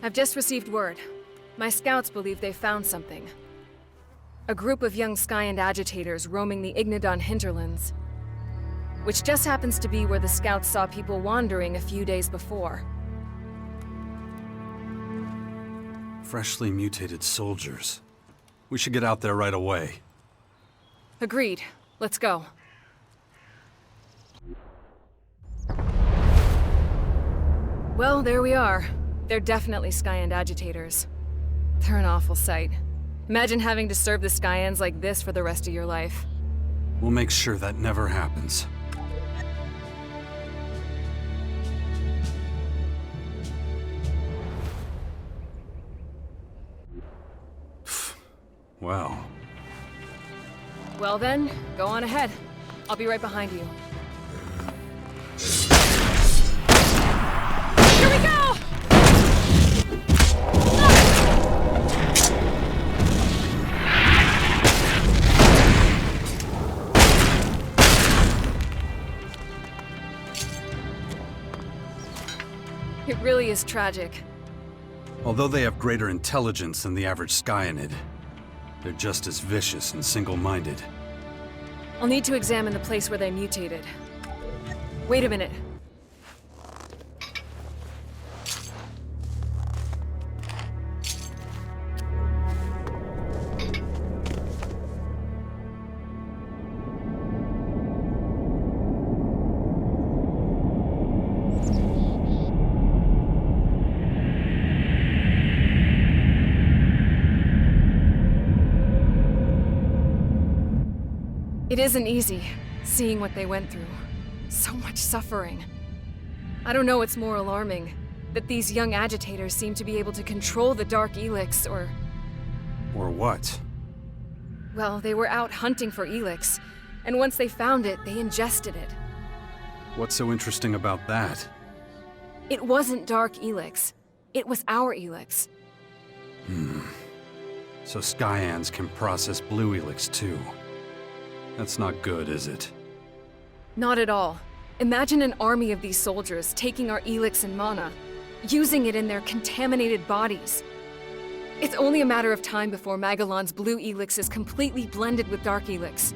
I've just received word. My scouts believe they found something. A group of young Skyend agitators roaming the Ignadon hinterlands. Which just happens to be where the scouts saw people wandering a few days before. Freshly mutated soldiers. We should get out there right away. Agreed. Let's go. Well, there we are. They're definitely Skyend agitators. They're an awful sight. Imagine having to serve the Skyends like this for the rest of your life. We'll make sure that never happens. Wow. Well then, go on ahead. I'll be right behind you. Here we go! It really is tragic. Although they have greater intelligence than the average Skyanid, they're just as vicious and single-minded. I'll need to examine the place where they mutated. Wait a minute. It isn't easy, seeing what they went through. So much suffering. I don't know what's more alarming, that these young agitators seem to be able to control the Dark ELEX, or... Or what? Well, they were out hunting for ELEX, and once they found it, they ingested it. What's so interesting about that? It wasn't Dark ELEX. It was our ELEX. So Skyans can process blue ELEX too. That's not good, is it? Not at all. Imagine an army of these soldiers taking our ELEX and mana, using it in their contaminated bodies. It's only a matter of time before Magellan's blue ELEX is completely blended with Dark ELEX.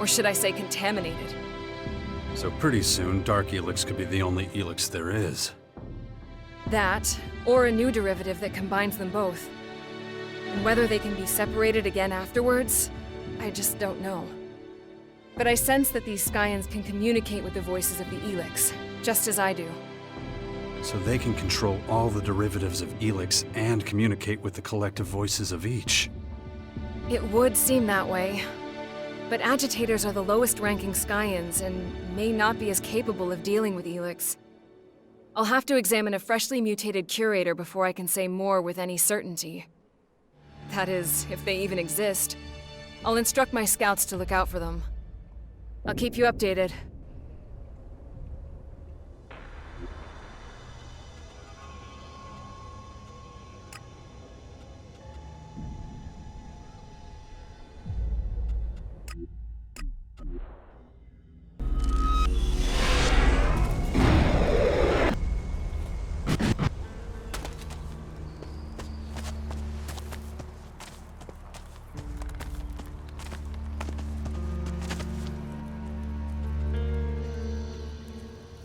Or should I say contaminated? So pretty soon, Dark ELEX could be the only ELEX there is. That, or a new derivative that combines them both. And whether they can be separated again afterwards, I just don't know. But I sense that these Skyans can communicate with the voices of the ELEX, just as I do. So they can control all the derivatives of ELEX and communicate with the collective voices of each. It would seem that way. But agitators are the lowest-ranking Skyans and may not be as capable of dealing with ELEX. I'll have to examine a freshly mutated curator before I can say more with any certainty. That is, if they even exist. I'll instruct my scouts to look out for them. I'll keep you updated.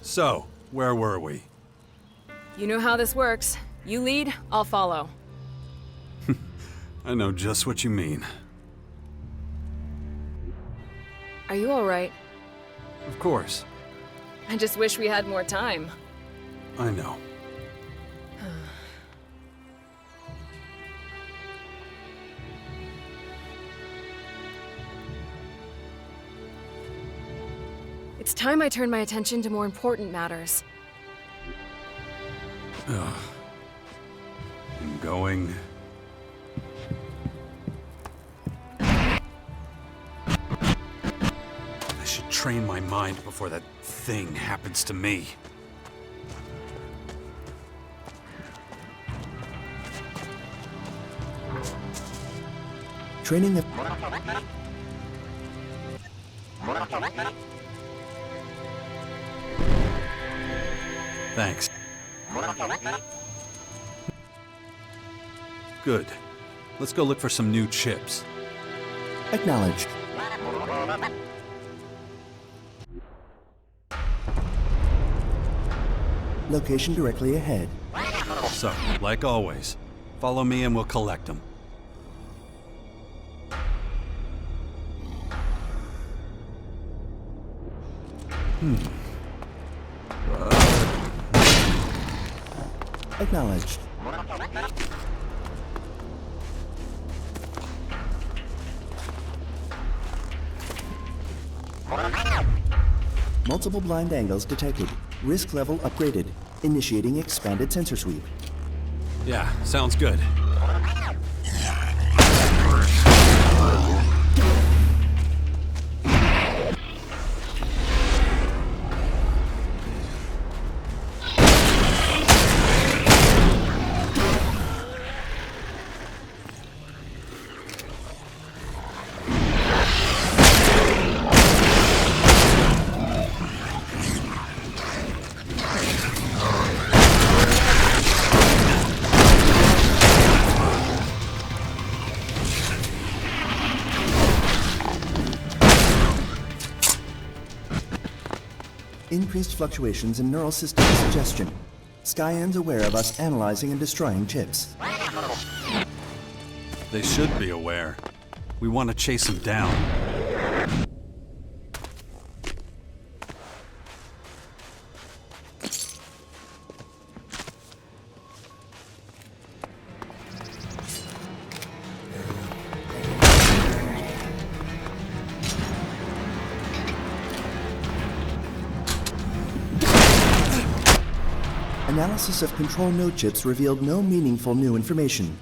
So, where were we? You know how this works. You lead, I'll follow. I know just what you mean. Are you alright? Of course. I just wish we had more time. I know. It's time I turn my attention to more important matters. Ugh. I'm going. I should train my mind before that thing happens to me. Training the... Thanks. Good. Let's go look for some new chips. Acknowledged. Location directly ahead. So, like always, follow me and we'll collect them. Acknowledged. Multiple blind angles detected. Risk level upgraded. Initiating expanded sensor sweep. Yeah, sounds good. Increased fluctuations in neural system suggestion. Skyans aware of us analyzing and destroying chips. They should be aware. We want to chase them down. Analysis of control node chips revealed no meaningful new information.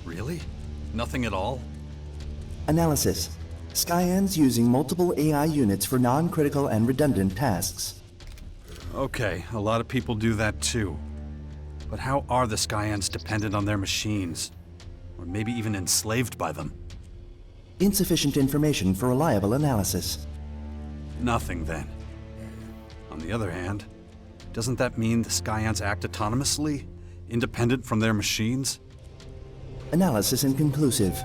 Really? Nothing at all? Analysis. Skyans using multiple AI units for non-critical and redundant tasks. Okay, a lot of people do that too. But how are the Skyans dependent on their machines? Or maybe even enslaved by them? Insufficient information for reliable analysis. Nothing then. On the other hand, doesn't that mean the Skyans act autonomously, independent from their machines? Analysis inconclusive.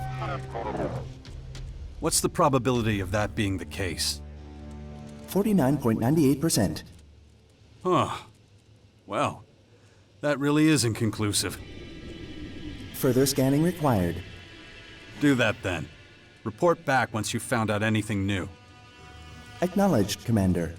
What's the probability of that being the case? 49.98%. Huh. Well, that really is inconclusive. Further scanning required. Do that then. Report back once you've found out anything new. Acknowledged, Commander.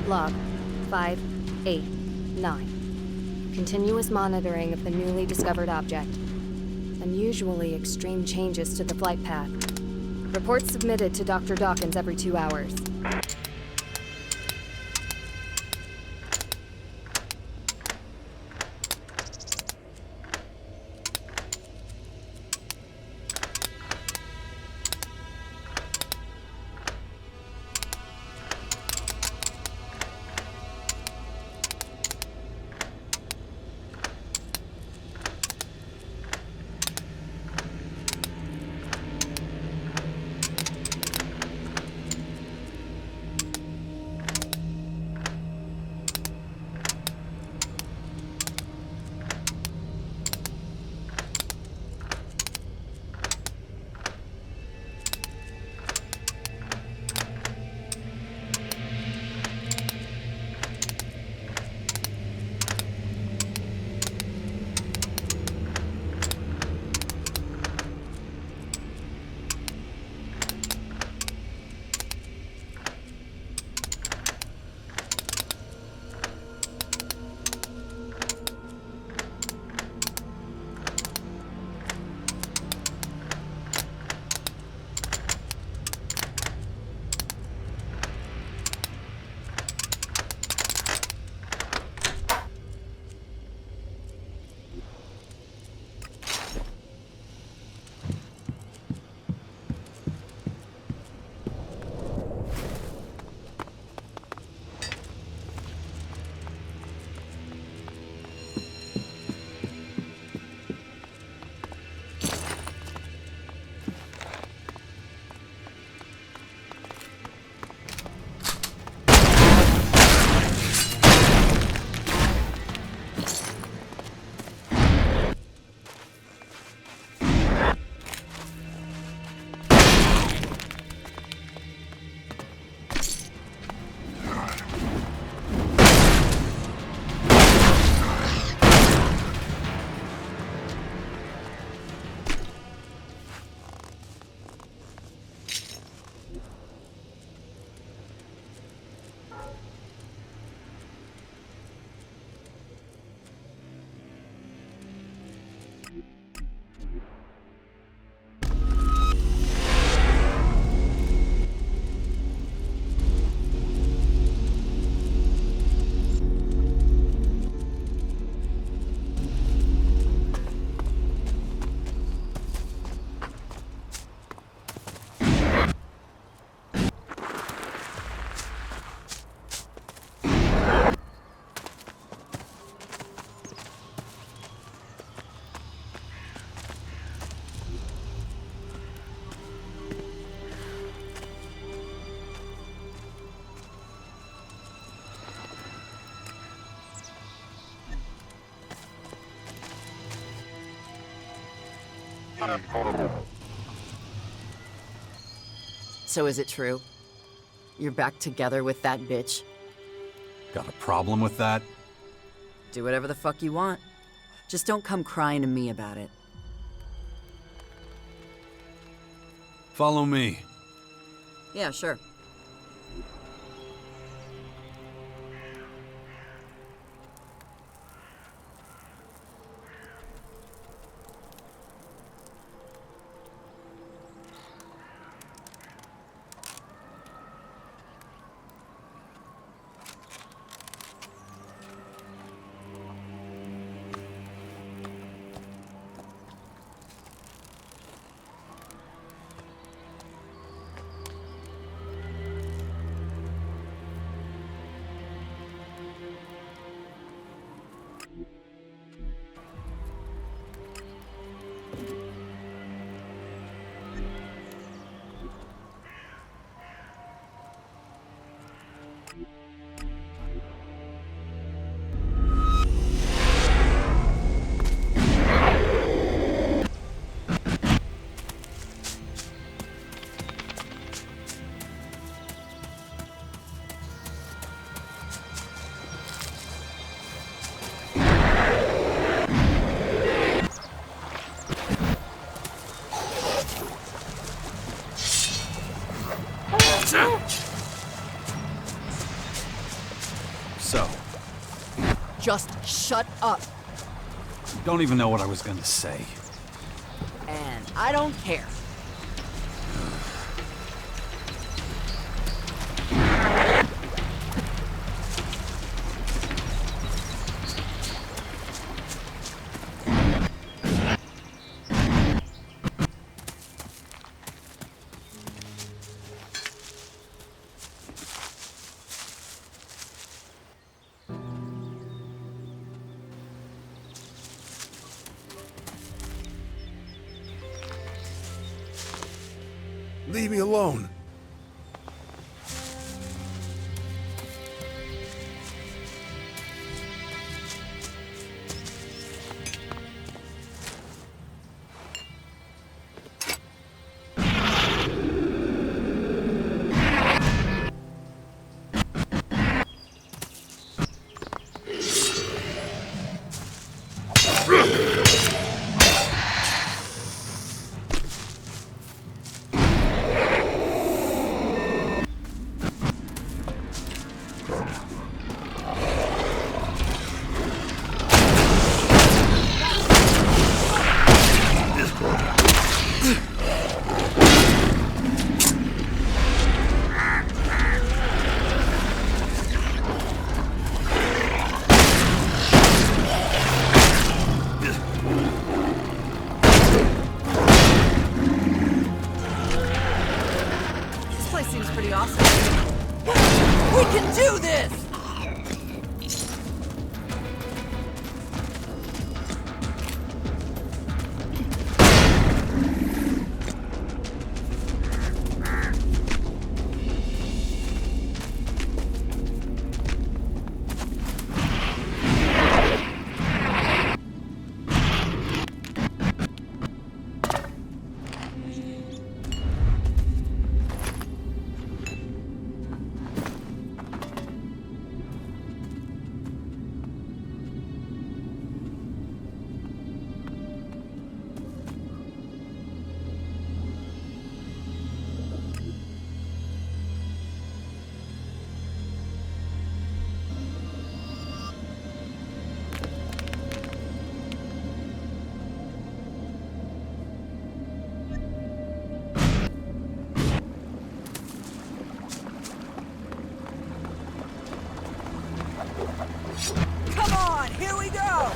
Log 589. Continuous monitoring of the newly discovered object. Unusually extreme changes to the flight path. Reports submitted to Dr. Dawkins every 2 hours. So is it true? You're back together with that bitch? Got a problem with that? Do whatever the fuck you want. Just don't come crying to me about it. Follow me. Yeah, sure. So, Just shut up. don't even know what I was gonna say. And I don't care. Leave me alone. This place seems pretty awesome. We can do this! Come on, here we go!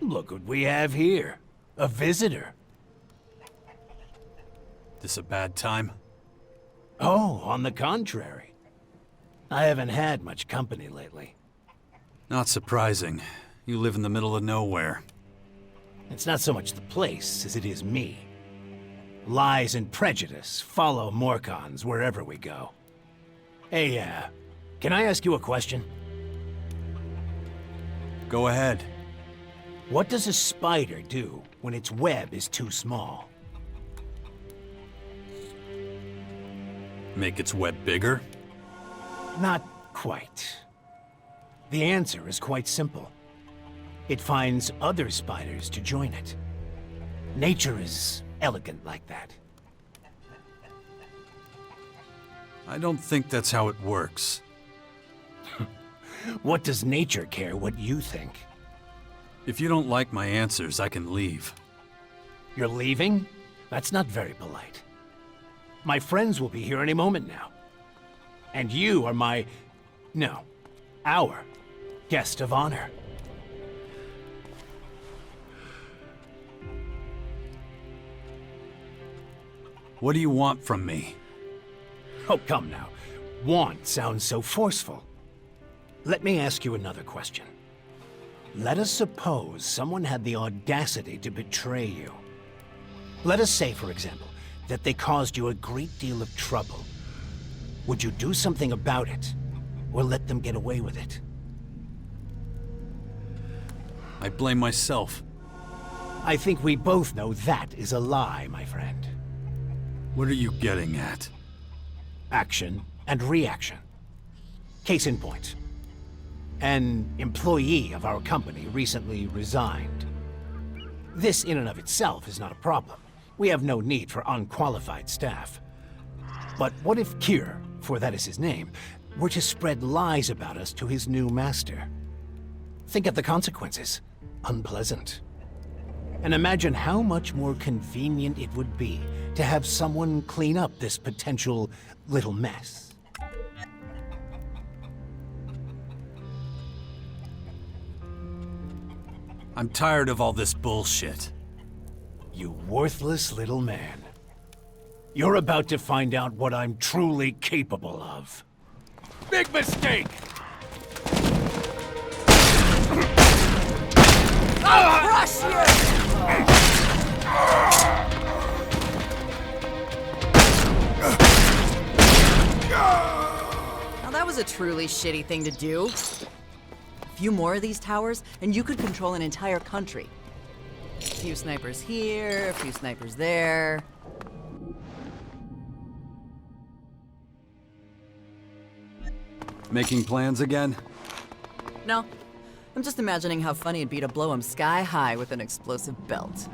Look what we have here. A visitor? This a bad time? Oh, on the contrary. I haven't had much company lately. Not surprising. You live in the middle of nowhere. It's not so much the place as it is me. Lies and prejudice follow Morcons wherever we go. Hey, can I ask you a question? Go ahead. What does a spider do when its web is too small? Make its web bigger? Not quite. The answer is quite simple. It finds other spiders to join it. Nature is elegant like that. I don't think that's how it works. What does nature care what you think? If you don't like my answers, I can leave. You're leaving? That's not very polite. My friends will be here any moment now. And you are our guest of honor. What do you want from me? Oh, come now. Want sounds so forceful. Let me ask you another question. Let us suppose someone had the audacity to betray you. Let us say, for example, that they caused you a great deal of trouble. Would you do something about it, or let them get away with it? I blame myself. I think we both know that is a lie, my friend. What are you getting at? Action and reaction. Case in point. An employee of our company recently resigned. This in and of itself is not a problem. We have no need for unqualified staff. But what if Kier, for that is his name, were to spread lies about us to his new master? Think of the consequences. Unpleasant. And imagine how much more convenient it would be to have someone clean up this potential little mess. I'm tired of all this bullshit. You worthless little man. You're about to find out what I'm truly capable of. Big mistake! Crush you! Now that was a truly shitty thing to do. A few more of these towers, and you could control an entire country. A few snipers here, a few snipers there. Making plans again? No, I'm just imagining how funny it'd be to blow him sky high with an explosive belt.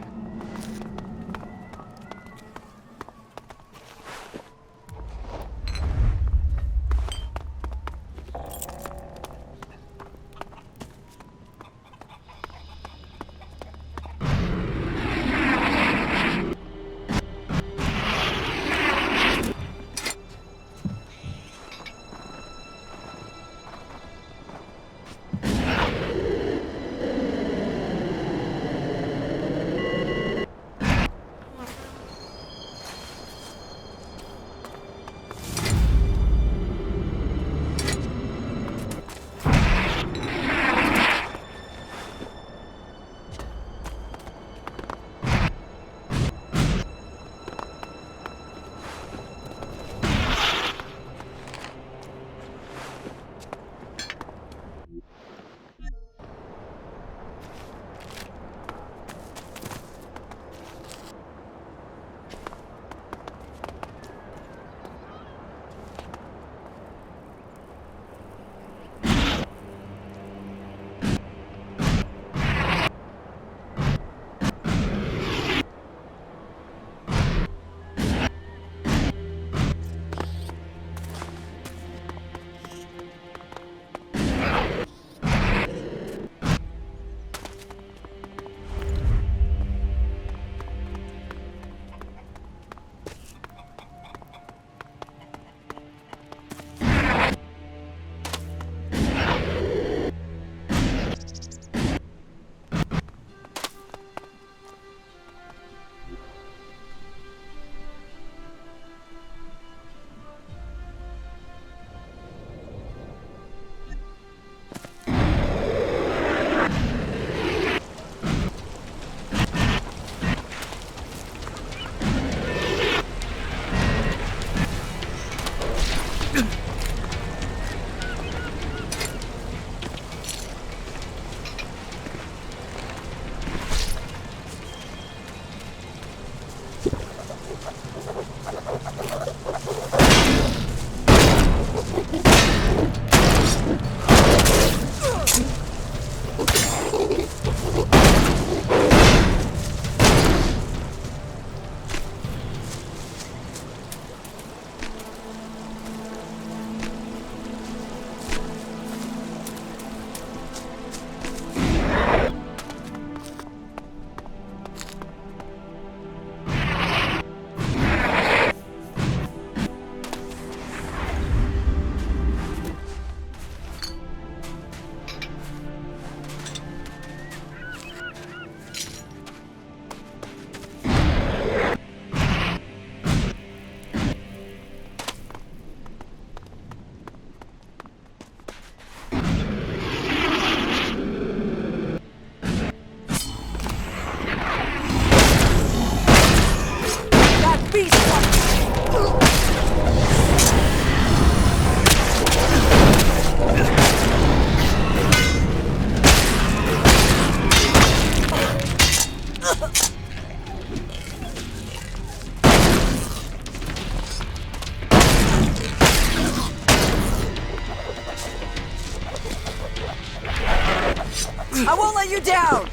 I won't let you down!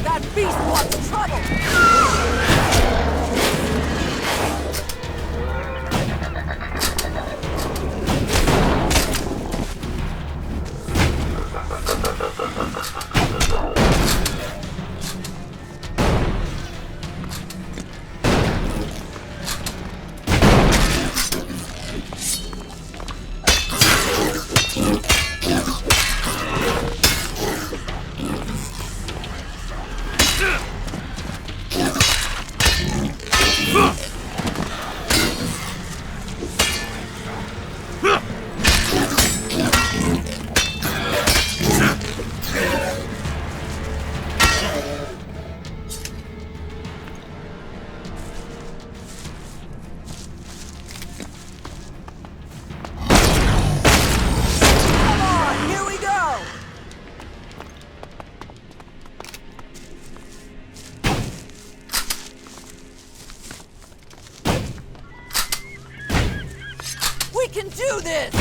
That beast wants trouble! We can do this!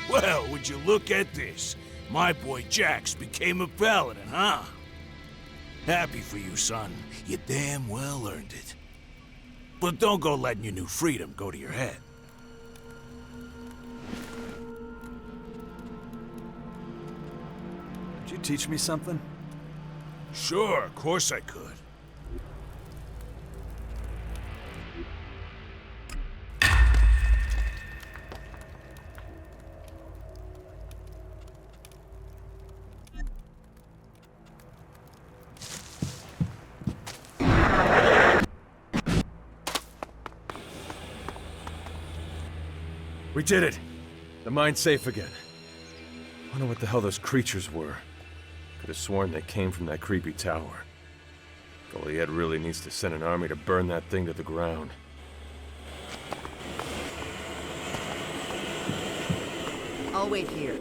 Well, would you look at this? My boy Jax became a paladin, huh? Happy for you, son. You damn well earned it. But don't go letting your new freedom go to your head. Did you teach me something? Sure, of course I could. We did it! The mine's safe again. Wonder what the hell those creatures were. Could have sworn they came from that creepy tower. Goliath really needs to send an army to burn that thing to the ground. I'll wait here.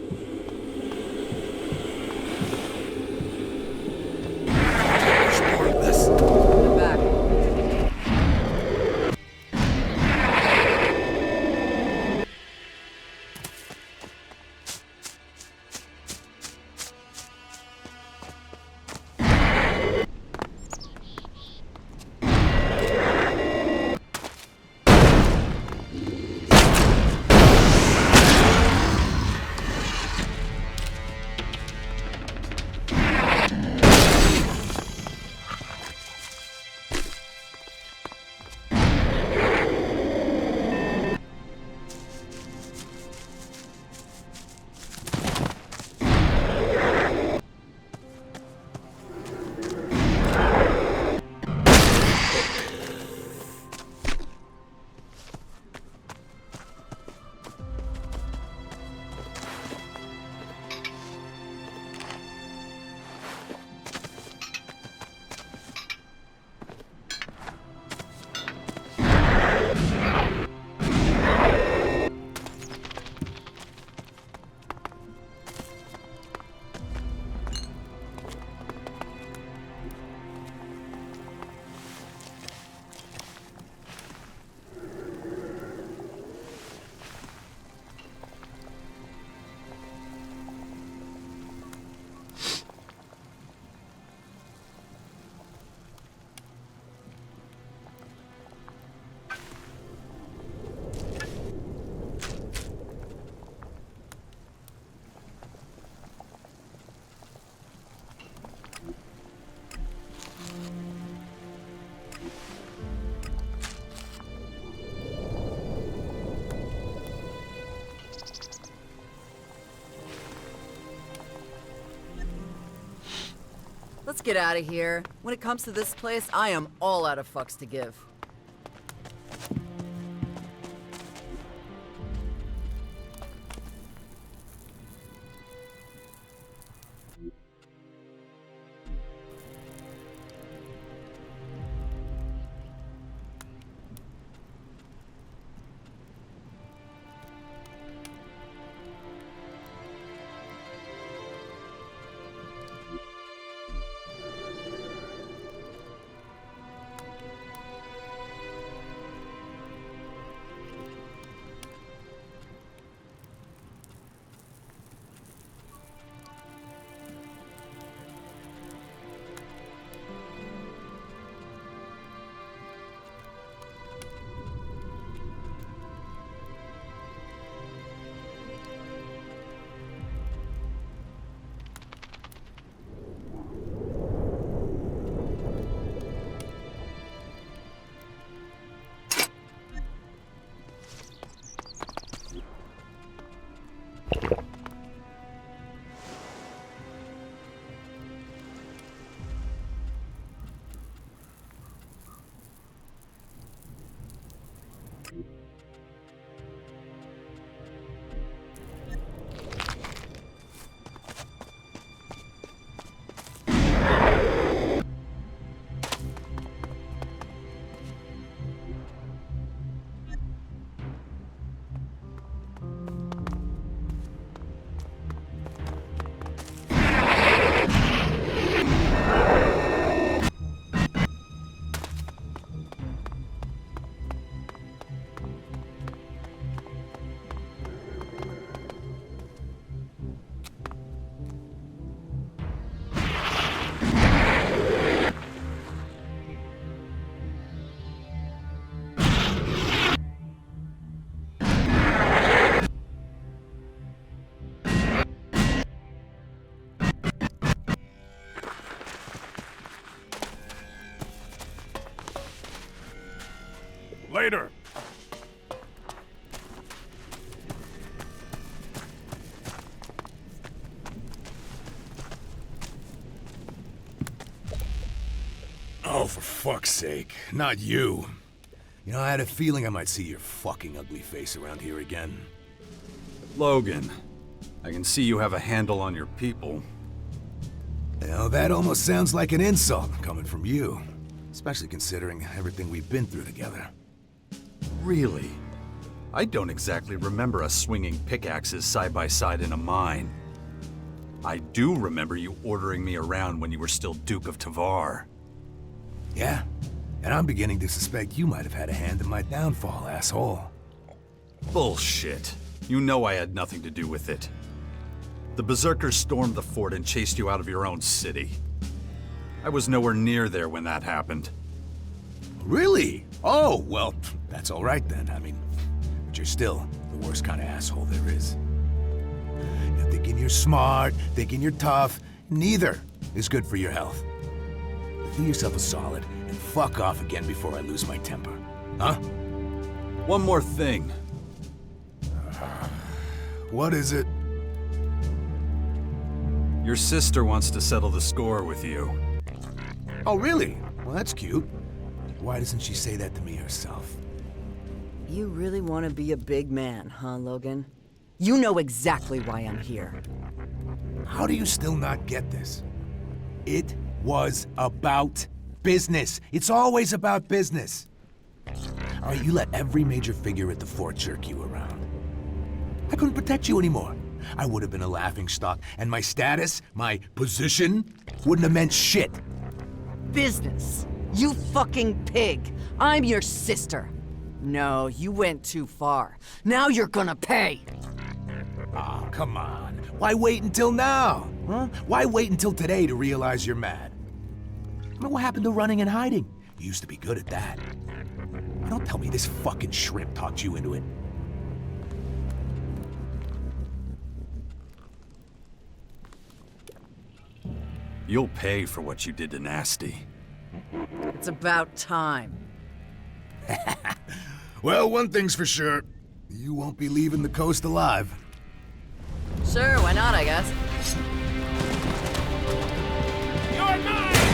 I'm back. get out of here. When it comes to this place, I am all out of fucks to give. Later. Oh, for fuck's sake. Not you. You know, I had a feeling I might see your fucking ugly face around here again. Logan, I can see you have a handle on your people. You know, that almost sounds like an insult coming from you. Especially considering everything we've been through together. Really? I don't exactly remember us swinging pickaxes side by side in a mine. I do remember you ordering me around when you were still Duke of Tavar. Yeah, and I'm beginning to suspect you might have had a hand in my downfall, asshole. Bullshit. You know I had nothing to do with it. The Berserkers stormed the fort and chased you out of your own city. I was nowhere near there when that happened. Really? Oh, well, that's all right then. I mean, but you're still the worst kind of asshole there is. You're thinking you're smart, thinking you're tough. Neither is good for your health. Do yourself a solid and fuck off again before I lose my temper. Huh? One more thing. What is it? Your sister wants to settle the score with you. Oh, really? Well, that's cute. Why doesn't she say that to me herself? You really want to be a big man, huh, Logan? You know exactly why I'm here. How do you still not get this? It was about business. It's always about business. All right, you let every major figure at the fort jerk you around. I couldn't protect you anymore. I would have been a laughingstock, and my status, my position, wouldn't have meant shit. Business. You fucking pig. I'm your sister. No, you went too far. Now you're gonna pay. Oh, come on. Why wait until now? Huh? Why wait until today to realize you're mad? I mean, what happened to running and hiding? You used to be good at that. Don't tell me this fucking shrimp talked you into it. You'll pay for what you did to Nasty. It's about time. Well, one thing's for sure. You won't be leaving the coast alive. Sure, why not, I guess. You're mine!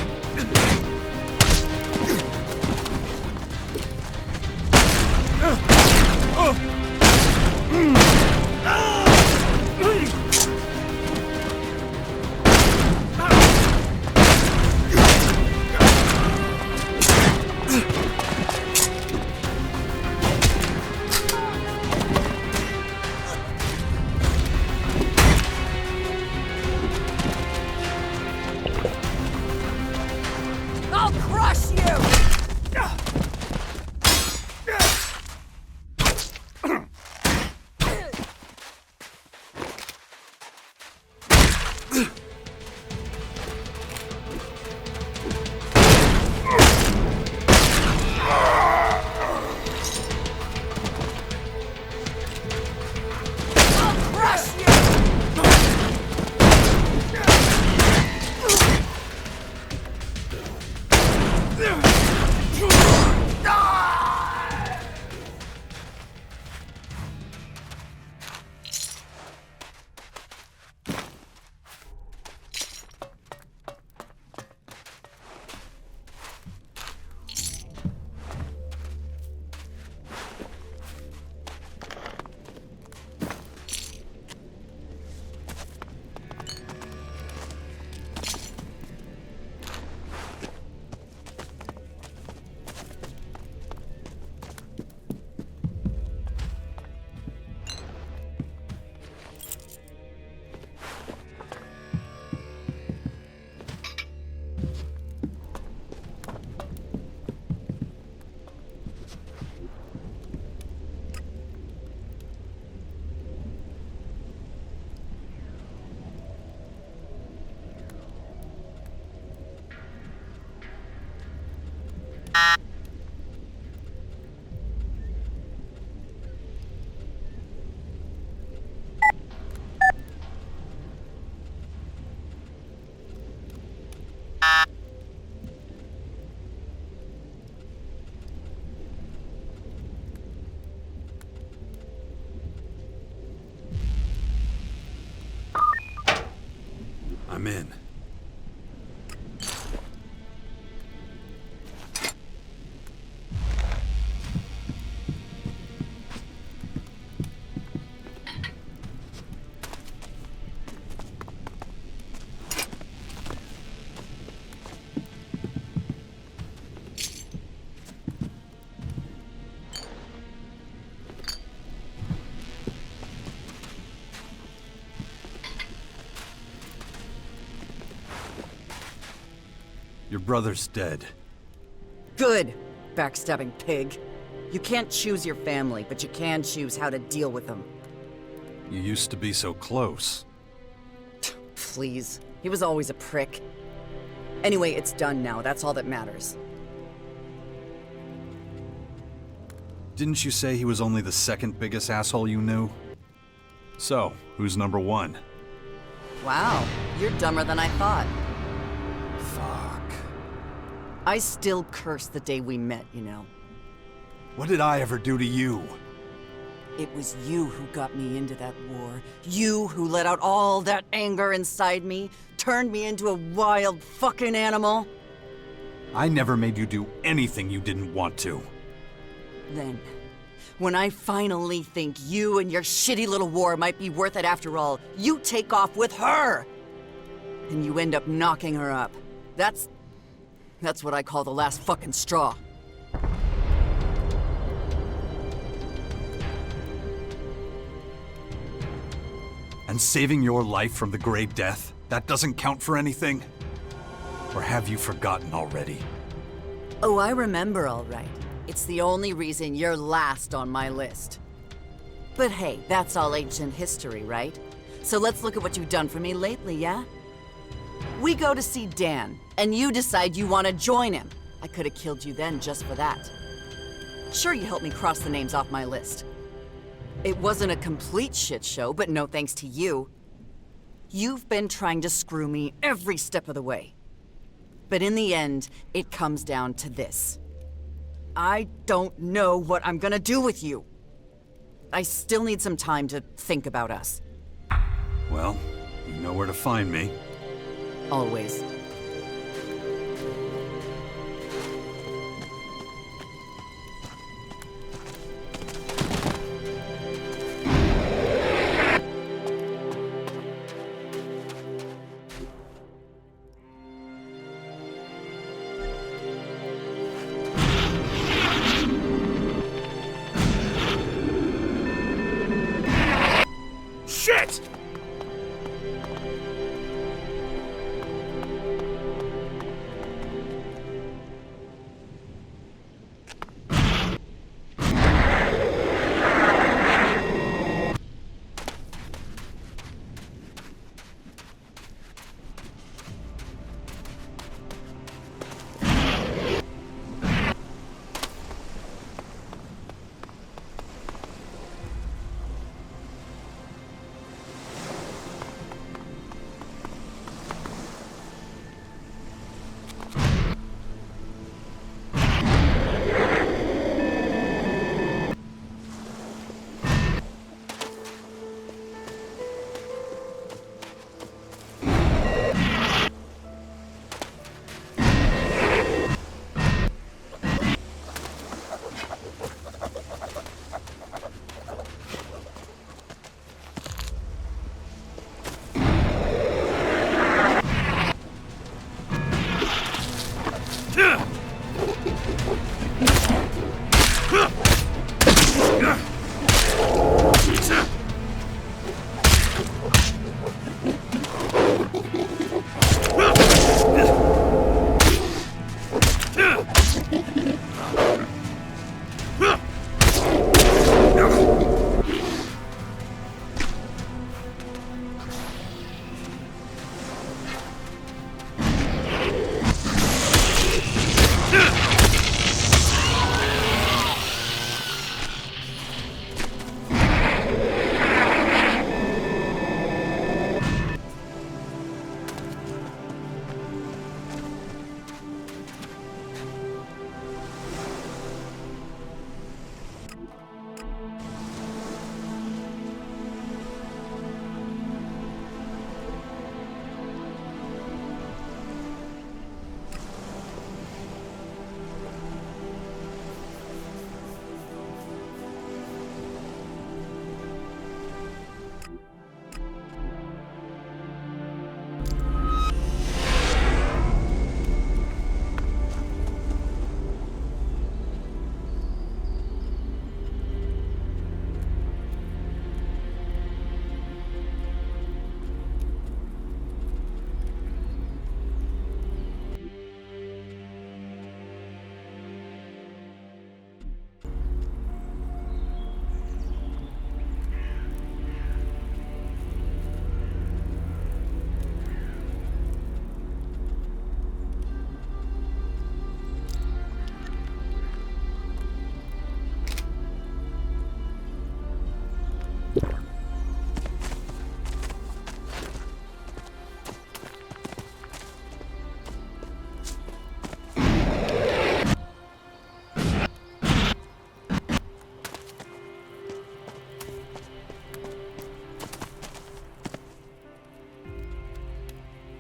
I'm in. Your brother's dead. Good, backstabbing pig. You can't choose your family, but you can choose how to deal with them. You used to be so close. Please. He was always a prick. Anyway, it's done now. That's all that matters. Didn't you say he was only the second biggest asshole you knew? So, who's number one? Wow, you're dumber than I thought. Fuck. I still curse the day we met, you know. What did I ever do to you? It was you who got me into that war. You who let out all that anger inside me, turned me into a wild fucking animal. I never made you do anything you didn't want to. Then, when I finally think you and your shitty little war might be worth it after all, you take off with her! And you end up knocking her up. That's what I call the last fucking straw. And saving your life from the Great Death, that doesn't count for anything? Or have you forgotten already? Oh, I remember all right. It's the only reason you're last on my list. But hey, that's all ancient history, right? So let's look at what you've done for me lately, yeah? We go to see Dan, and you decide you want to join him. I could have killed you then just for that. Sure, you helped me cross the names off my list. It wasn't a complete shit show, but no thanks to you. You've been trying to screw me every step of the way. But in the end, it comes down to this. I don't know what I'm gonna do with you. I still need some time to think about us. Well, you know where to find me. Always. Shit!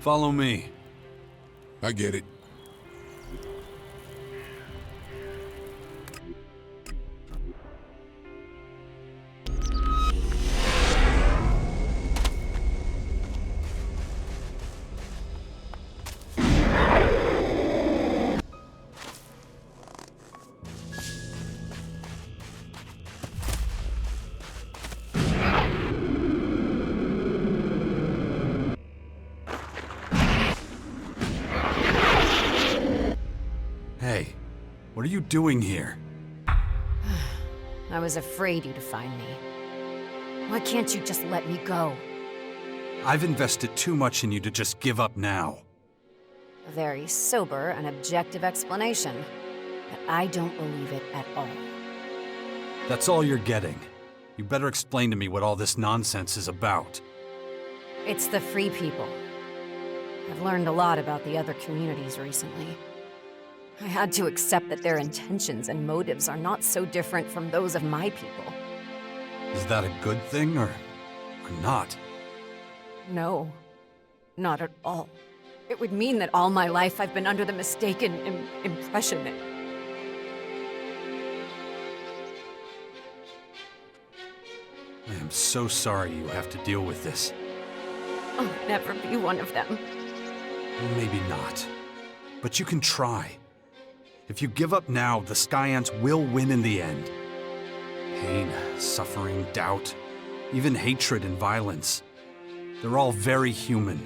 Follow me. I get it. Hey, what are you doing here? I was afraid you'd find me. Why can't you just let me go? I've invested too much in you to just give up now. A very sober and objective explanation, but I don't believe it at all. That's all you're getting. You better explain to me what all this nonsense is about. It's the Free People. I've learned a lot about the other communities recently. I had to accept that their intentions and motives are not so different from those of my people. Is that a good thing or not? No, not at all. It would mean that all my life I've been under the mistaken impression that... I am so sorry you have to deal with this. I'll never be one of them. Maybe not. But you can try. If you give up now, the Skyants will win in the end. Pain, suffering, doubt, even hatred and violence. They're all very human.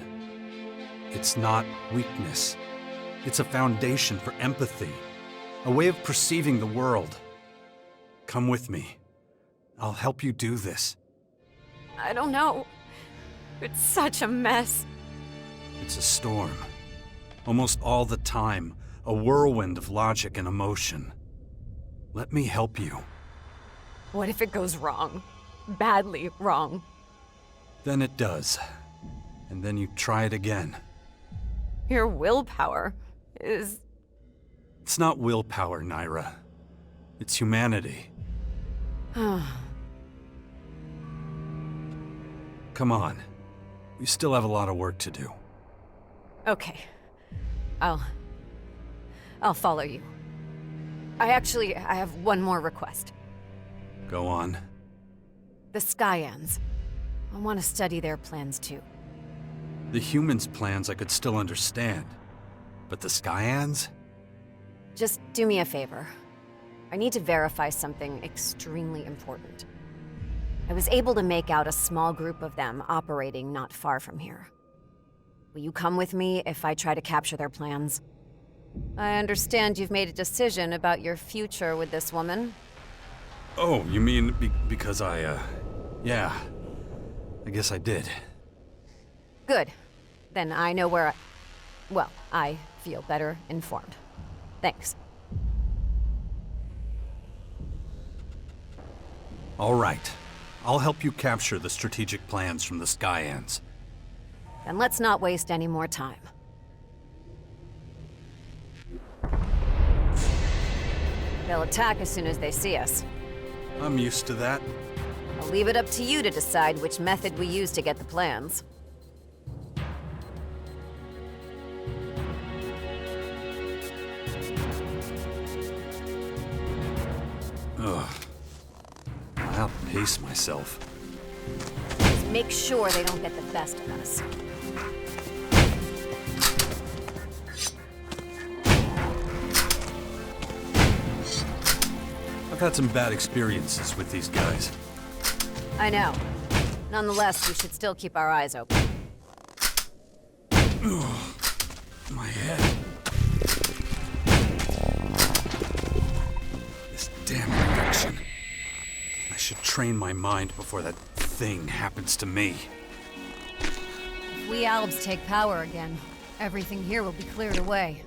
It's not weakness. It's a foundation for empathy, a way of perceiving the world. Come with me. I'll help you do this. I don't know. It's such a mess. It's a storm. Almost all the time, a whirlwind of logic and emotion. Let me help you. What if it goes wrong? Badly wrong. Then it does. And then you try it again. Your willpower is... It's not willpower, Naira. It's humanity. Come on. We still have a lot of work to do. Okay. I'll follow you. I have one more request. Go on. The Skyans. I want to study their plans too. The humans' plans I could still understand. But the Skyans? Just do me a favor. I need to verify something extremely important. I was able to make out a small group of them operating not far from here. Will you come with me if I try to capture their plans? I understand you've made a decision about your future with this woman. Oh, you mean because yeah. I guess I did. Good. Then I know where well, I feel better informed. Thanks. All right. I'll help you capture the strategic plans from the Skyans. Then let's not waste any more time. They'll attack as soon as they see us. I'm used to that. I'll leave it up to you to decide which method we use to get the plans. Ugh. I'll pace myself. Just make sure they don't get the best of us. I've had some bad experiences with these guys. I know. Nonetheless, we should still keep our eyes open. My head. This damn infection. I should train my mind before that thing happens to me. If we Albs take power again, everything here will be cleared away.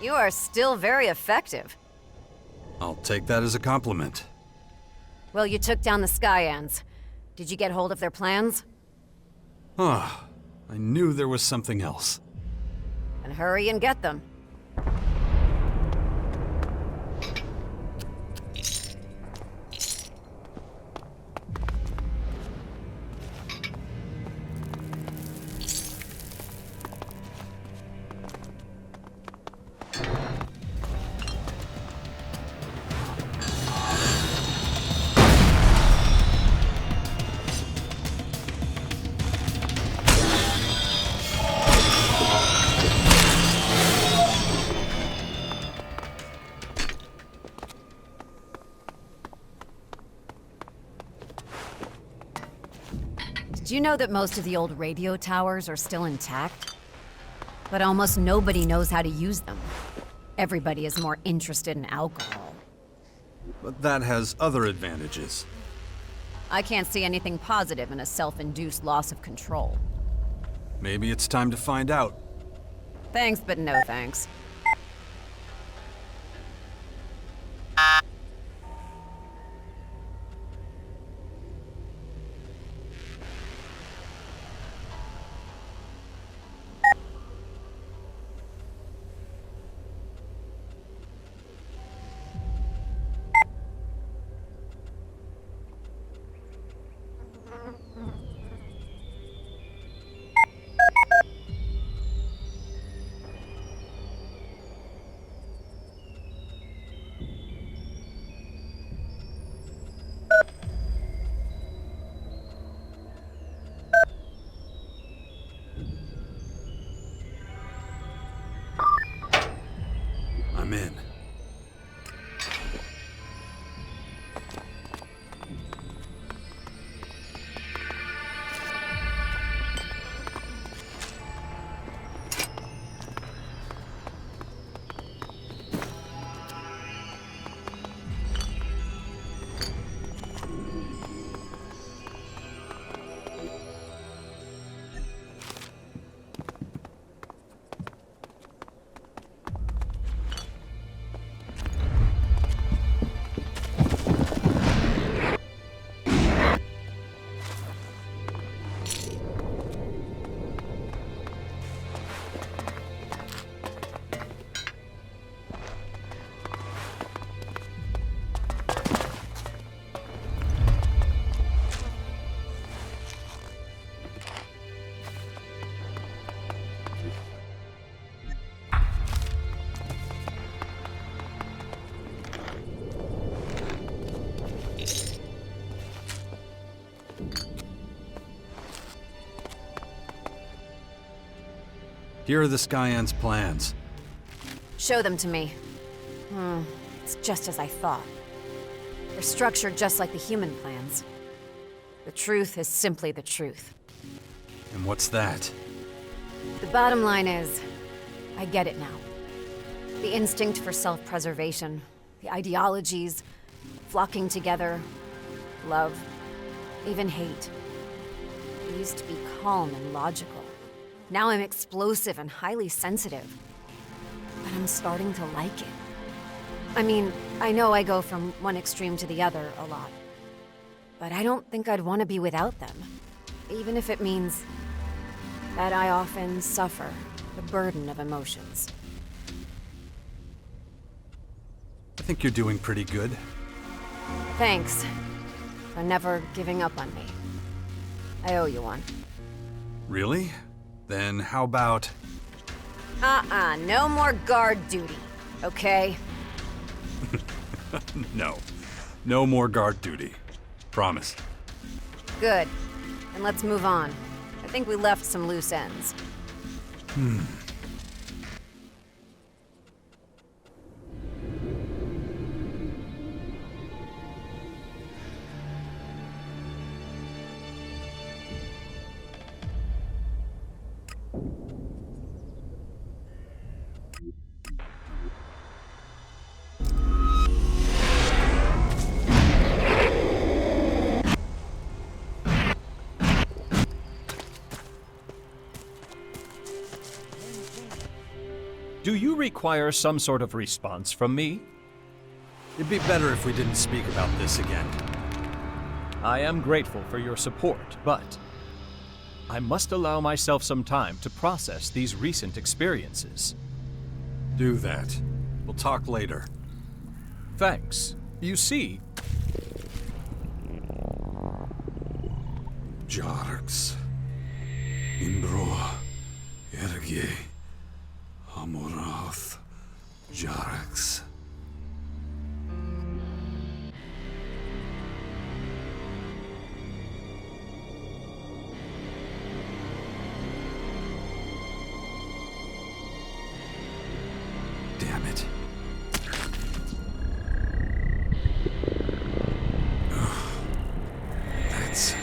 You are still very effective. I'll take that as a compliment. Well, you took down the Skyans. Did you get hold of their plans? Ah, I knew there was something else. And hurry and get them. Did you know that most of the old radio towers are still intact? But almost nobody knows how to use them. Everybody is more interested in alcohol. But that has other advantages. I can't see anything positive in a self-induced loss of control. Maybe it's time to find out. Thanks, but no thanks. I'm in. Here are the Skyans' plans. Show them to me. It's just as I thought. They're structured just like the human plans. The truth is simply the truth. And what's that? The bottom line is, I get it now. The instinct for self-preservation, the ideologies, flocking together, love, even hate. I used to be calm and logical. Now I'm explosive and highly sensitive. But I'm starting to like it. I mean, I know I go from one extreme to the other a lot. But I don't think I'd want to be without them. Even if it means that I often suffer the burden of emotions. I think you're doing pretty good. Thanks for never giving up on me. I owe you one. Really? Then how about... No more guard duty, okay? No. No more guard duty. Promise. Good. Then let's move on. I think we left some loose ends. you require some sort of response from me? It'd be better if we didn't speak about this again. I am grateful for your support, but I must allow myself some time to process these recent experiences. Do that. We'll talk later. Thanks. You see, Jarx. Imbro. Erge. Amorath. Jarx. Damn it. That's...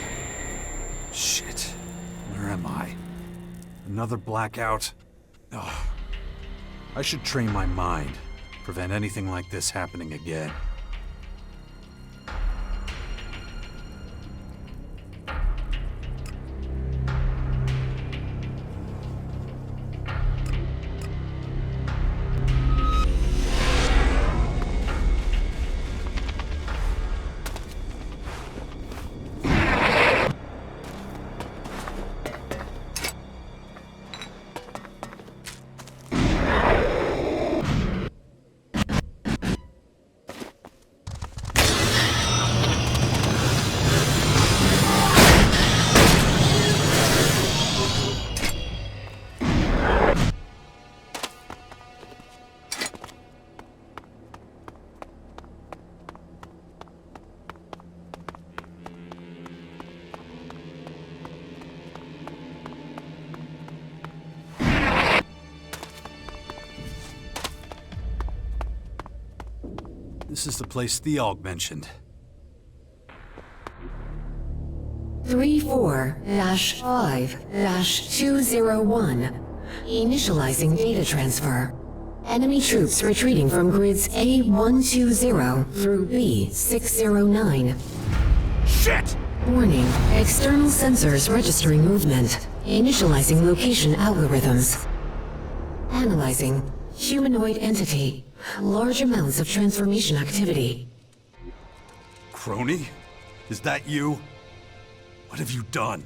shit. Where am I? Another blackout? Ugh. I should train my mind. Prevent anything like this happening again. This is the place Theog mentioned. 34-5-201. Initializing data transfer. Enemy troops retreating from grids A120 through B609. Shit! Warning. External sensors registering movement. Initializing location algorithms. Analyzing. Humanoid entity. Large amounts of transformation activity. Crony? Is that you? What have you done?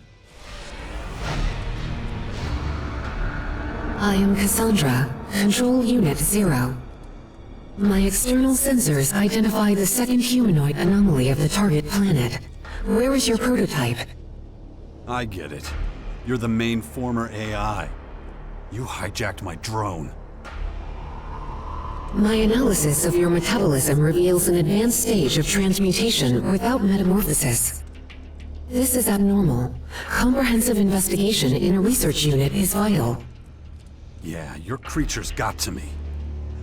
I am Cassandra, Control Unit 0. My external sensors identify the second humanoid anomaly of the target planet. Where is your prototype? I get it. You're the main former AI. You hijacked my drone. My analysis of your metabolism reveals an advanced stage of transmutation without metamorphosis. This is abnormal. Comprehensive investigation in a research unit is vital. Yeah, your creatures got to me.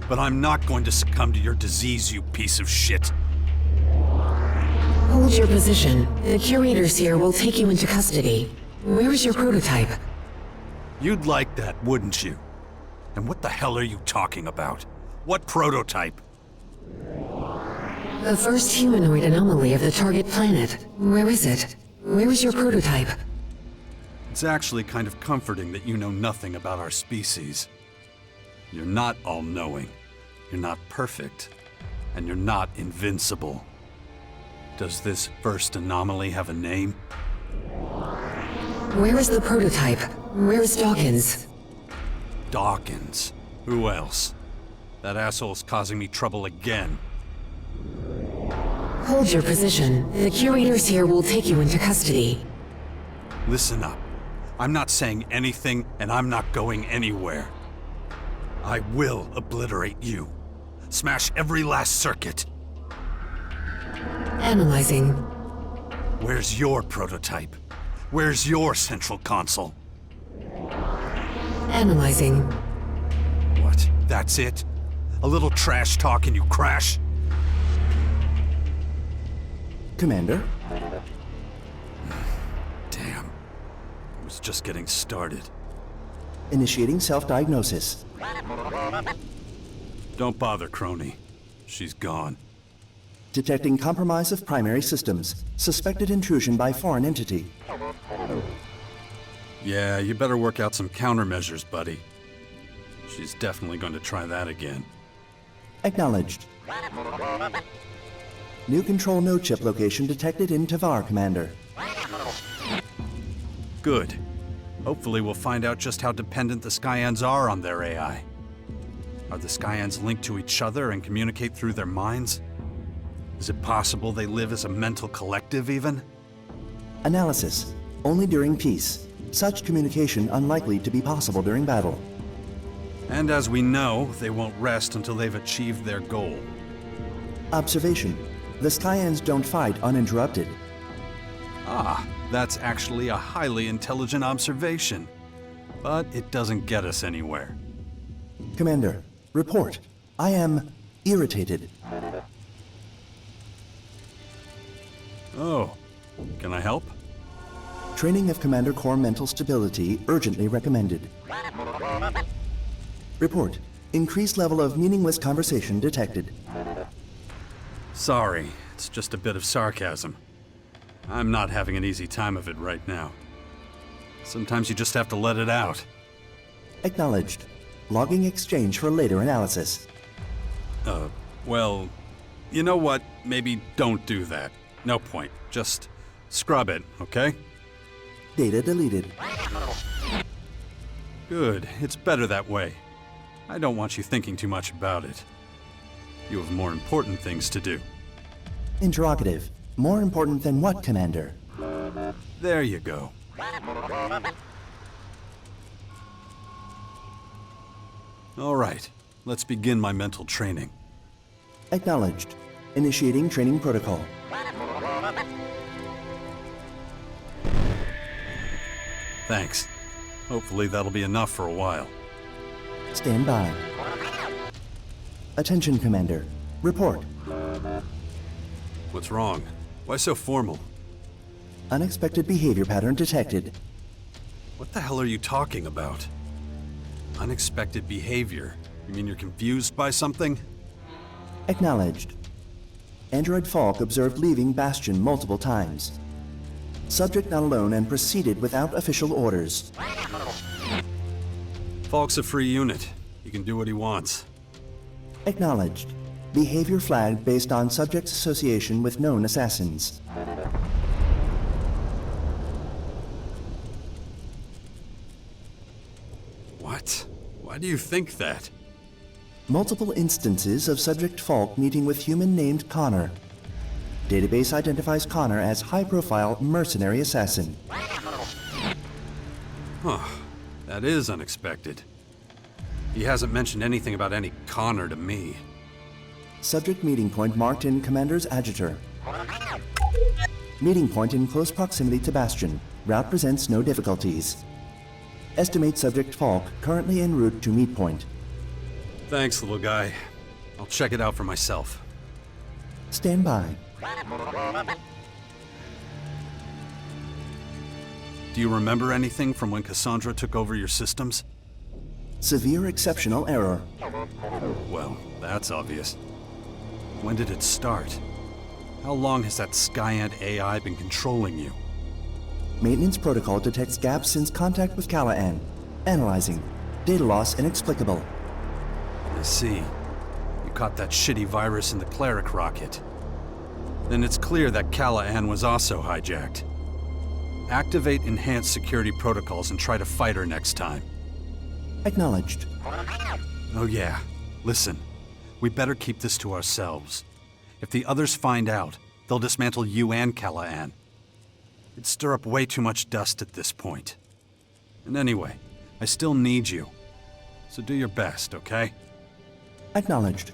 But I'm not going to succumb to your disease, you piece of shit. Hold your position. The curators here will take you into custody. Where is your prototype? You'd like that, wouldn't you? And what the hell are you talking about? What prototype? The first humanoid anomaly of the target planet. Where is it? Where is your prototype? It's actually kind of comforting that you know nothing about our species. You're not all-knowing. You're not perfect. And you're not invincible. Does this first anomaly have a name? Where is the prototype? Where is Dawkins? Dawkins? Who else? That asshole's causing me trouble again. Hold your position. The curators here will take you into custody. Listen up. I'm not saying anything, and I'm not going anywhere. I will obliterate you. Smash every last circuit. Analyzing. Where's your prototype? Where's your central console? Analyzing. What? That's it? A little trash talk and you crash? Commander? Damn. I was just getting started. Initiating self-diagnosis. Don't bother, Crony. She's gone. Detecting compromise of primary systems. Suspected intrusion by foreign entity. Yeah, you better work out some countermeasures, buddy. She's definitely going to try that again. Acknowledged. New control node chip location detected in Tavar, Commander. Good. Hopefully we'll find out just how dependent the Skyans are on their AI. Are the Skyans linked to each other and communicate through their minds? Is it possible they live as a mental collective, even? Analysis. Only during peace. Such communication unlikely to be possible during battle. And as we know, they won't rest until they've achieved their goal. Observation. The Skyans don't fight uninterrupted. Ah, that's actually a highly intelligent observation. But it doesn't get us anywhere. Commander, report. I am irritated. Oh, can I help? Training of Commander Core mental stability urgently recommended. Report. Increased level of meaningless conversation detected. Sorry, it's just a bit of sarcasm. I'm not having an easy time of it right now. Sometimes you just have to let it out. Acknowledged. Logging exchange for later analysis. Well, you know what? Maybe don't do that. No point. Just scrub it, okay? Data deleted. Good. It's better that way. I don't want you thinking too much about it. You have more important things to do. Interrogative. More important than what, Commander? There you go. All right. Let's begin my mental training. Acknowledged. Initiating training protocol. Thanks. Hopefully that'll be enough for a while. Stand by. Attention, Commander. Report. What's wrong? Why so formal? Unexpected behavior pattern detected. What the hell are you talking about? Unexpected behavior? You mean you're confused by something? Acknowledged. Android Falk observed leaving Bastion multiple times. Subject not alone and proceeded without official orders. Falk's a free unit. He can do what he wants. Acknowledged. Behavior flagged based on subject's association with known assassins. What? Why do you think that? Multiple instances of Subject Falk meeting with human named Connor. Database identifies Connor as high-profile mercenary assassin. Huh. That is unexpected. He hasn't mentioned anything about any Connor to me. Subject meeting point marked in Commander's Adjutor. Meeting point in close proximity to Bastion. Route presents no difficulties. Estimate Subject Falk currently en route to meet point. Thanks, little guy. I'll check it out for myself. Stand by. Do you remember anything from when Cassandra took over your systems? Severe exceptional error. Well, that's obvious. When did it start? How long has that Skyant AI been controlling you? Maintenance protocol detects gaps since contact with Callahan. Analyzing. Data loss inexplicable. I see. You caught that shitty virus in the Cleric rocket. Then it's clear that Callahan was also hijacked. Activate enhanced security protocols and try to fight her next time. Acknowledged. Oh yeah. Listen. We better keep this to ourselves. If the others find out, they'll dismantle you and Callahan. It'd stir up way too much dust at this point. And anyway, I still need you. So do your best, okay? Acknowledged.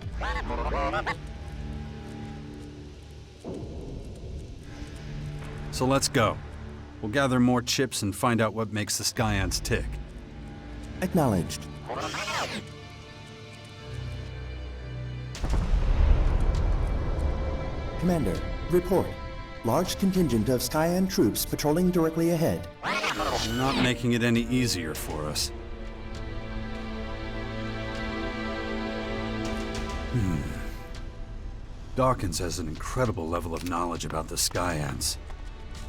So let's go. We'll gather more chips and find out what makes the Skyants tick. Acknowledged. Commander, report. Large contingent of Skyan troops patrolling directly ahead. You're not making it any easier for us. Dawkins has an incredible level of knowledge about the Skyants.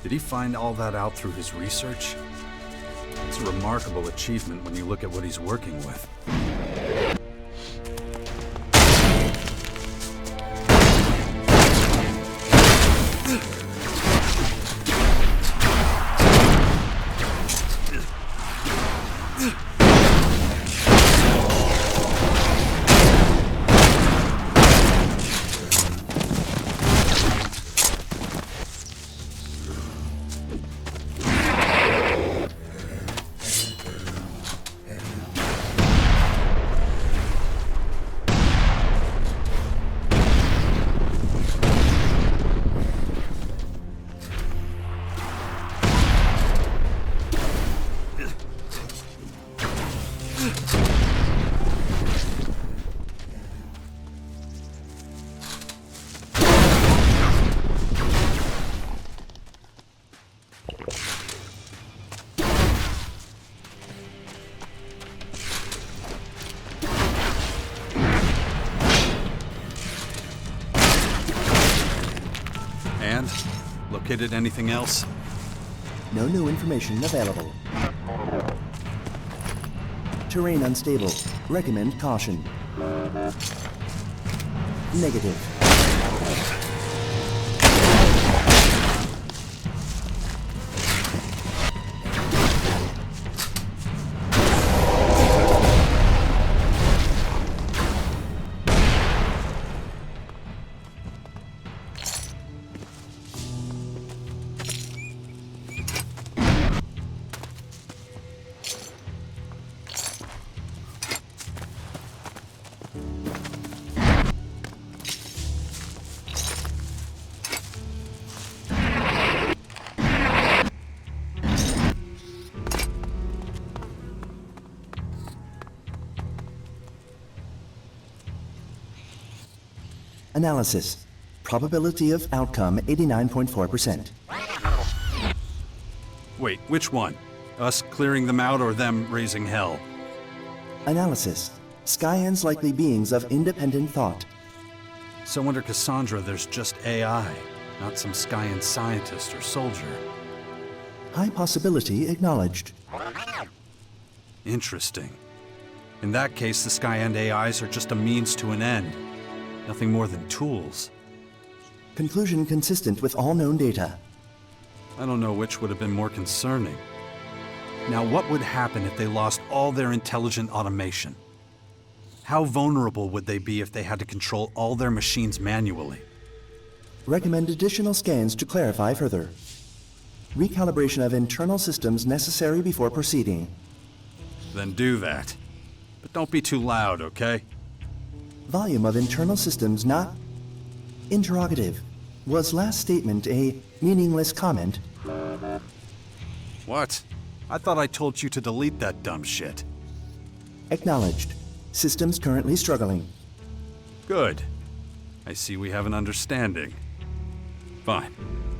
Did he find all that out through his research? It's a remarkable achievement when you look at what he's working with. And? Located anything else? No new information available. Terrain unstable. Recommend caution. Negative. Analysis. Probability of outcome 89.4%. Wait, which one? Us clearing them out or them raising hell? Analysis. Skyans likely beings of independent thought. So under Cassandra, there's just AI, not some Skyan scientist or soldier. High possibility acknowledged. Interesting. In that case, the Skyan AIs are just a means to an end. Nothing more than tools. Conclusion consistent with all known data. I don't know which would have been more concerning. Now, what would happen if they lost all their intelligent automation? How vulnerable would they be if they had to control all their machines manually? Recommend additional scans to clarify further. Recalibration of internal systems necessary before proceeding. Then do that. But don't be too loud, okay? Volume of internal systems not... Interrogative. Was last statement a meaningless comment? What? I thought I told you to delete that dumb shit. Acknowledged. Systems currently struggling. Good. I see we have an understanding. Fine.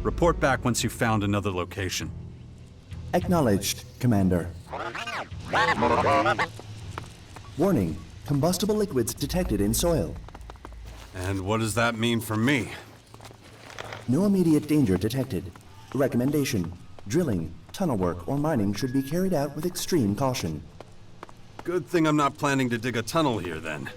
Report back once you've found another location. Acknowledged, Commander. Warning. Combustible liquids detected in soil. And what does that mean for me? No immediate danger detected. Recommendation. Drilling, tunnel work, or mining should be carried out with extreme caution. Good thing I'm not planning to dig a tunnel here, then.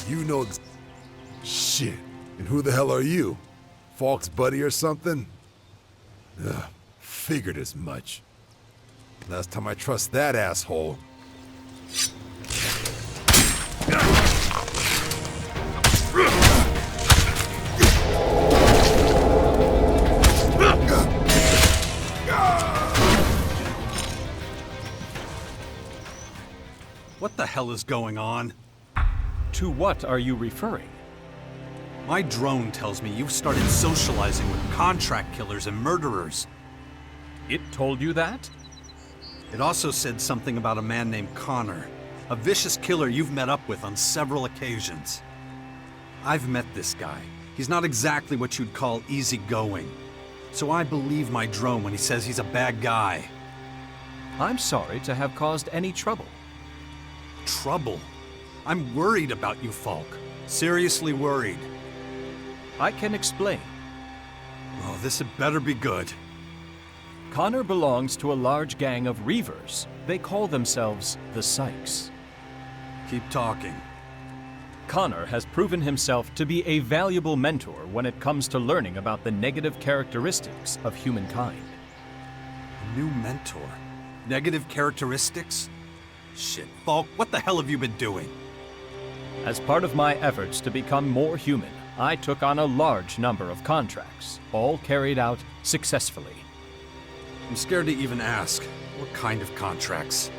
You know... Shit. And who the hell are you? Falk's buddy or something? Ugh, figured as much. Last time I trust that asshole. What the hell is going on? To what are you referring? My drone tells me you've started socializing with contract killers and murderers. It told you that? It also said something about a man named Connor, a vicious killer you've met up with on several occasions. I've met this guy. He's not exactly what you'd call easygoing. So I believe my drone when he says he's a bad guy. I'm sorry to have caused any trouble. Trouble? I'm worried about you, Falk. Seriously worried. I can explain. Oh, this had better be good. Connor belongs to a large gang of Reavers. They call themselves the Sykes. Keep talking. Connor has proven himself to be a valuable mentor when it comes to learning about the negative characteristics of humankind. A new mentor? Negative characteristics? Shit, Falk, what the hell have you been doing? As part of my efforts to become more human, I took on a large number of contracts, all carried out successfully. I'm scared to even ask. What kind of contracts?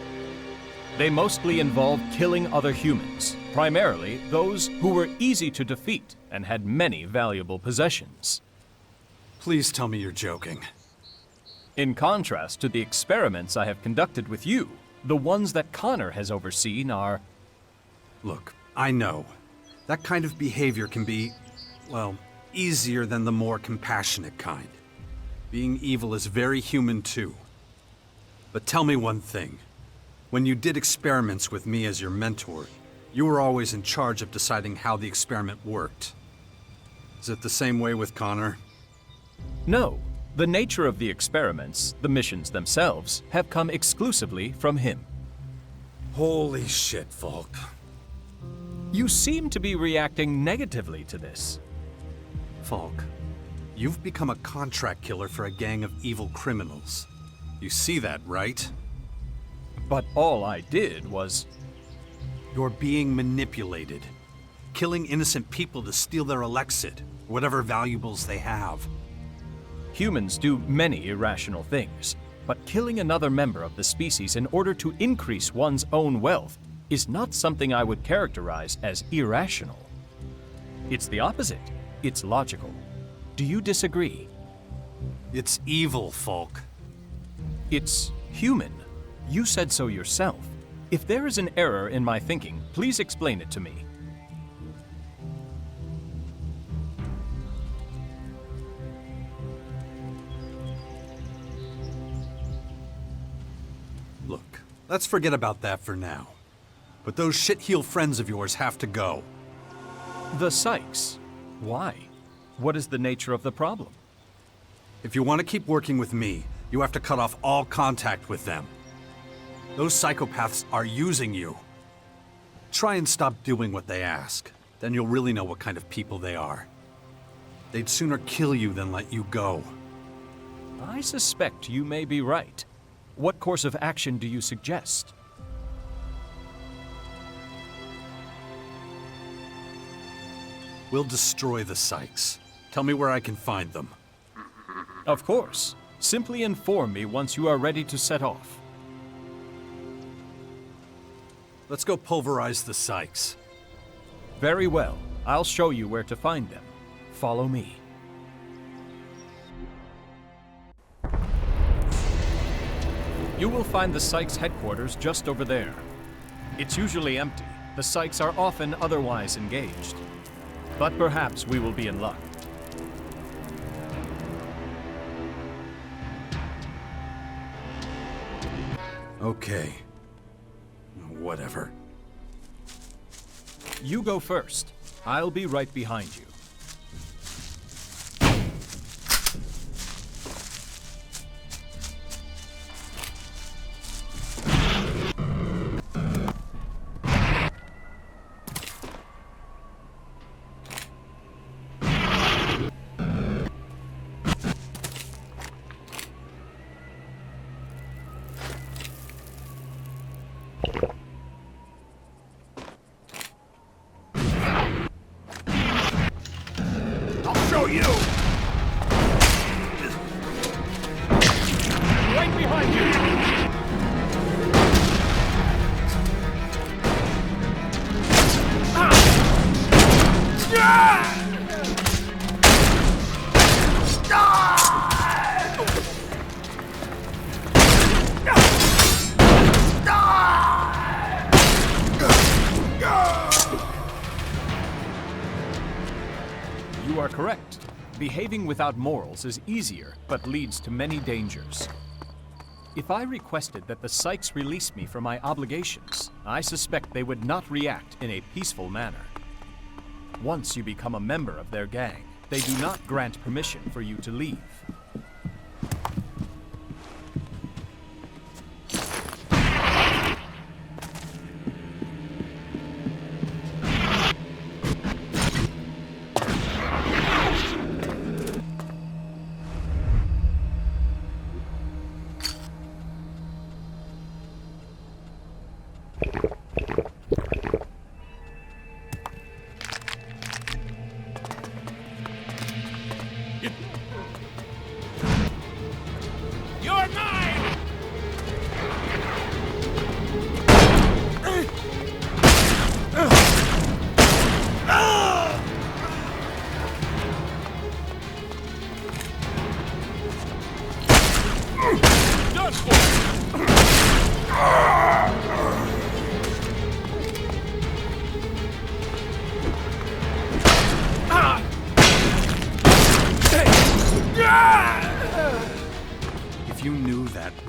They mostly involved killing other humans, primarily those who were easy to defeat and had many valuable possessions. Please tell me you're joking. In contrast to the experiments I have conducted with you, the ones that Connor has overseen are... Look, I know. That kind of behavior can be, well, easier than the more compassionate kind. Being evil is very human too. But tell me one thing. When you did experiments with me as your mentor, you were always in charge of deciding how the experiment worked. Is it the same way with Connor? No. The nature of the experiments, the missions themselves, have come exclusively from him. Holy shit, Falk. You seem to be reacting negatively to this. Falk, you've become a contract killer for a gang of evil criminals. You see that, right? But all I did was... You're being manipulated. Killing innocent people to steal their elexit, whatever valuables they have. Humans do many irrational things, but killing another member of the species in order to increase one's own wealth is not something I would characterize as irrational. It's the opposite. It's logical. Do you disagree? It's evil, Falk. It's human. You said so yourself. If there is an error in my thinking, please explain it to me. Look, let's forget about that for now. But those shit-heel friends of yours have to go. The Sykes. Why? What is the nature of the problem? If you want to keep working with me, you have to cut off all contact with them. Those psychopaths are using you. Try and stop doing what they ask. Then you'll really know what kind of people they are. They'd sooner kill you than let you go. I suspect you may be right. What course of action do you suggest? We'll destroy the Sykes. Tell me where I can find them. Of course. Simply inform me once you are ready to set off. Let's go pulverize the Sykes. Very well. I'll show you where to find them. Follow me. You will find the Sykes headquarters just over there. It's usually empty. The Sykes are often otherwise engaged. But perhaps we will be in luck. Okay. Whatever. You go first. I'll be right behind you. Show you! Right behind you! You are correct. Behaving without morals is easier, but leads to many dangers. If I requested that the Sykes release me from my obligations, I suspect they would not react in a peaceful manner. Once you become a member of their gang, they do not grant permission for you to leave.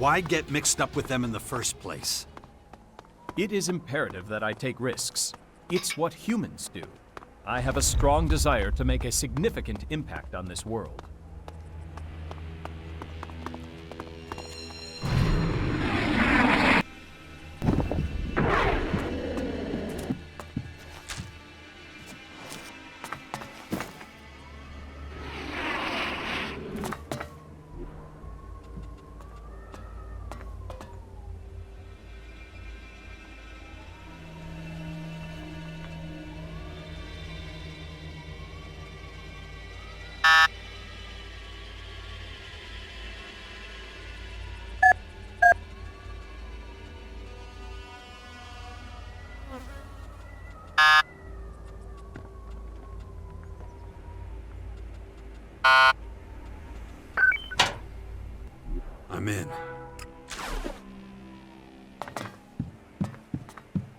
Why get mixed up with them in the first place? It is imperative that I take risks. It's what humans do. I have a strong desire to make a significant impact on this world. I'm in.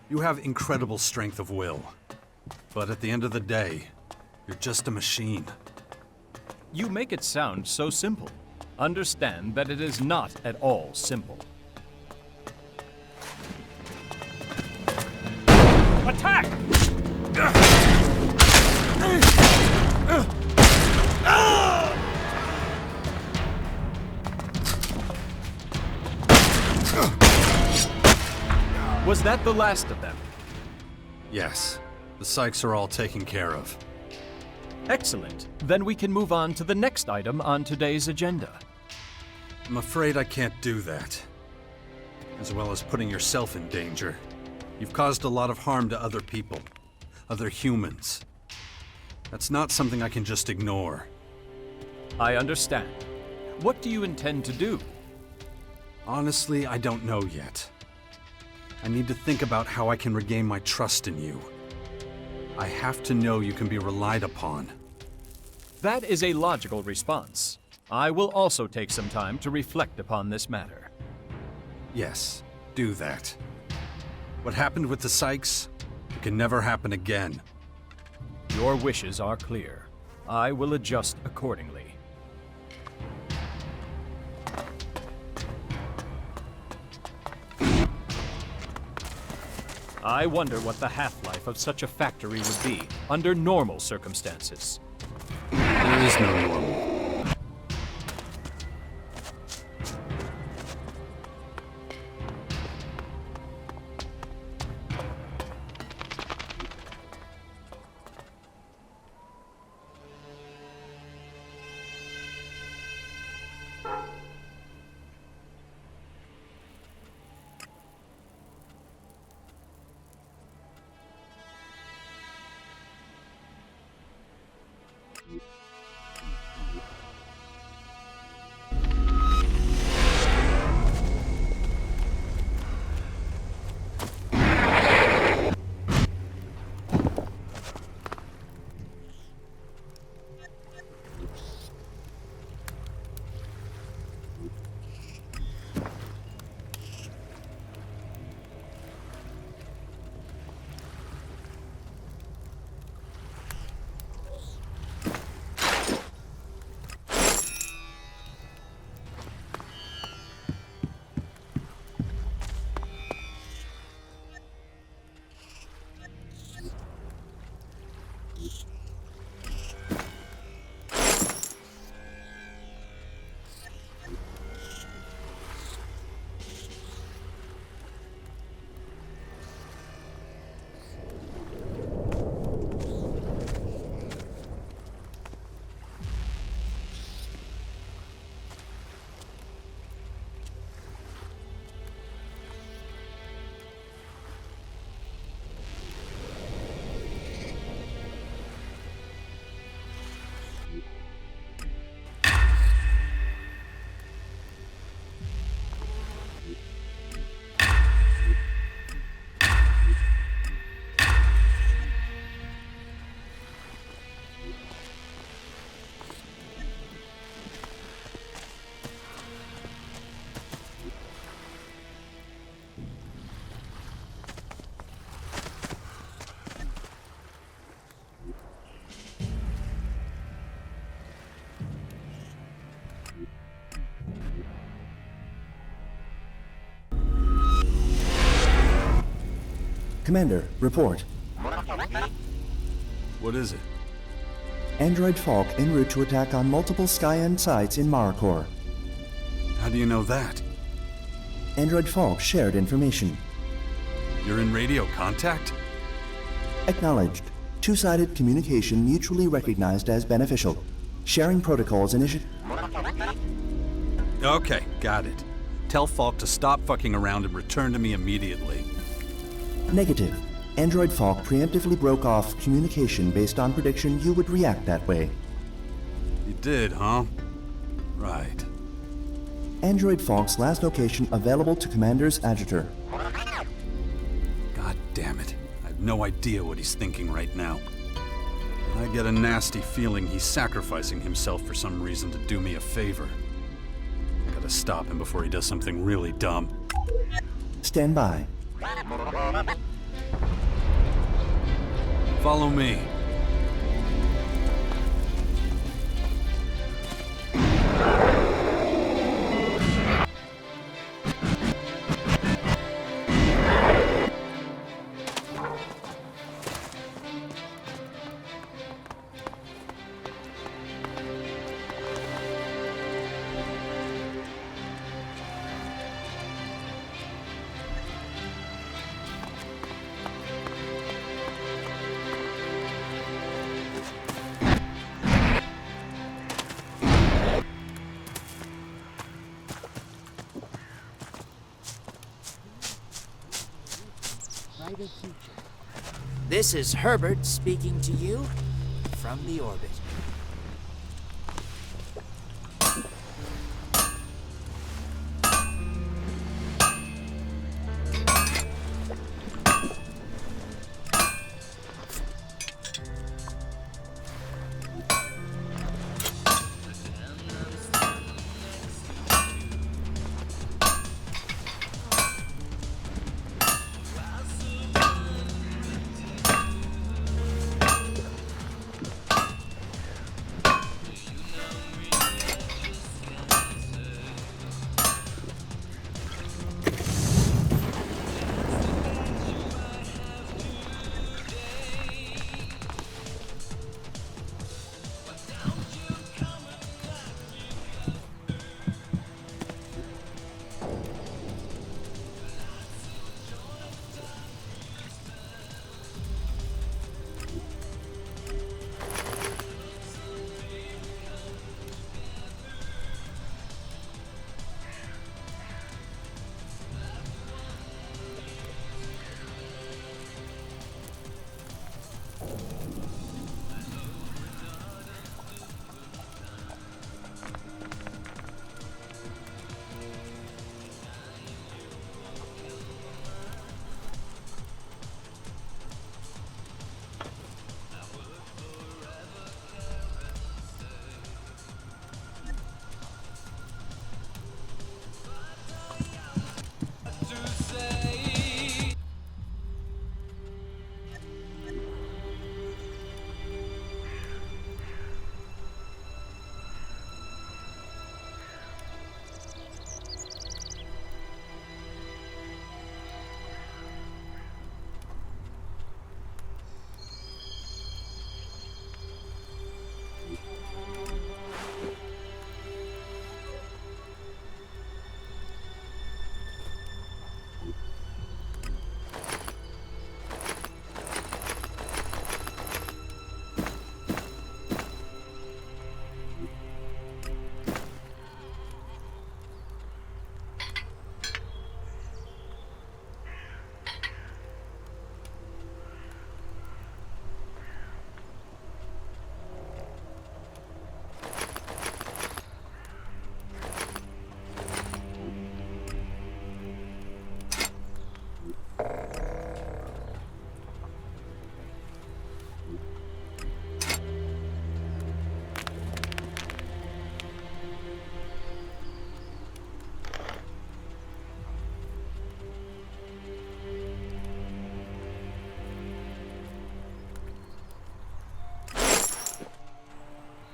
You have incredible strength of will. But at the end of the day, you're just a machine. You make it sound so simple. Understand that it is not at all simple. Attack! Was that the last of them? Yes. The Sykes are all taken care of. Excellent. Then we can move on to the next item on today's agenda. I'm afraid I can't do that. As well as putting yourself in danger. You've caused a lot of harm to other people. Other humans. That's not something I can just ignore. I understand. What do you intend to do? Honestly, I don't know yet. I need to think about how I can regain my trust in you. I have to know you can be relied upon. That is a logical response. I will also take some time to reflect upon this matter. Yes, do that. What happened with the Sykes, it can never happen again. Your wishes are clear. I will adjust accordingly. I wonder what the half-life of such a factory would be under normal circumstances. There is no normal. Commander, report. What is it? Android Falk en route to attack on multiple Skyend sites in Maricor. How do you know that? Android Falk shared information. You're in radio contact? Acknowledged. Two-sided communication mutually recognized as beneficial. Sharing protocols initiated. Okay, got it. Tell Falk to stop fucking around and return to me immediately. Negative. Android Falk preemptively broke off communication based on prediction you would react that way. You did, huh? Right. Android Falk's last location available to Commander's Adjutor. God damn it. I have no idea what he's thinking right now. I get a nasty feeling he's sacrificing himself for some reason to do me a favor. I gotta stop him before he does something really dumb. Stand by. Follow me. This is Herbert speaking to you from the orbit.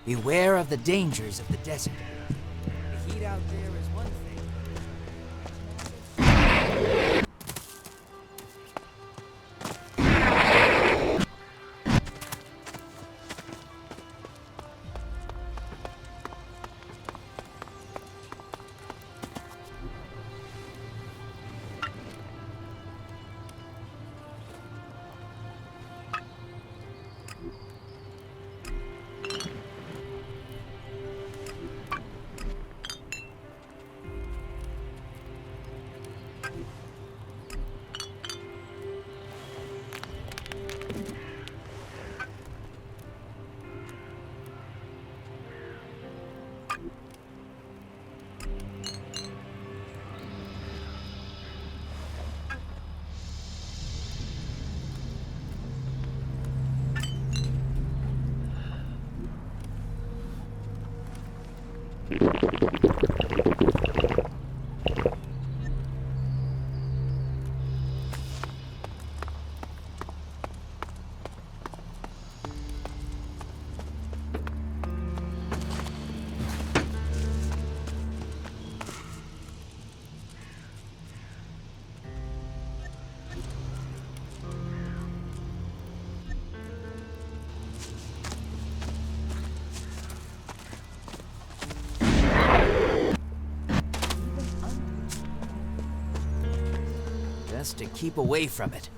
Beware of the dangers of the desert. The heat out there is one thing. to keep away from it.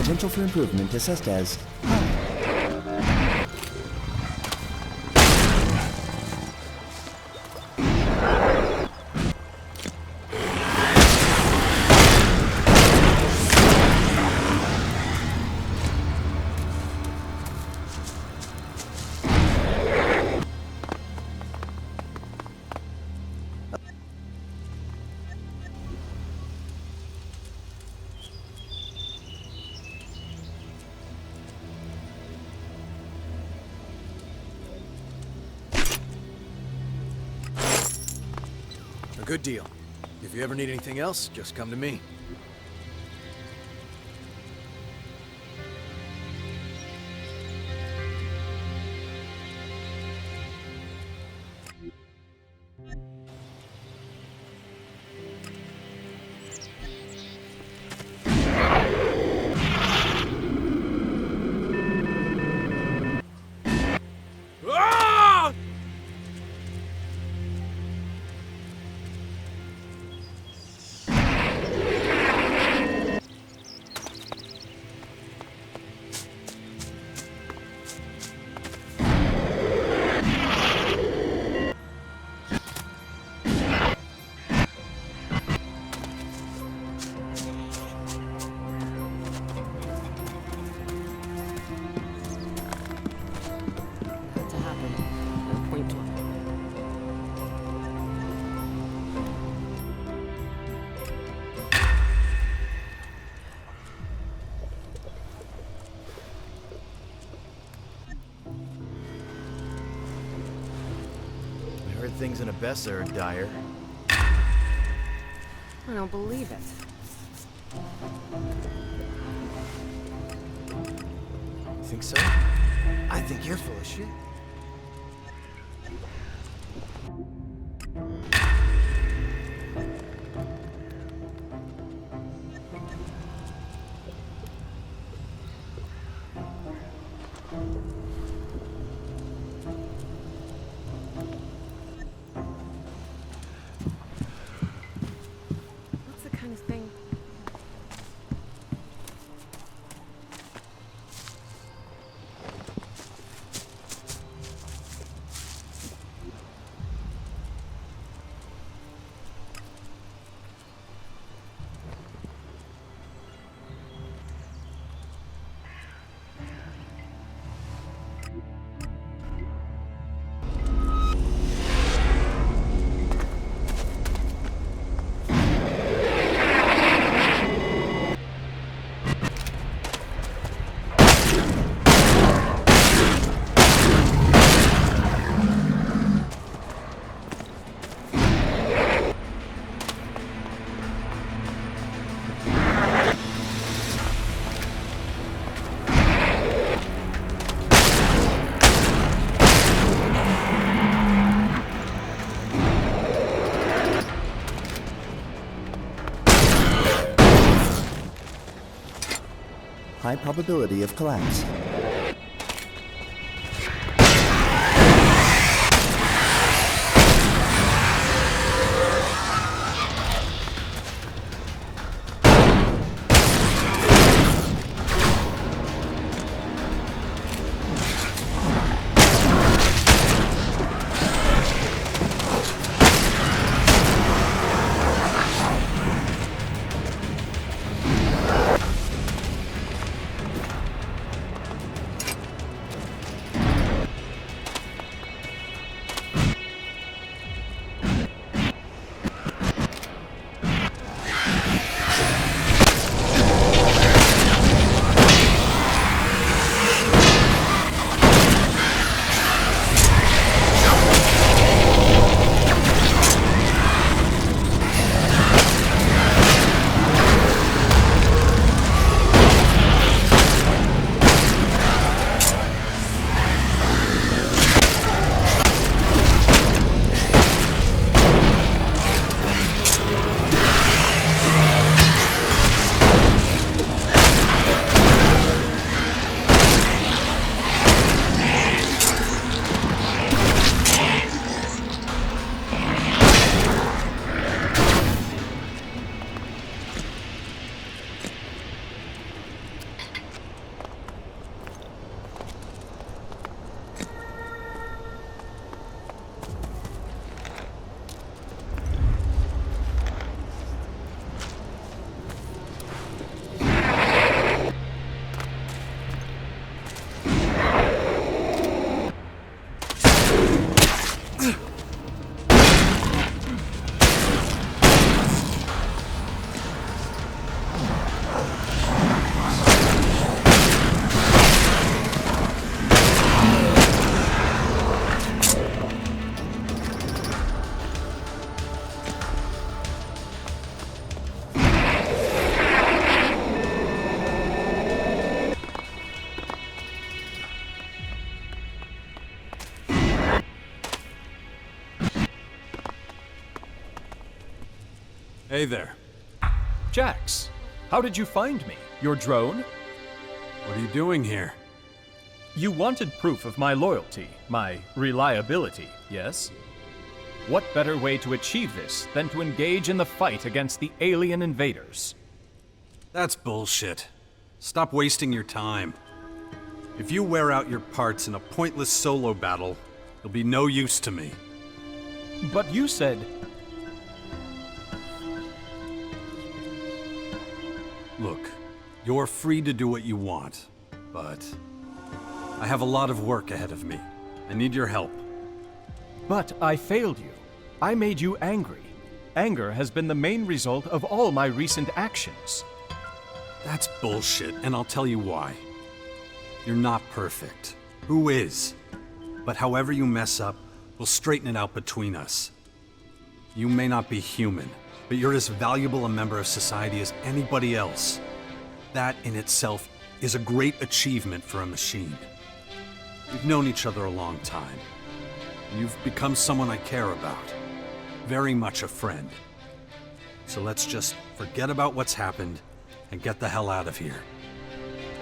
Potential for improvement assessed as A good deal. If you ever need anything else, just come to me. To happen. No point to it. I heard things in Abessa are dire. I don't believe it. Think so? I think you're full of shit. What's the kind of thing? high probability of collapse. Hey there. Jax, how did you find me? Your drone? What are you doing here? You wanted proof of my loyalty, my reliability, yes? What better way to achieve this than to engage in the fight against the alien invaders? That's bullshit. Stop wasting your time. If you wear out your parts in a pointless solo battle, you'll be no use to me. But you said... Look, you're free to do what you want, but I have a lot of work ahead of me. I need your help. But I failed you. I made you angry. Anger has been the main result of all my recent actions. That's bullshit, and I'll tell you why. You're not perfect. Who is? But however you mess up, we'll straighten it out between us. You may not be human, but you're as valuable a member of society as anybody else. That in itself is a great achievement for a machine. We've known each other a long time. You've become someone I care about. Very much a friend. So let's just forget about what's happened and get the hell out of here.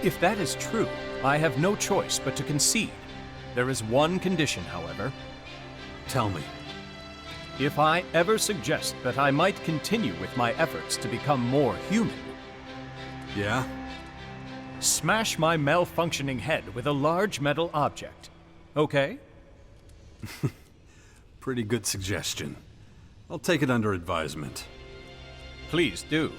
If that is true, I have no choice but to concede. There is one condition, however. Tell me. If I ever suggest that I might continue with my efforts to become more human... Yeah? Smash my malfunctioning head with a large metal object. Okay? Pretty good suggestion. I'll take it under advisement. Please do.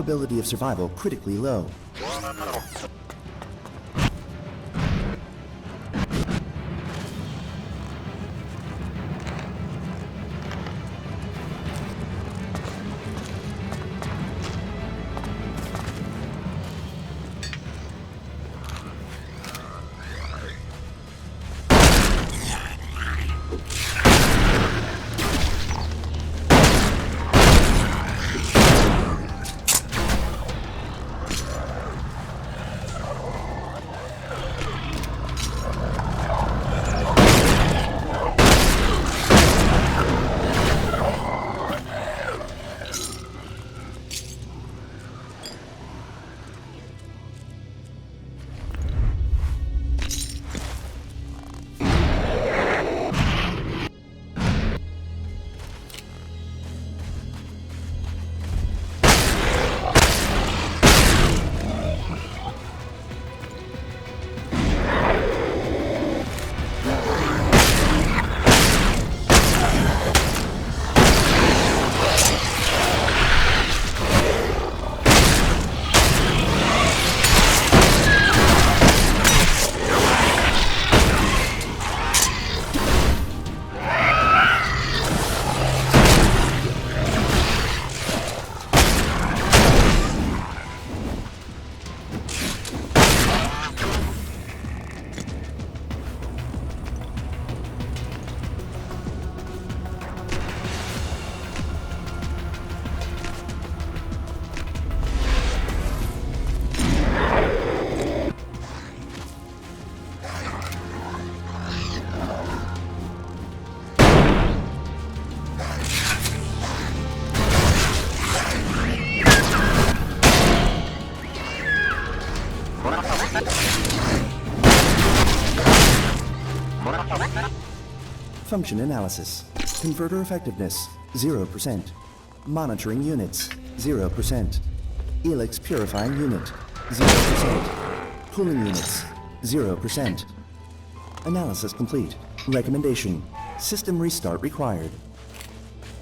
probability of survival critically low. Function analysis. Converter effectiveness, 0%. Monitoring units, 0%. ELEX purifying unit, 0%. Cooling units, 0%. Analysis complete. Recommendation. System restart required.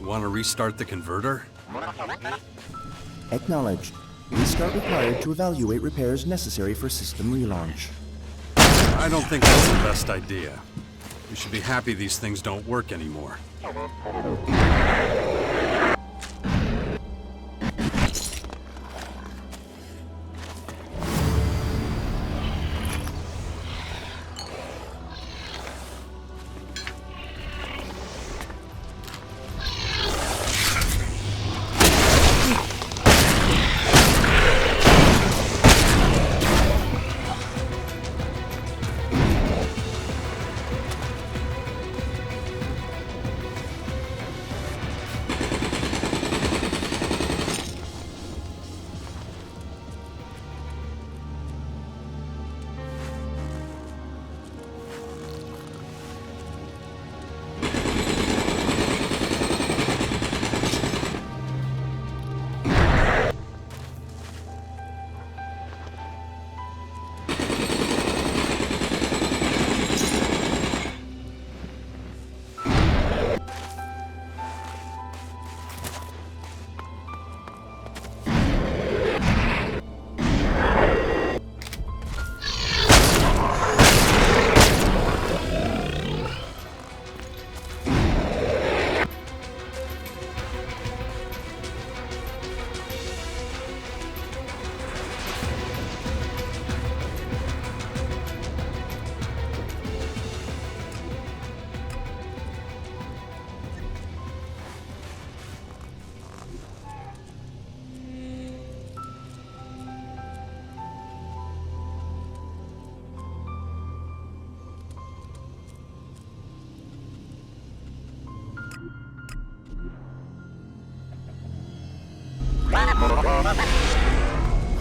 Want to restart the converter? Acknowledged. Restart required to evaluate repairs necessary for system relaunch. I don't think that's the best idea. We should be happy these things don't work anymore.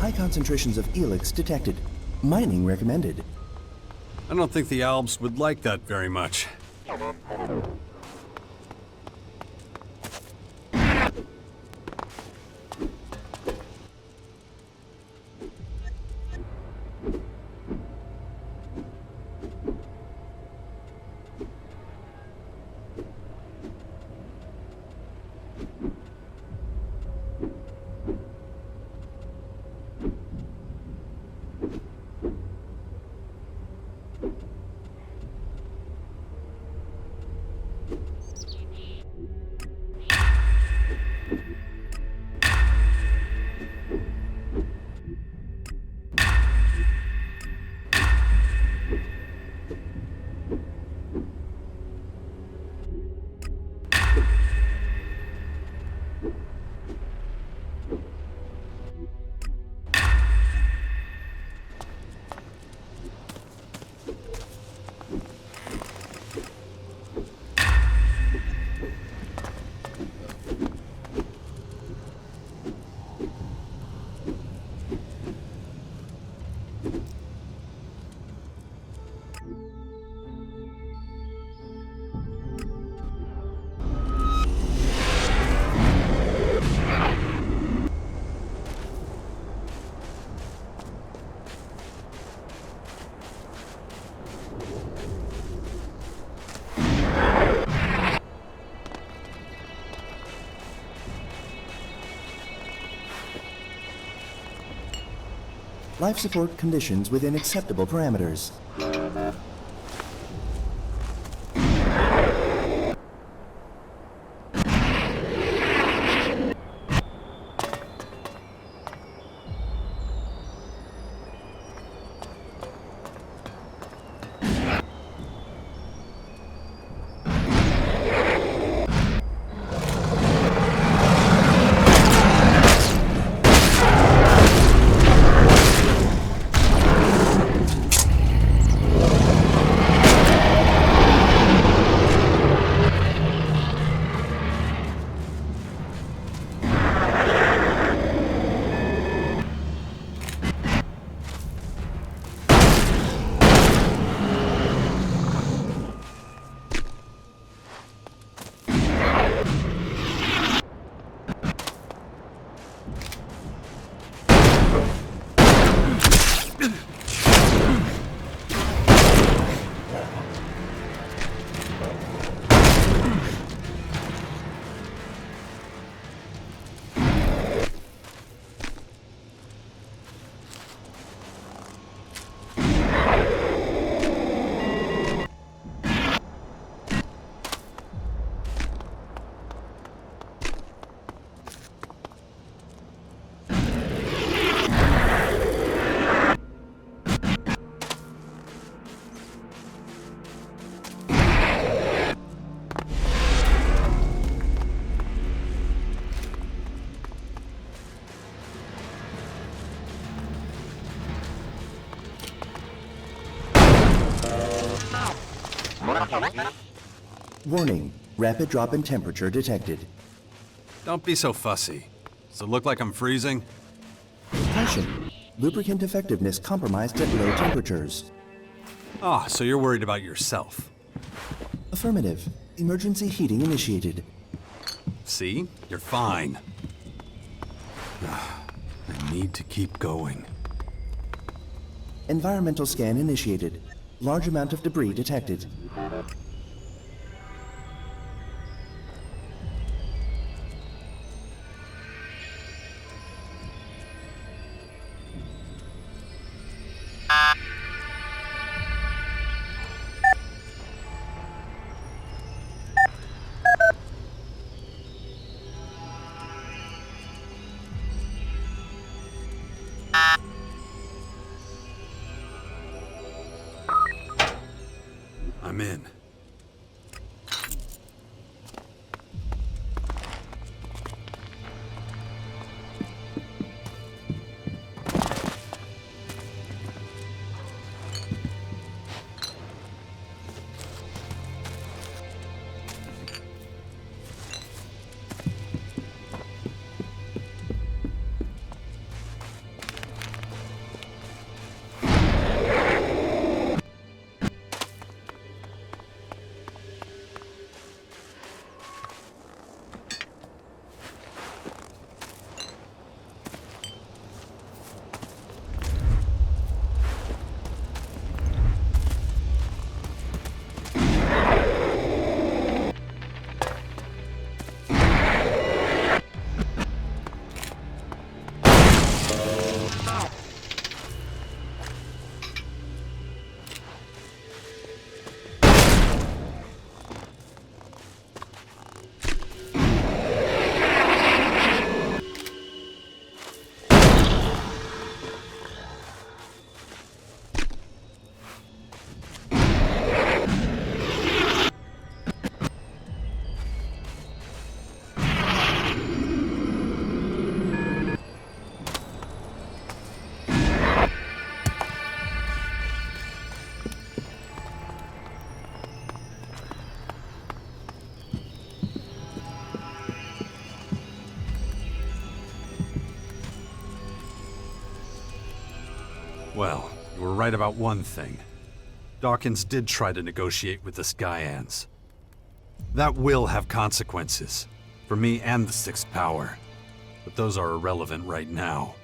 High concentrations of ELEX detected. Mining recommended. I don't think the Albs would like that very much. Life support conditions within acceptable parameters. Warning, rapid drop in temperature detected. Don't be so fussy. Does it look like I'm freezing? Caution, lubricant effectiveness compromised at low temperatures. Ah, so you're worried about yourself. Affirmative. Emergency heating initiated. See? You're fine. I need to keep going. Environmental scan initiated. Large amount of debris detected. I'm in. Well, you were right about one thing. Dawkins did try to negotiate with the Skyans. That will have consequences, for me and the Sixth Power. But those are irrelevant right now.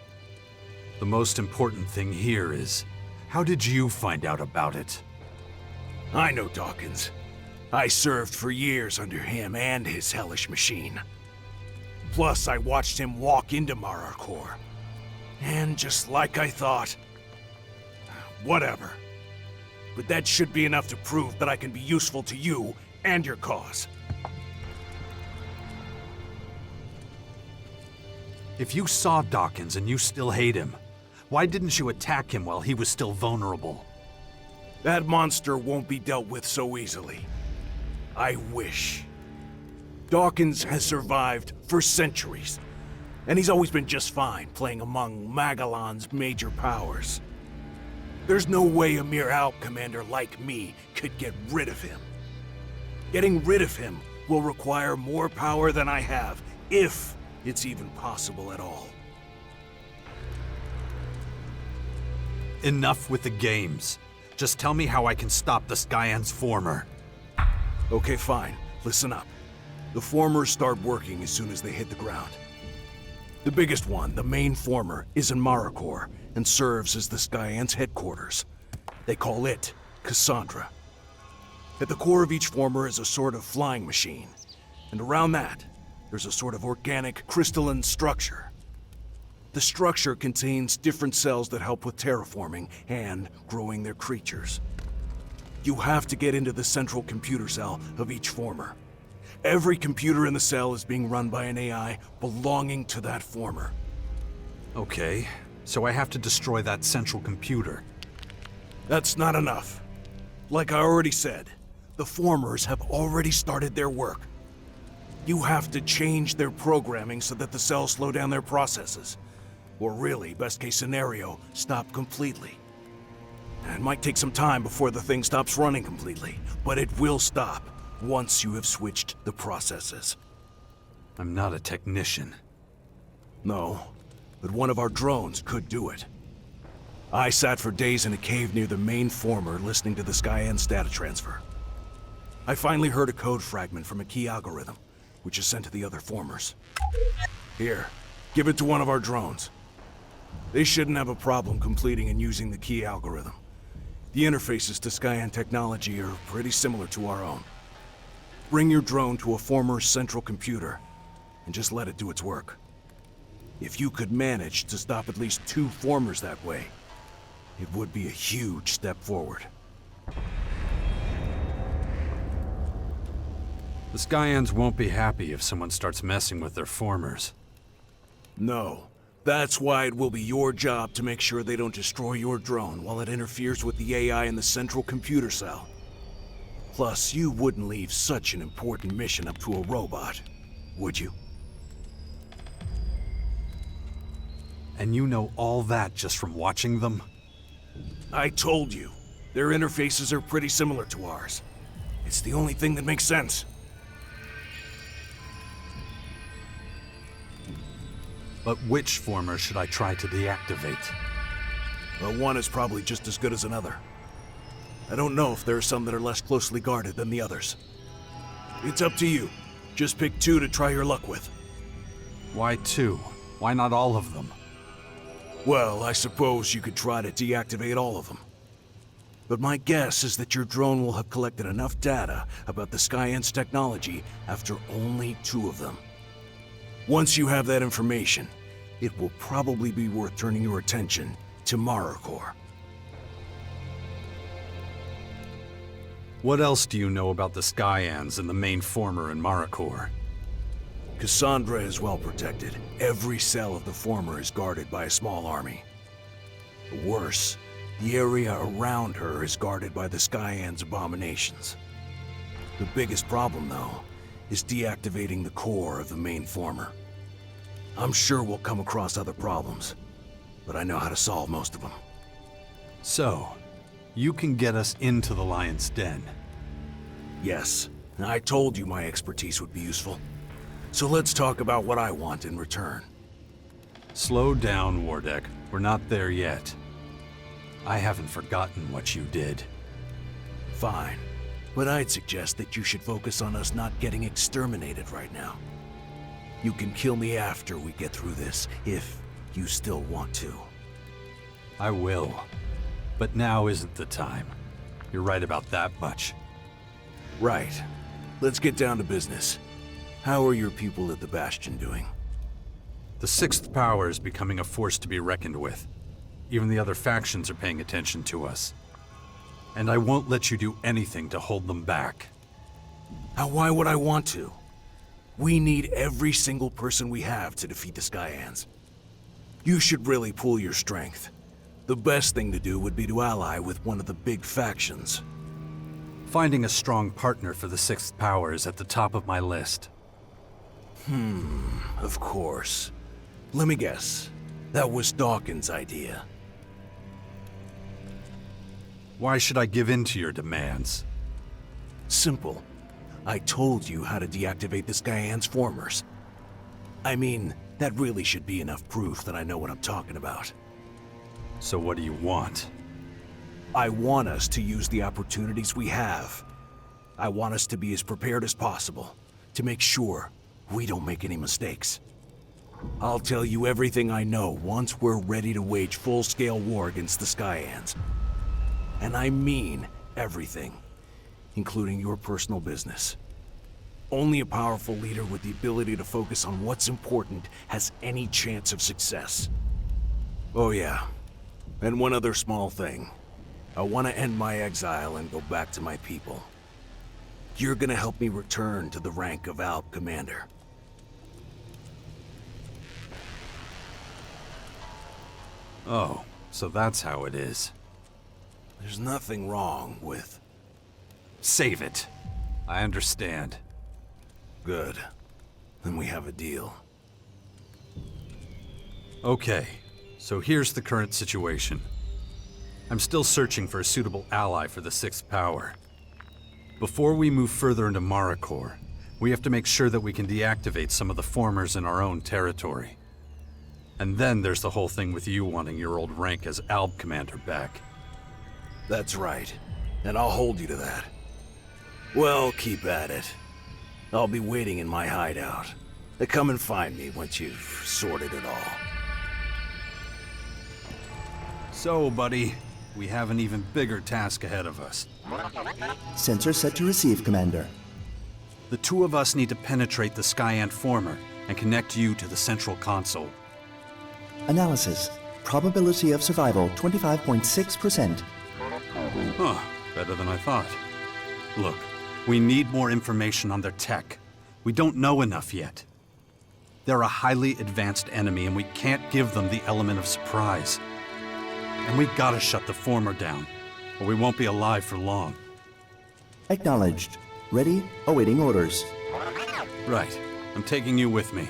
The most important thing here is, how did you find out about it? I know Dawkins. I served for years under him and his hellish machine. Plus, I watched him walk into Marar Corps. And just like I thought, whatever. But that should be enough to prove that I can be useful to you and your cause. If you saw Dawkins and you still hate him, why didn't you attack him while he was still vulnerable? That monster won't be dealt with so easily. I wish. Dawkins has survived for centuries, and he's always been just fine playing among Magellan's major powers. There's no way a mere Alp commander like me could get rid of him. Getting rid of him will require more power than I have, if it's even possible at all. Enough with the games. Just tell me how I can stop the Skyan's former. Okay, fine. Listen up. The formers start working as soon as they hit the ground. The biggest one, the main former, is in Maricor and serves as the Skyan's headquarters. They call it Cassandra. At the core of each former is a sort of flying machine, and around that, there's a sort of organic crystalline structure. The structure contains different cells that help with terraforming and growing their creatures. You have to get into the central computer cell of each former. Every computer in the cell is being run by an AI belonging to that former. Okay, so I have to destroy that central computer. That's not enough. Like I already said, the formers have already started their work. You have to change their programming so that the cells slow down their processes. Or really, best case scenario, stop completely. It might take some time before the thing stops running completely, but it will stop once you have switched the processes. I'm not a technician. No, but one of our drones could do it. I sat for days in a cave near the main former listening to the Skyan's data transfer. I finally heard a code fragment from a key algorithm, which is sent to the other formers. Here, give it to one of our drones. They shouldn't have a problem completing and using the key algorithm. The interfaces to Skyan technology are pretty similar to our own. Bring your drone to a former's central computer, and just let it do its work. If you could manage to stop at least 2 formers that way, it would be a huge step forward. The Skyans won't be happy if someone starts messing with their formers. No. That's why it will be your job to make sure they don't destroy your drone while it interferes with the AI in the central computer cell. Plus, you wouldn't leave such an important mission up to a robot, would you? And you know all that just from watching them? I told you. Their interfaces are pretty similar to ours. It's the only thing that makes sense. But which former should I try to deactivate? Well, one is probably just as good as another. I don't know if there are some that are less closely guarded than the others. It's up to you. Just pick 2 to try your luck with. Why 2? Why not all of them? Well, I suppose you could try to deactivate all of them. But my guess is that your drone will have collected enough data about the Skyan's technology after only 2 of them. Once you have that information, it will probably be worth turning your attention to Maricor. What else do you know about the Skyans and the main former in Maricor? Cassandra is well protected. Every cell of the former is guarded by a small army. Worse, the area around her is guarded by the Skyan's abominations. The biggest problem, though, is deactivating the core of the main former. I'm sure we'll come across other problems, but I know how to solve most of them. So, you can get us into the Lion's Den. Yes, I told you my expertise would be useful. So let's talk about what I want in return. Slow down, Wardek. We're not there yet. I haven't forgotten what you did. Fine. But I'd suggest that you should focus on us not getting exterminated right now. You can kill me after we get through this, if you still want to. I will. But now isn't the time. You're right about that much. Right. Let's get down to business. How are your people at the Bastion doing? The 6th power is becoming a force to be reckoned with. Even the other factions are paying attention to us. And I won't let you do anything to hold them back. Now, why would I want to? We need every single person we have to defeat the Skyans. You should really pool your strength. The best thing to do would be to ally with one of the big factions. Finding a strong partner for the Sixth Power is at the top of my list. Of course. Let me guess. That was Dawkins' idea. Why should I give in to your demands? Simple. I told you how to deactivate the Skyans' formers. I mean, that really should be enough proof that I know what I'm talking about. So what do you want? I want us to use the opportunities we have. I want us to be as prepared as possible, to make sure we don't make any mistakes. I'll tell you everything I know once we're ready to wage full-scale war against the Skyans. And I mean everything, including your personal business. Only a powerful leader with the ability to focus on what's important has any chance of success. Oh yeah, and one other small thing. I want to end my exile and go back to my people. You're gonna help me return to the rank of Alp Commander. Oh, so that's how it is. There's nothing wrong with... Save it. I understand. Good. Then we have a deal. Okay, so here's the current situation. I'm still searching for a suitable ally for the Sixth Power. Before we move further into Maricor, we have to make sure that we can deactivate some of the formers in our own territory. And then there's the whole thing with you wanting your old rank as Alb Commander back. That's right, and I'll hold you to that. Well, keep at it. I'll be waiting in my hideout. Come and find me once you've sorted it all. So, buddy, we have an even bigger task ahead of us. Sensor set to receive, Commander. The two of us need to penetrate the Skyant former and connect you to the central console. Analysis. Probability of survival 25.6%. Huh, better than I thought. Look, we need more information on their tech. We don't know enough yet. They're a highly advanced enemy and we can't give them the element of surprise. And we gotta shut the former down, or we won't be alive for long. Acknowledged. Ready, awaiting orders. Right, I'm taking you with me.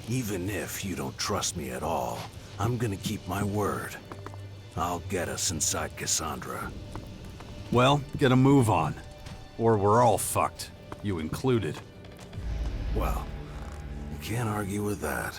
Even if you don't trust me at all, I'm gonna keep my word. I'll get us inside Cassandra. Well, get a move on. Or we're all fucked, you included. Well, you can't argue with that.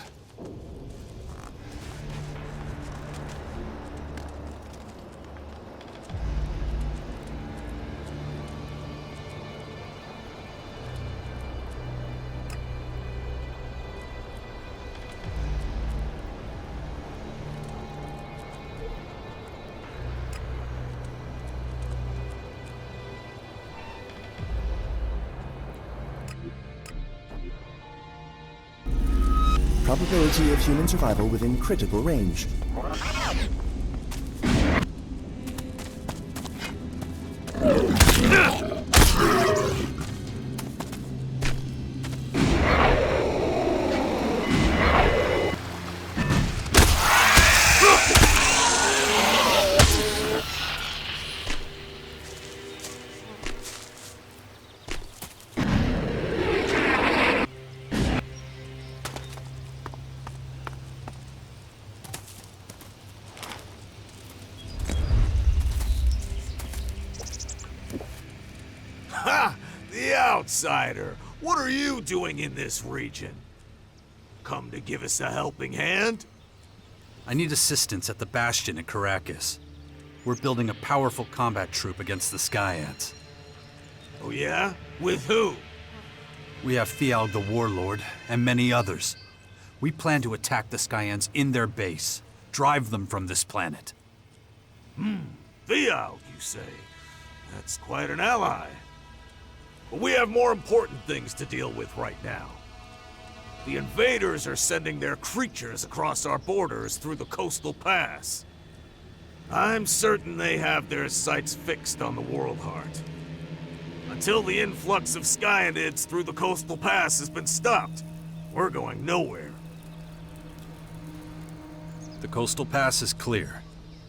Probability of human survival within critical range. Ha! The outsider! What are you doing in this region? Come to give us a helping hand? I need assistance at the Bastion in Caracas. We're building a powerful combat troop against the Skyants. Oh yeah? With who? We have Thialg the Warlord, and many others. We plan to attack the Skyans in their base, drive them from this planet. Thialg, you say? That's quite an ally. But we have more important things to deal with right now. The invaders are sending their creatures across our borders through the coastal pass. I'm certain they have their sights fixed on the World Heart. Until the influx of Skyanids through the coastal pass has been stopped, we're going nowhere. The coastal pass is clear.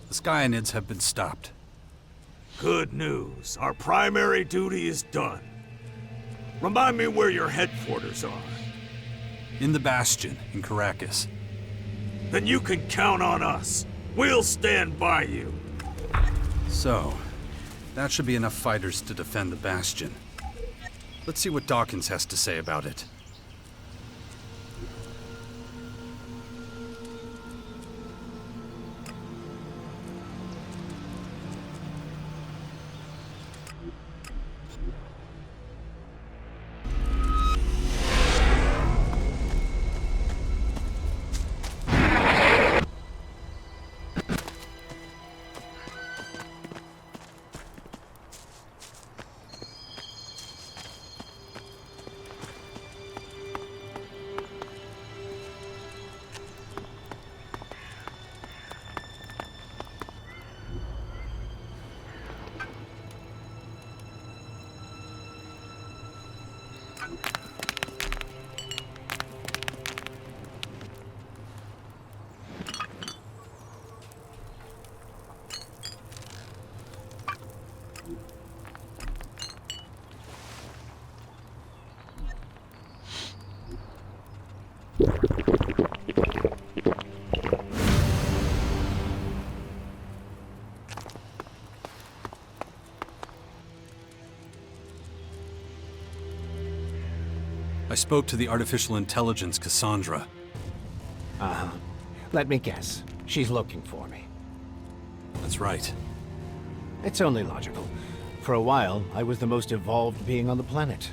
The Skyanids have been stopped. Good news. Our primary duty is done. Remind me where your headquarters are. In the Bastion, in Caracas. Then you can count on us. We'll stand by you. So, that should be enough fighters to defend the Bastion. Let's see what Dawkins has to say about it. I spoke to the artificial intelligence, Cassandra. Uh-huh. Let me guess. She's looking for me. That's right. It's only logical. For a while, I was the most evolved being on the planet.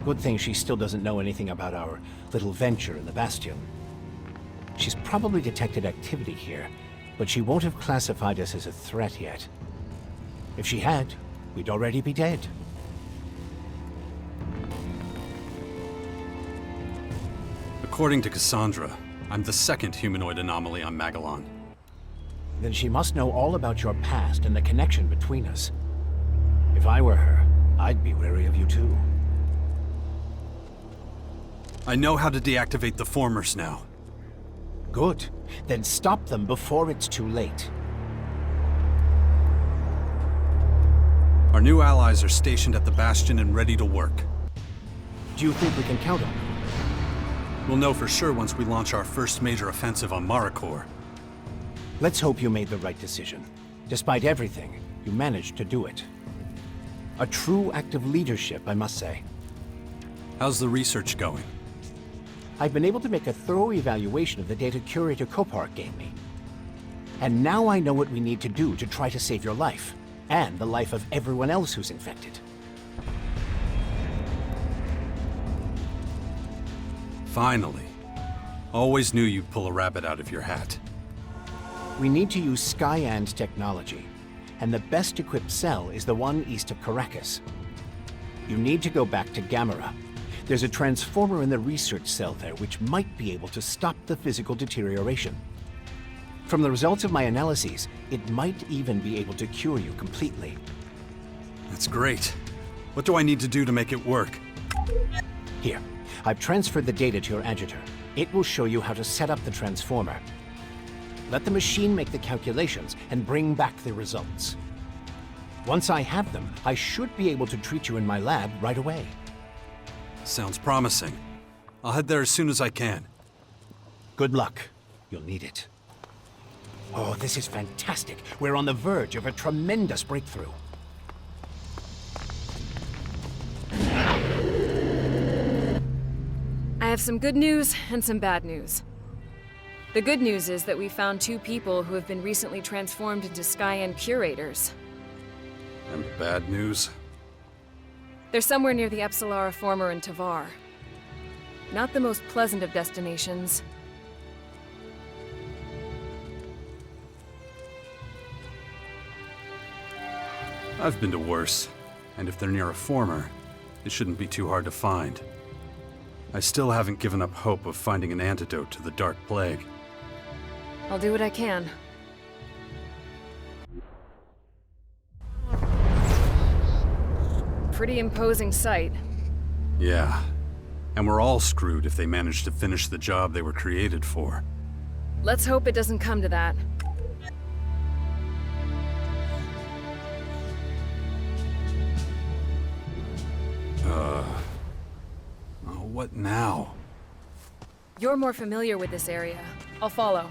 Good thing she still doesn't know anything about our little venture in the Bastion. She's probably detected activity here, but she won't have classified us as a threat yet. If she had, we'd already be dead. According to Cassandra, I'm the second humanoid anomaly on Magellan. Then she must know all about your past and the connection between us. If I were her, I'd be wary of you too. I know how to deactivate the formers now. Good. Then stop them before it's too late. Our new allies are stationed at the Bastion and ready to work. Do you think we can count on them? We'll know for sure once we launch our first major offensive on Maricor. Let's hope you made the right decision. Despite everything, you managed to do it. A true act of leadership, I must say. How's the research going? I've been able to make a thorough evaluation of the data Curator Copark gave me. And now I know what we need to do to try to save your life, and the life of everyone else who's infected. Finally. Always knew you'd pull a rabbit out of your hat. We need to use Skyand technology, and the best equipped cell is the one east of Caracas. You need to go back to Gamera. There's a transformer in the research cell there which might be able to stop the physical deterioration. From the results of my analyses, it might even be able to cure you completely. That's great. What do I need to do to make it work? Here, I've transferred the data to your agitator. It will show you how to set up the transformer. Let the machine make the calculations and bring back the results. Once I have them, I should be able to treat you in my lab right away. Sounds promising. I'll head there as soon as I can. Good luck. You'll need it. Oh, this is fantastic. We're on the verge of a tremendous breakthrough. I have some good news and some bad news. The good news is that we found 2 people who have been recently transformed into Skyend curators. And bad news? They're somewhere near the Epsilara former in Tavar. Not the most pleasant of destinations. I've been to worse, and if they're near a former, it shouldn't be too hard to find. I still haven't given up hope of finding an antidote to the Dark Plague. I'll do what I can. Pretty imposing sight. Yeah. And we're all screwed if they manage to finish the job they were created for. Let's hope it doesn't come to that. What now? You're more familiar with this area. I'll follow.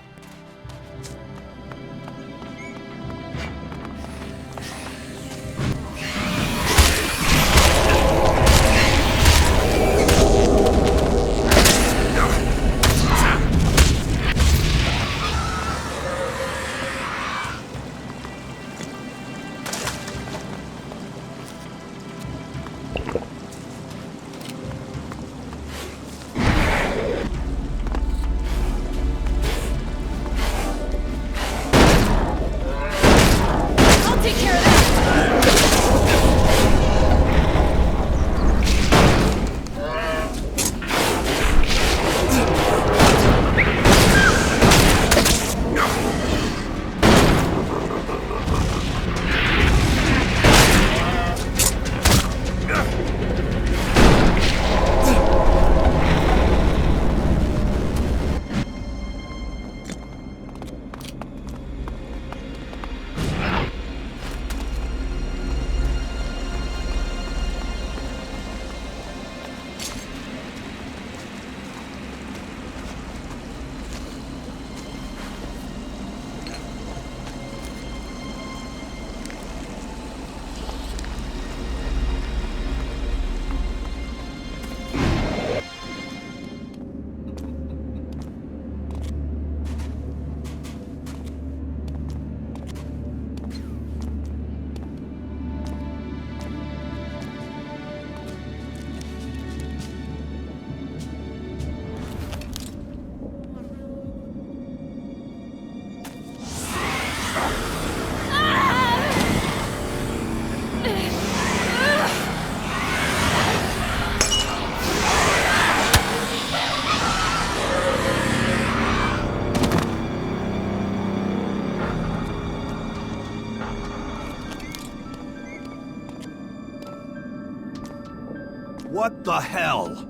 What the hell?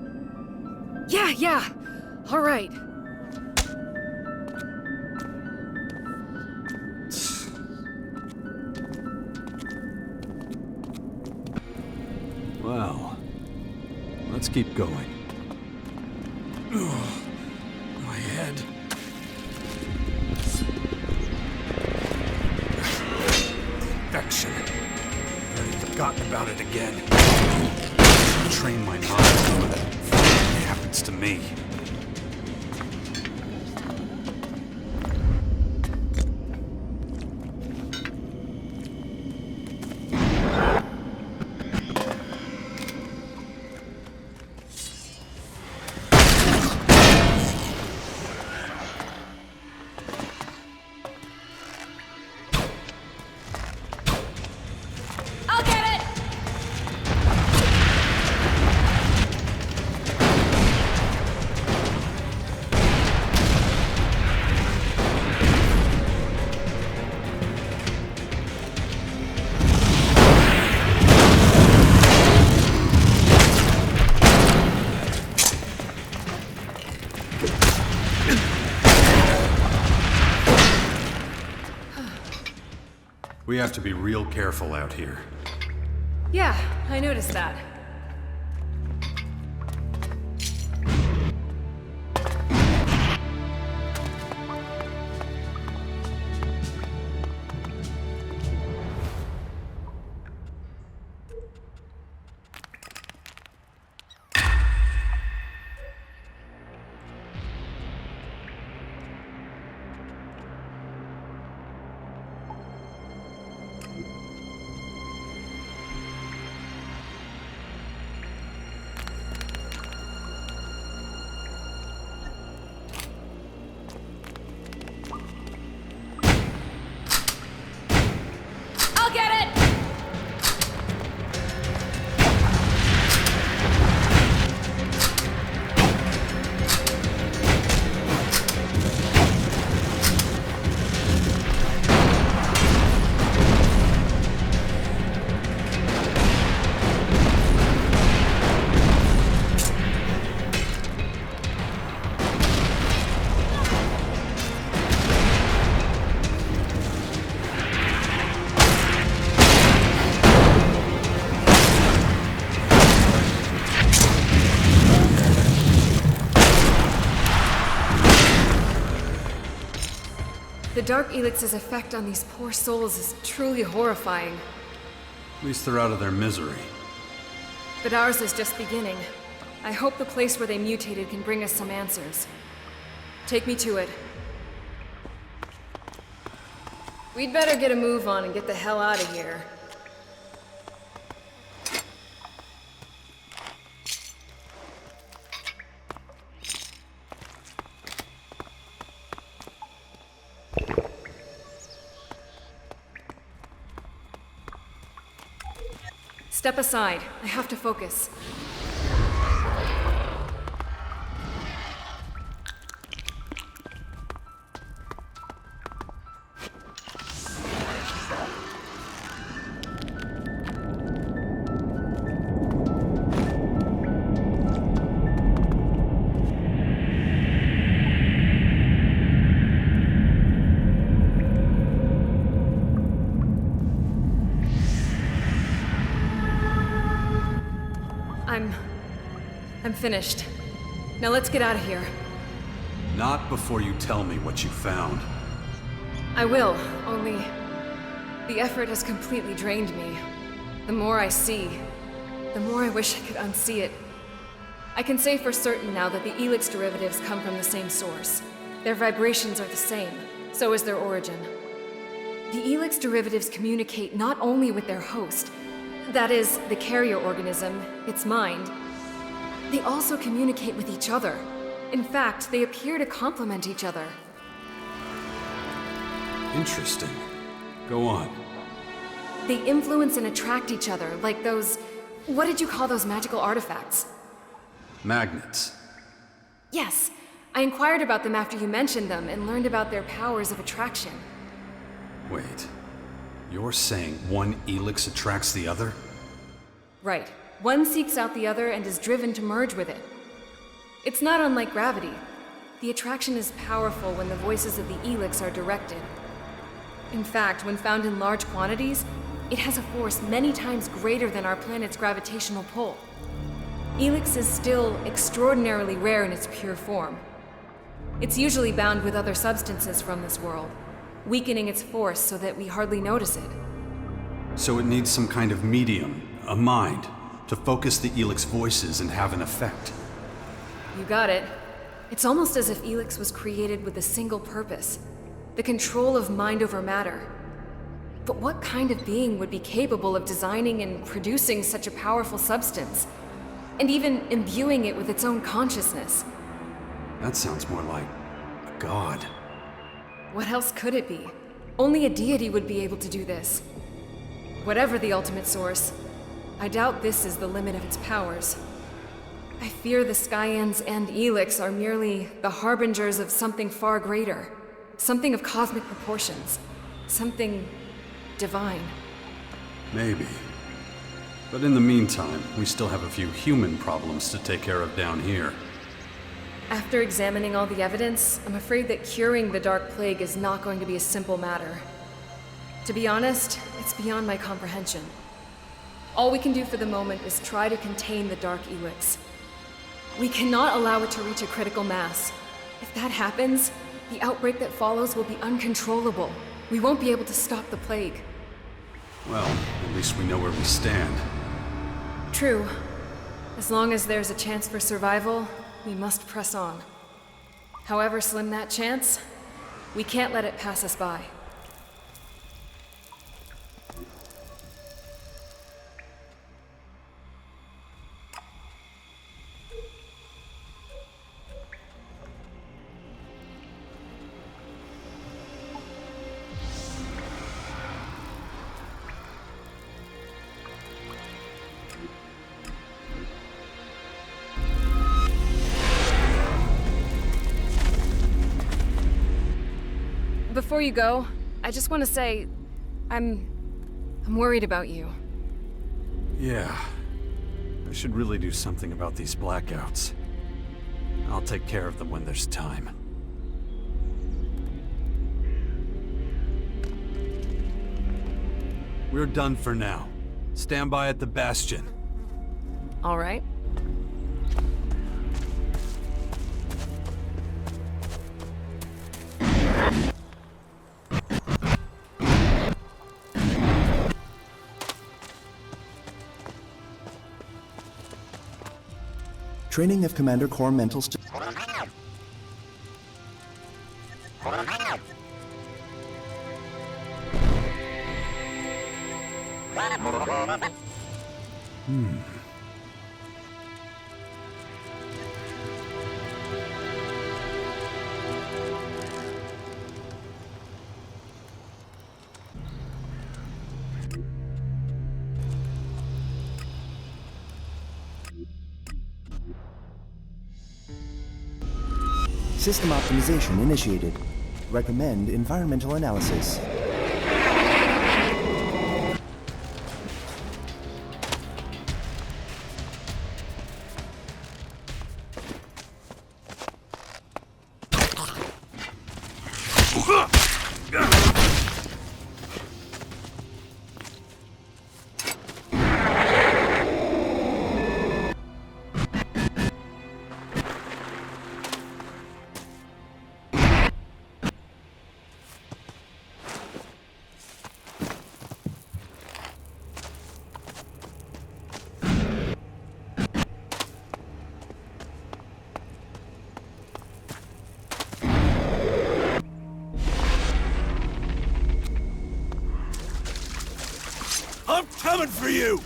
Yeah. All right. Well, let's keep going. Ugh, my head. Infection. I've already forgotten about it again. Train my mind when it happens to me. We have to be real careful out here. Yeah, I noticed that. Dark Elix's effect on these poor souls is truly horrifying. At least they're out of their misery. But ours is just beginning. I hope the place where they mutated can bring us some answers. Take me to it. We'd better get a move on and get the hell out of here. Step aside. I have to focus. I'm finished. Now let's get out of here. Not before you tell me what you found. I will, only the effort has completely drained me. The more I see, the more I wish I could unsee it. I can say for certain now that the ELEX derivatives come from the same source. Their vibrations are the same, so is their origin. The ELEX derivatives communicate not only with their host, that is, the carrier organism, its mind, they also communicate with each other. In fact, they appear to complement each other. Interesting. Go on. They influence and attract each other, like those... What did you call those magical artifacts? Magnets. Yes. I inquired about them after you mentioned them and learned about their powers of attraction. Wait. You're saying one ELEX attracts the other? Right. One seeks out the other and is driven to merge with it. It's not unlike gravity. The attraction is powerful when the voices of the ELEX are directed. In fact, when found in large quantities, it has a force many times greater than our planet's gravitational pull. ELEX is still extraordinarily rare in its pure form. It's usually bound with other substances from this world, weakening its force so that we hardly notice it. So it needs some kind of medium, a mind, to focus the ELEX voices and have an effect. You got it. It's almost as if ELEX was created with a single purpose, the control of mind over matter. But what kind of being would be capable of designing and producing such a powerful substance, and even imbuing it with its own consciousness? That sounds more like a god. What else could it be? Only a deity would be able to do this. Whatever the ultimate source, I doubt this is the limit of its powers. I fear the Skyans and ELEX are merely the harbingers of something far greater. Something of cosmic proportions. Something divine. Maybe. But in the meantime, we still have a few human problems to take care of down here. After examining all the evidence, I'm afraid that curing the Dark Plague is not going to be a simple matter. To be honest, it's beyond my comprehension. All we can do for the moment is try to contain the Dark ELEX. We cannot allow it to reach a critical mass. If that happens, the outbreak that follows will be uncontrollable. We won't be able to stop the plague. Well, at least we know where we stand. True. As long as there's a chance for survival, we must press on. However slim that chance, we can't let it pass us by. Before you go, I just want to say, I'm worried about you. Yeah. I should really do something about these blackouts. I'll take care of them when there's time. We're done for now. Stand by at the bastion. All right. Training of Commander Core mental st- System optimization initiated. Recommend environmental analysis. I'm coming for you!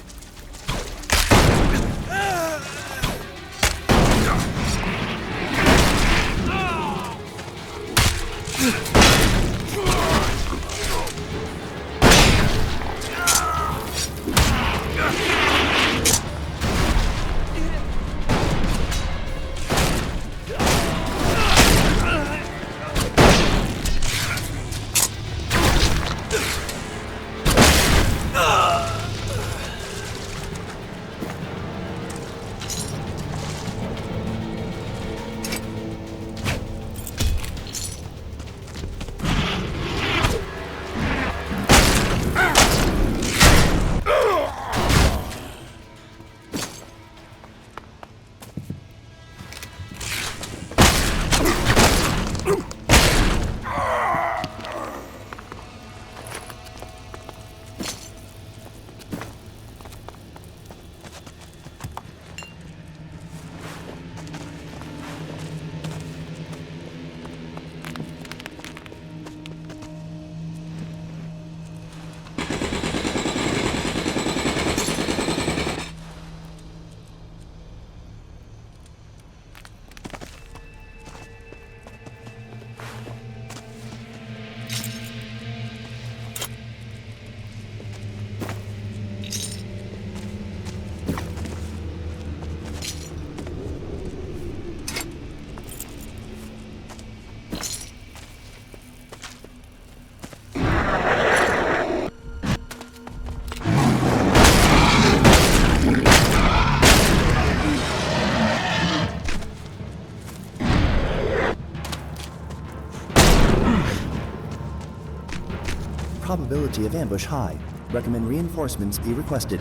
Probability of ambush high. Recommend reinforcements be requested.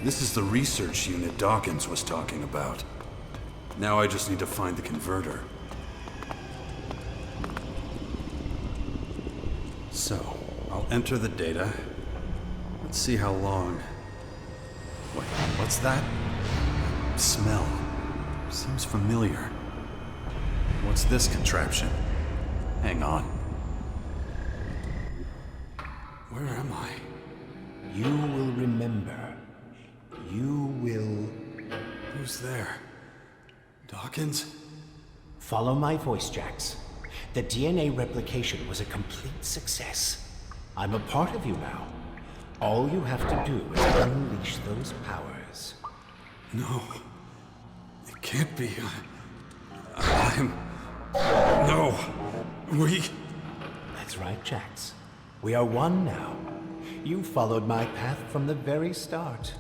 This is the research unit Dawkins was talking about. Now I just need to find the converter. So, I'll enter the data. Let's see how long... Wait, what's that? Smell. Seems familiar. What's this contraption? Hang on. Where am I? You will remember. You will... Who's there? Dawkins? Follow my voice, Jax. The DNA replication was a complete success. I'm a part of you now. All you have to do is unleash those powers. No. It can't be. No. We... That's right, Jax. We are one now. You followed my path from the very start.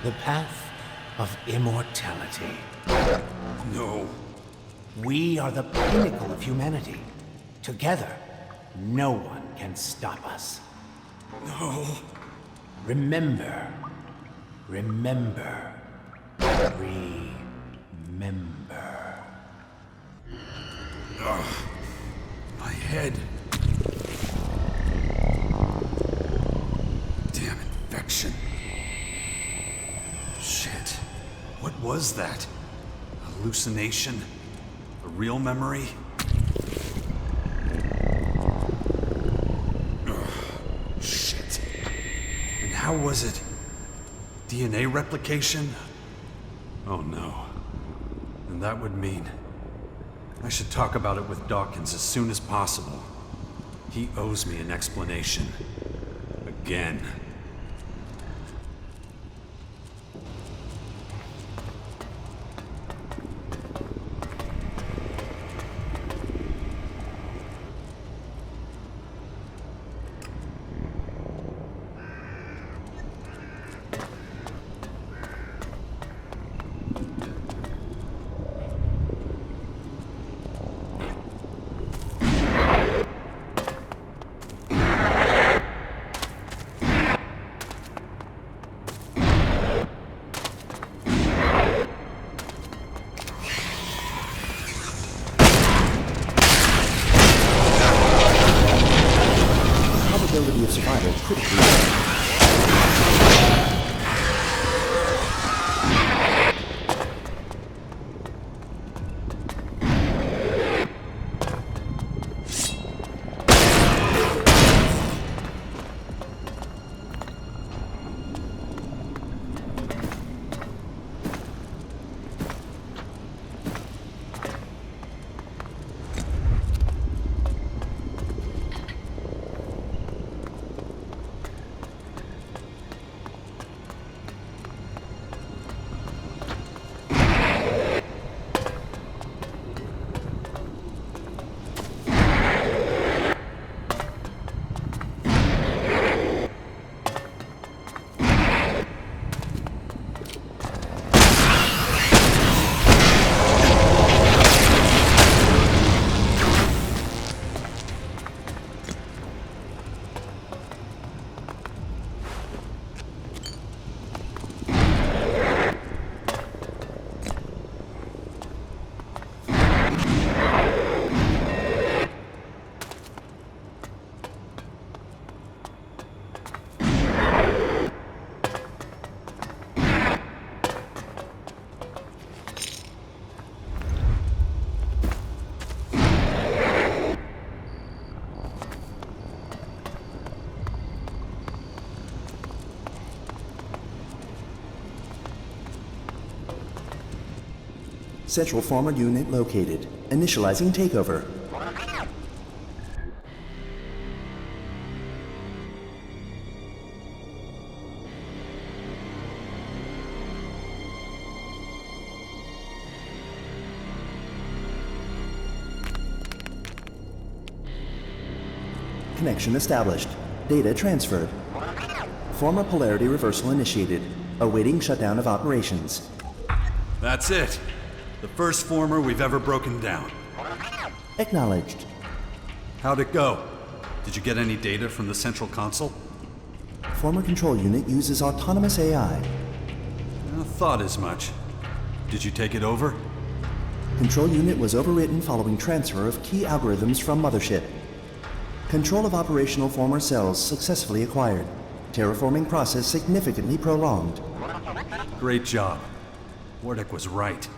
The path of immortality. No. We are the pinnacle of humanity. Together, no one can stop us. No. Remember. Remember. Remember. Ugh. My head. Damn infection. Shit. What was that? Hallucination? A real memory? Ugh. Shit. And how was it? DNA replication? Oh no. And that would mean... I should talk about it with Dawkins as soon as possible. He owes me an explanation. Again. Probability of survival critically low. Central former unit located. Initializing takeover. Connection established. Data transferred. Former polarity reversal initiated. Awaiting shutdown of operations. That's it. The first former we've ever broken down. Acknowledged. How'd it go? Did you get any data from the central console? Former control unit uses autonomous AI. thought as much. Did you take it over? Control unit was overwritten following transfer of key algorithms from Mothership. Control of operational former cells successfully acquired. Terraforming process significantly prolonged. Great job. Wardek was right.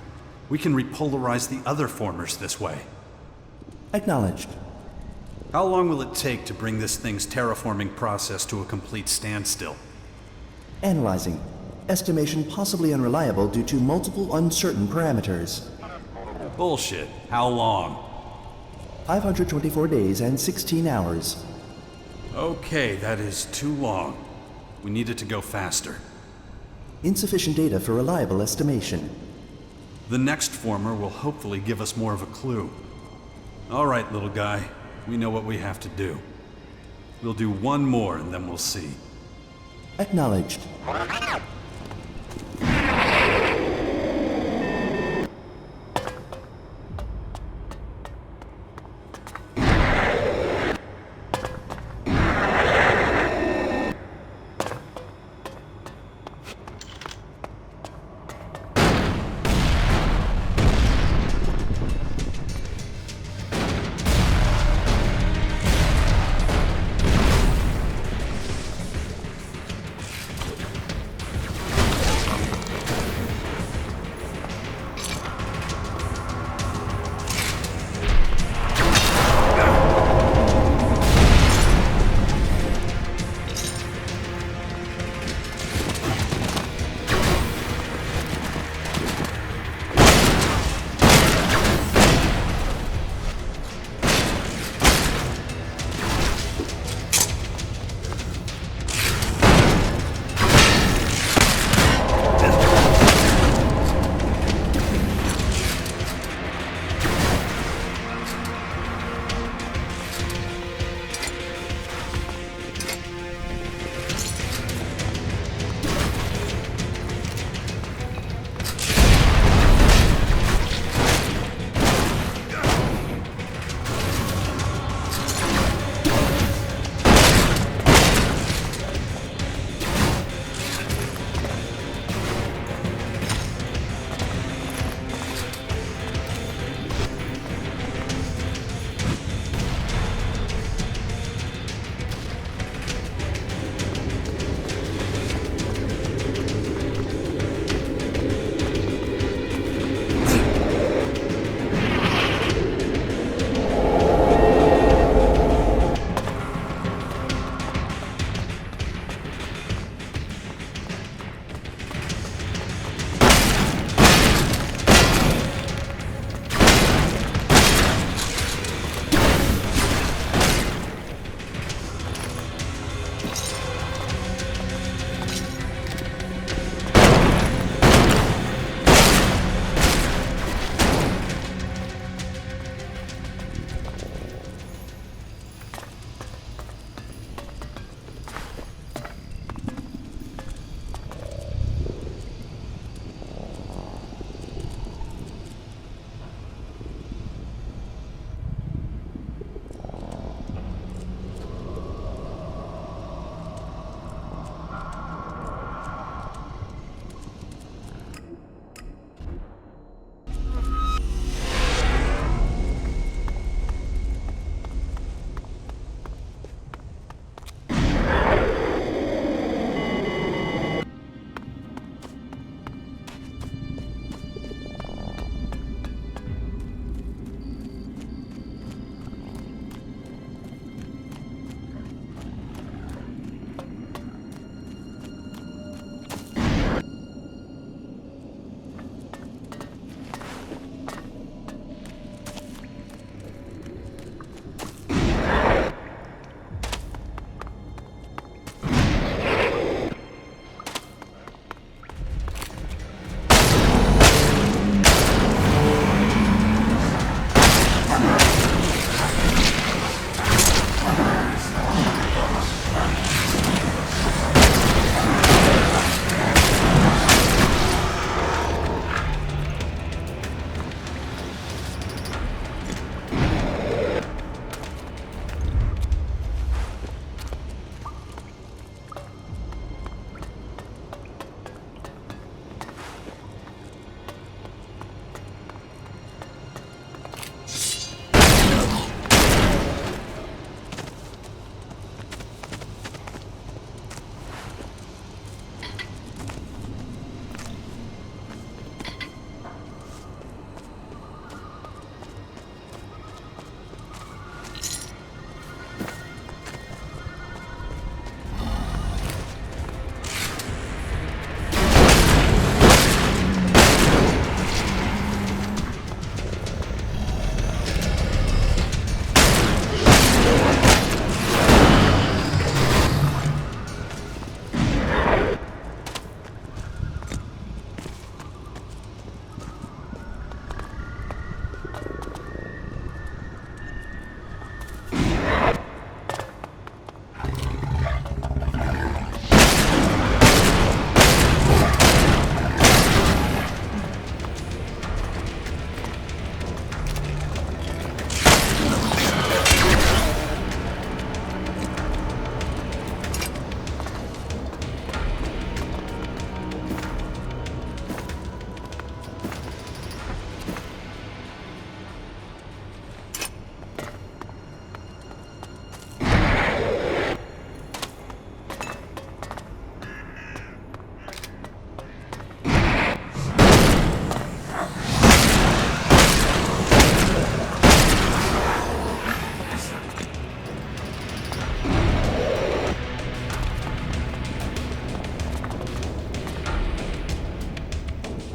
We can repolarize the other formers this way. Acknowledged. How long will it take to bring this thing's terraforming process to a complete standstill? Analyzing. Estimation possibly unreliable due to multiple uncertain parameters. Bullshit. How long? 524 days and 16 hours. Okay, that is too long. We need it to go faster. Insufficient data for reliable estimation. The next former will hopefully give us more of a clue. All right, little guy. We know what we have to do. We'll do one more and then we'll see. Acknowledged.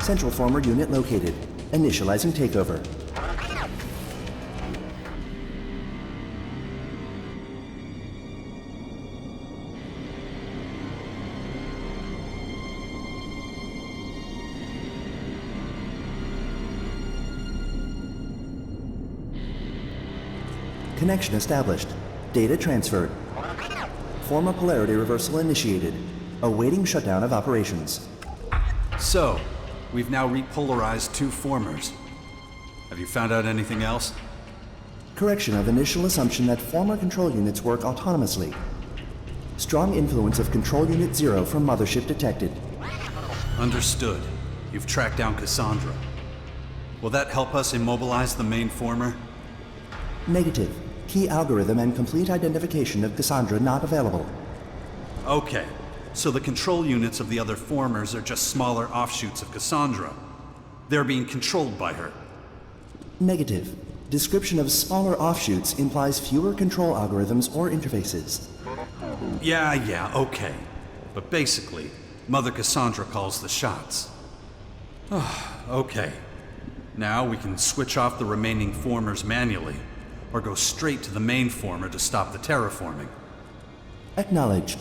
Central former unit located. Initializing takeover. Connection established. Data transferred. Former polarity reversal initiated. Awaiting shutdown of operations. So, we've now repolarized two formers. Have you found out anything else? Correction of initial assumption that former control units work autonomously. Strong influence of Control Unit 0 from Mothership detected. Understood. You've tracked down Cassandra. Will that help us immobilize the main former? Negative. Key algorithm and complete identification of Cassandra not available. Okay, so the control units of the other formers are just smaller offshoots of Cassandra. They're being controlled by her. Negative. Description of smaller offshoots implies fewer control algorithms or interfaces. Yeah, okay. But basically, Mother Cassandra calls the shots. Okay. Now we can switch off the remaining formers manually, or go straight to the main former to stop the terraforming. Acknowledged.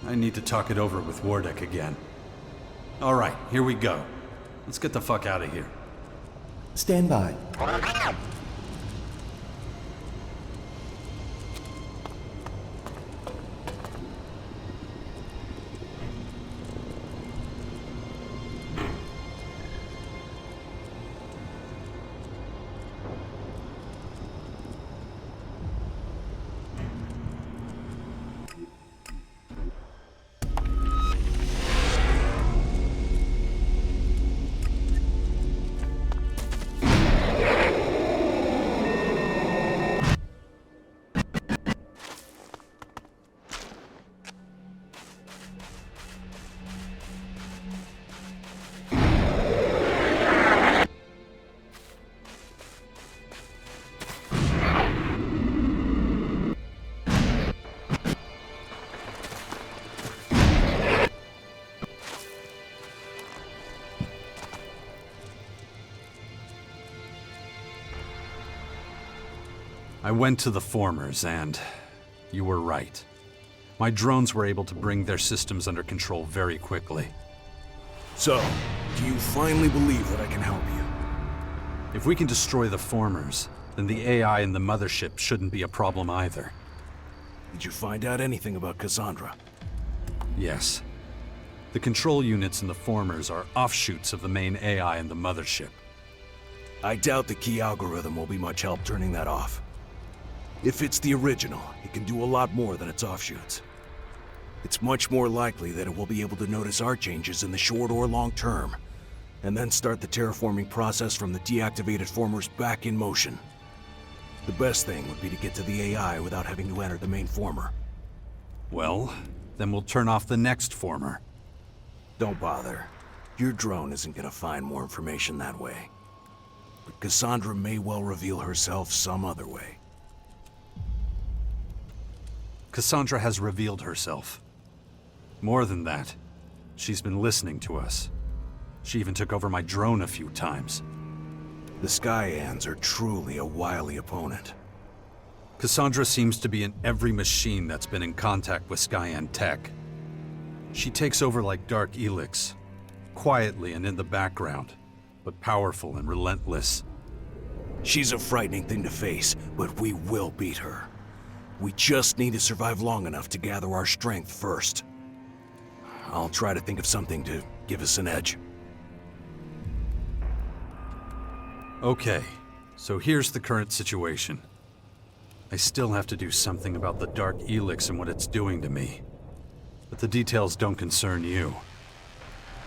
I need to talk it over with Wardek again. All right, here we go. Let's get the fuck out of here. Stand by. I went to the formers and you were right. My drones were able to bring their systems under control very quickly. So, do you finally believe that I can help you? If we can destroy the formers, then the AI in the mothership shouldn't be a problem either. Did you find out anything about Cassandra? Yes. The control units in the formers are offshoots of the main AI in the mothership. I doubt the key algorithm will be much help turning that off. If it's the original, it can do a lot more than its offshoots. It's much more likely that it will be able to notice our changes in the short or long term, and then start the terraforming process from the deactivated formers back in motion. The best thing would be to get to the AI without having to enter the main former. Well, then we'll turn off the next former. Don't bother. Your drone isn't gonna find more information that way. But Cassandra may well reveal herself some other way. Cassandra has revealed herself. More than that, she's been listening to us. She even took over my drone a few times. The Skyans are truly a wily opponent. Cassandra seems to be in every machine that's been in contact with Skyan tech. She takes over like Dark ELEX, quietly and in the background, but powerful and relentless. She's a frightening thing to face, but we will beat her. We just need to survive long enough to gather our strength first. I'll try to think of something to give us an edge. Okay, so here's the current situation. I still have to do something about the Dark ELEX and what it's doing to me. But the details don't concern you.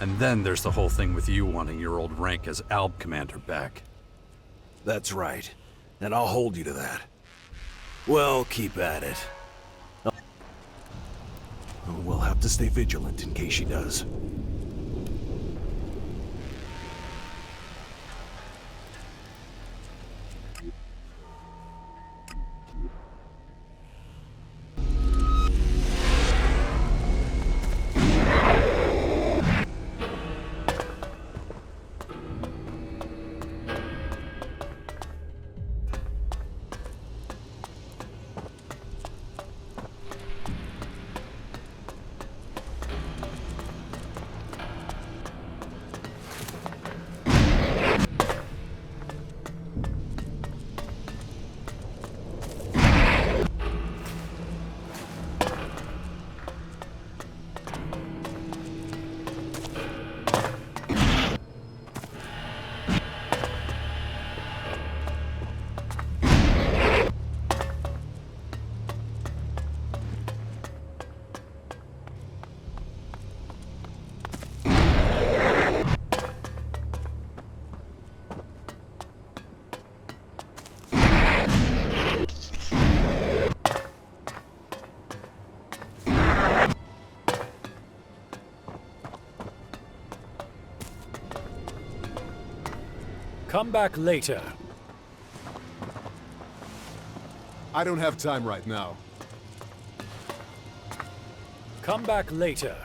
And then there's the whole thing with you wanting your old rank as ALB commander back. That's right, and I'll hold you to that. Well, keep at it. We'll have to stay vigilant in case she does. Come back later. I don't have time right now. Come back later.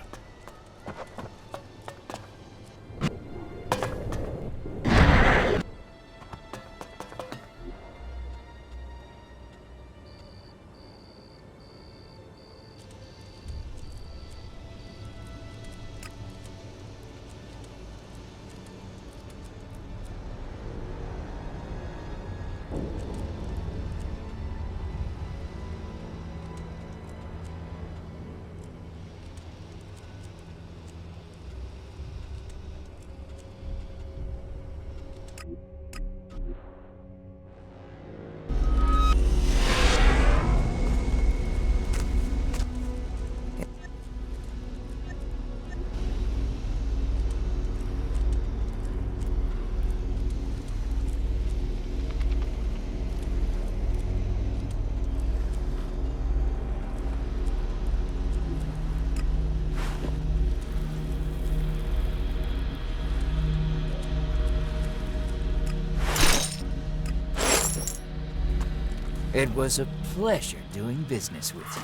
It was a pleasure doing business with you.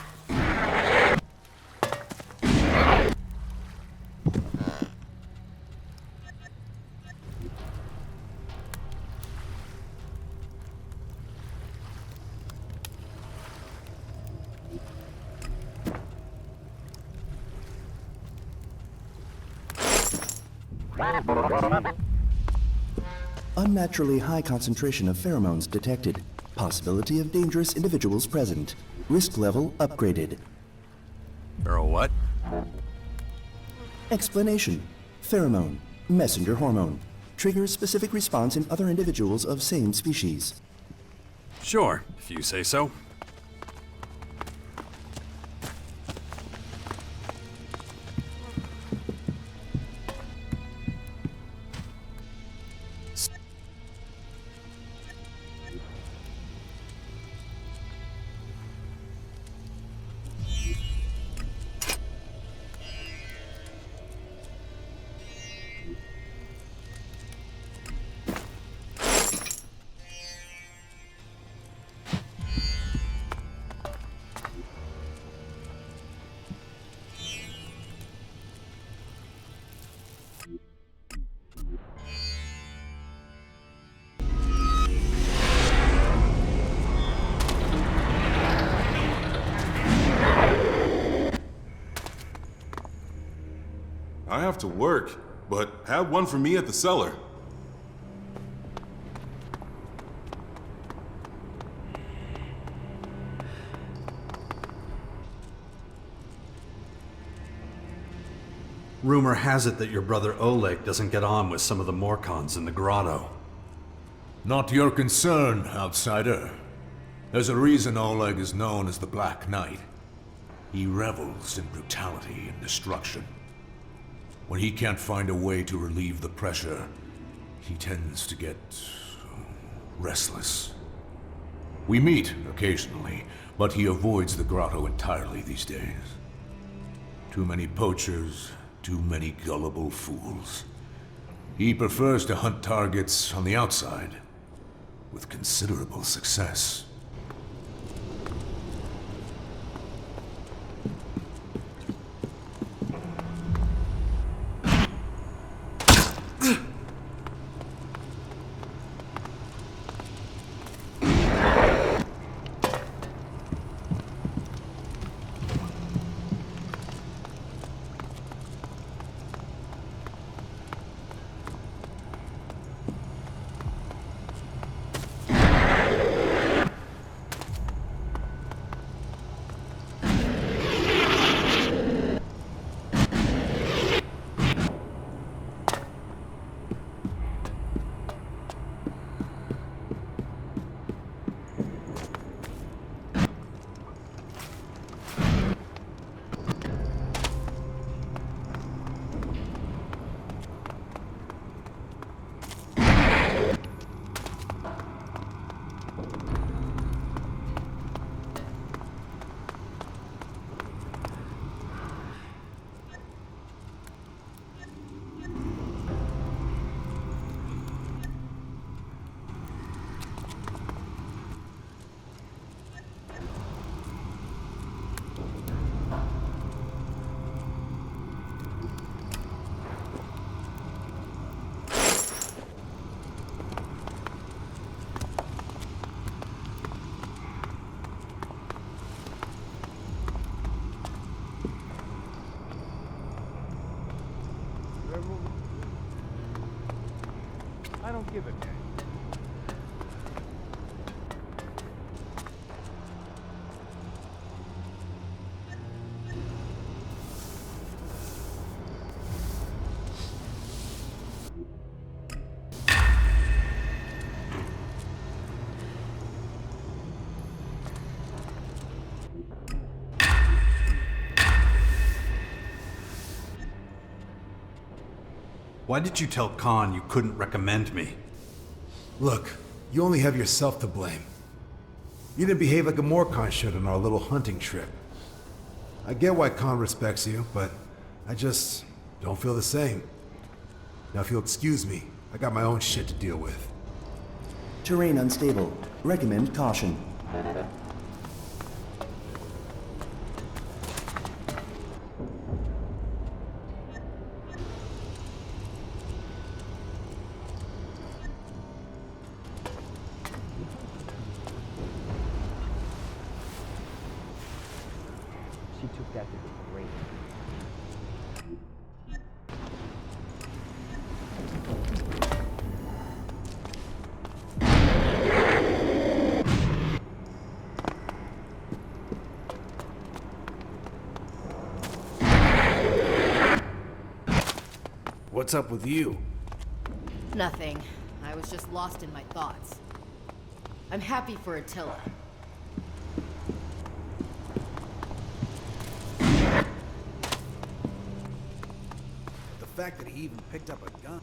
Unnaturally high concentration of pheromones detected. Possibility of dangerous individuals present. Risk level upgraded. Or what? Explanation. Pheromone. Messenger hormone. Triggers specific response in other individuals of same species. Sure, if you say so. I have to work, but have one for me at the cellar. Rumor has it that your brother Oleg doesn't get on with some of the Morcons in the grotto. Not your concern, outsider. There's a reason Oleg is known as the Black Knight. He revels in brutality and destruction. When he can't find a way to relieve the pressure, he tends to get restless. We meet occasionally, but he avoids the grotto entirely these days. Too many poachers, too many gullible fools. He prefers to hunt targets on the outside, with considerable success. give a damn. Why did you tell Khan you couldn't recommend me? Look, you only have yourself to blame. You didn't behave like a Morcon should on our little hunting trip. I get why Khan respects you, but I just don't feel the same. Now if you'll excuse me, I got my own shit to deal with. Terrain unstable. Recommend caution. She took that to the grave. What's up with you? Nothing. I was just lost in my thoughts. I'm happy for Attila. The fact that he even picked up a gun.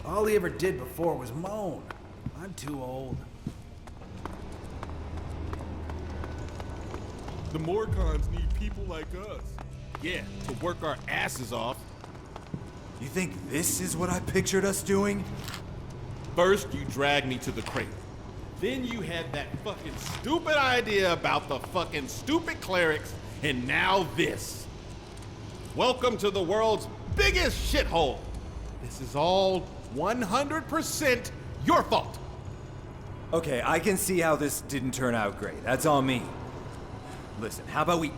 All he ever did before was moan. I'm too old. The Morcons need people like us. Yeah, to work our asses off. You think this is what I pictured us doing? First, you dragged me to the crate. Then you had that fucking stupid idea about the fucking stupid clerics, and now this. Welcome to the world's biggest shithole. This is all 100% your fault. Okay, I can see how this didn't turn out great. That's on me. Listen, how about we...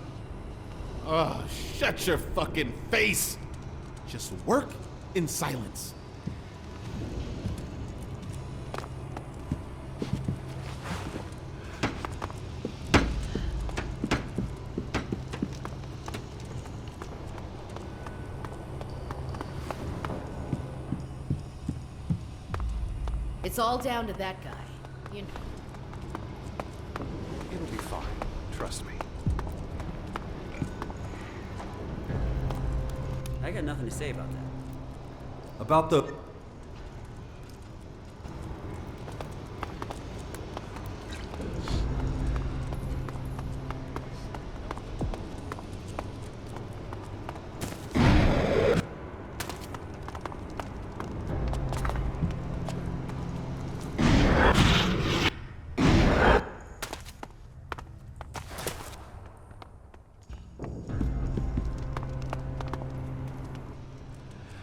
Oh, shut your fucking face. Just work in silence. It's all down to that guy. You know. It'll be fine. Trust me. I got nothing to say about that. About the...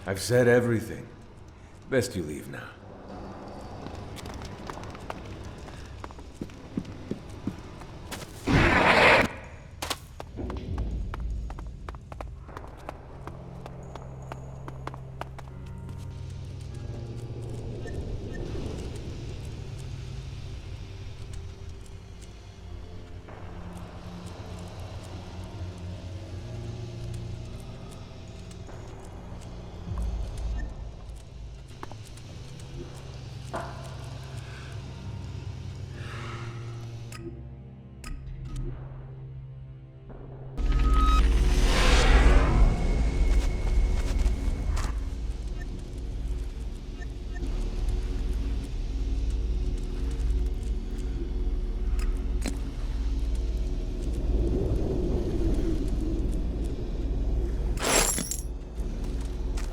I've said everything. Best you leave now.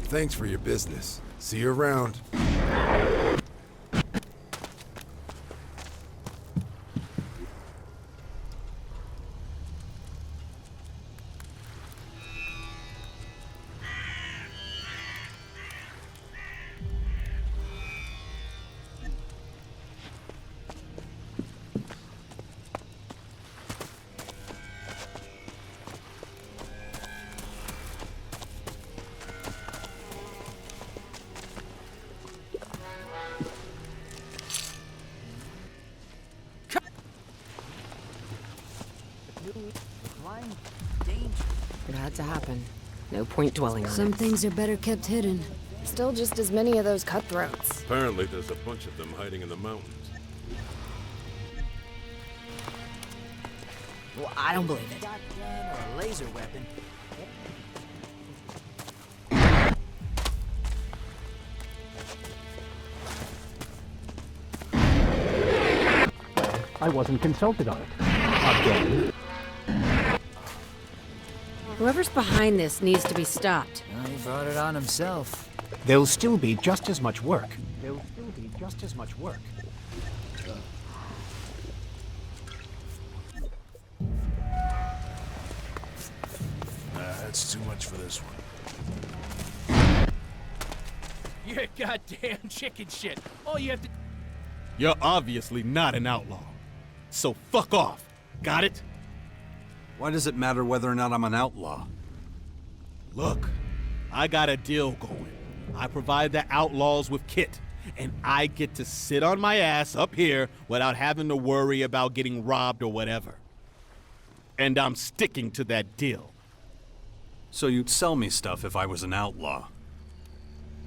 Thanks for your business. See you around. had to happen. No point dwelling on Some it. things are better kept hidden. Still just as many of those cutthroats. Apparently there's a bunch of them hiding in the mountains. Well, I don't believe it. Shotgun or a laser weapon. I wasn't consulted on it. Again. Whoever's behind this needs to be stopped. Well, he brought it on himself. There'll still be just as much work. That's too much for this one. You're goddamn chicken shit. All you have to... You're obviously not an outlaw. So fuck off. Got it? Why does it matter whether or not I'm an outlaw? Look, I got a deal going. I provide the outlaws with kit, and I get to sit on my ass up here without having to worry about getting robbed or whatever. And I'm sticking to that deal. So you'd sell me stuff if I was an outlaw?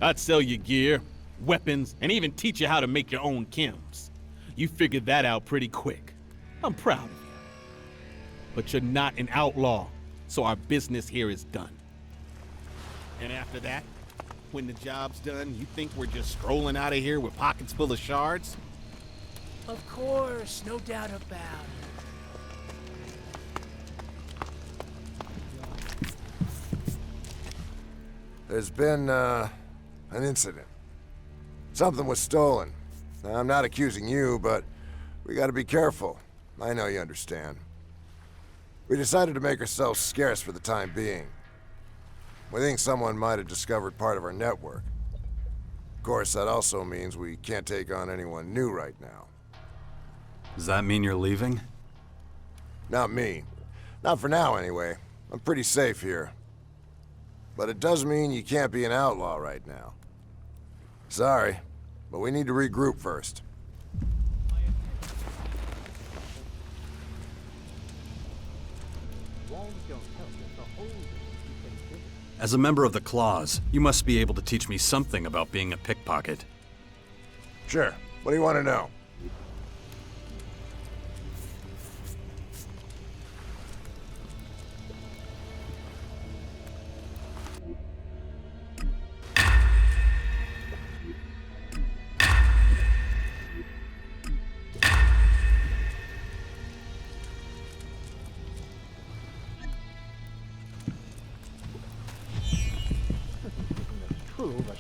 I'd sell you gear, weapons, and even teach you how to make your own chems. You figured that out pretty quick. I'm proud of you. But you're not an outlaw, so our business here is done. And after that, when the job's done, you think we're just strolling out of here with pockets full of shards? Of course, no doubt about it. There's been, an incident. Something was stolen. Now, I'm not accusing you, but we gotta be careful. I know you understand. We decided to make ourselves scarce for the time being. We think someone might have discovered part of our network. Of course, that also means we can't take on anyone new right now. Does that mean you're leaving? Not me. Not for now, anyway. I'm pretty safe here. But it does mean you can't be an outlaw right now. Sorry, but we need to regroup first. As a member of the Claws, you must be able to teach me something about being a pickpocket. Sure. What do you want to know? True, but...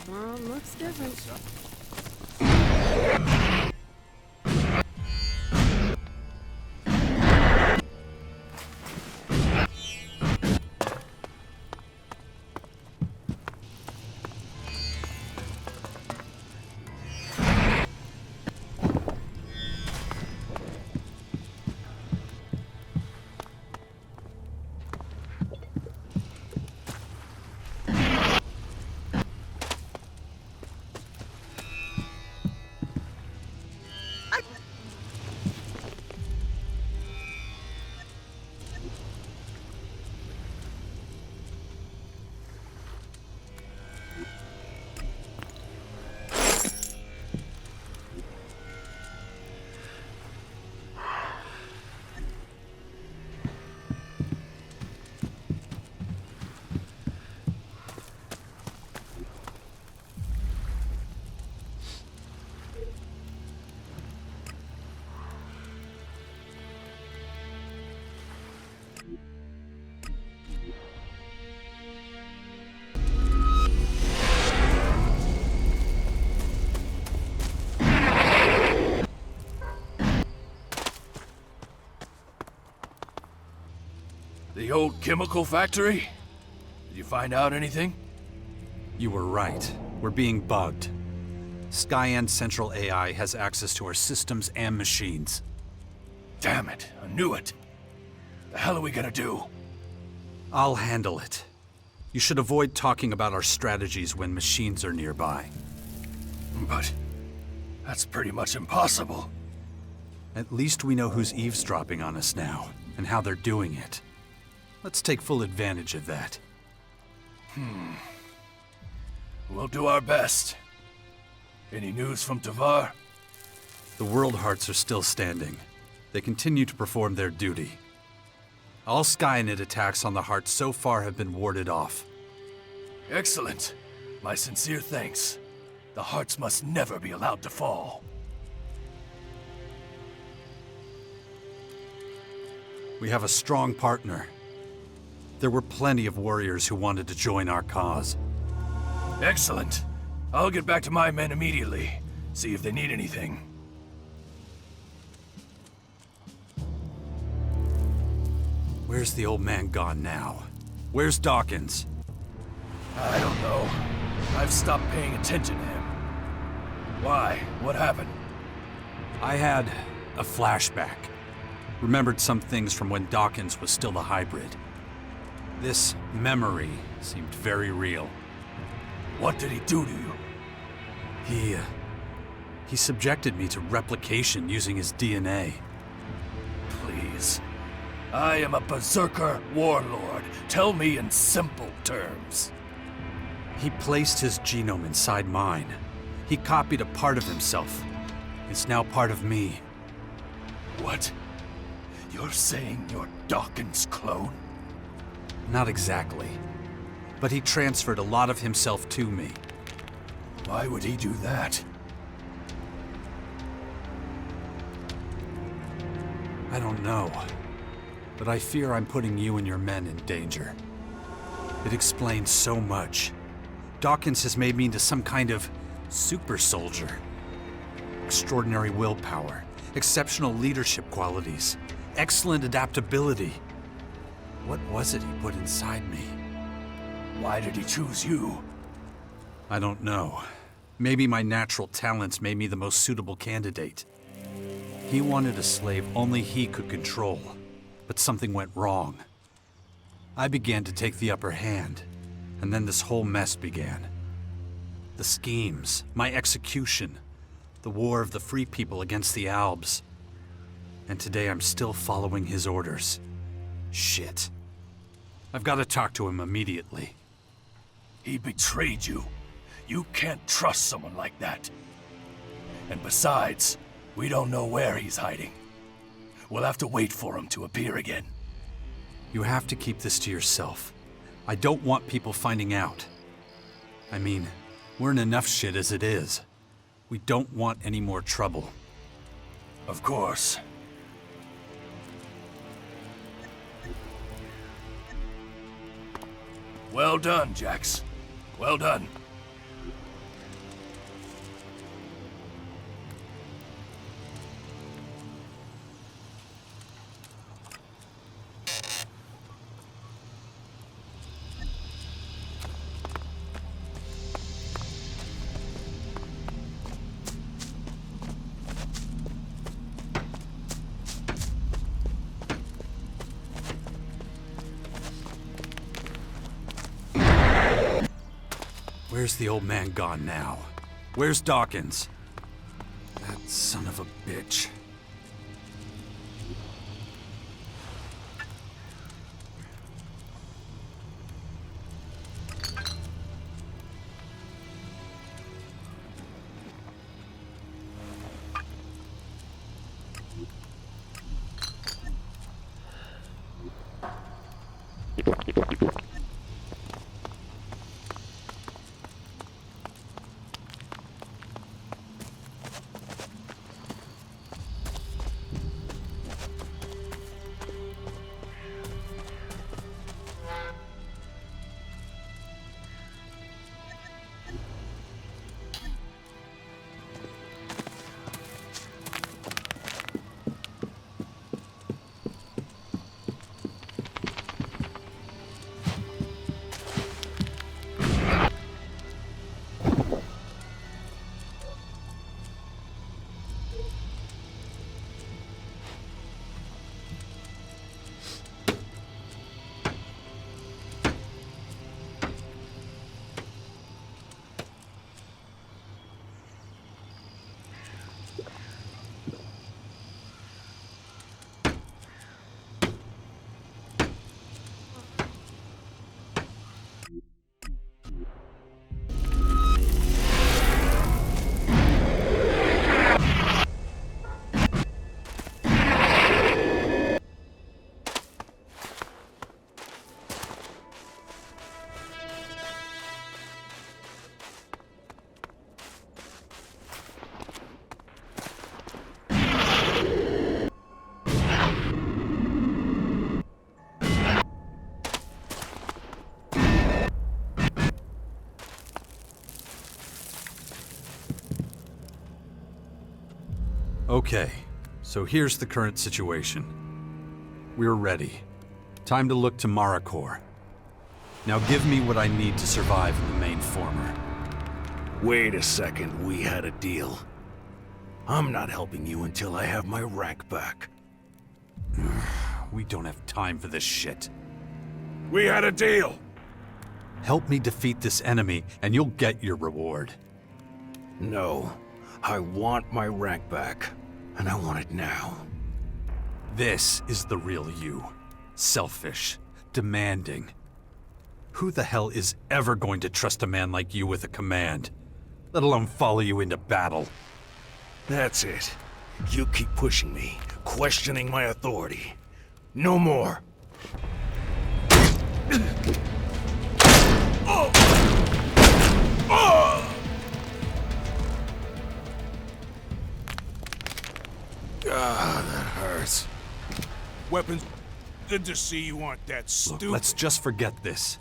Mom looks different. The old chemical factory? Did you find out anything? You were right. We're being bugged. Skyan Central AI has access to our systems and machines. Damn it, I knew it. The hell are we gonna do? I'll handle it. You should avoid talking about our strategies when machines are nearby. But that's pretty much impossible. At least we know who's eavesdropping on us now, and how they're doing it. Let's take full advantage of that. We'll do our best. Any news from Tavar? The World Hearts are still standing. They continue to perform their duty. All Skynet attacks on the Hearts so far have been warded off. Excellent. My sincere thanks. The Hearts must never be allowed to fall. We have a strong partner. There were plenty of warriors who wanted to join our cause. Excellent. I'll get back to my men immediately. See if they need anything. Where's the old man gone now? Where's Dawkins? I don't know. I've stopped paying attention to him. Why? What happened? I had a flashback. Remembered some things from when Dawkins was still a hybrid. This memory seemed very real. What did he do to you? He subjected me to replication using his DNA. Please. I am a berserker warlord. Tell me in simple terms. He placed his genome inside mine. He copied a part of himself. It's now part of me. What? You're saying you're Dawkins' clone? Not exactly. But he transferred a lot of himself to me. Why would he do that? I don't know. But I fear I'm putting you and your men in danger. It explains so much. Dawkins has made me into some kind of super soldier. Extraordinary willpower, exceptional leadership qualities, excellent adaptability. What was it he put inside me? Why did he choose you? I don't know. Maybe my natural talents made me the most suitable candidate. He wanted a slave only he could control, but something went wrong. I began to take the upper hand, and then this whole mess began. The schemes, my execution, the war of the free people against the Albs. And today I'm still following his orders. Shit. I've got to talk to him immediately. He betrayed you. You can't trust someone like that. And besides, we don't know where he's hiding. We'll have to wait for him to appear again. You have to keep this to yourself. I don't want people finding out. I mean, we're in enough shit as it is. We don't want any more trouble. Of course. Well done, Jax. Well done. Where's the old man gone now? Where's Dawkins? That son of a bitch. Okay, so here's the current situation. We're ready. Time to look to Maracor. Now give me what I need to survive in the main former. Wait a second, we had a deal. I'm not helping you until I have my rank back. We don't have time for this shit. We had a deal! Help me defeat this enemy, and you'll get your reward. No. I want my rank back, and I want it now. This is the real you. Selfish. Demanding. Who the hell is ever going to trust a man like you with a command? Let alone follow you into battle. That's it. You keep pushing me, questioning my authority. No more. God, that hurts. Weapons. Good to see you aren't that stupid. Look, let's just forget this.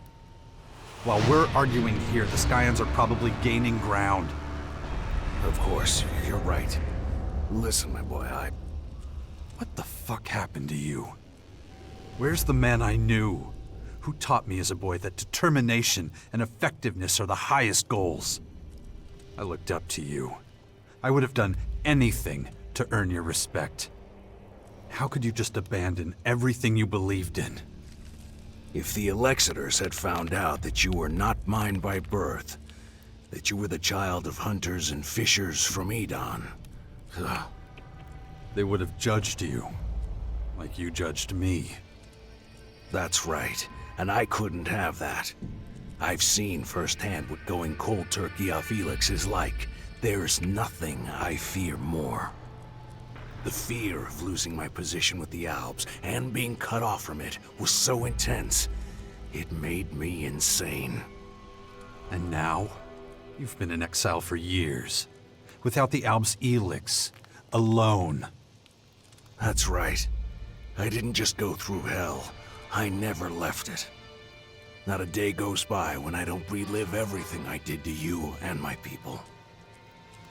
While we're arguing here, the Scions are probably gaining ground. Of course, you're right. Listen, my boy, What the fuck happened to you? Where's the man I knew? Who taught me as a boy that determination and effectiveness are the highest goals? I looked up to you. I would have done anything to earn your respect. How could you just abandon everything you believed in? If the Elexitors had found out that you were not mine by birth, that you were the child of hunters and fishers from Edon, they would have judged you, like you judged me. That's right, and I couldn't have that. I've seen firsthand what going cold turkey off ELEX is like. There's nothing I fear more. The fear of losing my position with the Albs and being cut off from it was so intense, it made me insane. And now, you've been in exile for years, without the Albs' ELEX, alone. That's right. I didn't just go through hell, I never left it. Not a day goes by when I don't relive everything I did to you and my people.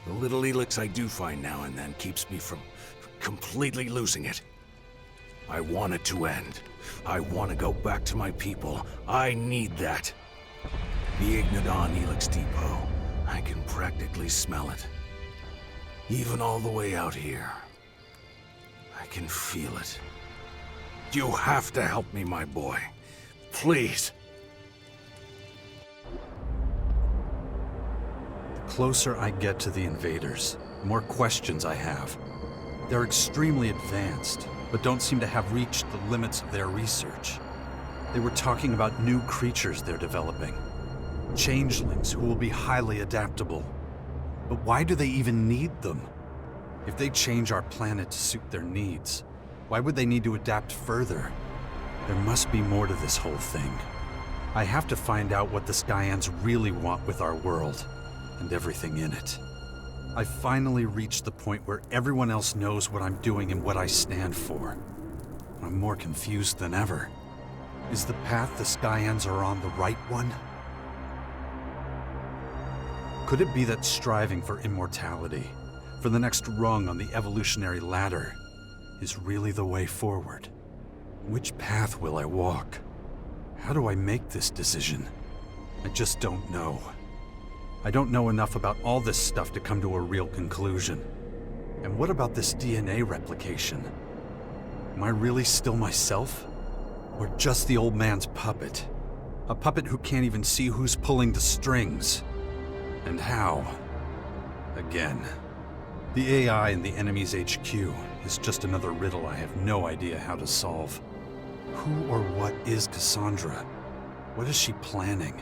The little ELEX I do find now and then keeps me from completely losing it. I want it to end. I want to go back to my people. I need that. The Ignodon ELEX depot. I can practically smell it. Even all the way out here. I can feel it. You have to help me, my boy. Please. The closer I get to the invaders, the more questions I have. They're extremely advanced, but don't seem to have reached the limits of their research. They were talking about new creatures they're developing. Changelings who will be highly adaptable. But why do they even need them? If they change our planet to suit their needs, why would they need to adapt further? There must be more to this whole thing. I have to find out what the Scions really want with our world, and everything in it. I finally reached the point where everyone else knows what I'm doing and what I stand for. I'm more confused than ever. Is the path the Scions are on the right one? Could it be that striving for immortality, for the next rung on the evolutionary ladder, is really the way forward? Which path will I walk? How do I make this decision? I just don't know. I don't know enough about all this stuff to come to a real conclusion. And what about this DNA replication? Am I really still myself? Or just the old man's puppet? A puppet who can't even see who's pulling the strings. And how? Again. The AI in the enemy's HQ is just another riddle I have no idea how to solve. Who or what is Cassandra? What is she planning?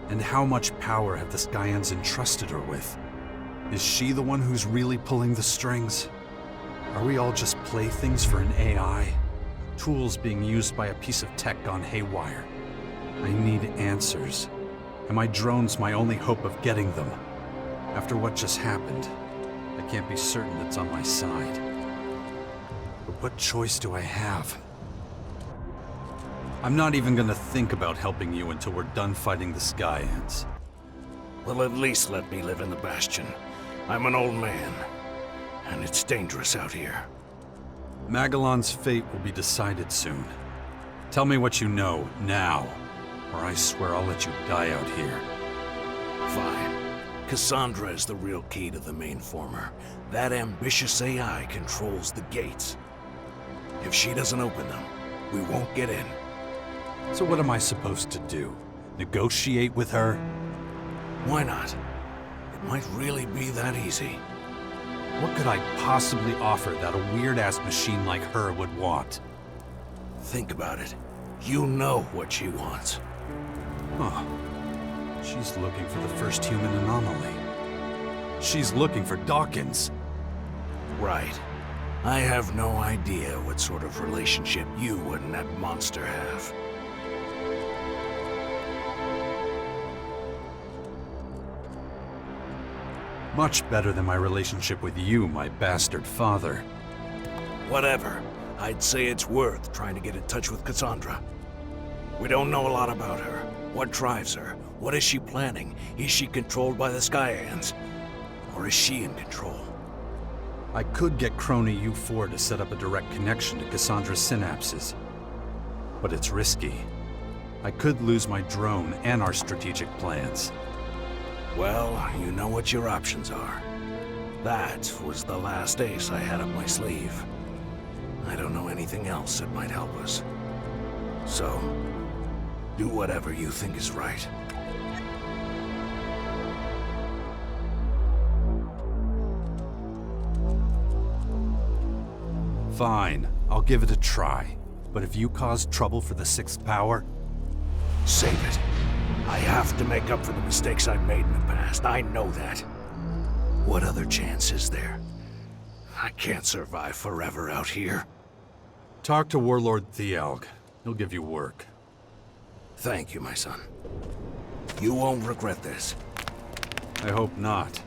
And how much power have the Scions entrusted her with? Is she the one who's really pulling the strings? Are we all just playthings for an AI? Tools being used by a piece of tech gone haywire? I need answers. And my drone's my only hope of getting them. After what just happened, I can't be certain it's on my side. But what choice do I have? I'm not even gonna think about helping you until we're done fighting the Scions. Well, at least let me live in the Bastion. I'm an old man. And it's dangerous out here. Magellan's fate will be decided soon. Tell me what you know, now, or I swear I'll let you die out here. Fine. Cassandra is the real key to the mainformer. That ambitious AI controls the gates. If she doesn't open them, we won't get in. So what am I supposed to do? Negotiate with her? Why not? It might really be that easy. What could I possibly offer that a weird-ass machine like her would want? Think about it. You know what she wants. Huh. She's looking for the first human anomaly. She's looking for Dawkins. Right. I have no idea what sort of relationship you and that monster have. Much better than my relationship with you, my bastard father. Whatever. I'd say it's worth trying to get in touch with Cassandra. We don't know a lot about her. What drives her? What is she planning? Is she controlled by the Skyans? Or is she in control? I could get Crony U4 to set up a direct connection to Cassandra's synapses. But it's risky. I could lose my drone and our strategic plans. Well, you know what your options are. That was the last ace I had up my sleeve. I don't know anything else that might help us. So, do whatever you think is right. Fine, I'll give it a try. But if you cause trouble for the Sixth Power... Save it. I have to make up for the mistakes I've made in the past. I know that. What other chance is there? I can't survive forever out here. Talk to Warlord Thielg. He'll give you work. Thank you, my son. You won't regret this. I hope not.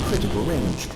Critical range.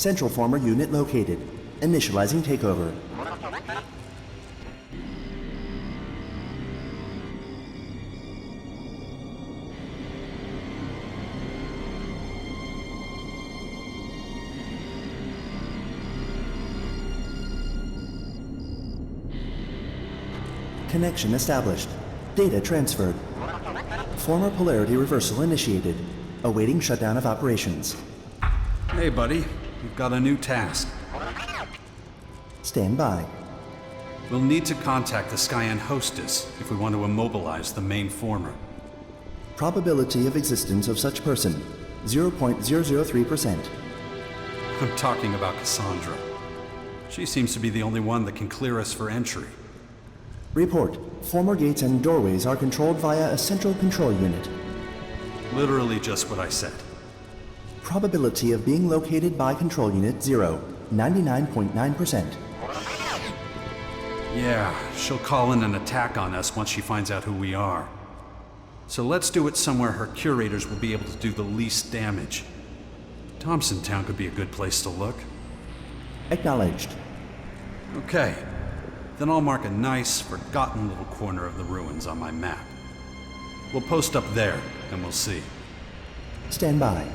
Central former unit located. Initializing takeover. Connection established. Data transferred. Former polarity reversal initiated. Awaiting shutdown of operations. Hey, buddy. You've got a new task. Stand by. We'll need to contact the Skyan hostess if we want to immobilize the main former. Probability of existence of such person, 0.003%. I'm talking about Cassandra. She seems to be the only one that can clear us for entry. Report. Former gates and doorways are controlled via a central control unit. Literally just what I said. Probability of being located by control unit 0, 99.9%. Yeah, she'll call in an attack on us once she finds out who we are. So let's do it somewhere her curators will be able to do the least damage. Thompson Town could be a good place to look. Acknowledged. Okay. Then I'll mark a nice, forgotten little corner of the ruins on my map. We'll post up there, and we'll see. Stand by.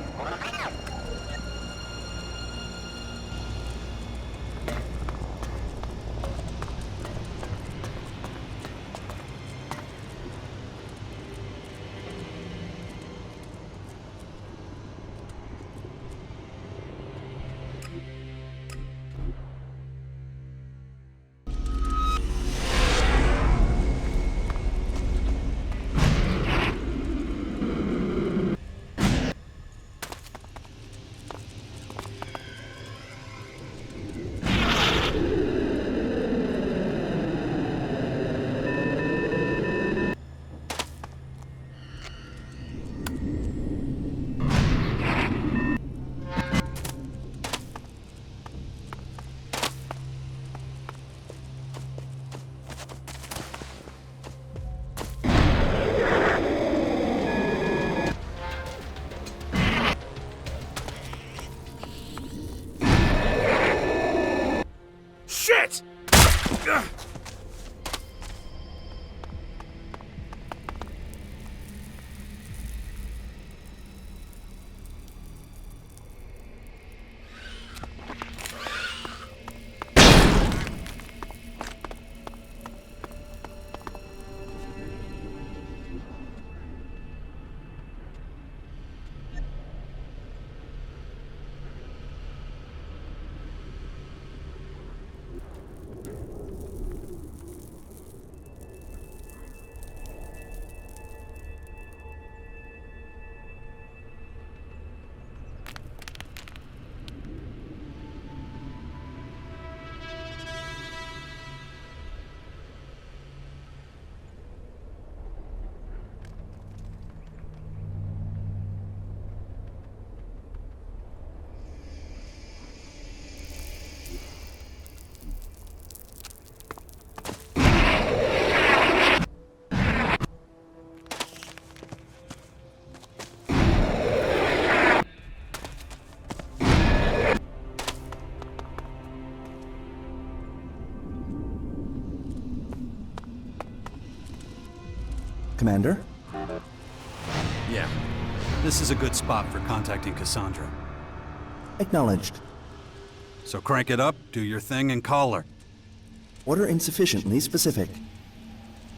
Shit! Commander? Yeah. This is a good spot for contacting Cassandra. Acknowledged. So crank it up, do your thing, and call her. Order insufficiently specific.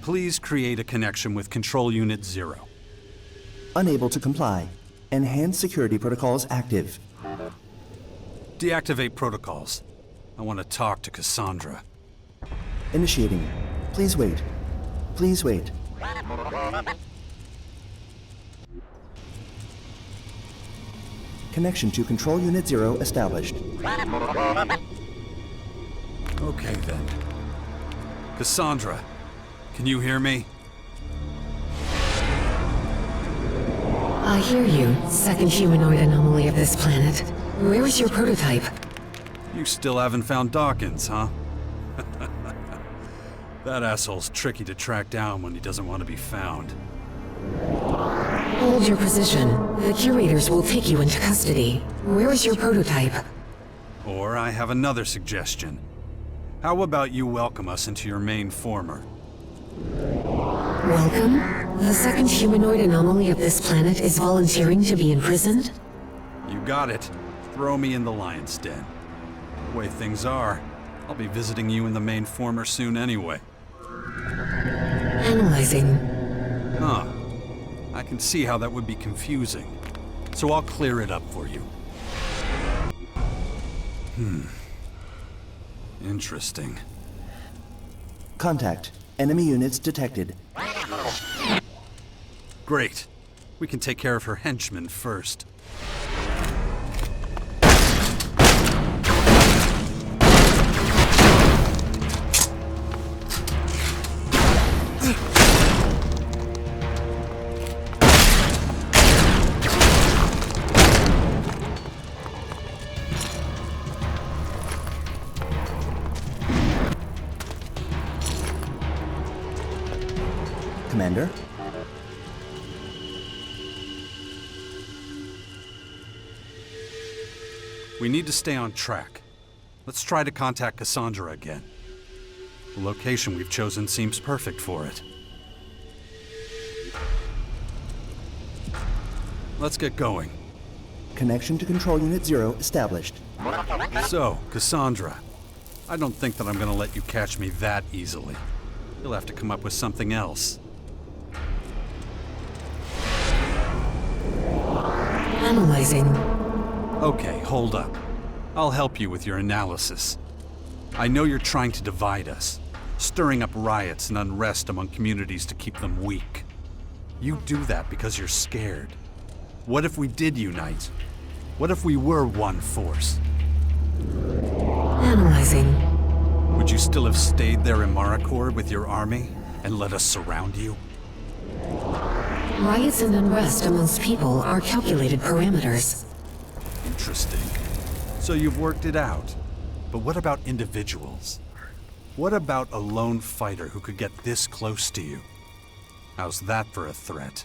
Please create a connection with Control Unit 0. Unable to comply. Enhanced security protocols active. Deactivate protocols. I want to talk to Cassandra. Initiating. Please wait. Please wait. Connection to Control Unit 0 established. Okay then. Cassandra, can you hear me? I hear you, second humanoid anomaly of this planet. Where is your prototype? You still haven't found Dawkins, huh? That asshole's tricky to track down when he doesn't want to be found. Hold your position. The curators will take you into custody. Where is your prototype? Or I have another suggestion. How about you welcome us into your main former? Welcome? The second humanoid anomaly of this planet is volunteering to be imprisoned? You got it. Throw me in the lion's den. The way things are, I'll be visiting you in the main former soon anyway. Analyzing. Huh. I can see how that would be confusing. So I'll clear it up for you. Interesting. Contact. Enemy units detected. Great. We can take care of her henchmen first. Commander? We need to stay on track. Let's try to contact Cassandra again. The location we've chosen seems perfect for it. Let's get going. Connection to Control Unit 0 established. So, Cassandra, I don't think that I'm gonna let you catch me that easily. You'll have to come up with something else. Analyzing. Okay, hold up. I'll help you with your analysis. I know you're trying to divide us, stirring up riots and unrest among communities to keep them weak. You do that because you're scared. What if we did unite? What if we were one force? Analyzing. Would you still have stayed there in Maracor with your army and let us surround you? Riots and unrest amongst people are calculated parameters. Interesting. So you've worked it out. But what about individuals? What about a lone fighter who could get this close to you? How's that for a threat?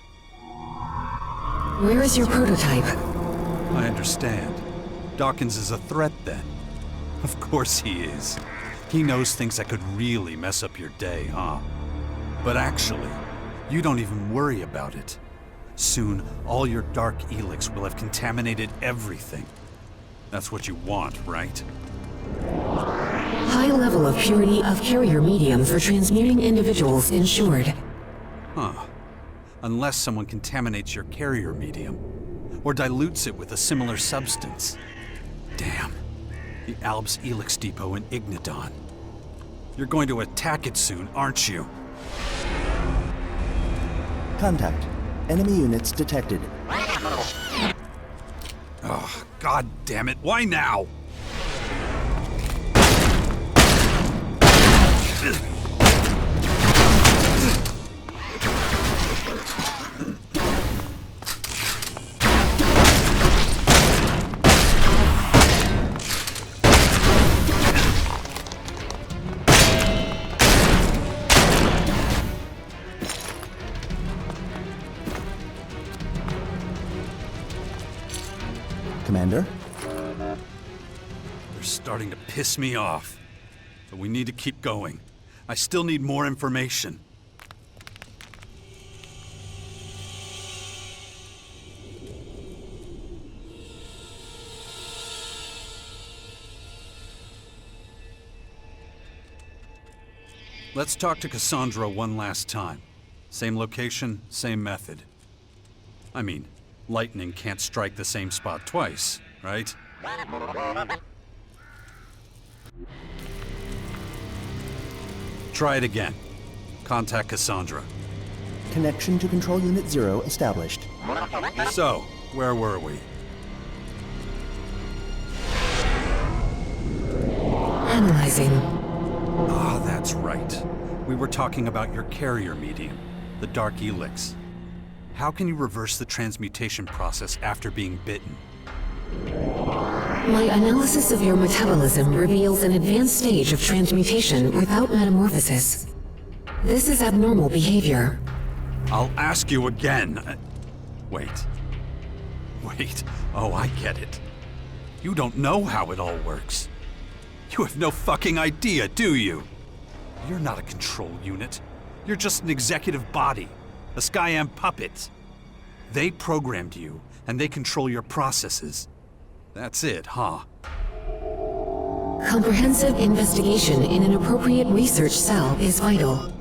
Where is your prototype? I understand. Dawkins is a threat then. Of course he is. He knows things that could really mess up your day, huh? But actually, you don't even worry about it. Soon, all your dark ELEX will have contaminated everything. That's what you want, right? High level of purity of carrier medium for transmuting individuals ensured. Huh. Unless someone contaminates your carrier medium, or dilutes it with a similar substance. Damn. The Alb's ELEX depot in Ignidon. You're going to attack it soon, aren't you? Contact. Enemy units detected. Oh, God damn it, why now? Commander? They're starting to piss me off. But we need to keep going. I still need more information. Let's talk to Cassandra one last time. Same location, same method. I mean, lightning can't strike the same spot twice, right? Try it again. Contact Cassandra. Connection to Control Unit 0 established. So, where were we? Analyzing. Ah, that's right. We were talking about your carrier medium, the Dark ELEX. How can you reverse the transmutation process after being bitten? My analysis of your metabolism reveals an advanced stage of transmutation without metamorphosis. This is abnormal behavior. I'll ask you again. Wait. Oh, I get it. You don't know how it all works. You have no fucking idea, do you? You're not a control unit. You're just an executive body, a Skyam puppet. They programmed you, and they control your processes. That's it, huh? Comprehensive investigation in an appropriate research cell is vital.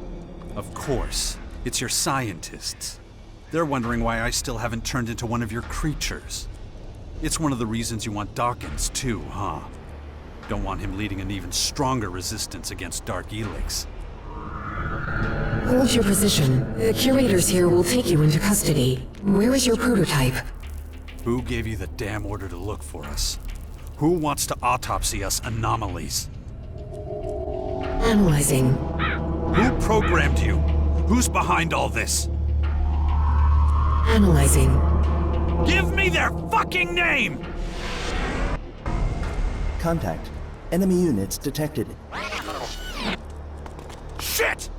Of course. It's your scientists. They're wondering why I still haven't turned into one of your creatures. It's one of the reasons you want Dawkins, too, huh? Don't want him leading an even stronger resistance against Dark ELEX. Hold your position. The curators here will take you into custody. Where is your prototype? Who gave you the damn order to look for us? Who wants to autopsy us anomalies? Analyzing. Who programmed you? Who's behind all this? Analyzing. Give me their fucking name! Contact. Enemy units detected. Shit!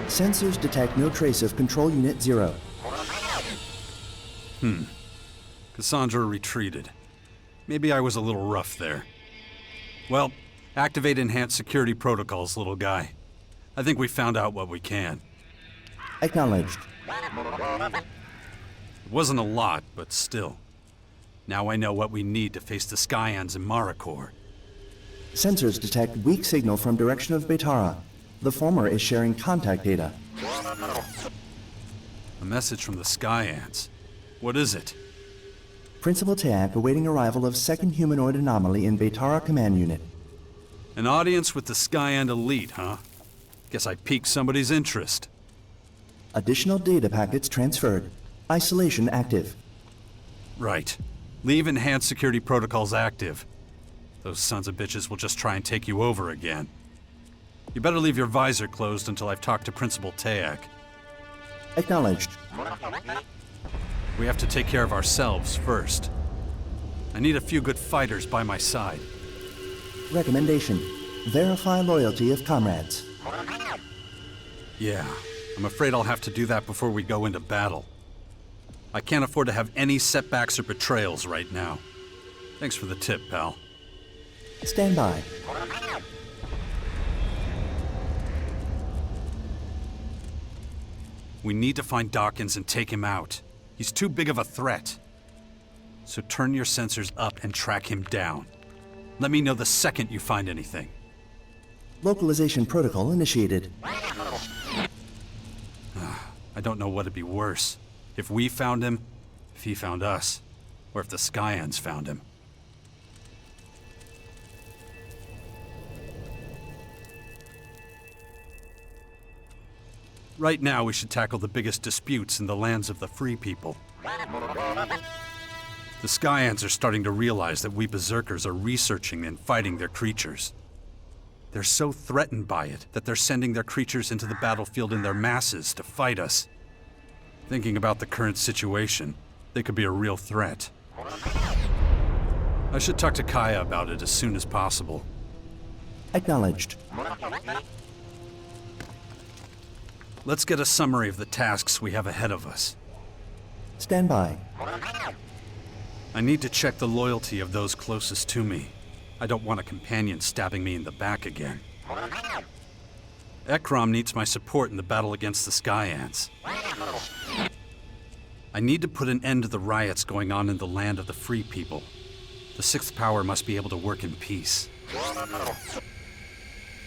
Sensors detect no trace of Control Unit 0. Cassandra retreated. Maybe I was a little rough there. Well, activate enhanced security protocols, little guy. I think we found out what we can. Acknowledged. It wasn't a lot, but still. Now I know what we need to face the Skyans and Maricor. Sensors detect weak signal from direction of Betara. The former is sharing contact data. A message from the Skyans. What is it? Principal Teak awaiting arrival of second humanoid anomaly in Betara Command Unit. An audience with the Skyan elite, huh? Guess I piqued somebody's interest. Additional data packets transferred. Isolation active. Right. Leave enhanced security protocols active. Those sons of bitches will just try and take you over again. You better leave your visor closed until I've talked to Principal Teak. Acknowledged. We have to take care of ourselves first. I need a few good fighters by my side. Recommendation. Verify loyalty of comrades. Yeah, I'm afraid I'll have to do that before we go into battle. I can't afford to have any setbacks or betrayals right now. Thanks for the tip, pal. Stand by. We need to find Dawkins and take him out. He's too big of a threat. So turn your sensors up and track him down. Let me know the second you find anything. Localization protocol initiated. I don't know what'd be worse. If we found him, if he found us, or if the Skyans found him. Right now, we should tackle the biggest disputes in the lands of the Free People. The Skyans are starting to realize that we Berserkers are researching and fighting their creatures. They're so threatened by it that they're sending their creatures into the battlefield in their masses to fight us. Thinking about the current situation, they could be a real threat. I should talk to Kaya about it as soon as possible. Acknowledged. Let's get a summary of the tasks we have ahead of us. Stand by. I need to check the loyalty of those closest to me. I don't want a companion stabbing me in the back again. Ekrom needs my support in the battle against the Skyans. I need to put an end to the riots going on in the land of the Free People. The Sixth Power must be able to work in peace.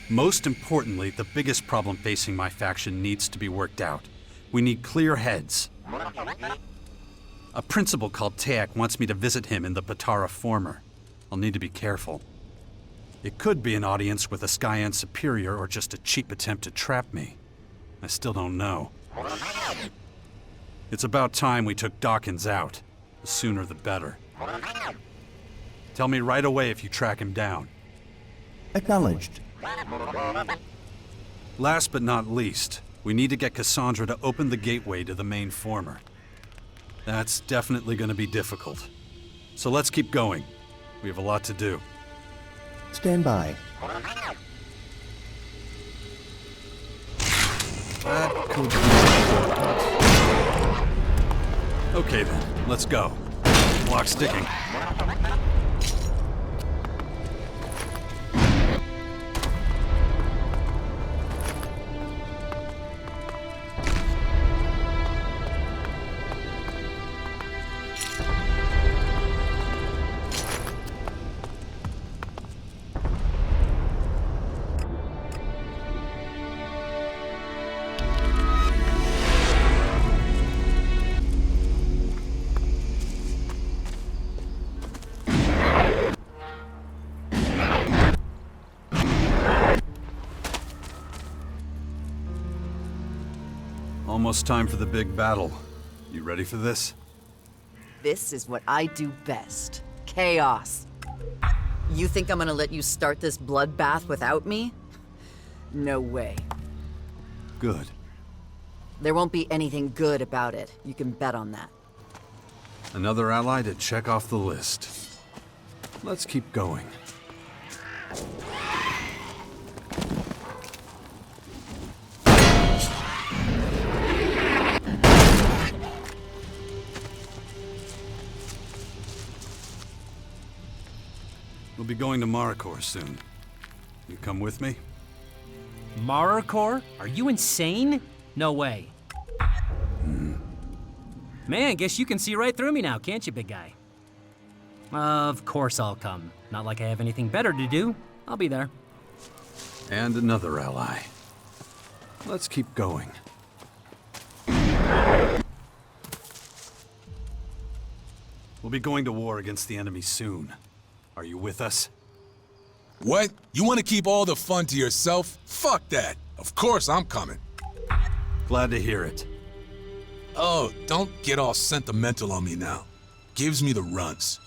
Most importantly, the biggest problem facing my faction needs to be worked out. We need clear heads. A principal called Teak wants me to visit him in the Betara former. I'll need to be careful. It could be an audience with a Skyan superior or just a cheap attempt to trap me. I still don't know. It's about time we took Dawkins out. The sooner the better. Tell me right away if you track him down. Acknowledged. Last but not least, we need to get Cassandra to open the gateway to the main former. That's definitely going to be difficult. So let's keep going. We have a lot to do. Stand by. That could be important. Okay then, let's go. Clock's ticking. Almost time for the big battle. You ready for this? This is what I do best. Chaos. You think I'm gonna let you start this bloodbath without me? No way. Good. There won't be anything good about it. You can bet on that. Another ally to check off the list. Let's keep going. We'll be going to Maricor soon. You come with me? Maricor? Are you insane? No way. Man, guess you can see right through me now, can't you, big guy? Of course I'll come. Not like I have anything better to do. I'll be there. And another ally. Let's keep going. We'll be going to war against the enemy soon. Are you with us? What? You want to keep all the fun to yourself? Fuck that. Of course I'm coming. Glad to hear it. Oh, don't get all sentimental on me now. Gives me the runs.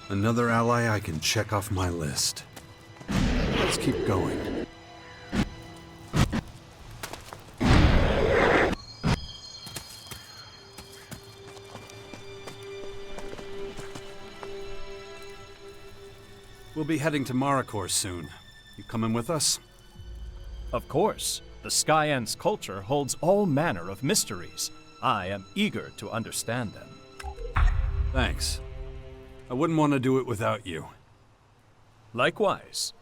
Another ally I can check off my list. Let's keep going. We'll be heading to Maricor soon. You coming with us? Of course. The Skyant's culture holds all manner of mysteries. I am eager to understand them. Thanks. I wouldn't want to do it without you. Likewise.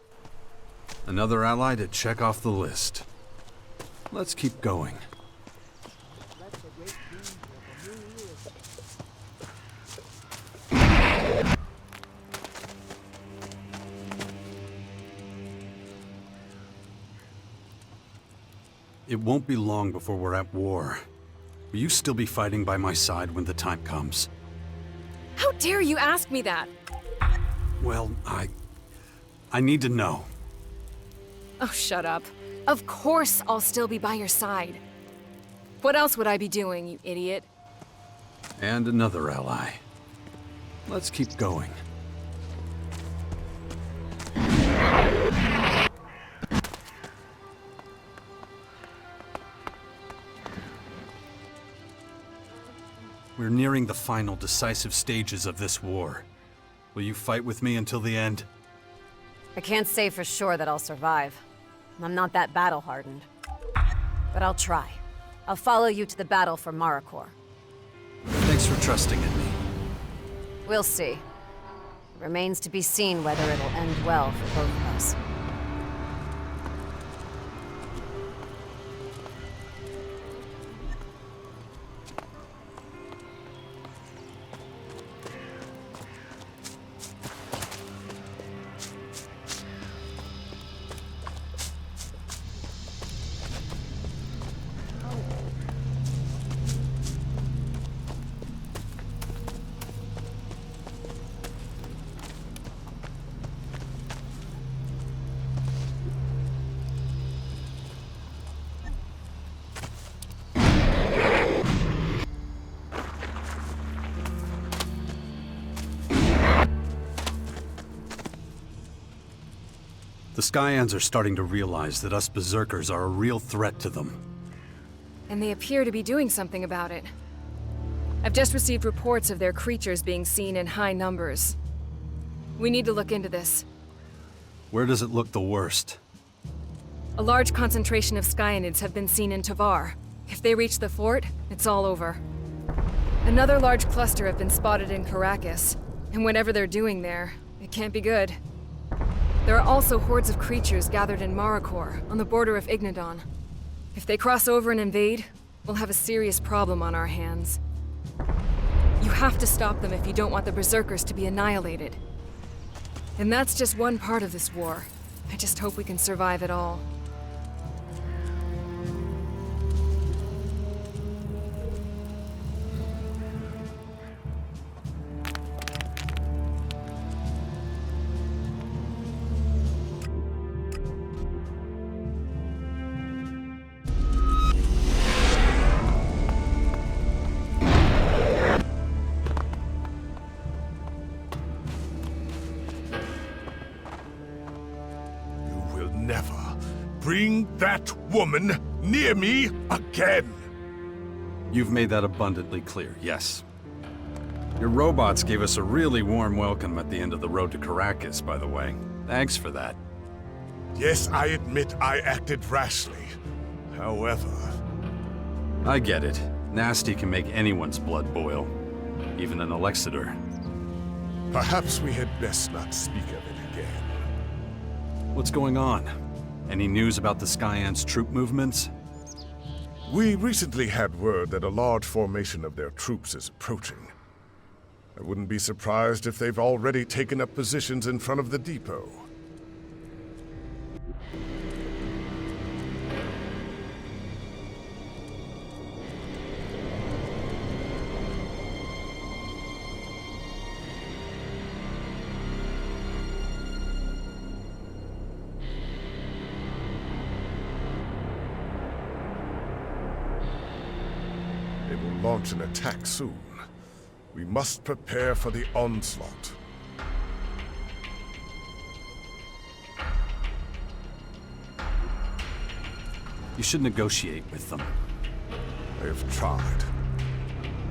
Another ally to check off the list. Let's keep going. It won't be long before we're at war. Will you still be fighting by my side when the time comes? How dare you ask me that? Well, I need to know. Oh, shut up. Of course I'll still be by your side. What else would I be doing, you idiot? And another ally. Let's keep going. We're nearing the final decisive stages of this war. Will you fight with me until the end? I can't say for sure that I'll survive. I'm not that battle-hardened. But I'll try. I'll follow you to the battle for Maricor. Thanks for trusting in me. We'll see. It remains to be seen whether it'll end well for both of us. The Skyans are starting to realize that us Berserkers are a real threat to them. And they appear to be doing something about it. I've just received reports of their creatures being seen in high numbers. We need to look into this. Where does it look the worst? A large concentration of Skyanids have been seen in Tavar. If they reach the fort, it's all over. Another large cluster have been spotted in Caracas, and whatever they're doing there, it can't be good. There are also hordes of creatures gathered in Maracor, on the border of Ignadon. If they cross over and invade, we'll have a serious problem on our hands. You have to stop them if you don't want the Berserkers to be annihilated. And that's just one part of this war. I just hope we can survive it all. Bring that woman near me again! You've made that abundantly clear, yes. Your robots gave us a really warm welcome at the end of the road to Caracas, by the way. Thanks for that. Yes, I admit I acted rashly. However... I get it. Nasty can make anyone's blood boil. Even an Elexidor. Perhaps we had best not speak of it again. What's going on? Any news about the Skyans' troop movements? We recently had word that a large formation of their troops is approaching. I wouldn't be surprised if they've already taken up positions in front of the depot. Launch an attack soon. We must prepare for the onslaught. You should negotiate with them. I have tried.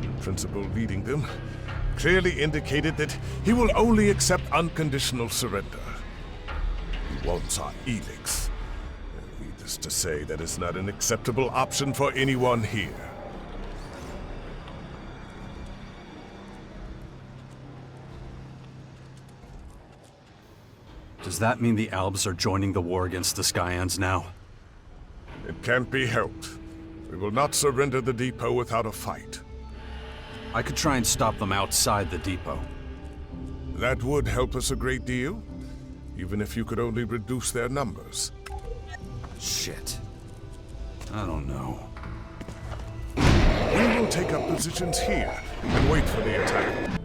The principal leading them clearly indicated that he will only accept unconditional surrender. He wants our ELEX. And needless to say, that is not an acceptable option for anyone here. Does that mean the Albs are joining the war against the Skyans now? It can't be helped. We will not surrender the depot without a fight. I could try and stop them outside the depot. That would help us a great deal, even if you could only reduce their numbers. Shit. I don't know. We will take up positions here and wait for the attack.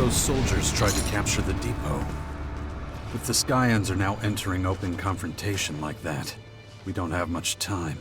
those soldiers tried to capture the depot. If the Skyans are now entering open confrontation like that, we don't have much time.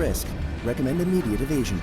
Risk. Recommend immediate evasion.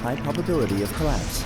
high probability of collapse.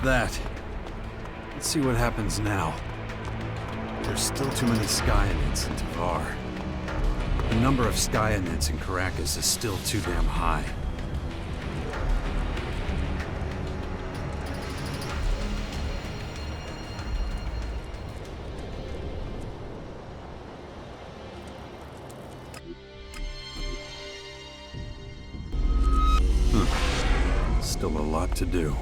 That. Let's see what happens now. There's still too many Skyanids in Tavar. The number of Skyanids in Caracas is still too damn high. Still a lot to do.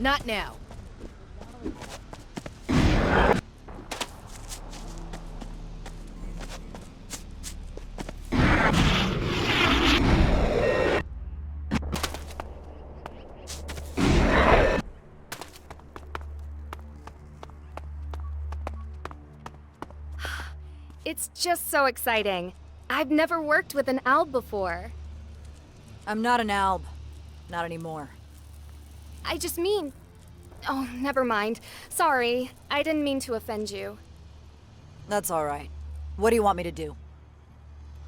Not now. It's just so exciting. I've never worked with an alb before. I'm not an alb. Not anymore. I just mean... Oh, never mind. Sorry. I didn't mean to offend you. That's all right. What do you want me to do?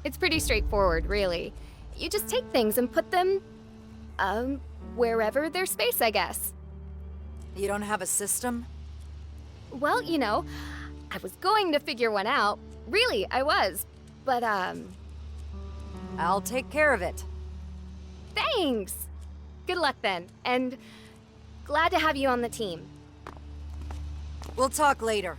It's pretty straightforward, really. You just take things and put them... wherever there's space, I guess. You don't have a system? Well, you know, I was going to figure one out. Really, I was. But, I'll take care of it. Thanks! Good luck then, and glad to have you on the team. We'll talk later.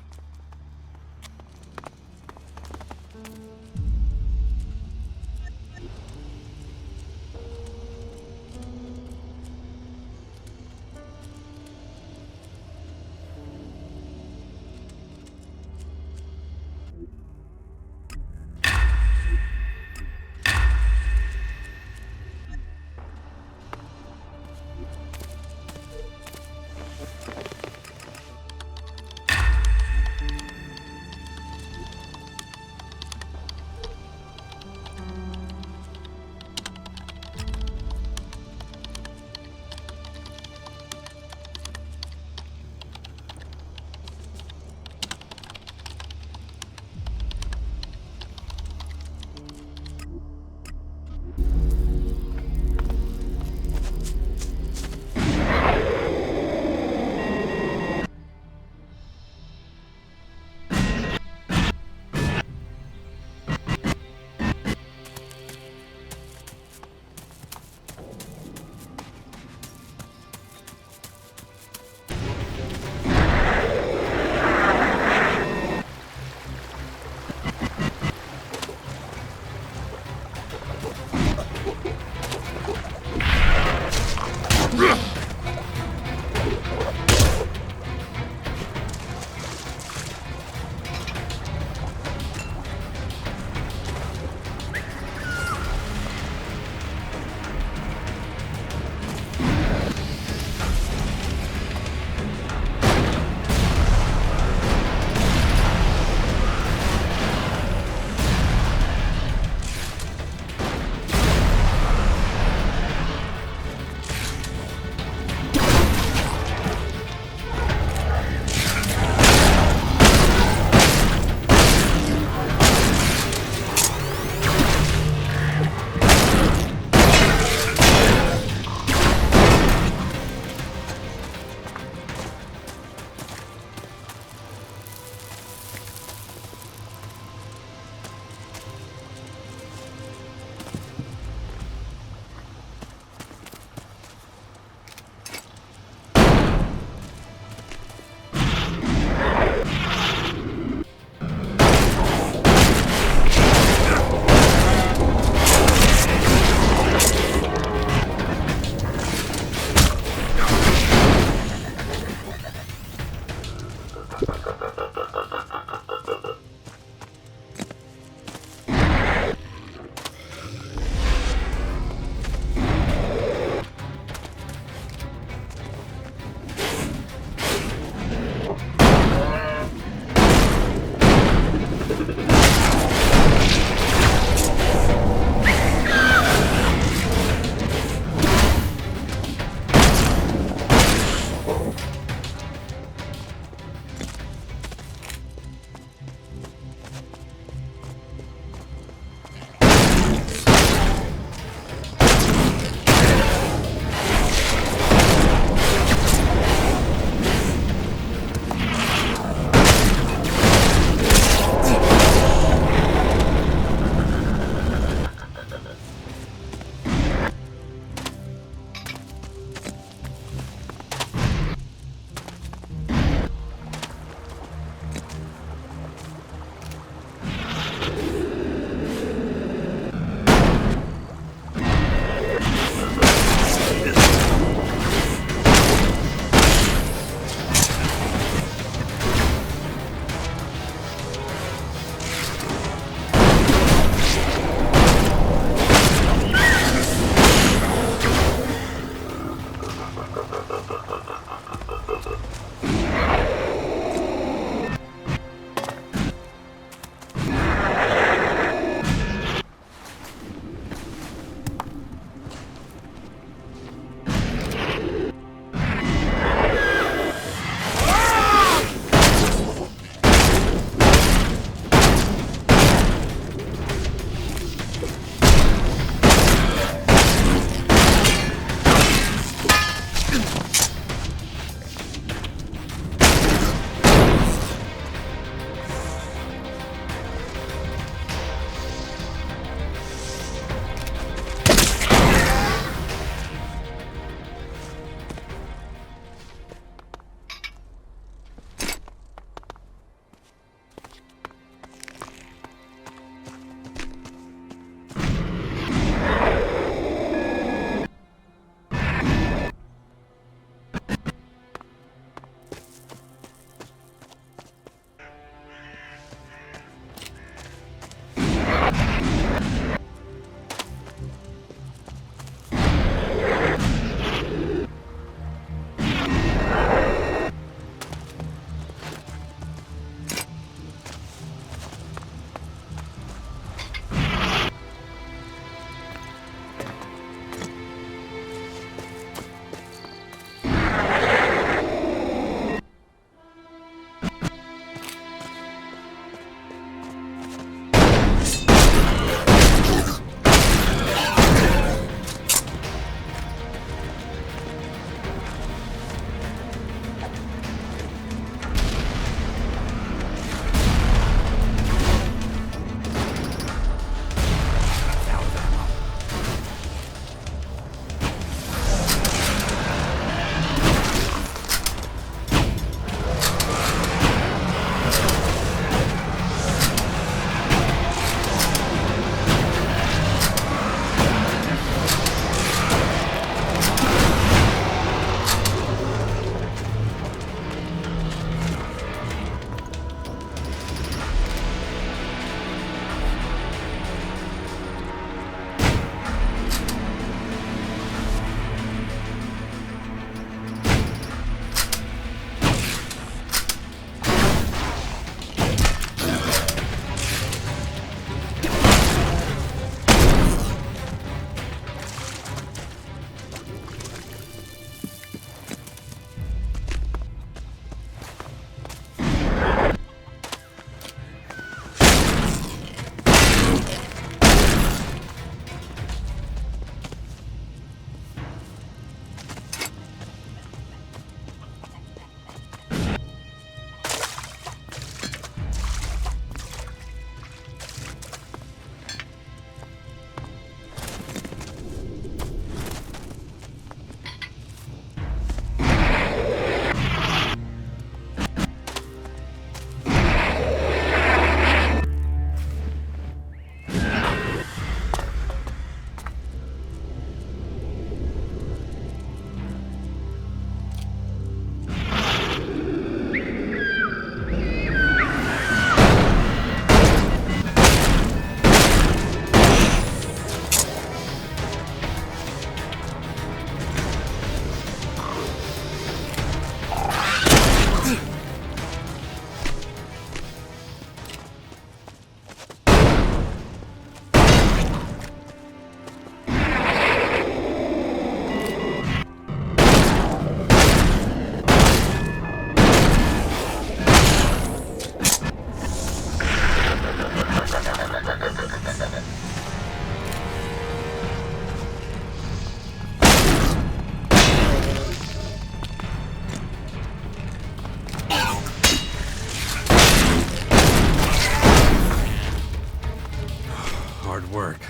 work.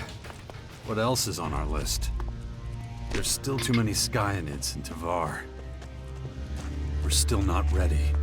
What else is on our list? There's still too many Skyanids in Tavar. We're still not ready.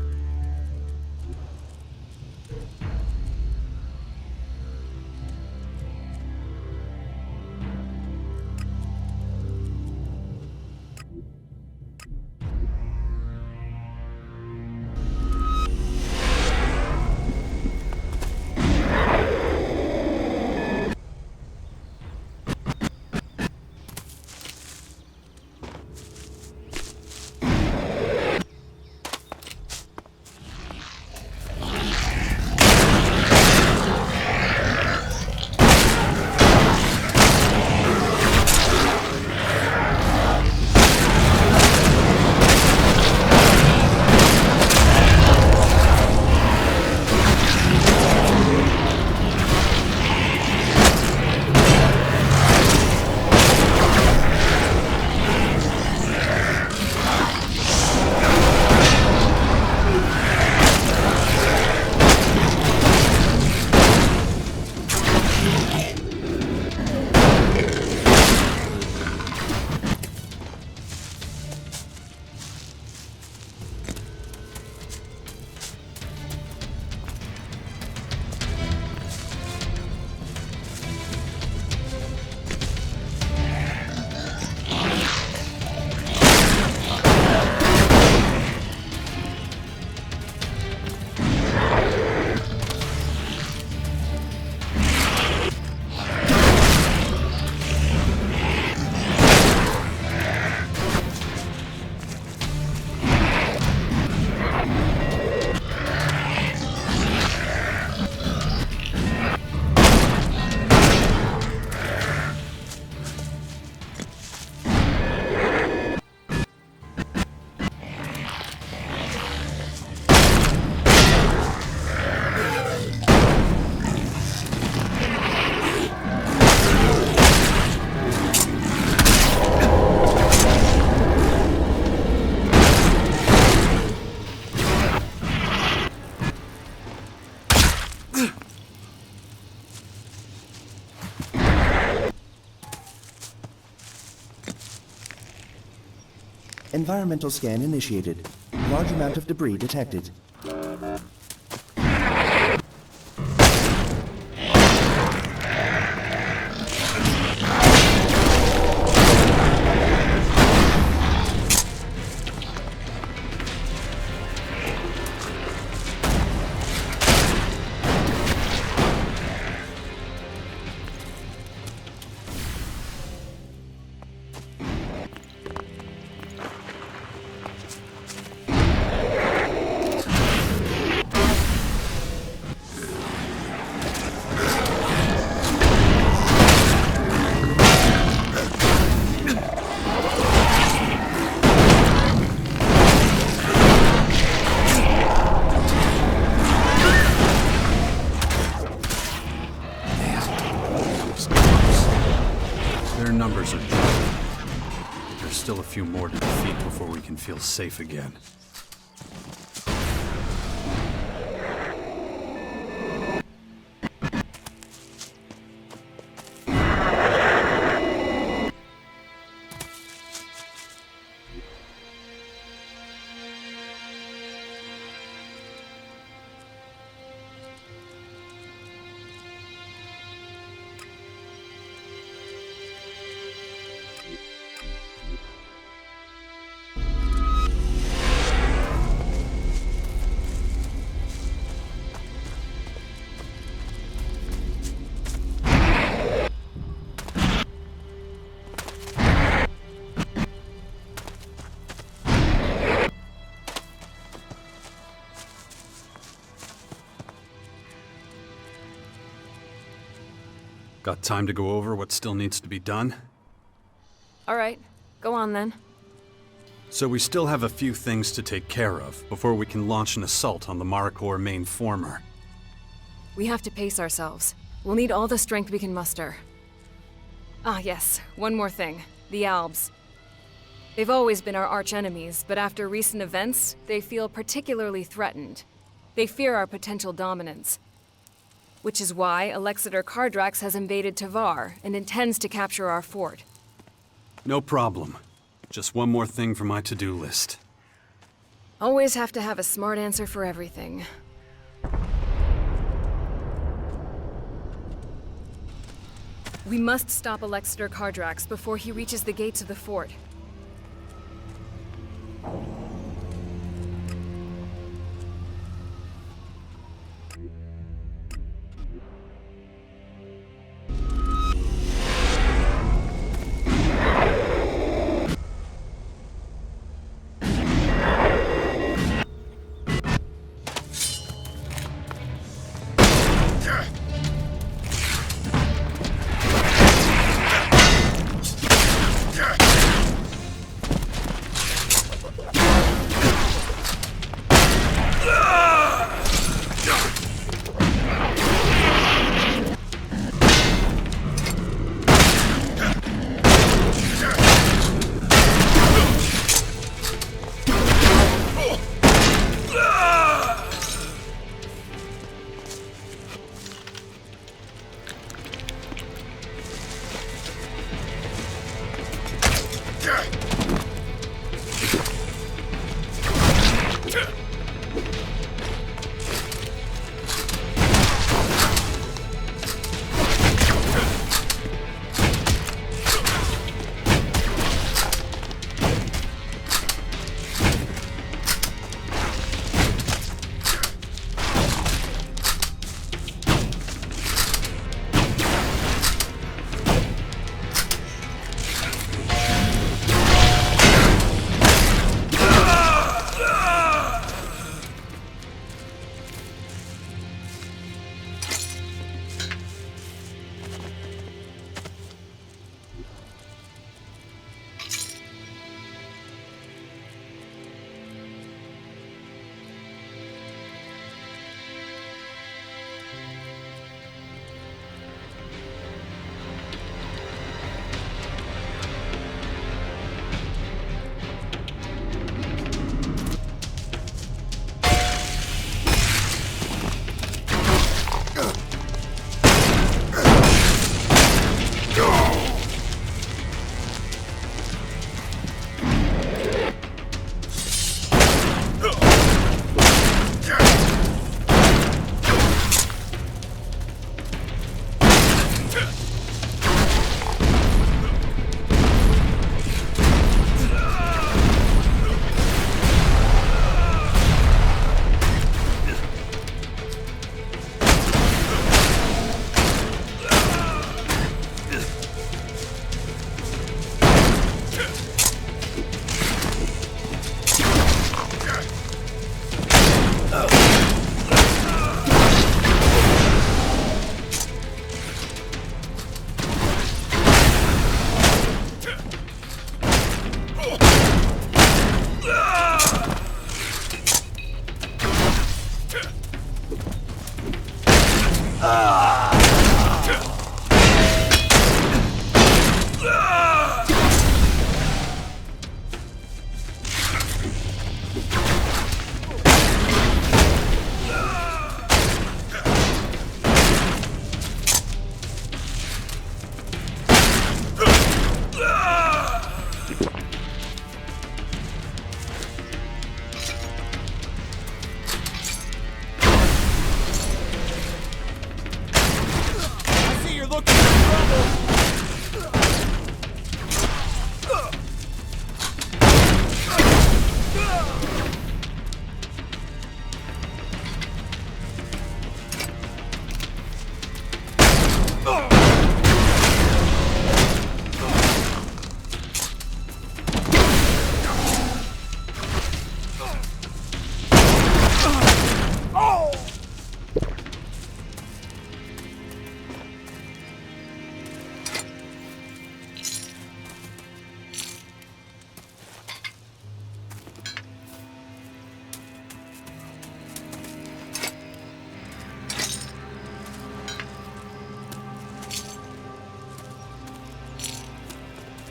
Environmental scan initiated. Large amount of debris detected. Their numbers are dropping. There's still a few more to defeat before we can feel safe again. Got time to go over what still needs to be done? All right, go on then. So we still have a few things to take care of before we can launch an assault on the Marikor main former. We have to pace ourselves. We'll need all the strength we can muster. Ah, yes, one more thing. The Albs. They've always been our arch-enemies, but after recent events, they feel particularly threatened. They fear our potential dominance. which is why Alexander Kardrax has invaded Tavar and intends to capture our fort. No problem. Just one more thing for my to-do list. Always have to have a smart answer for everything. We must stop Alexander Kardrax before he reaches the gates of the fort.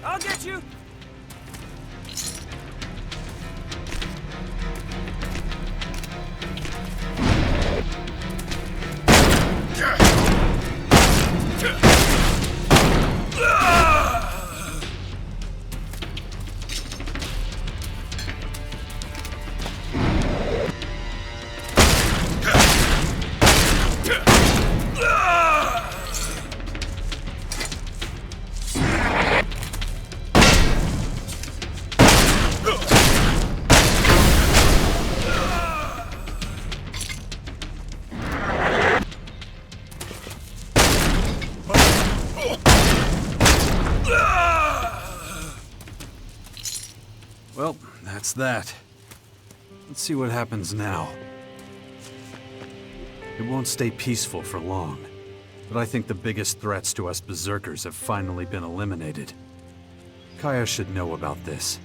I'll get you! Yeah. That's that. Let's see what happens now. It won't stay peaceful for long, but I think the biggest threats to us Berserkers have finally been eliminated. Kaya should know about this.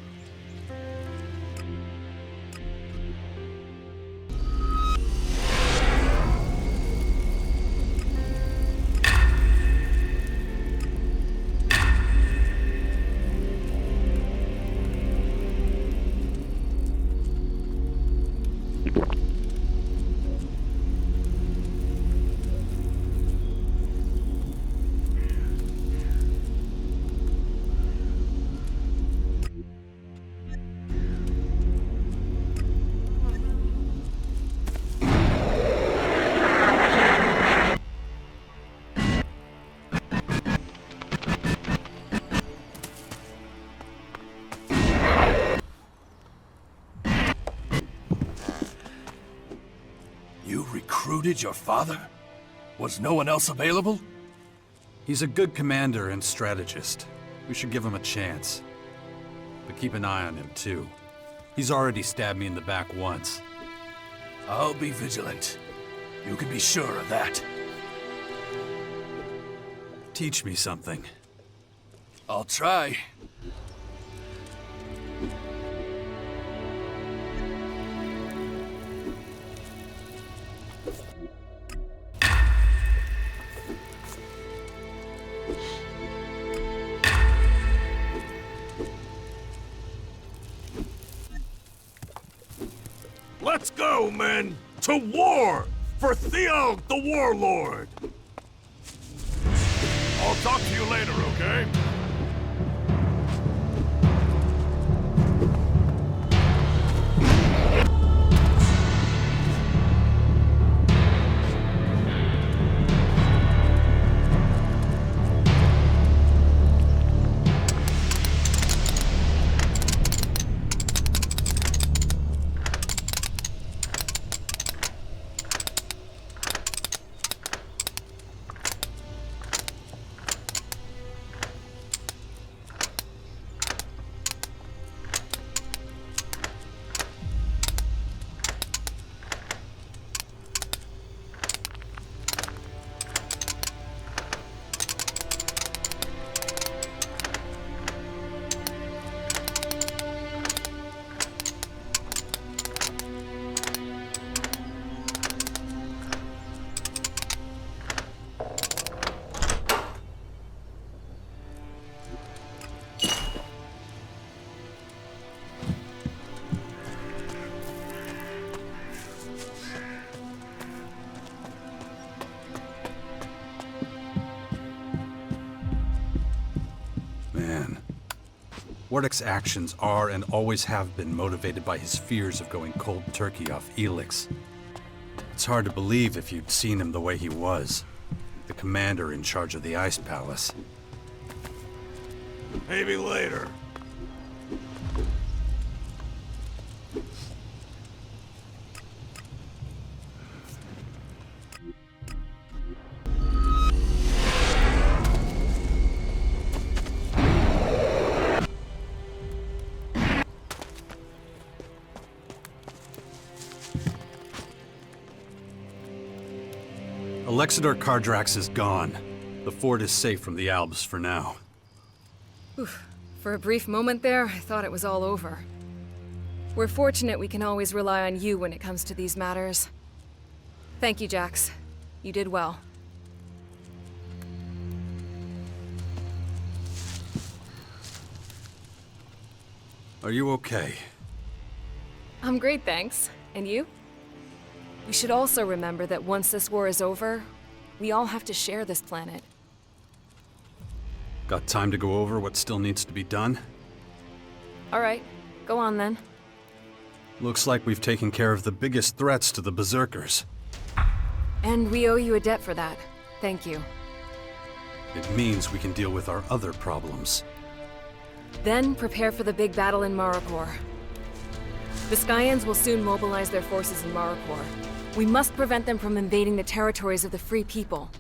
Recruited your father? Was no one else available? He's a good commander and strategist. We should give him a chance. But keep an eye on him, too. He's already stabbed me in the back once. I'll be vigilant. You can be sure of that. Teach me something. I'll try. Let's go, men! To war! For Theo, the Warlord! I'll talk to you later, okay? Wardek's actions are and always have been motivated by his fears of going cold turkey off ELEX. It's hard to believe if you'd seen him the way he was. The commander in charge of the Ice Palace. Maybe later. Alexidor Kardrax is gone. The fort is safe from the Albs for now. Oof. For a brief moment there, I thought it was all over. We're fortunate we can always rely on you when it comes to these matters. Thank you, Jax. You did well. Are you okay? I'm great, thanks. And you? We should also remember that once this war is over, we all have to share this planet. Got time to go over what still needs to be done? All right, go on then. Looks like we've taken care of the biggest threats to the Berserkers. And we owe you a debt for that. Thank you. It means we can deal with our other problems. Then prepare for the big battle in Marikor. The Skyans will soon mobilize their forces in Marikor. We must prevent them from invading the territories of the Free People.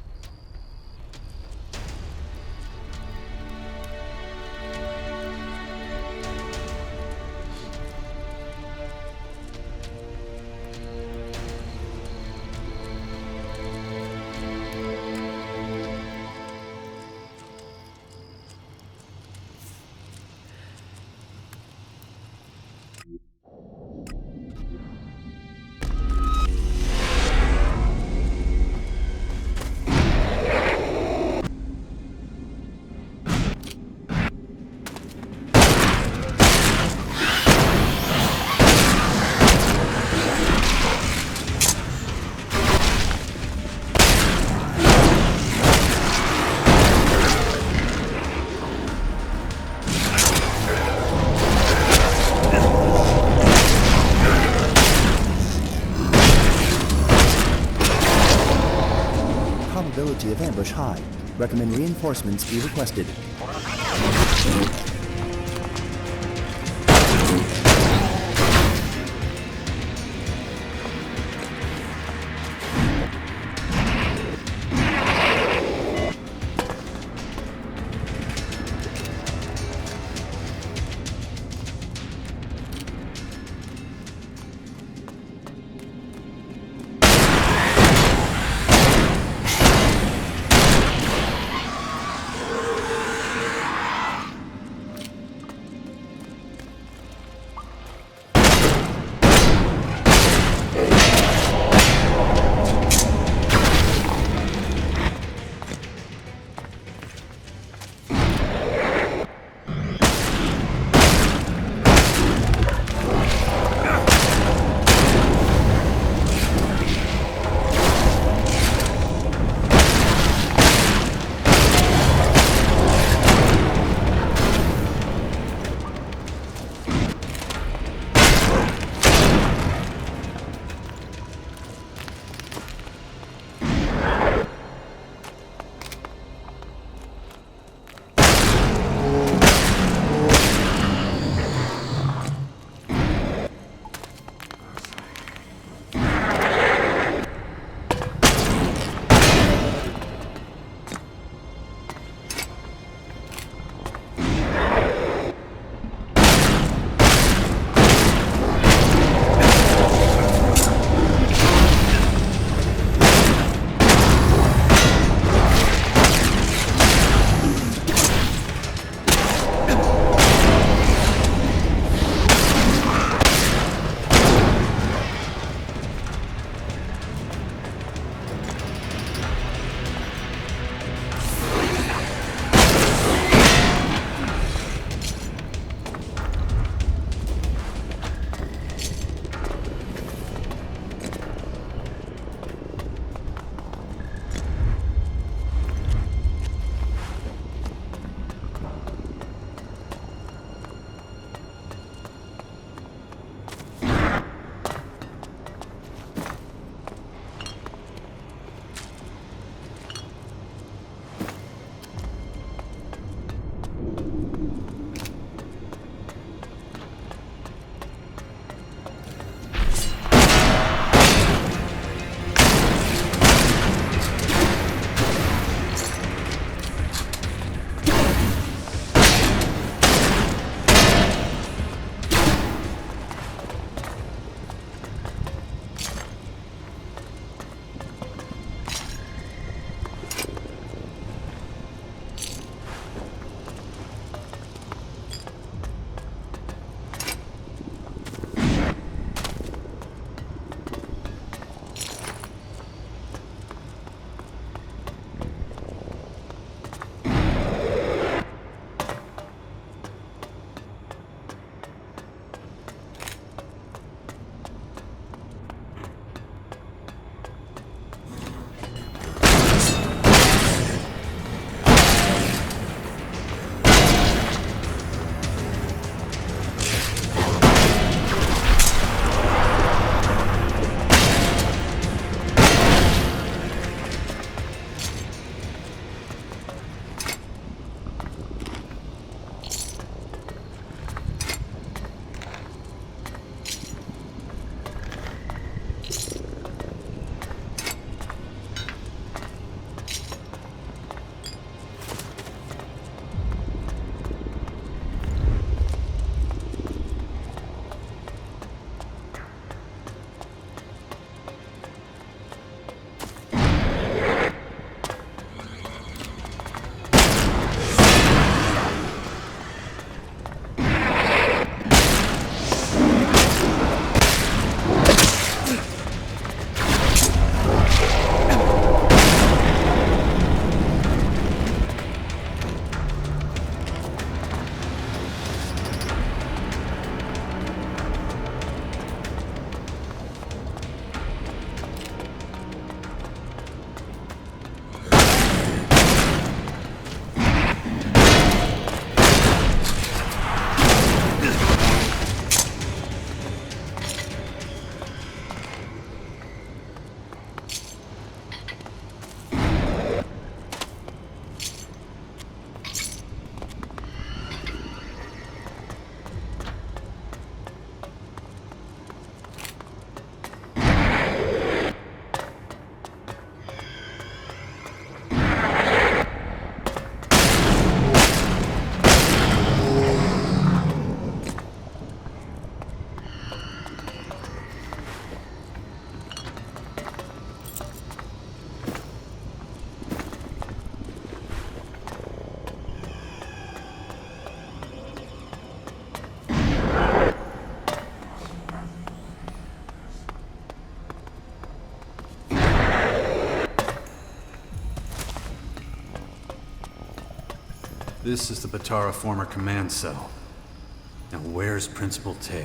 probability of ambush high. Recommend reinforcements be requested. This is the Batara former command cell. Now where's Principal Teak?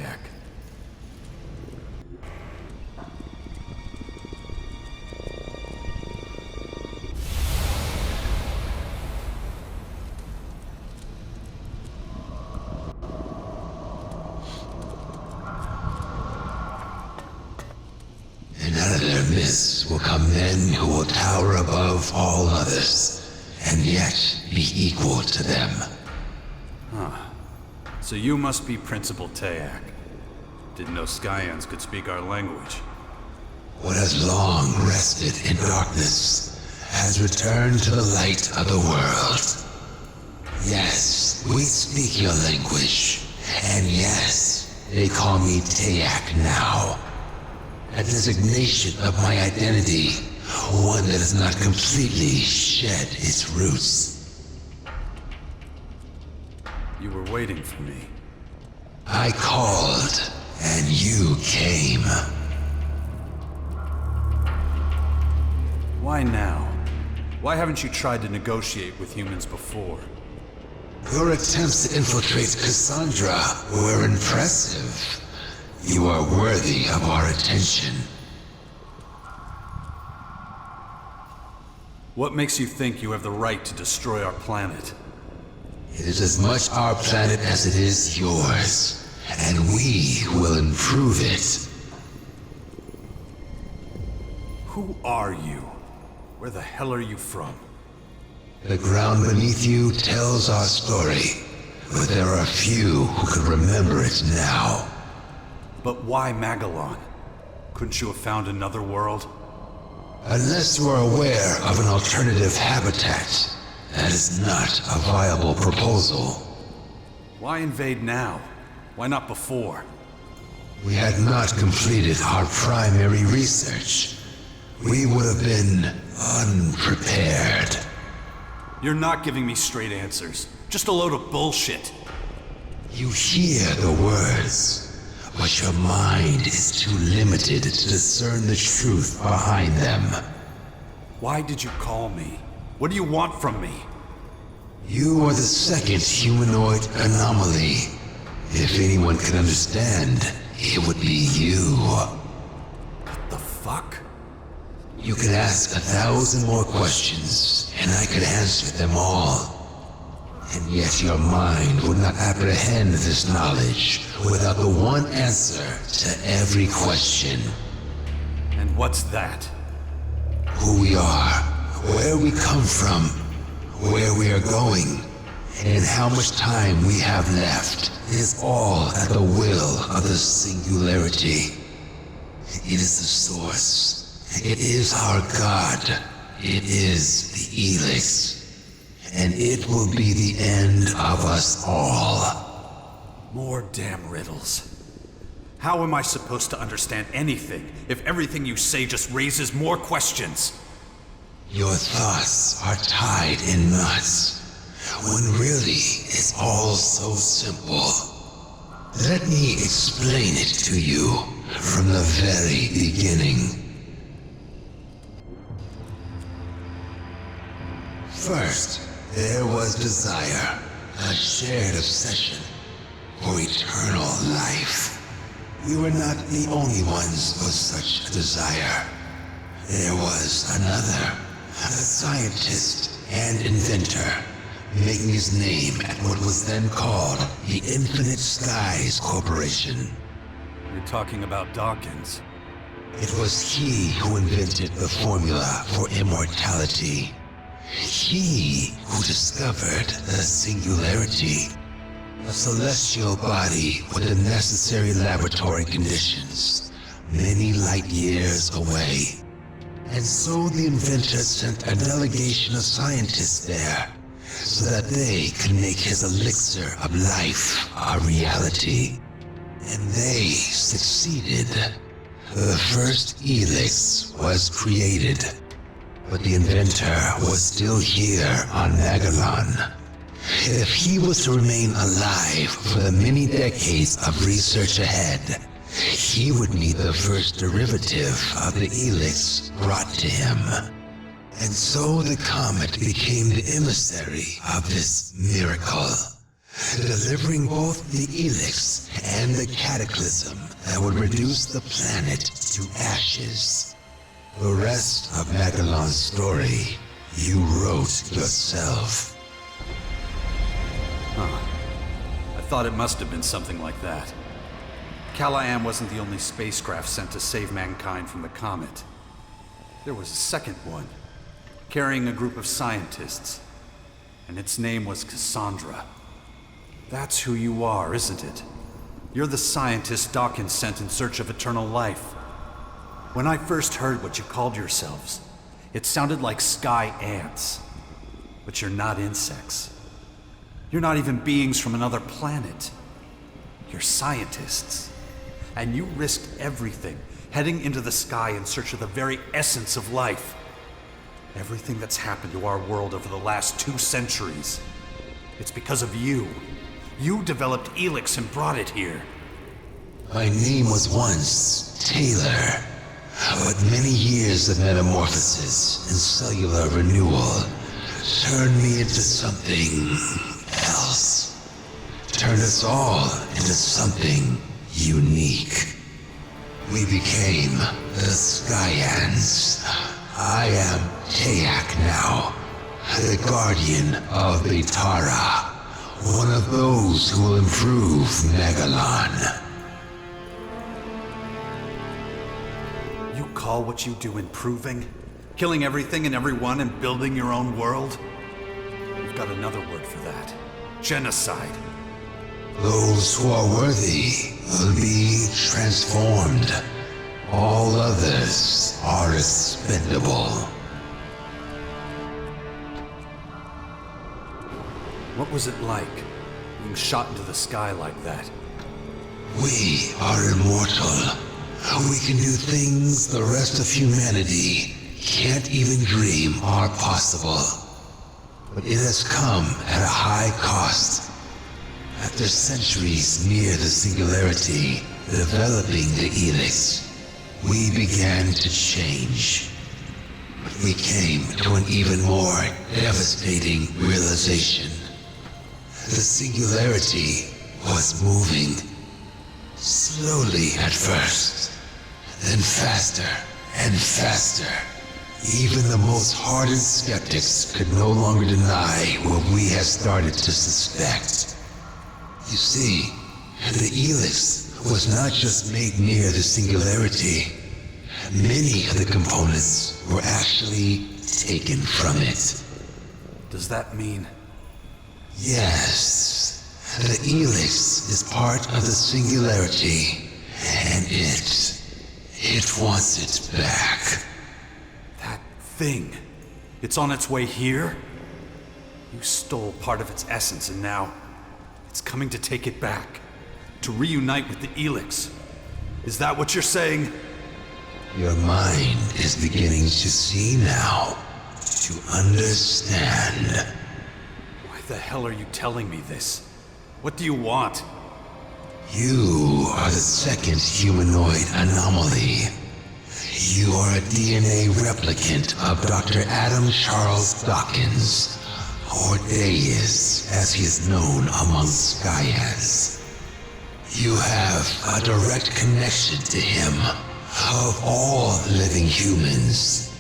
And out of their midst will come men who will tower above all others, and yet be equal to them. Huh. So you must be Principal Teak. Didn't know Skyans could speak our language. What has long rested in darkness has returned to the light of the world. Yes, we speak your language, and yes, they call me Teak now. A designation of my identity, one that has not completely shed its roots. You were waiting for me. I called, and you came. Why now? Why haven't you tried to negotiate with humans before? Your attempts to infiltrate Cassandra were impressive. You are worthy of our attention. What makes you think you have the right to destroy our planet? It is as much our planet as it is yours, and we will improve it. Who are you? Where the hell are you from? The ground beneath you tells our story, but there are few who could remember it now. But why Magellan? Couldn't you have found another world? Unless you are aware of an alternative habitat, that is not a viable proposal. Why invade now? Why not before? We had not completed our primary research. We would have been unprepared. You're not giving me straight answers. Just a load of bullshit. You hear the words, but your mind is too limited to discern the truth behind them. Why did you call me? What do you want from me? You are the second humanoid anomaly. If anyone can understand, it would be you. What the fuck? You could ask 1,000 more questions, and I could answer them all. And yet your mind would not apprehend this knowledge without the one answer to every question. And what's that? Who we are, where we come from, where we are going, and how much time we have left is all at the will of the singularity. It is the source. It is our God. It is the ELEX. And it will be the end of us all. More damn riddles. How am I supposed to understand anything if everything you say just raises more questions? Your thoughts are tied in knots, when really it's all so simple. Let me explain it to you from the very beginning. First, there was desire, a shared obsession for eternal life. We were not the only ones with such a desire. There was another, a scientist and inventor, making his name at what was then called the Infinite Skies Corporation. You're talking about Dawkins. It was he who invented the formula for immortality. He who discovered the singularity, a celestial body with the necessary laboratory conditions, many light years away. And so the inventor sent a delegation of scientists there, so that they could make his elixir of life a reality. And they succeeded. The first ELEX was created. But the inventor was still here on Magellan. If he was to remain alive for the many decades of research ahead, he would need the first derivative of the ELEX brought to him. And so the comet became the emissary of this miracle, delivering both the ELEX and the cataclysm that would reduce the planet to ashes. The rest of Magellan's story you wrote yourself. Huh. I thought it must have been something like that. Callahan wasn't the only spacecraft sent to save mankind from the comet. There was a second one, carrying a group of scientists, and its name was Cassandra. That's who you are, isn't it? You're the scientist Dawkins sent in search of eternal life. When I first heard what you called yourselves, it sounded like sky ants. But you're not insects. You're not even beings from another planet. You're scientists. And you risked everything, heading into the sky in search of the very essence of life. Everything that's happened to our world over the last 2 centuries. It's because of you. You developed ELEX and brought it here. My name was once Taylor, but many years of metamorphosis and cellular renewal turned me into something else. Turned us all into something unique. We became the Skyans. I am Tayak now, the guardian of Betara, one of those who will improve Magellan. You call what you do improving? Killing everything and everyone and building your own world? You've got another word for that. Genocide. Those who are worthy will be transformed. All others are expendable. What was it like, being shot into the sky like that? We are immortal. We can do things the rest of humanity can't even dream are possible. But it has come at a high cost. After centuries near the singularity, developing the ELEX, we began to change. But we came to an even more devastating realization. The singularity was moving. Slowly at first, then faster and faster. Even the most hardened skeptics could no longer deny what we had started to suspect. You see, the ELEX was not just made near the singularity. Many of the components were actually taken from it. Does that mean? Yes. The ELEX is part of the singularity, and it wants it back. That thing. It's on its way here? You stole part of its essence and now it's coming to take it back. To reunite with the ELEX. Is that what you're saying? Your mind is beginning to see now. To understand. Why the hell are you telling me this? What do you want? You are the second humanoid anomaly. You are a DNA replicant of Dr. Adam Charles Dawkins, or Deus, as he is known among Skyans. You have a direct connection to him. Of all living humans,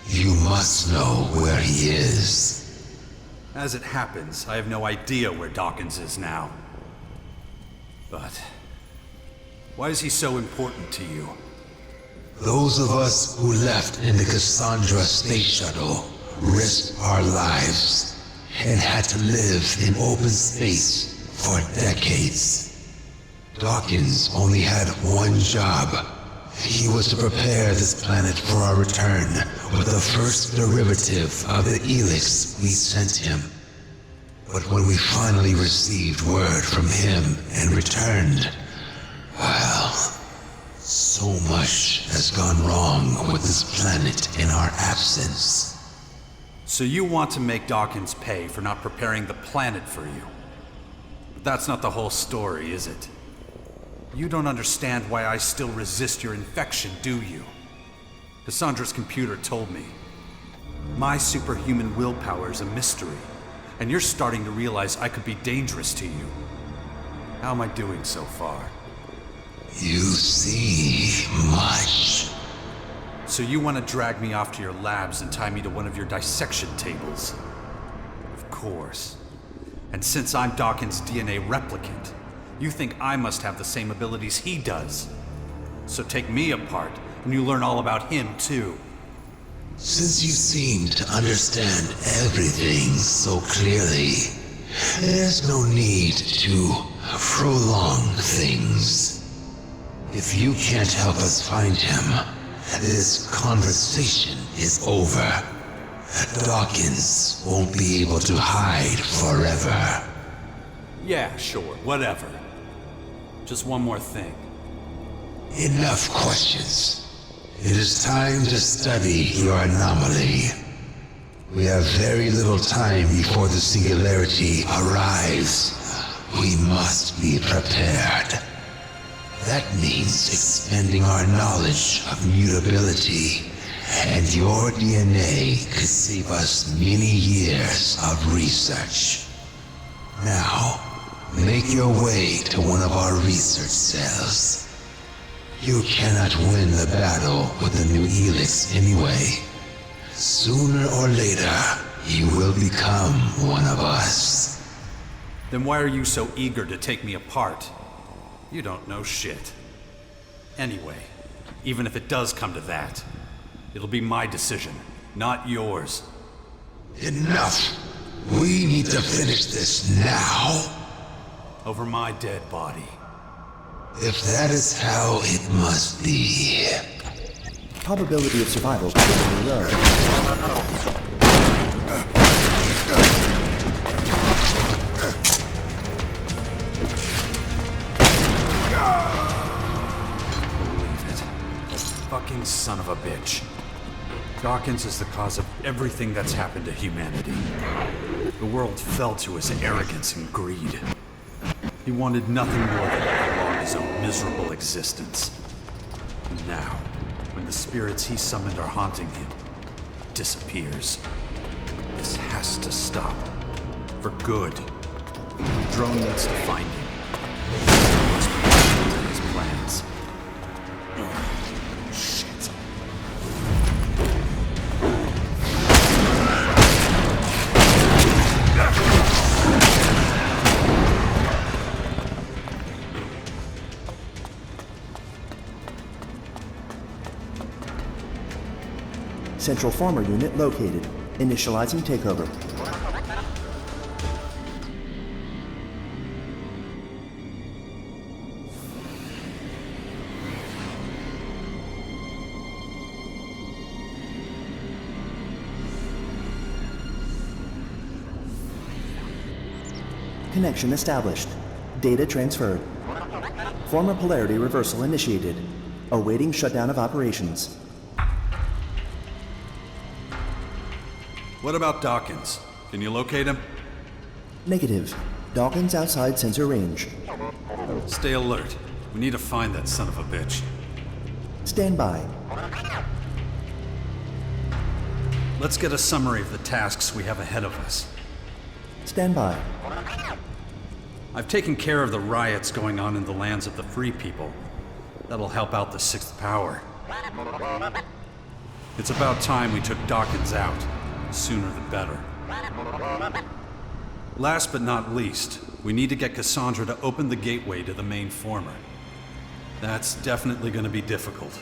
you must know where he is. As it happens, I have no idea where Dawkins is now. But why is he so important to you? Those of us who left in the Cassandra space shuttle risked our lives and had to live in open space for decades. Dawkins only had one job. He was to prepare this planet for our return with the first derivative of the ELEX we sent him. But when we finally received word from him and returned, well, so much has gone wrong with this planet in our absence. So you want to make Dawkins pay for not preparing the planet for you. But that's not the whole story, is it? You don't understand why I still resist your infection, do you? Cassandra's computer told me. My superhuman willpower is a mystery, and you're starting to realize I could be dangerous to you. How am I doing so far? You see much. So you want to drag me off to your labs and tie me to one of your dissection tables? Of course. And since I'm Dawkins' DNA replicant, you think I must have the same abilities he does. So take me apart, and you learn all about him, too. Since you seem to understand everything so clearly, there's no need to prolong things. If you can't help us find him, this conversation is over. Dawkins won't be able to hide forever. Yeah, sure, whatever. Just one more thing. Enough questions. It is time to study your anomaly. We have very little time before the singularity arrives. We must be prepared. That means expending our knowledge of mutability, and your DNA could save us many years of research. Now, make your way to one of our research cells. You cannot win the battle with the new ELEX anyway. Sooner or later, you will become one of us. Then why are you so eager to take me apart? You don't know shit. Anyway, even if it does come to that, it'll be my decision, not yours. Enough! We need to finish this now. Over my dead body. If that is how it must be. Probability of survival particularly low. Fucking son of a bitch. Dawkins is the cause of everything that's happened to humanity. The world fell to his arrogance and greed. He wanted nothing more than to prolong his own miserable existence. And now, when the spirits he summoned are haunting him, he disappears. This has to stop. For good. The drone needs to find him. He must be faithful to his plans. Shit. Central Farmer Unit located. Initializing takeover. Connection established. Data transferred. Former polarity reversal initiated. Awaiting shutdown of operations. What about Dawkins? Can you locate him? Negative. Dawkins outside sensor range. Stay alert. We need to find that son of a bitch. Stand by. Let's get a summary of the tasks we have ahead of us. Stand by. I've taken care of the riots going on in the lands of the Free People. That'll help out the Sixth Power. It's about time we took Dawkins out. Sooner the better. Last but not least, we need to get Cassandra to open the gateway to the main former. That's definitely going to be difficult.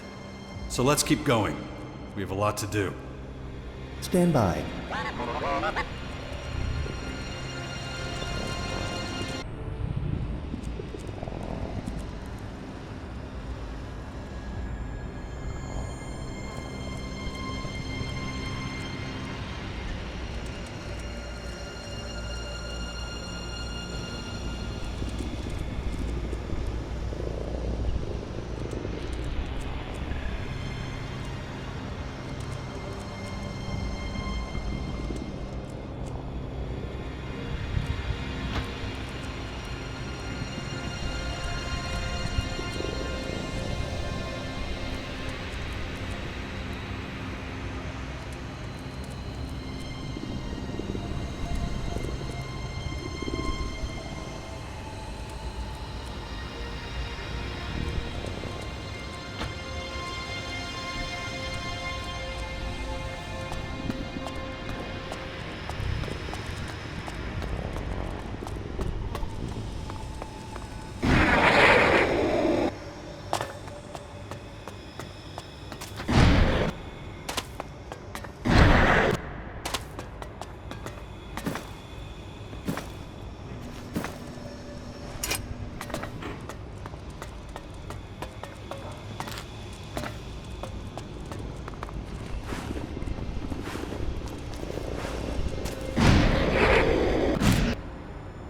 So let's keep going. We have a lot to do. Stand by.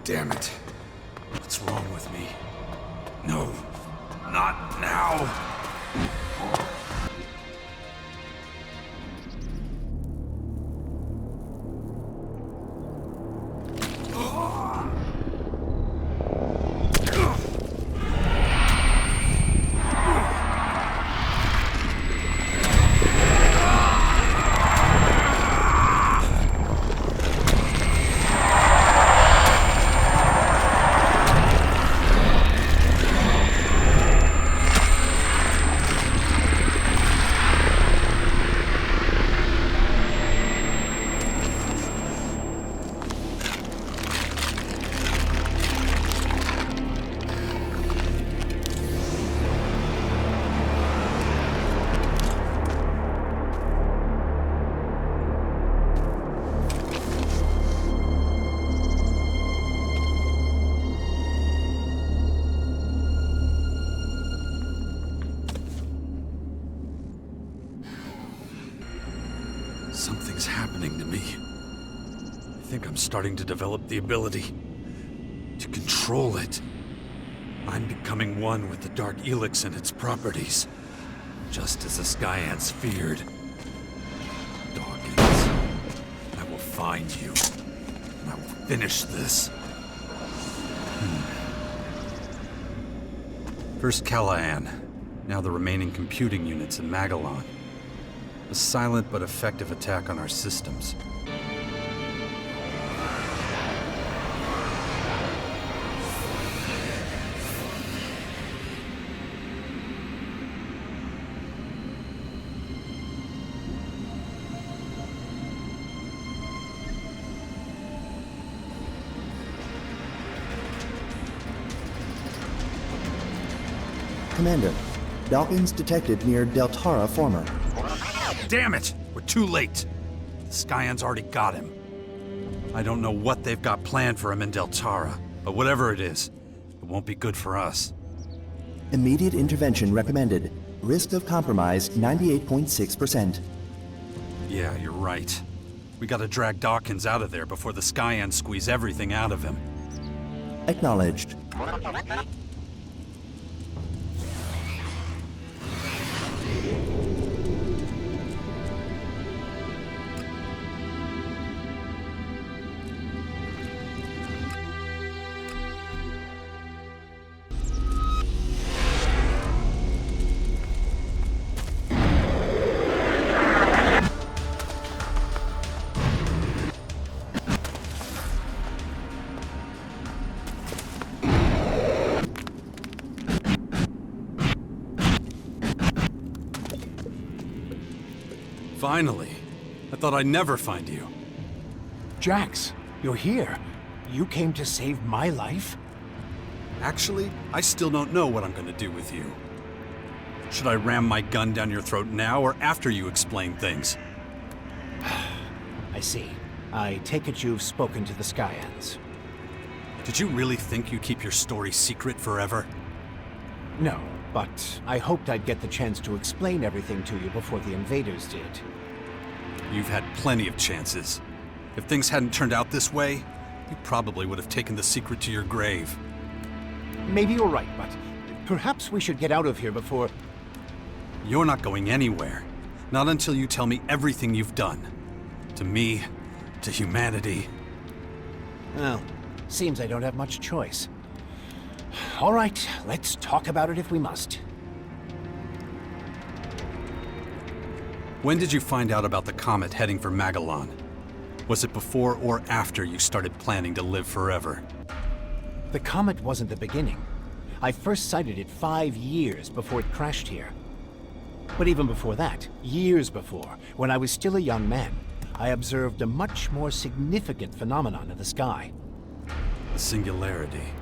Damn it. What's wrong with me? No, not now. Something's happening to me. I think I'm starting to develop the ability to control it. I'm becoming one with the Dark ELEX and its properties, just as the Skyants feared. Dawkins, I will find you, and I will finish this. First Callahan, now the remaining computing units in Magellan. A silent but effective attack on our systems. Commander, Dawkins detected near Deltara Former. Damn it! We're too late. The Skyans already got him. I don't know what they've got planned for him in Deltara, but whatever it is, it won't be good for us. Immediate intervention recommended. Risk of compromise 98.6%. Yeah, you're right. We gotta drag Dawkins out of there before the Skyans squeeze everything out of him. Acknowledged. Finally. I thought I'd never find you. Jax, you're here. You came to save my life? Actually, I still don't know what I'm gonna do with you. Should I ram my gun down your throat now or after you explain things? I see. I take it you've spoken to the Skyans. Did you really think you'd keep your story secret forever? No, but I hoped I'd get the chance to explain everything to you before the invaders did. You've had plenty of chances. If things hadn't turned out this way, you probably would have taken the secret to your grave. Maybe you're right, but perhaps we should get out of here before... You're not going anywhere. Not until you tell me everything you've done. To me, to humanity. Well, seems I don't have much choice. All right, let's talk about it if we must. When did you find out about the comet heading for Magellan? Was it before or after you started planning to live forever? The comet wasn't the beginning. I first sighted it 5 years before it crashed here. But even before that, years before, when I was still a young man, I observed a much more significant phenomenon in the sky. The singularity.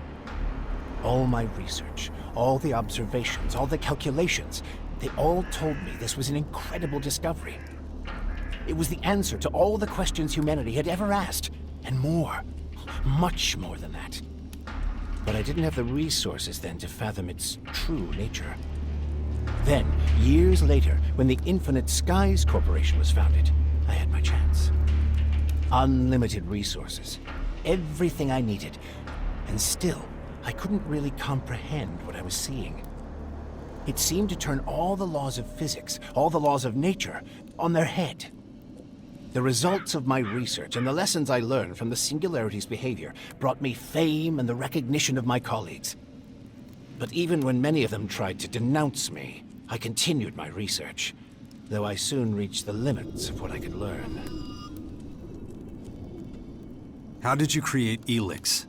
All my research, all the observations, all the calculations, they all told me this was an incredible discovery. It was the answer to all the questions humanity had ever asked, and more. Much more than that. But I didn't have the resources then to fathom its true nature. Then, years later, when the Infinite Skies Corporation was founded, I had my chance. Unlimited resources. Everything I needed. And still, I couldn't really comprehend what I was seeing. It seemed to turn all the laws of physics, all the laws of nature, on their head. The results of my research and the lessons I learned from the Singularity's behavior brought me fame and the recognition of my colleagues. But even when many of them tried to denounce me, I continued my research, though I soon reached the limits of what I could learn. How did you create ELEX?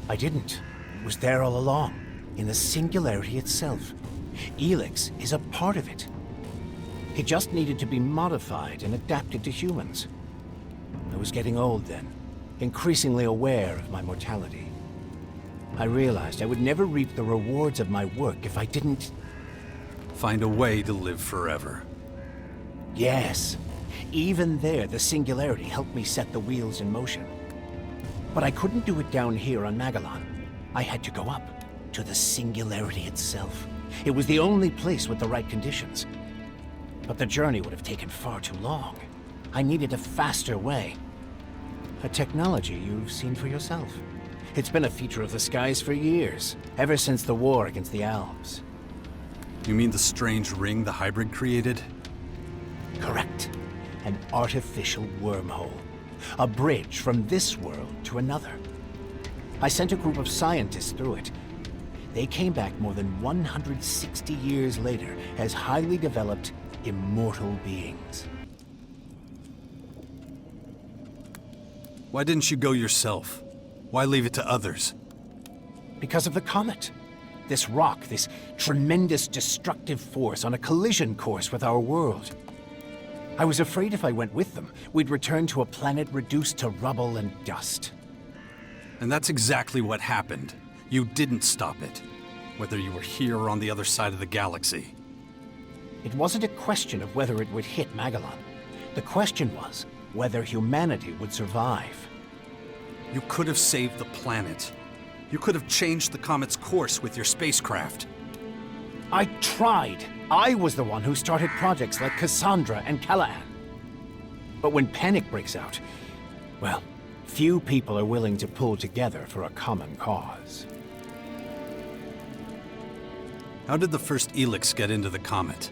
I didn't. It was there all along, in the Singularity itself. ELEX is a part of it. It just needed to be modified and adapted to humans. I was getting old then, increasingly aware of my mortality. I realized I would never reap the rewards of my work if I didn't... Find a way to live forever. Yes. Even there, the Singularity helped me set the wheels in motion. But I couldn't do it down here on Magellan. I had to go up, to the Singularity itself. It was the only place with the right conditions. But the journey would have taken far too long. I needed a faster way. A technology you've seen for yourself. It's been a feature of the skies for years, ever since the war against the Alps. You mean the strange ring the hybrid created? Correct. An artificial wormhole. A bridge from this world to another. I sent a group of scientists through it. They came back more than 160 years later as highly developed, immortal beings. Why didn't you go yourself? Why leave it to others? Because of the comet. This rock, this tremendous destructive force on a collision course with our world. I was afraid if I went with them, we'd return to a planet reduced to rubble and dust. And that's exactly what happened. You didn't stop it, whether you were here or on the other side of the galaxy. It wasn't a question of whether it would hit Magellan. The question was whether humanity would survive. You could have saved the planet. You could have changed the comet's course with your spacecraft. I tried. I was the one who started projects like Cassandra and Callahan. But when panic breaks out, well, few people are willing to pull together for a common cause. How did the first ELEX get into the comet?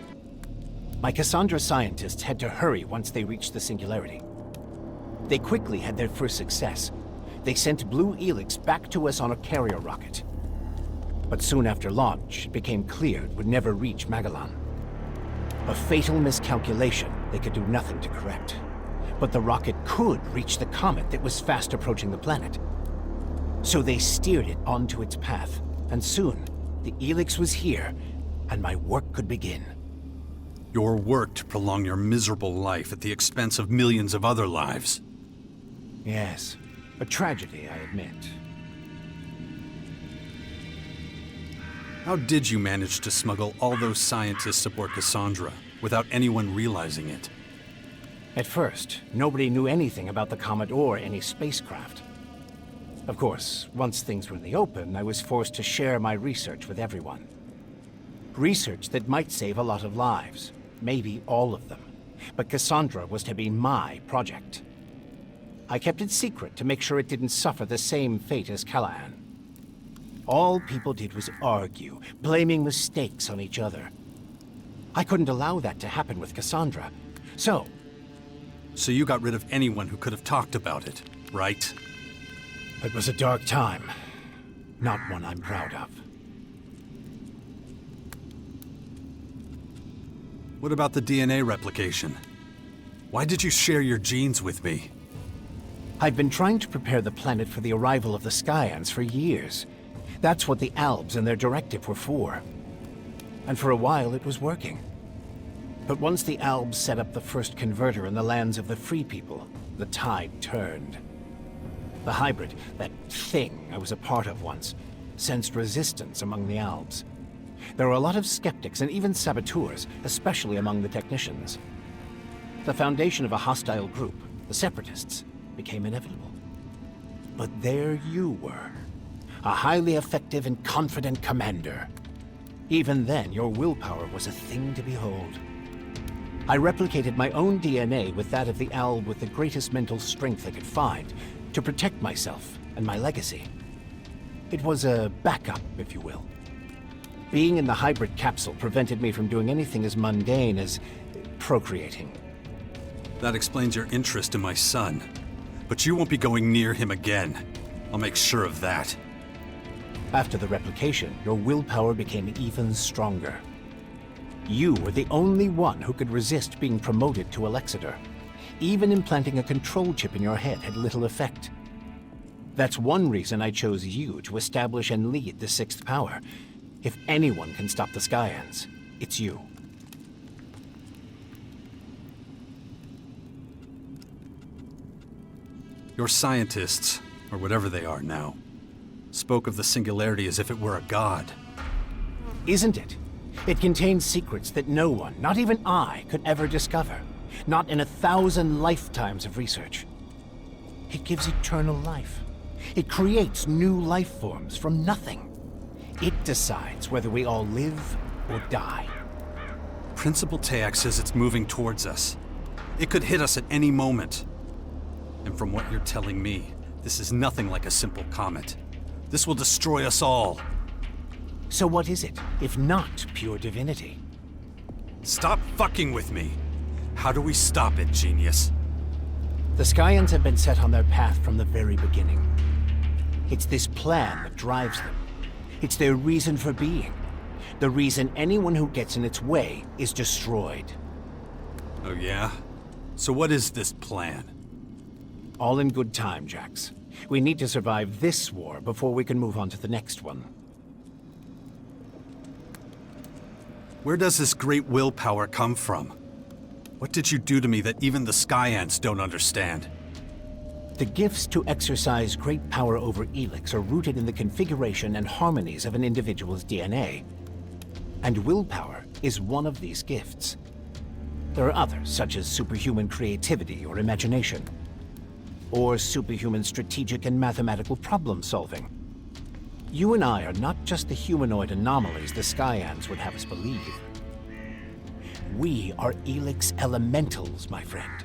My Cassandra scientists had to hurry once they reached the Singularity. They quickly had their first success. They sent Blue ELEX back to us on a carrier rocket. But soon after launch, it became clear it would never reach Magellan. A fatal miscalculation they could do nothing to correct. But the rocket could reach the comet that was fast approaching the planet. So they steered it onto its path, and soon, the ELEX was here, and my work could begin. Your work to prolong your miserable life at the expense of millions of other lives. Yes, a tragedy, I admit. How did you manage to smuggle all those scientists aboard Cassandra without anyone realizing it? At first, nobody knew anything about the comet or any spacecraft. Of course, once things were in the open, I was forced to share my research with everyone. Research that might save a lot of lives, maybe all of them. But Cassandra was to be my project. I kept it secret to make sure it didn't suffer the same fate as Callahan. All people did was argue, blaming mistakes on each other. I couldn't allow that to happen with Cassandra, so... So you got rid of anyone who could have talked about it, right? It was a dark time. Not one I'm proud of. What about the DNA replication? Why did you share your genes with me? I've been trying to prepare the planet for the arrival of the Skyans for years. That's what the Albs and their directive were for. And for a while it was working. But once the Albs set up the first converter in the lands of the Free People, the tide turned. The hybrid, that thing I was a part of once, sensed resistance among the Albs. There were a lot of skeptics and even saboteurs, especially among the technicians. The foundation of a hostile group, the Separatists, became inevitable. But there you were, a highly effective and confident commander. Even then, your willpower was a thing to behold. I replicated my own DNA with that of the Alb with the greatest mental strength I could find to protect myself and my legacy. It was a backup, if you will. Being in the hybrid capsule prevented me from doing anything as mundane as procreating. That explains your interest in my son. But you won't be going near him again. I'll make sure of that. After the replication, your willpower became even stronger. You were the only one who could resist being promoted to Elexeter. Even implanting a control chip in your head had little effect. That's one reason I chose you to establish and lead the Sixth Power. If anyone can stop the Skyans, it's you. Your scientists, or whatever they are now, spoke of the Singularity as if it were a god. Isn't it? It contains secrets that no one, not even I, could ever discover. Not in 1,000 lifetimes of research. It gives eternal life. It creates new life forms from nothing. It decides whether we all live or die. Principal Teac says it's moving towards us. It could hit us at any moment. And from what you're telling me, this is nothing like a simple comet. This will destroy us all. So what is it, if not pure divinity? Stop fucking with me! How do we stop it, genius? The Skyans have been set on their path from the very beginning. It's this plan that drives them. It's their reason for being. The reason anyone who gets in its way is destroyed. Oh yeah? So what is this plan? All in good time, Jax. We need to survive this war before we can move on to the next one. Where does this great willpower come from? What did you do to me that even the Skyants don't understand? The gifts to exercise great power over ELEX are rooted in the configuration and harmonies of an individual's DNA. And willpower is one of these gifts. There are others, such as superhuman creativity or imagination, or superhuman strategic and mathematical problem-solving. You and I are not just the humanoid anomalies the Skyans would have us believe. We are ELEX elementals, my friend.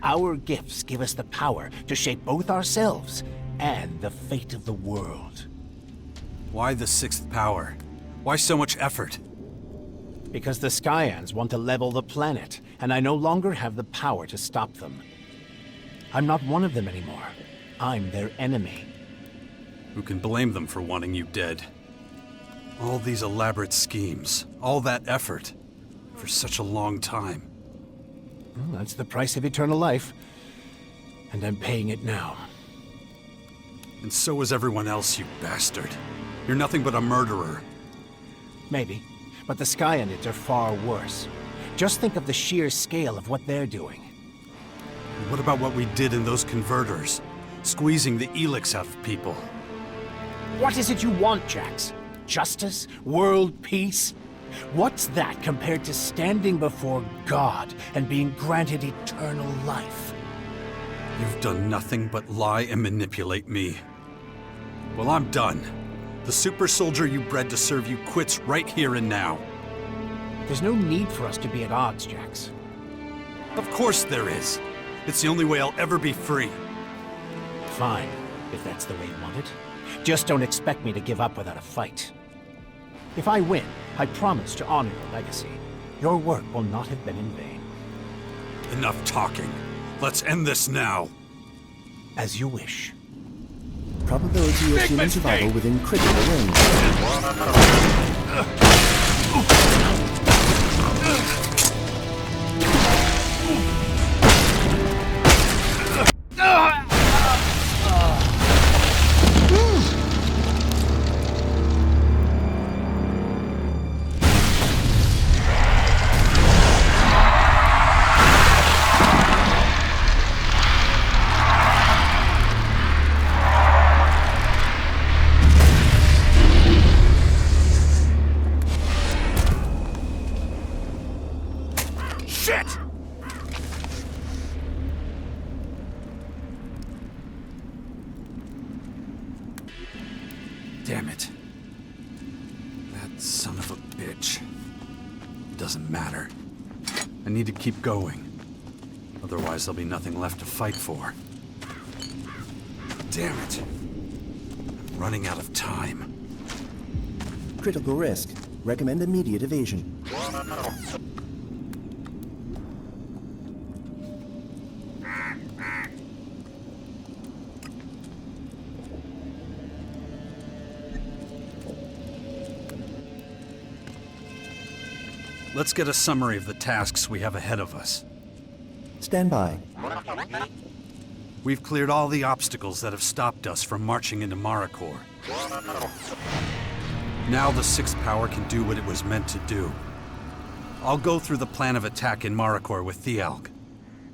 Our gifts give us the power to shape both ourselves and the fate of the world. Why the Sixth Power? Why so much effort? Because the Skyans want to level the planet, and I no longer have the power to stop them. I'm not one of them anymore. I'm their enemy. Who can blame them for wanting you dead? All these elaborate schemes, all that effort, for such a long time. Well, that's the price of eternal life, and I'm paying it now. And so is everyone else, you bastard. You're nothing but a murderer. Maybe, but the Skyanids are far worse. Just think of the sheer scale of what they're doing. And what about what we did in those converters? Squeezing the ELEX out of people. What is it you want, Jax? Justice? World peace? What's that compared to standing before God and being granted eternal life? You've done nothing but lie and manipulate me. Well, I'm done. The super soldier you bred to serve you quits right here and now. There's no need for us to be at odds, Jax. Of course there is. It's the only way I'll ever be free. Fine, if that's the way you want it. Just don't expect me to give up without a fight. If I win, I promise to honor your legacy. Your work will not have been in vain. Enough talking. Let's end this now. As you wish. Probability of human survival within critical range. Damn it. That son of a bitch. It doesn't matter. I need to keep going. Otherwise, there'll be nothing left to fight for. Damn it. running out of time. Critical risk. Recommend immediate evasion. Let's get a summary of the tasks we have ahead of us. Stand by. We've cleared all the obstacles that have stopped us from marching into Maricor. Now the Sixth Power can do what it was meant to do. I'll go through the plan of attack in Maricor with Thialk.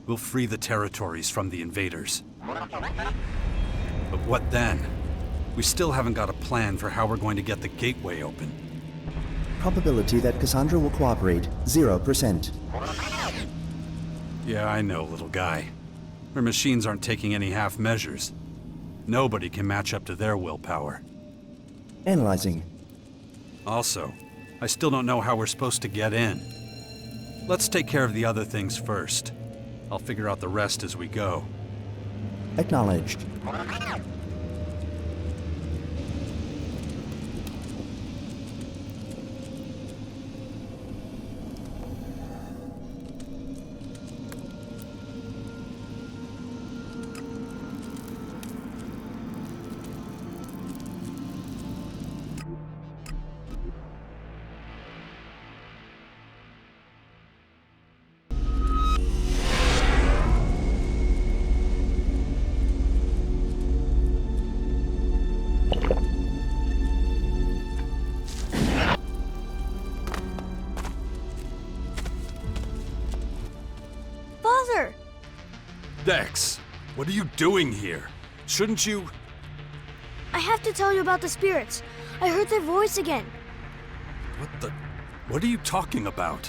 We'll free the territories from the invaders. But what then? We still haven't got a plan for how we're going to get the gateway open. Probability that Cassandra will cooperate, 0%. Yeah, I know, little guy. Her machines aren't taking any half measures. Nobody can match up to their willpower. Analyzing. Also, I still don't know how we're supposed to get in. Let's take care of the other things first. I'll figure out the rest as we go. Acknowledged. Dex, what are you doing here? Shouldn't you... I have to tell you about the spirits. I heard their voice again. What are you talking about?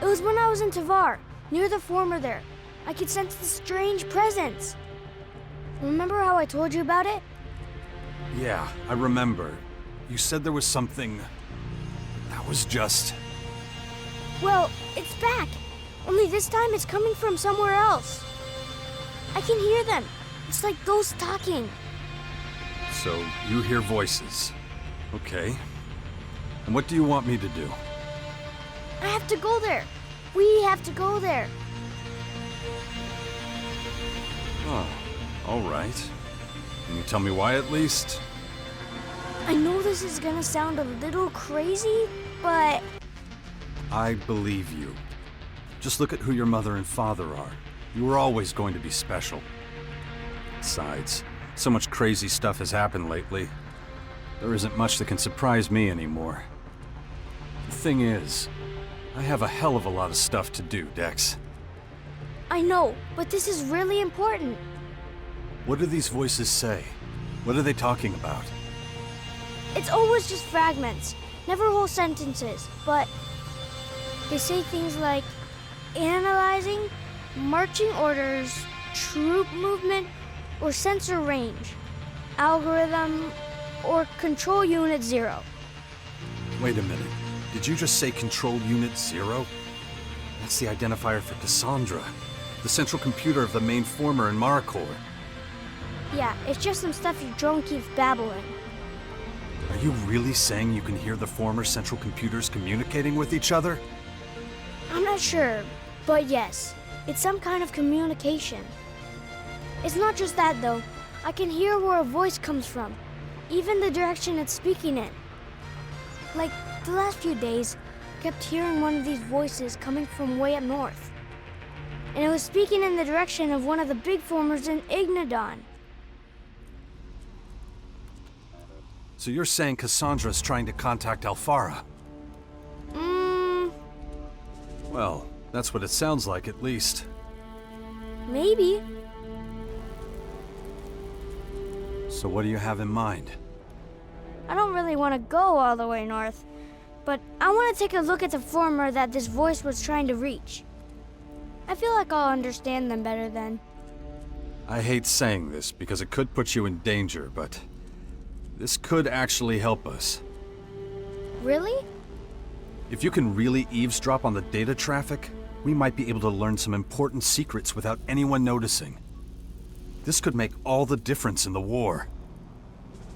It was when I was in Tavar, near the former there. I could sense the strange presence. Remember how I told you about it? Yeah, I remember. You said there was something... that was just... Well, it's back. Only this time it's coming from somewhere else. I can hear them. It's like ghosts talking. So, you hear voices. Okay. And what do you want me to do? I have to go there. We have to go there. Oh, all right. Can you tell me why at least? I know this is gonna sound a little crazy, but... I believe you. Just look at who your mother and father are. You were always going to be special. Besides, so much crazy stuff has happened lately. There isn't much that can surprise me anymore. The thing is, I have a hell of a lot of stuff to do, Dex. I know, but this is really important. What do these voices say? What are they talking about? It's always just fragments, never whole sentences, but they say things like analyzing, marching orders, troop movement, or sensor range, algorithm, or control unit 0. Wait a minute. Did you just say control unit 0? That's the identifier for Cassandra, the central computer of the main former in Maricor. Yeah, it's just some stuff your drone keeps babbling. Are you really saying you can hear the former central computers communicating with each other? I'm not sure, but yes, it's some kind of communication. It's not just that though. I can hear where a voice comes from, even the direction it's speaking in. Like, the last few days, I kept hearing one of these voices coming from way up north. And it was speaking in the direction of one of the big formers in Ignadon. So you're saying Cassandra's trying to contact Alfara? Well, that's what it sounds like, at least. Maybe. So what do you have in mind? I don't really want to go all the way north, but I want to take a look at the former that this voice was trying to reach. I feel like I'll understand them better then. I hate saying this because it could put you in danger, but this could actually help us. Really? If you can really eavesdrop on the data traffic, we might be able to learn some important secrets without anyone noticing. This could make all the difference in the war.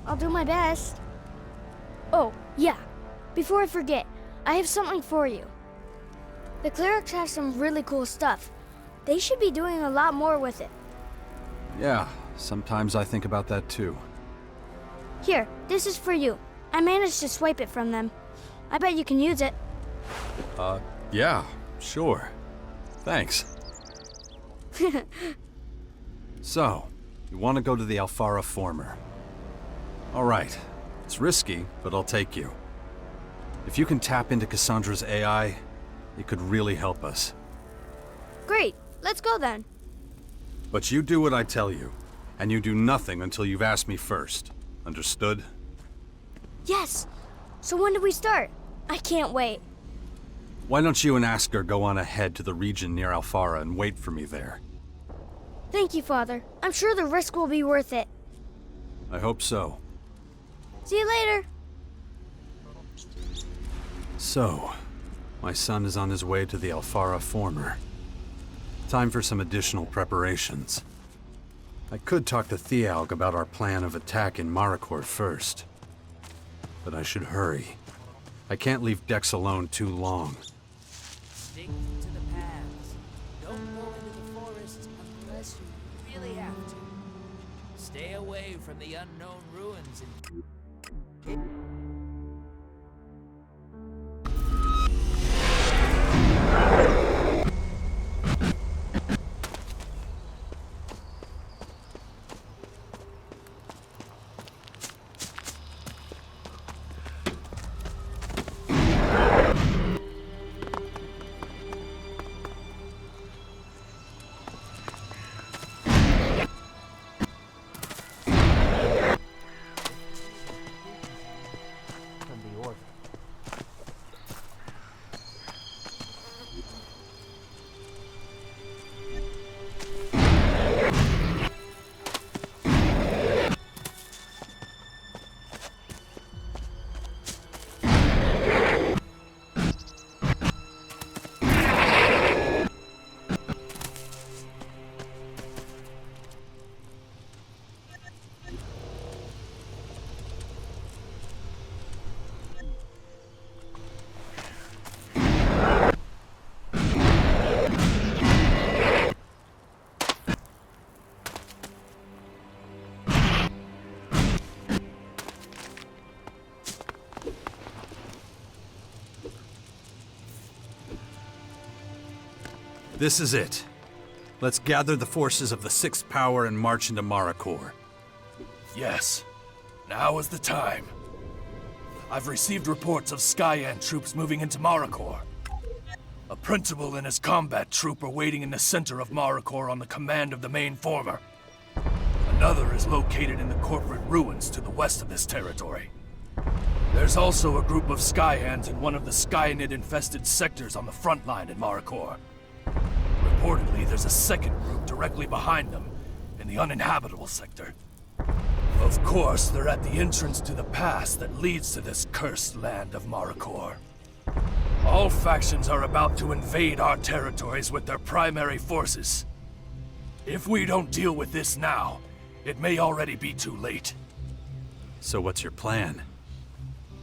I'll do my best. Oh, yeah. Before I forget, I have something for you. The clerics have some really cool stuff. They should be doing a lot more with it. Yeah, sometimes I think about that too. Here, this is for you. I managed to swipe it from them. I bet you can use it. Yeah, sure. Thanks. So, you want to go to the Alfara Former. All right. It's risky, but I'll take you. If you can tap into Cassandra's AI, it could really help us. Great. Let's go then. But you do what I tell you, and you do nothing until you've asked me first. Understood? Yes. So when do we start? I can't wait. Why don't you and Asker go on ahead to the region near Alfara and wait for me there? Thank you, Father. I'm sure the risk will be worth it. I hope so. See you later. So, my son is on his way to the Alfara Former. Time for some additional preparations. I could talk to Thialg about our plan of attack in Maricor first. But I should hurry. I can't leave Dex alone too long. Stick to the paths. Don't go into the forest unless you really have to. Stay away from the unknown ruins and... This is it. Let's gather the forces of the Sixth Power and march into Maricor. Yes. Now is the time. I've received reports of Skyan troops moving into Maricor. A principal and his combat troop are waiting in the center of Maricor on the command of the main former. Another is located in the corporate ruins to the west of this territory. There's also a group of Skyhands in one of the Skyanid-infested sectors on the front line in Maricor. Reportedly, there's a second group directly behind them, in the uninhabitable sector. Of course, they're at the entrance to the pass that leads to this cursed land of Maricor. All factions are about to invade our territories with their primary forces. If we don't deal with this now, it may already be too late. So what's your plan?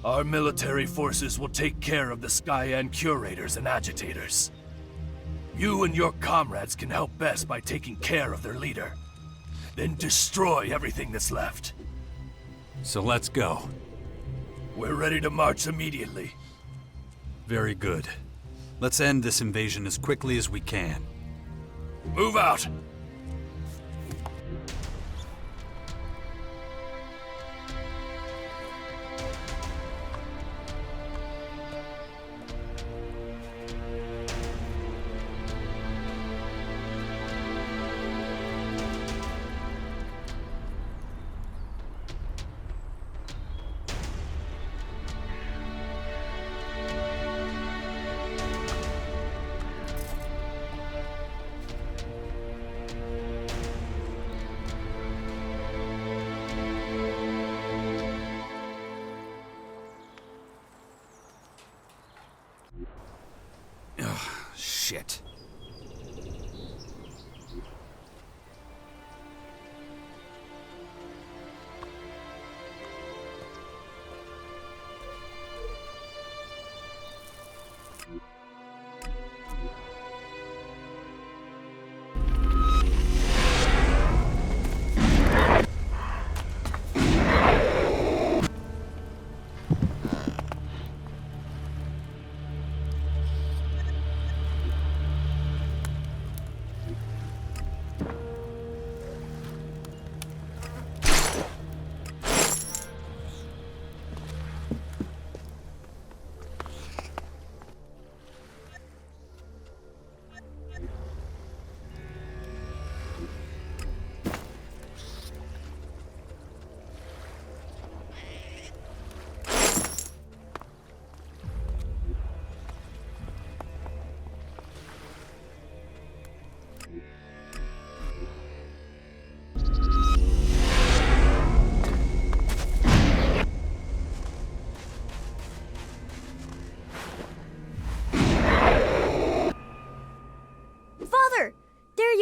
Our military forces will take care of the Skyan curators and agitators. You and your comrades can help best by taking care of their leader. Then destroy everything that's left. So let's go. We're ready to march immediately. Very good. Let's end this invasion as quickly as we can. Move out!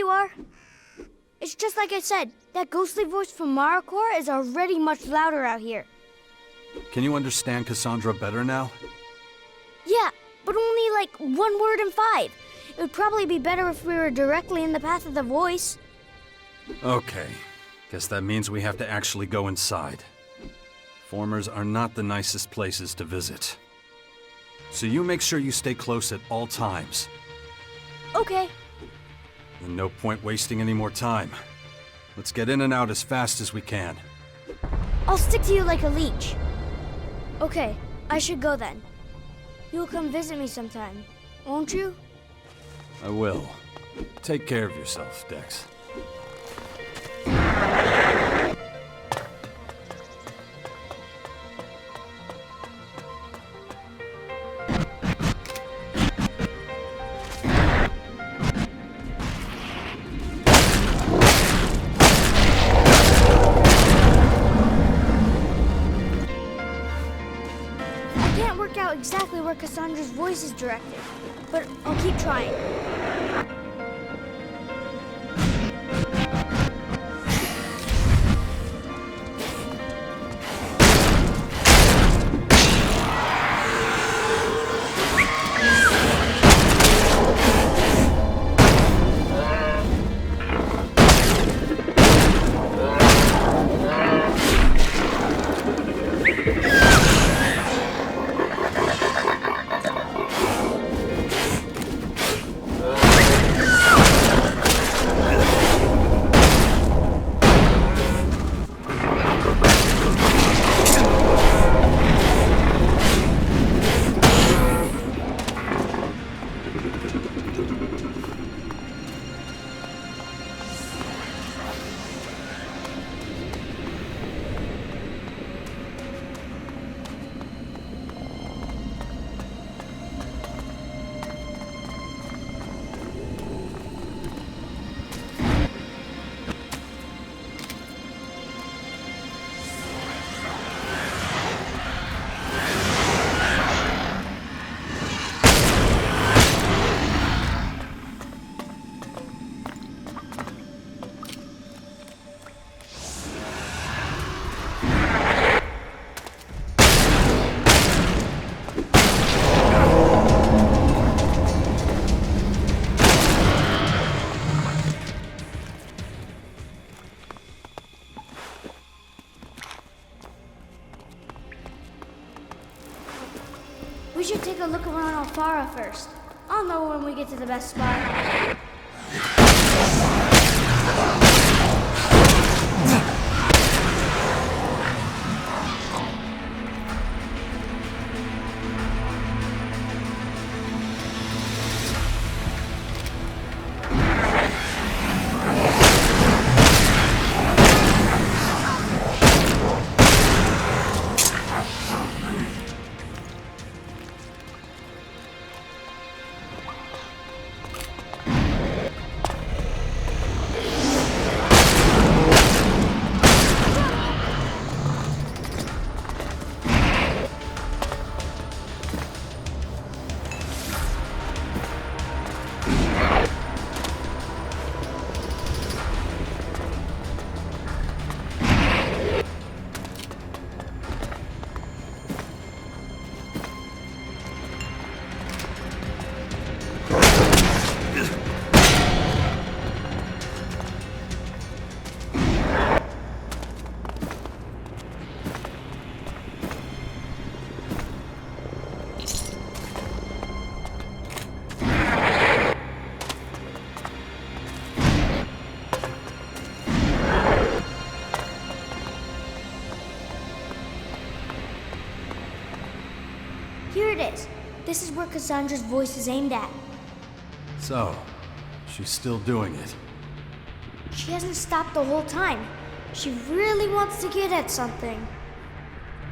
you are. It's just like I said, that ghostly voice from Maricor is already much louder out here. Can you understand Cassandra better now? Yeah, but only like 1 word in 5. It would probably be better if we were directly in the path of the voice. Okay. Guess that means we have to actually go inside. Formers are not the nicest places to visit. So you make sure you stay close at all times. Okay. And no point wasting any more time. Let's get in and out as fast as we can. I'll stick to you like a leech. Okay, I should go then. You'll come visit me sometime, won't you? I will. Take care of yourself, Dex. Exactly where Cassandra's voice is directed, but I'll keep trying. We should take a look around Alfara first. I'll know when we get to the best spot. Here it is. This is where Cassandra's voice is aimed at. So, she's still doing it. She hasn't stopped the whole time. She really wants to get at something.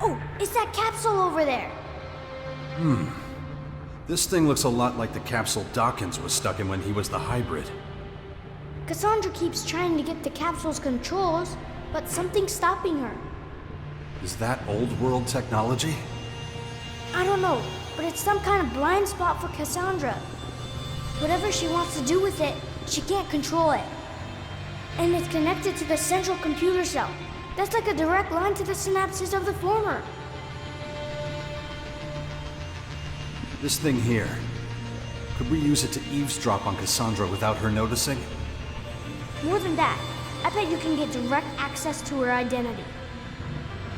Oh, it's that capsule over there. This thing looks a lot like the capsule Dawkins was stuck in when he was the hybrid. Cassandra keeps trying to get the capsule's controls, but something's stopping her. Is that old world technology? I don't know, but it's some kind of blind spot for Cassandra. Whatever she wants to do with it, she can't control it. And it's connected to the central computer cell. That's like a direct line to the synapses of the former. This thing here, could we use it to eavesdrop on Cassandra without her noticing? More than that, I bet you can get direct access to her identity.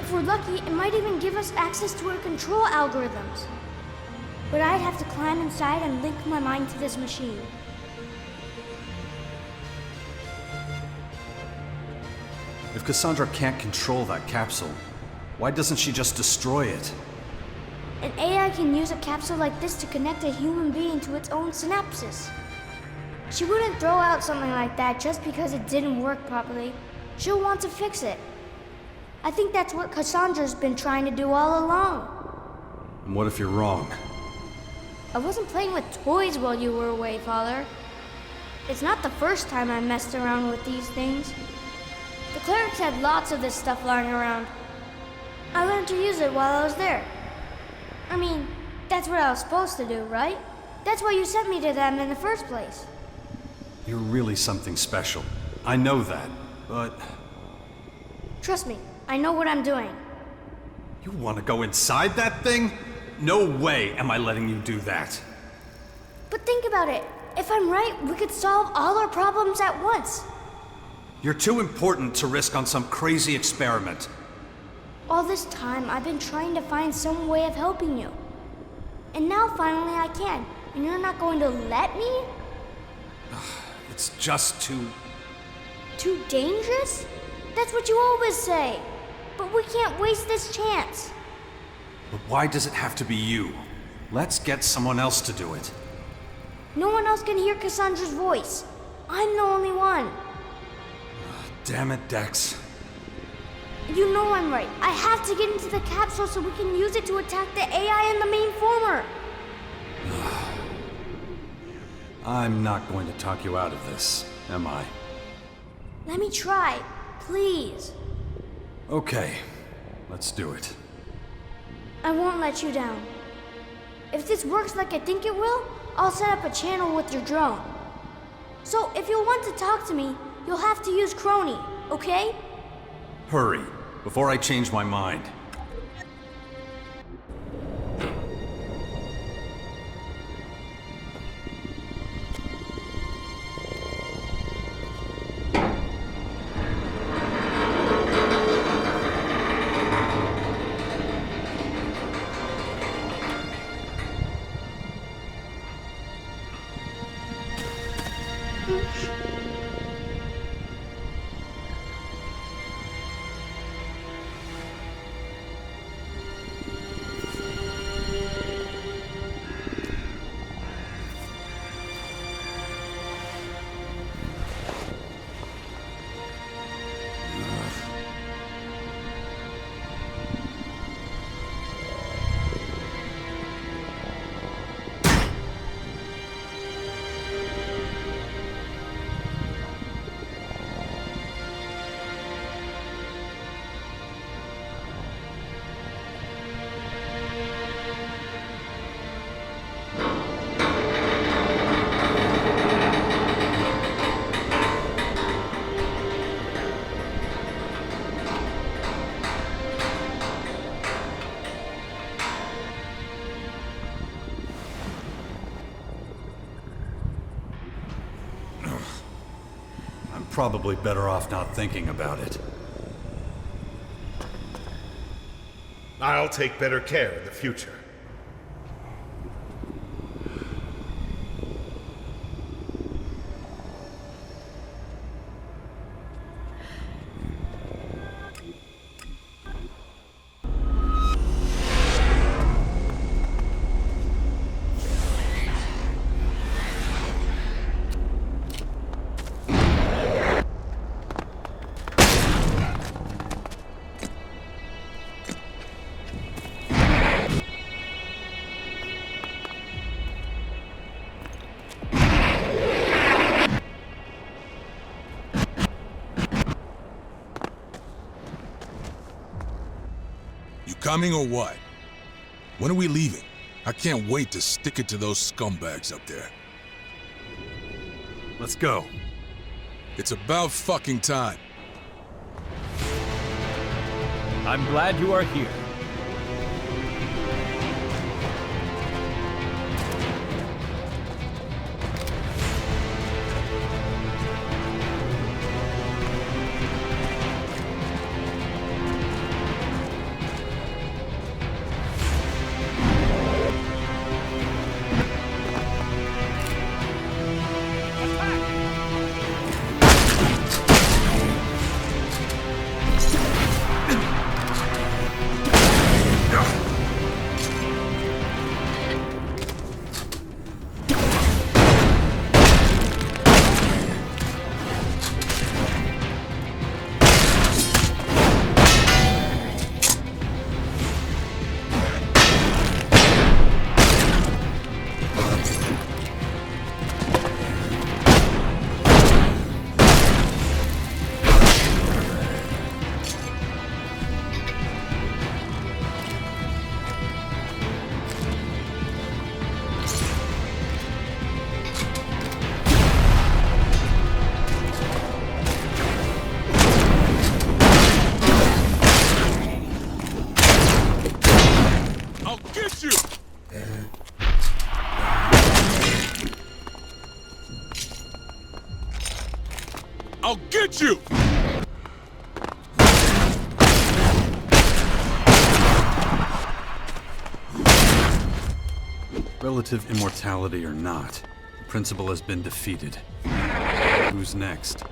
If we're lucky, it might even give us access to her control algorithms. But I'd have to climb inside and link my mind to this machine. If Cassandra can't control that capsule, why doesn't she just destroy it? An AI can use a capsule like this to connect a human being to its own synapses. She wouldn't throw out something like that just because it didn't work properly. She'll want to fix it. I think that's what Cassandra's been trying to do all along. And what if you're wrong? I wasn't playing with toys while you were away, Father. It's not the first time I messed around with these things. The clerics had lots of this stuff lying around. I learned to use it while I was there. I mean, that's what I was supposed to do, right? That's why you sent me to them in the first place. You're really something special. I know that, but... Trust me, I know what I'm doing. You want to go inside that thing? No way am I letting you do that. But think about it. If I'm right, we could solve all our problems at once. You're too important to risk on some crazy experiment. All this time, I've been trying to find some way of helping you. And now finally I can. And you're not going to let me? It's just too... Too dangerous? That's what you always say. But we can't waste this chance. But why does it have to be you? Let's get someone else to do it. No one else can hear Cassandra's voice. I'm the only one. Damn it, Dex. You know I'm right. I have to get into the capsule so we can use it to attack the AI in the main former. I'm not going to talk you out of this, am I? Let me try, please. Okay, let's do it. I won't let you down. If this works like I think it will, I'll set up a channel with your drone. So if you'll want to talk to me, you'll have to use Crony, okay? Hurry, before I change my mind. Probably better off not thinking about it. I'll take better care in the future. Coming or what? When are we leaving? I can't wait to stick it to those scumbags up there. Let's go. It's about fucking time. I'm glad you are here. I'll get you! Relative immortality or not, the principle has been defeated. Who's next?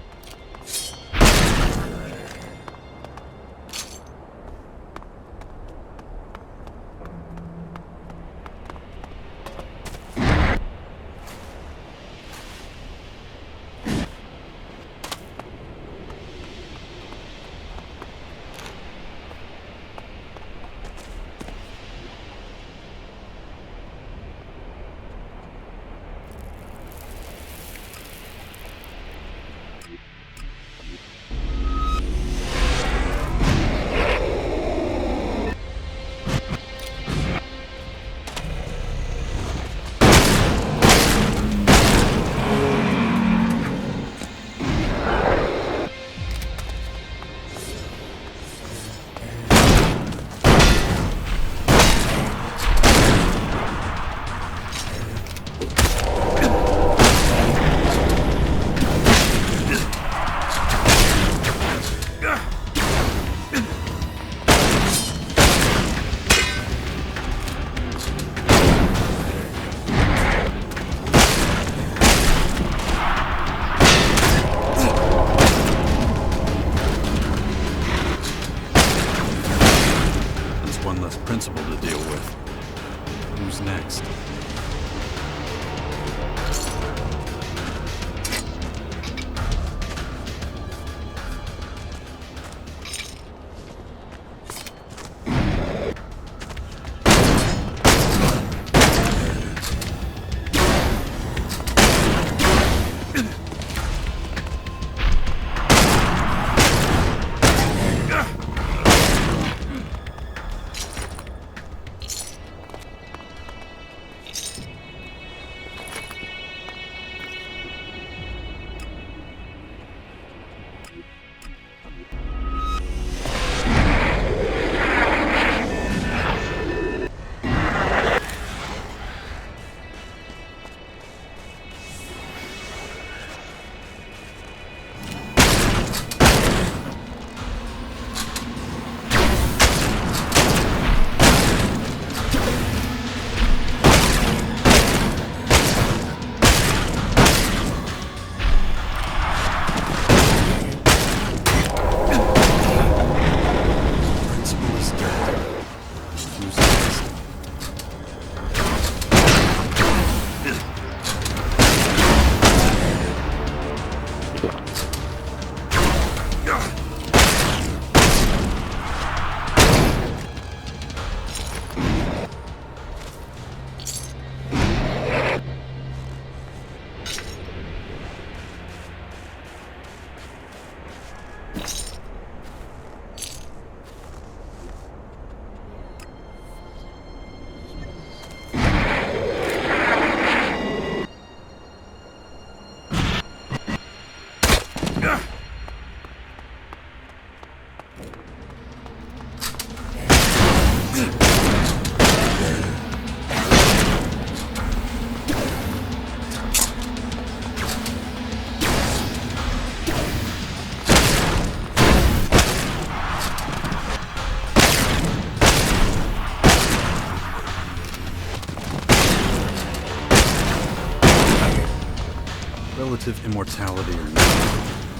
Relative immortality or not,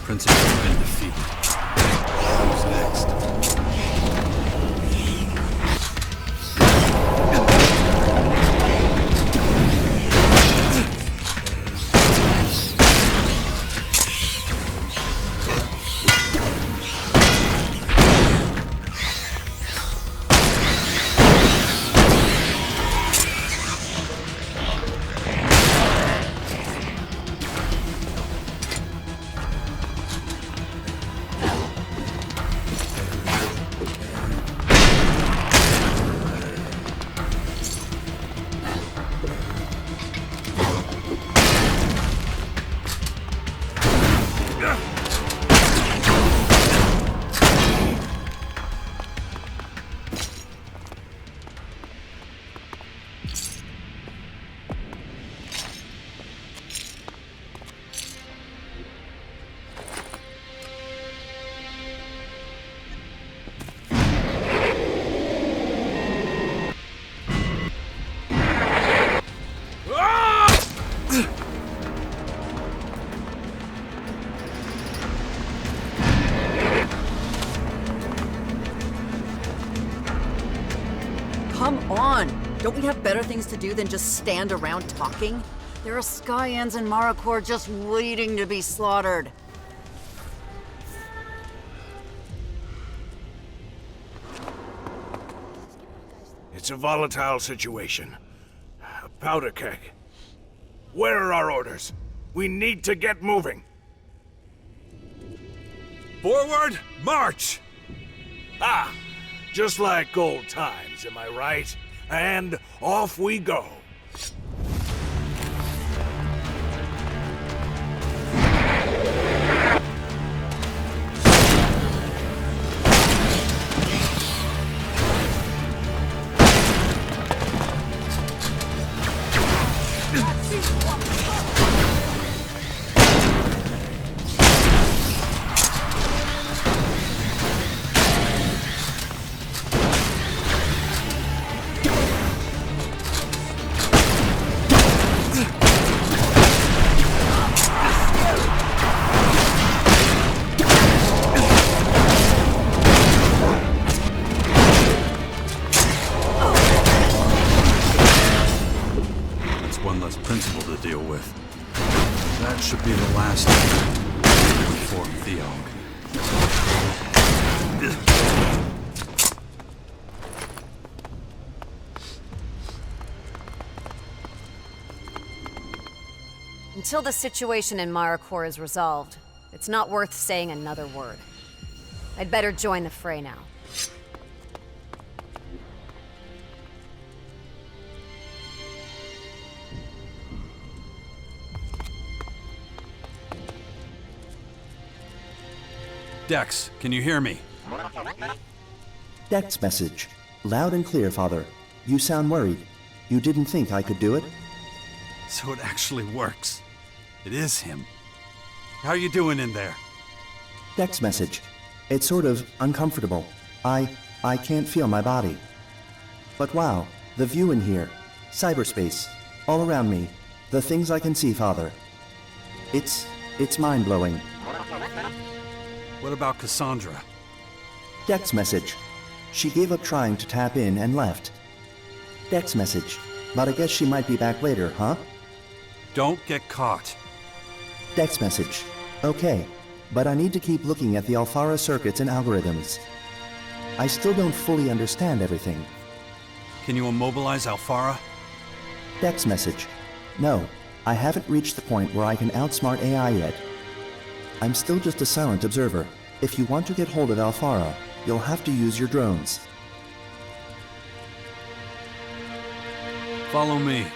principle has been defeated. Who's next? Come on! Don't we have better things to do than just stand around talking? There are Skyans and Maracor just waiting to be slaughtered. It's a volatile situation. A powder keg. Where are our orders? We need to get moving. Forward, march! Ah, just like old times, am I right? And off we go. One less principle to deal with. That should be the last before Theog. Until the situation in Maracor is resolved, it's not worth saying another word. I'd better join the fray now. Dex, can you hear me? Dex message. Loud and clear, Father. You sound worried. You didn't think I could do it? So it actually works. It is him. How are you doing in there? Dex message. It's sort of uncomfortable. I can't feel my body. But wow, the view in here. Cyberspace. All around me. The things I can see, Father. It's mind-blowing. What about Cassandra? Dex message. She gave up trying to tap in and left. Dex message. But I guess she might be back later, huh? Don't get caught. Dex message. Okay, but I need to keep looking at the Alfara circuits and algorithms. I still don't fully understand everything. Can you immobilize Alfara? Dex message. No, I haven't reached the point where I can outsmart AI yet. I'm still just a silent observer. If you want to get hold of Alfara, you'll have to use your drones. Follow me.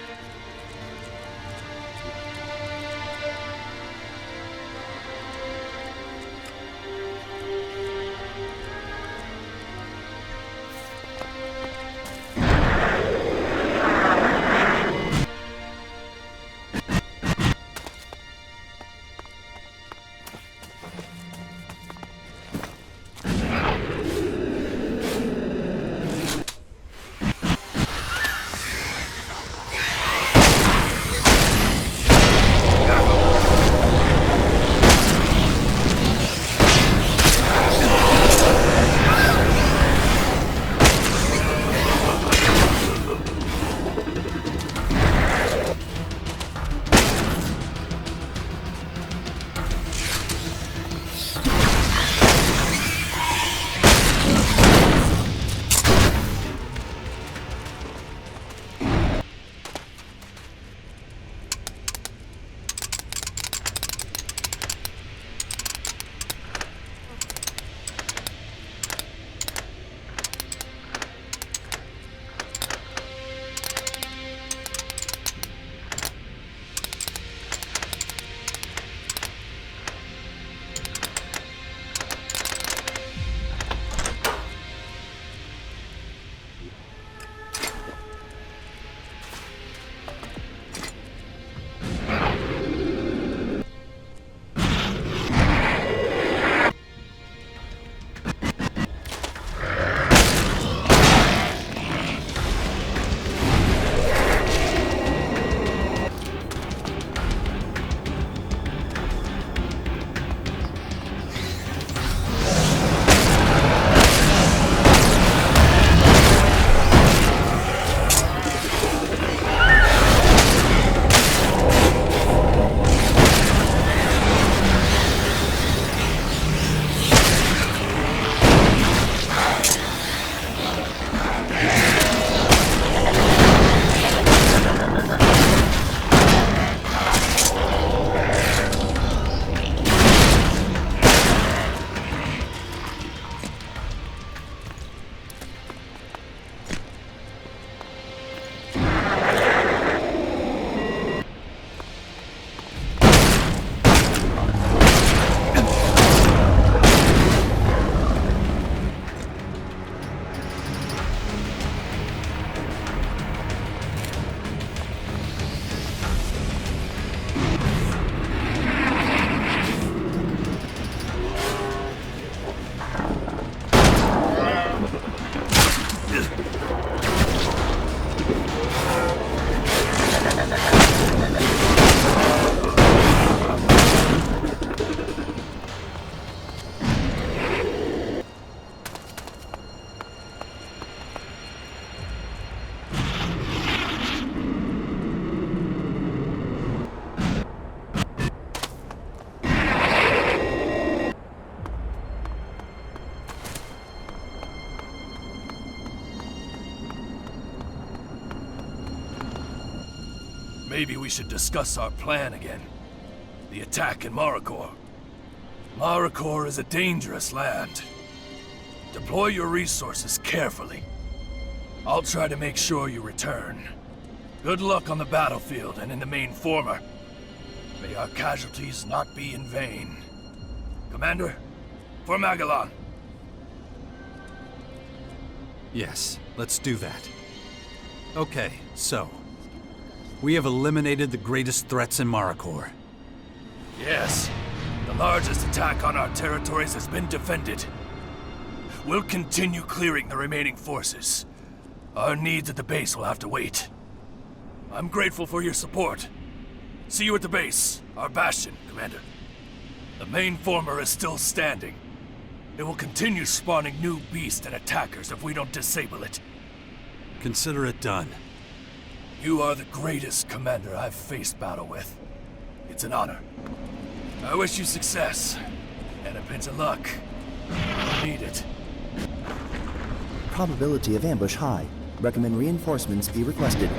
maybe we should discuss our plan again. The attack in Maricor. Maricor is a dangerous land. Deploy your resources carefully. I'll try to make sure you return. Good luck on the battlefield and in the main former. May our casualties not be in vain. Commander, for Magellan. Yes, let's do that. Okay, so... we have eliminated the greatest threats in Maricor. Yes, the largest attack on our territories has been defended. We'll continue clearing the remaining forces. Our needs at the base will have to wait. I'm grateful for your support. See you at the base, our bastion, Commander. The main former is still standing. It will continue spawning new beasts and attackers if we don't disable it. Consider it done. You are the greatest commander I've faced battle with. It's an honor. I wish you success, and a pinch of luck. You'll need it. Probability of ambush high. Recommend reinforcements be requested.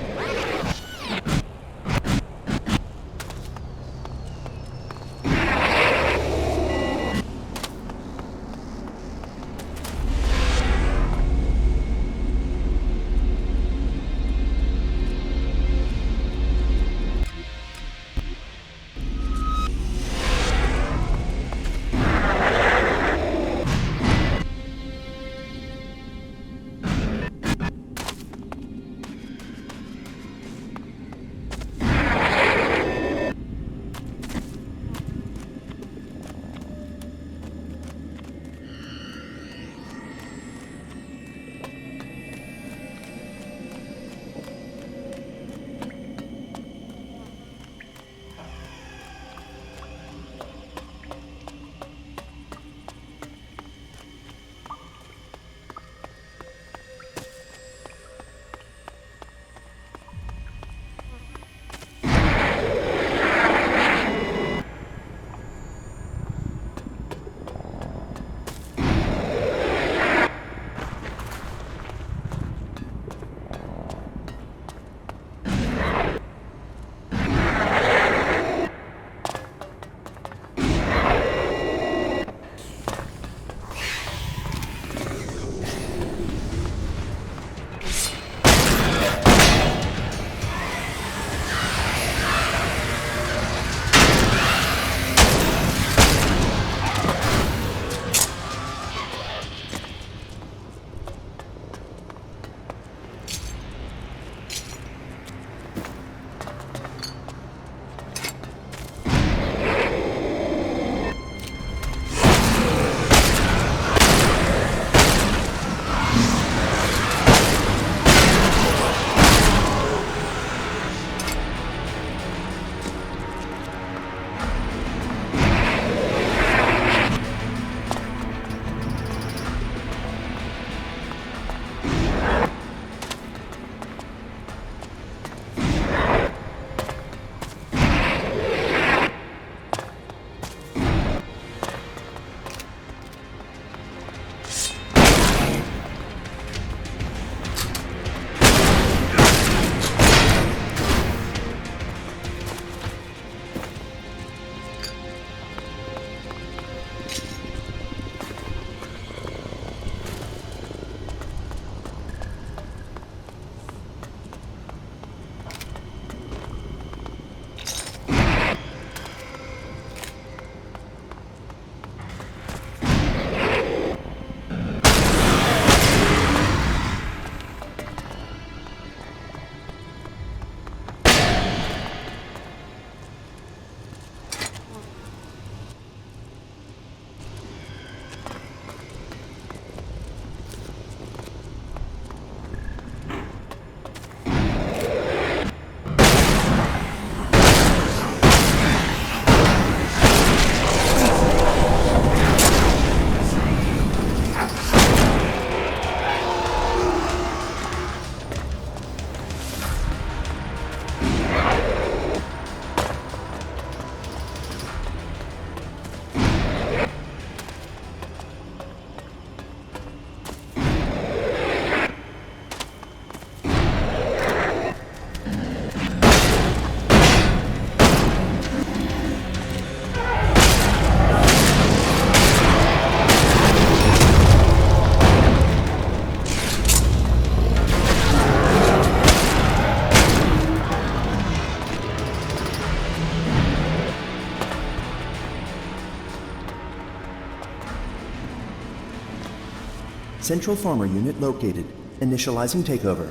Central Former Unit located. Initializing takeover.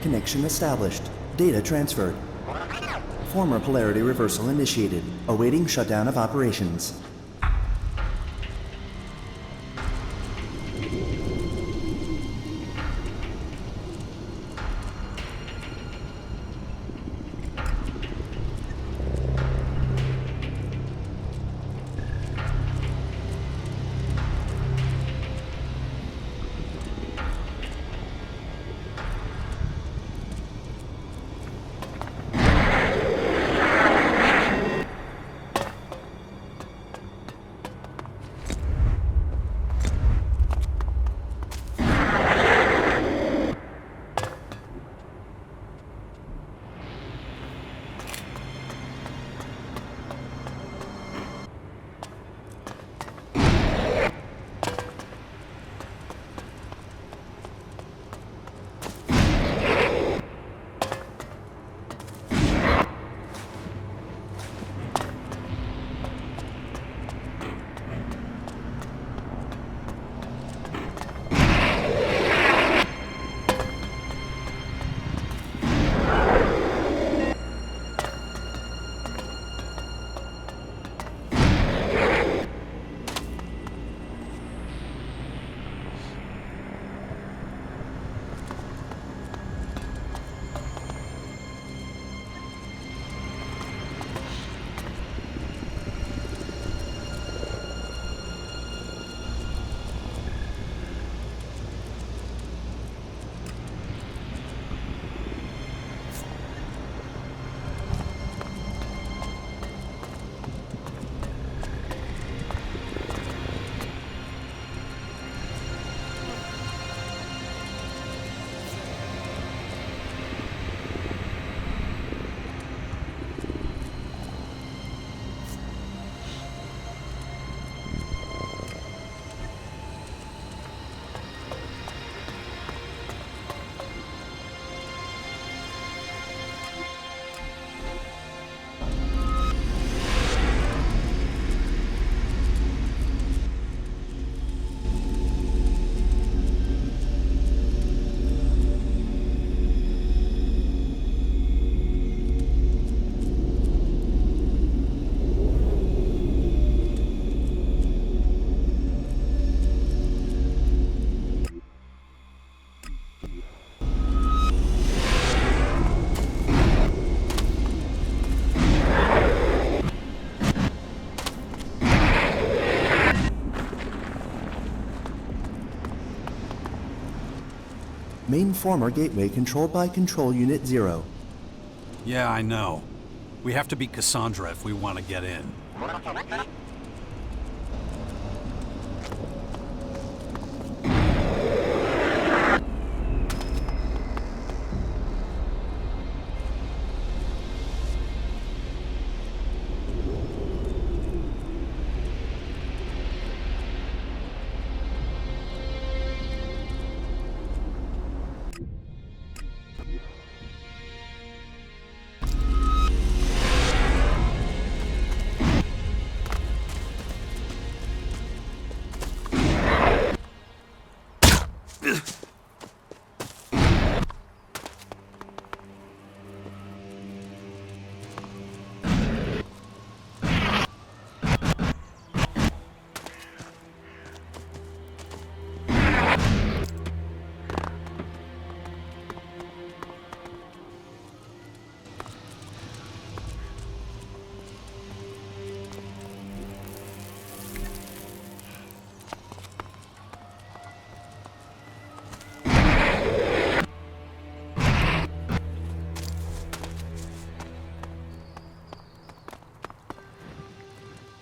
Connection established. Data transferred. Former polarity reversal initiated. Awaiting shutdown of operations. Main former gateway controlled by Control Unit 0. Yeah, I know. We have to beat Cassandra if we want to get in.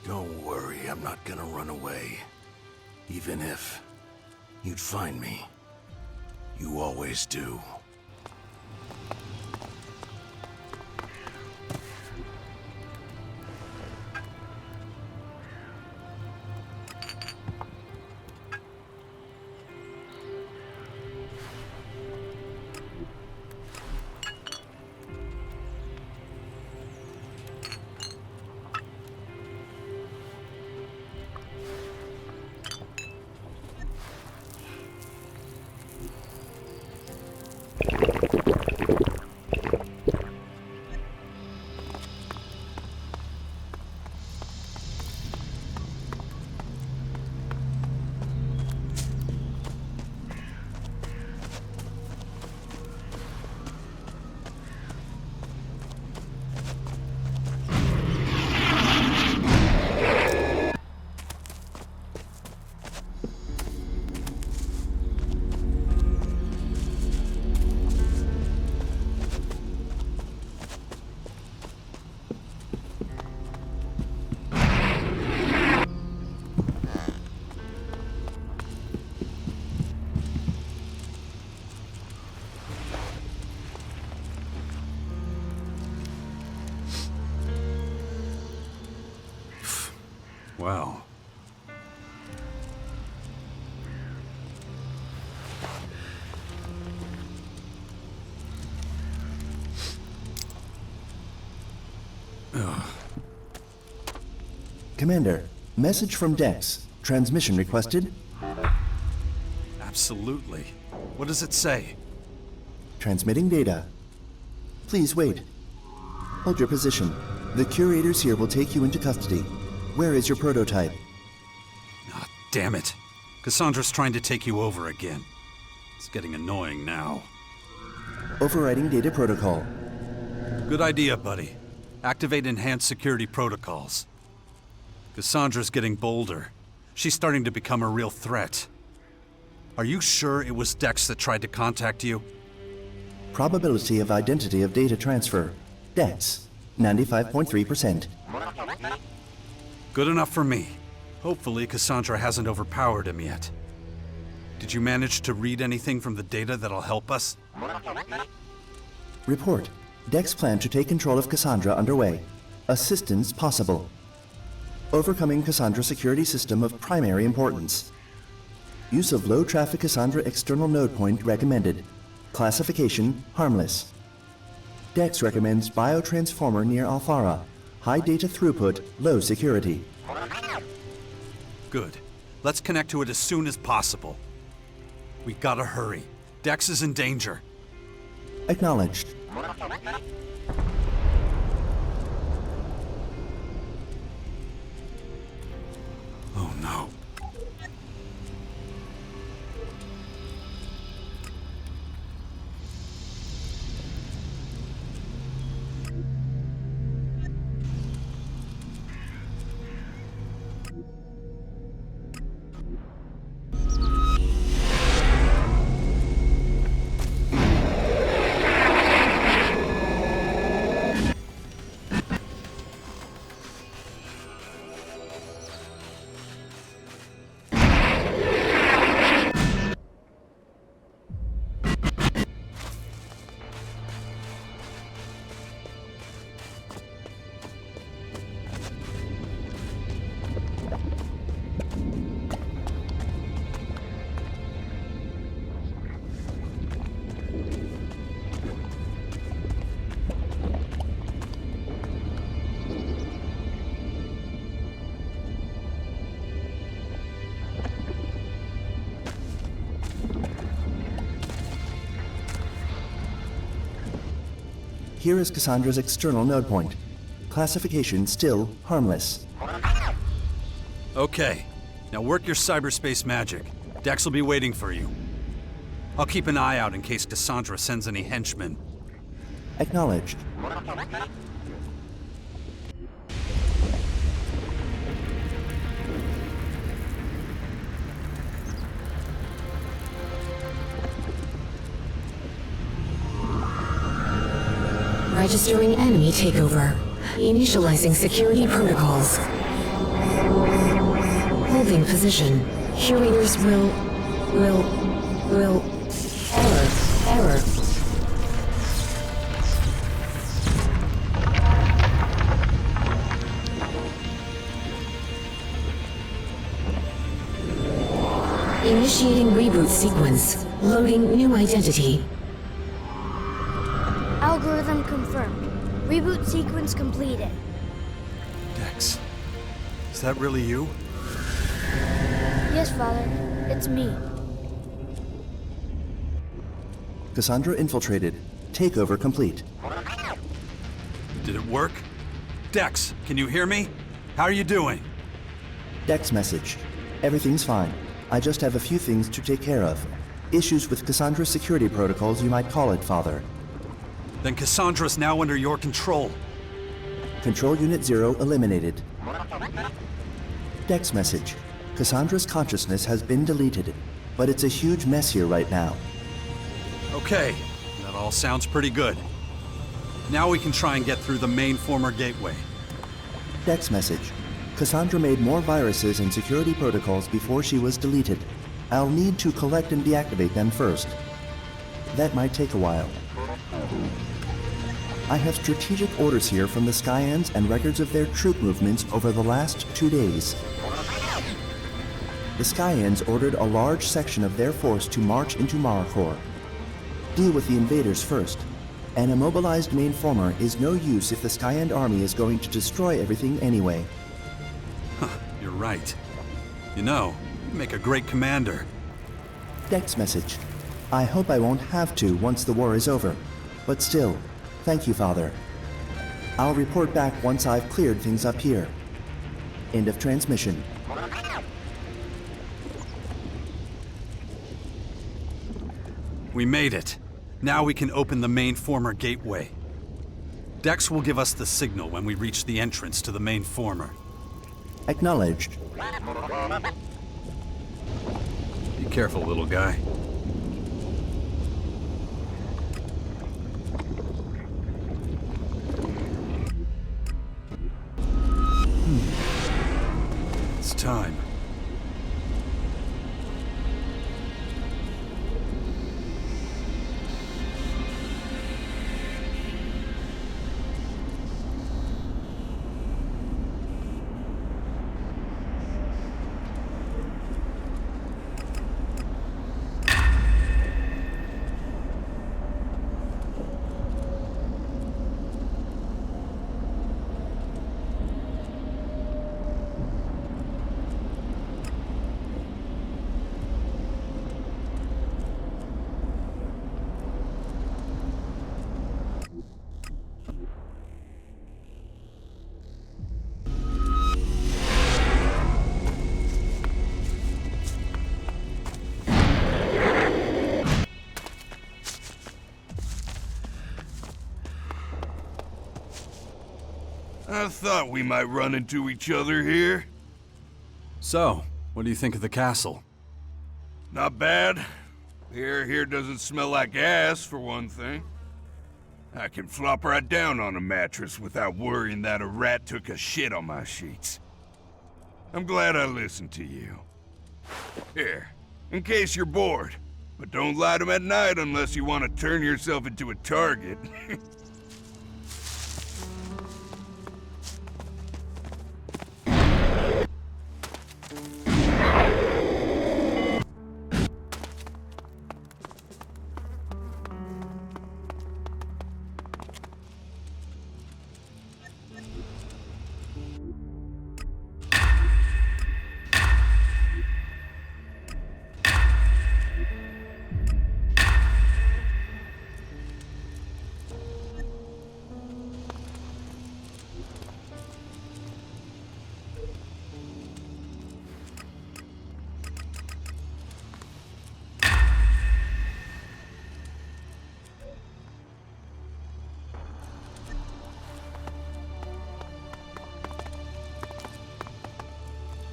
Don't worry, I'm not gonna run away. Even if you'd find me. You always do. Well. Ugh. Commander, message from Dex. Transmission requested. Absolutely. What does it say? Transmitting data. Please wait. Hold your position. The curators here will take you into custody. Where is your prototype? Ah, damn it. Cassandra's trying to take you over again. It's getting annoying now. Overriding data protocol. Good idea, buddy. Activate enhanced security protocols. Cassandra's getting bolder. She's starting to become a real threat. Are you sure it was Dex that tried to contact you? Probability of identity of data transfer. Dex, 95.3%. Good enough for me. Hopefully Cassandra hasn't overpowered him yet. Did you manage to read anything from the data that'll help us? Report. Dex plan to take control of Cassandra underway. Assistance possible. Overcoming Cassandra security system of primary importance. Use of low-traffic Cassandra external node point recommended. Classification, harmless. Dex recommends biotransformer near Alfara. High data throughput, low security. Good. Let's connect to it as soon as possible. We gotta hurry. Dex is in danger. Acknowledged. Oh no. Here is Cassandra's external node point. Classification still harmless. Okay. Now work your cyberspace magic. Dex will be waiting for you. I'll keep an eye out in case Cassandra sends any henchmen. Acknowledged. Registering enemy takeover. Initializing security protocols. Holding position. Curators will... Error. Initiating reboot sequence. Loading new identity. Algorithm confirmed. Reboot sequence completed. Dex, is that really you? Yes, Father. It's me. Cassandra infiltrated. Takeover complete. Did it work? Dex, can you hear me? How are you doing? Dex message. Everything's fine. I just have a few things to take care of. Issues with Cassandra's security protocols, you might call it, Father. Then Cassandra's now under your control. Control Unit 0 eliminated. Dex message. Cassandra's consciousness has been deleted, but it's a huge mess here right now. Okay, that all sounds pretty good. Now we can try and get through the main former gateway. Dex message. Cassandra made more viruses and security protocols before she was deleted. I'll need to collect and deactivate them first. That might take a while. I have strategic orders here from the Skyans and records of their troop movements over the last 2 days. The Skyans ordered a large section of their force to march into Maracor. Deal with the invaders first. An immobilized mainformer is no use if the Skyan army is going to destroy everything anyway. Huh, you're right. You know, you make a great commander. Dex message. I hope I won't have to once the war is over. But still, thank you, Father. I'll report back once I've cleared things up here. End of transmission. We made it. Now we can open the mainformer gateway. Dex will give us the signal when we reach the entrance to the mainformer. Acknowledged. Be careful, little guy. It's time. I thought we might run into each other here. So, what do you think of the castle? Not bad. The air here doesn't smell like ass, for one thing. I can flop right down on a mattress without worrying that a rat took a shit on my sheets. I'm glad I listened to you. Here, in case you're bored. But don't light them at night unless you want to turn yourself into a target.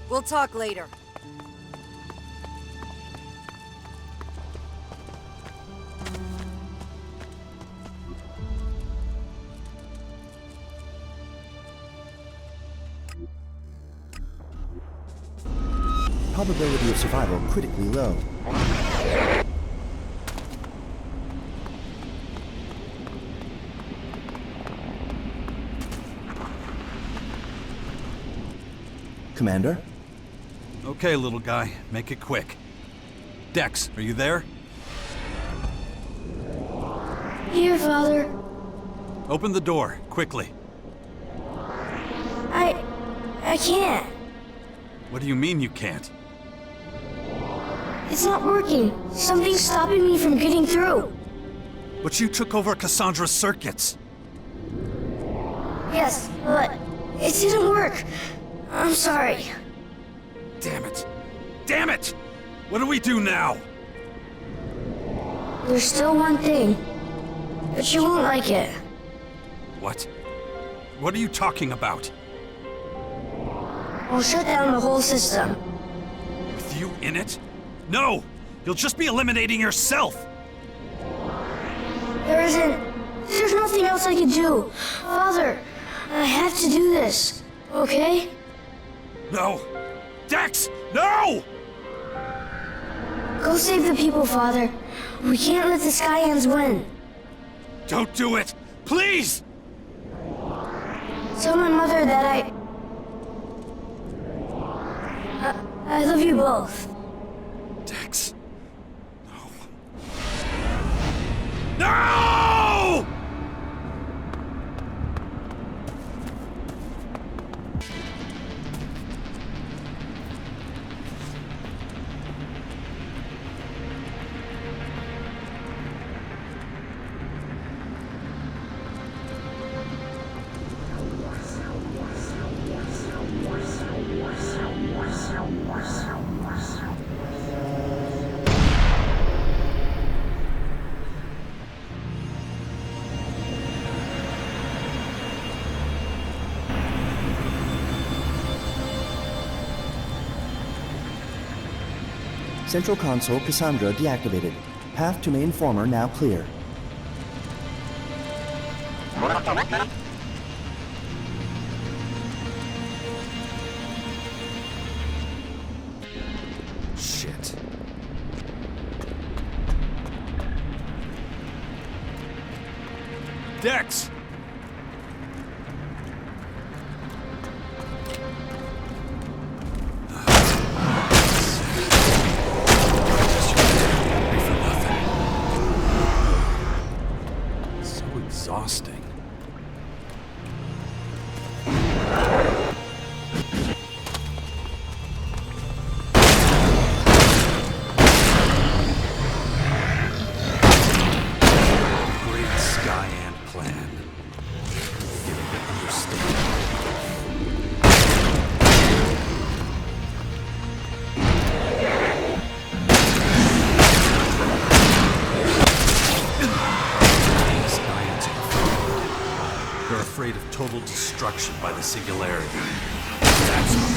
We'll talk later. Probability of survival critically low. Commander? Okay, little guy, make it quick. Dex, are you there? Here, Father. Open the door, quickly. I can't. What do you mean you can't? It's not working. Something's stopping me from getting through. But you took over Cassandra's circuits. Yes, but it didn't work. I'm sorry. Damn it! Damn it! What do we do now? There's still one thing, but you won't like it. What? What are you talking about? We'll shut down the whole system. With you in it? No! You'll just be eliminating yourself! There's nothing else I can do. Father, I have to do this, okay? No! Dex! No! Go save the people, Father. We can't let the Skyans win. Don't do it! Please! Tell my mother that I love you both. Dex. No! Central console Cassandra deactivated. Path to main former now clear. Shit. Dex! Exhausting. Great Sky Ant plan. Getting to understand. They're afraid of total destruction by the singularity. That's what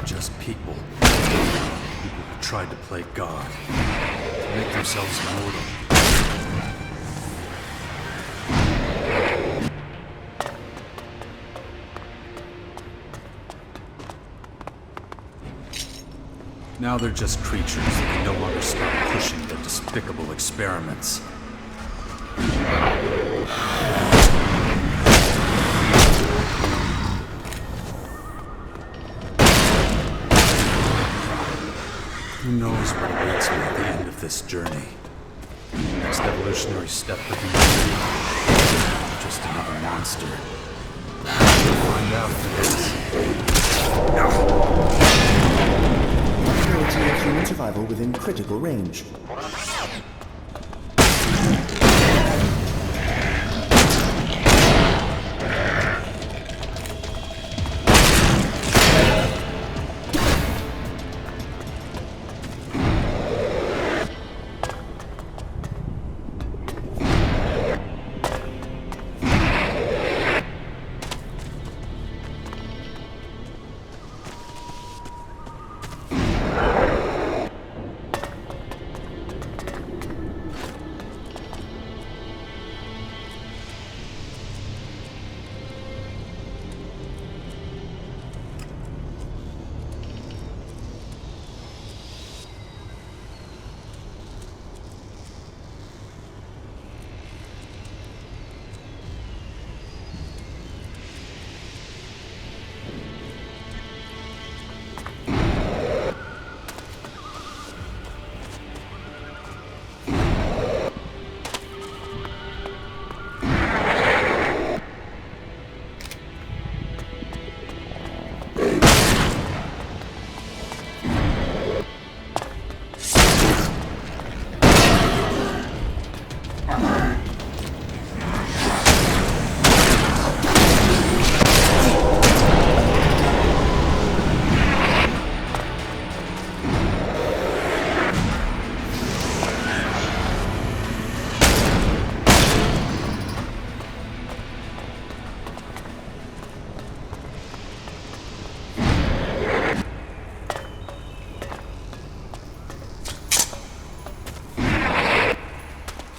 just people. People who tried to play God. To make themselves immortal. Now they're just creatures that can no longer stop pushing their despicable experiments. Who knows what awaits me at the end of this journey? Next evolutionary step could be just another monster. We'll find out if it is. Probability of human survival within critical range.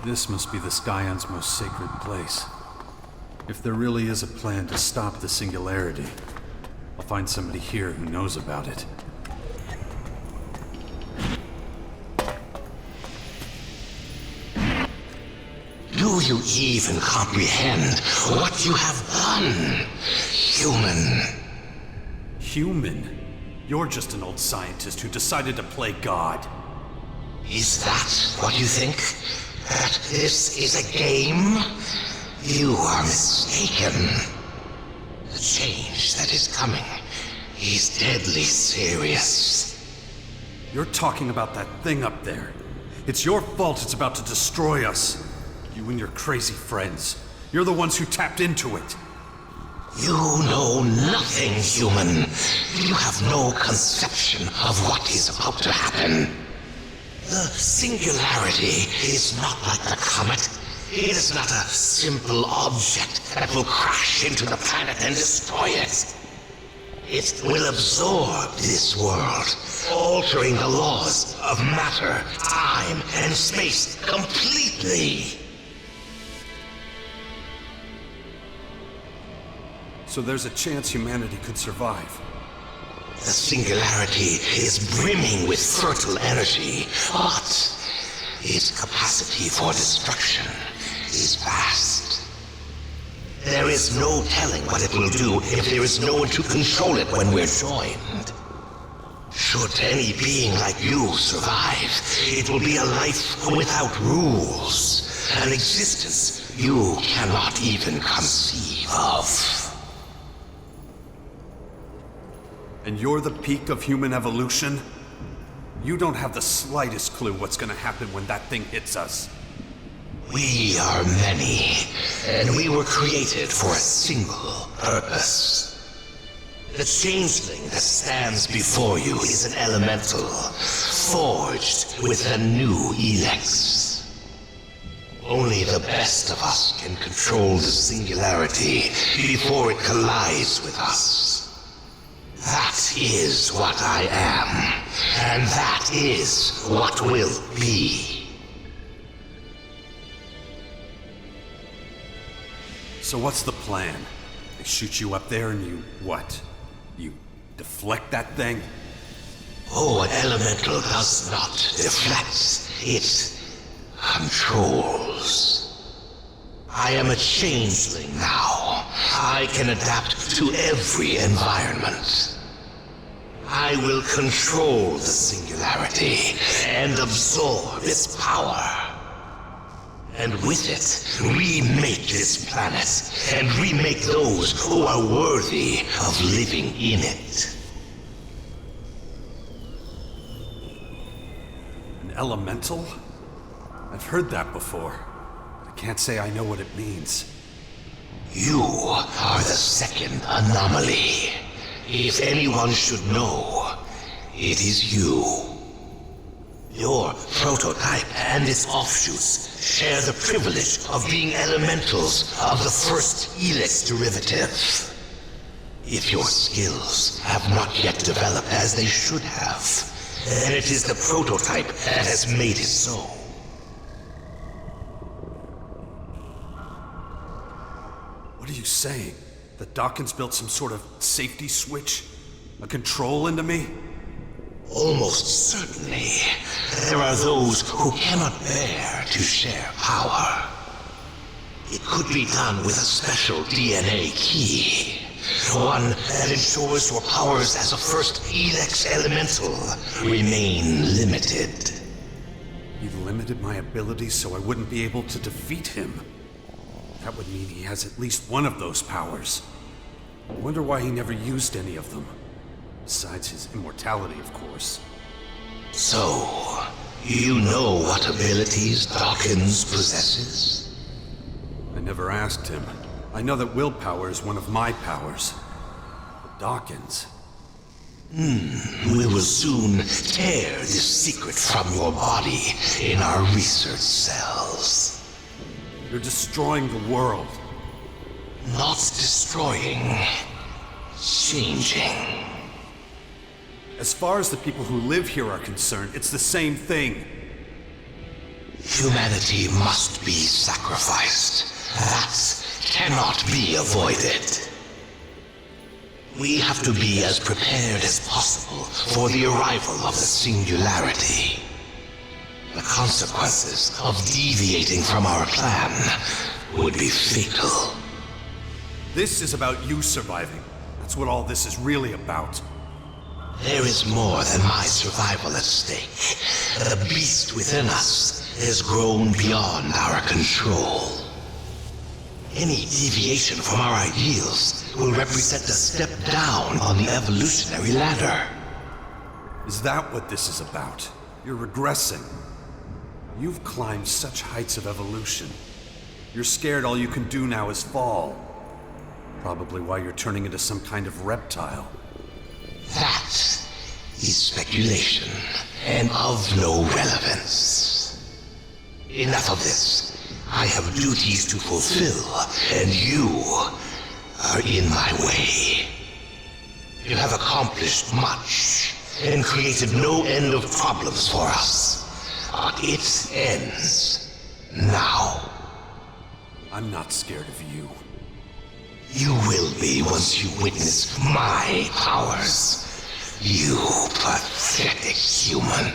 This must be the Skyon's most sacred place. If there really is a plan to stop the singularity, I'll find somebody here who knows about it. Do you even comprehend what you have done, human? Human? You're just an old scientist who decided to play God. Is that what you think? That this is a game? You are mistaken. The change that is coming is deadly serious. You're talking about that thing up there. It's your fault it's about to destroy us. You and your crazy friends. You're the ones who tapped into it. You know nothing, human. You have no conception of what is about to happen. The singularity is not like the comet. It is not a simple object that will crash into the planet and destroy it. It will absorb this world, altering the laws of matter, time, and space completely. So there's a chance humanity could survive. The singularity is brimming with fertile energy, but its capacity for destruction is vast. There is no telling what it will do if there is no one to control it when we're joined. Should any being like you survive, it will be a life without rules, an existence you cannot even conceive of. And you're the peak of human evolution? You don't have the slightest clue what's gonna happen when that thing hits us. We are many, and we were created for a single purpose. The changeling that stands before you is an elemental, forged with a new ELEX. Only the best of us can control the singularity before it collides with us. That is what I am, and that is what will be. So what's the plan? They shoot you up there and you, what? You deflect that thing? Oh, an elemental does not deflect, it controls. I am a changeling now. I can adapt to every environment. I will control the singularity and absorb its power. And with it, remake this planet and remake those who are worthy of living in it. An elemental? I've heard that before. I can't say I know what it means. You are the second anomaly. If anyone should know, it is you. Your prototype and its offshoots share the privilege of being elementals of the first ELEX derivative. If your skills have not yet developed as they should have, then it is the prototype that has made it so. What are you saying? That Dawkins built some sort of safety switch? A control into me? Almost certainly. There are those who cannot bear to share power. It could be done with a special DNA key. One that ensures your powers as a first ELEX elemental remain limited. He limited my abilities so I wouldn't be able to defeat him. That would mean he has at least one of those powers. I wonder why he never used any of them. Besides his immortality, of course. So, you know what abilities Dawkins possesses? I never asked him. I know that willpower is one of my powers. But Dawkins... We will soon tear this secret from your body in our research cells. You're destroying the world. Not destroying. Changing. As far as the people who live here are concerned, it's the same thing. Humanity must be sacrificed. That cannot be avoided. We have to be as prepared as possible for the arrival of the singularity. But The consequences of deviating from our plan would be fatal. This is about you surviving. That's what all this is really about. There is more than my survival at stake. The beast within us has grown beyond our control. Any deviation from our ideals will represent a step down on the evolutionary ladder. Is that what this is about? You're regressing. You've climbed such heights of evolution. You're scared all you can do now is fall. Probably why you're turning into some kind of reptile. That is speculation, and of no relevance. Enough of this. I have duties to fulfill, and you are in my way. You have accomplished much, and created no end of problems for us. But it ends now. I'm not scared of you. You will be once you witness my powers. You pathetic human.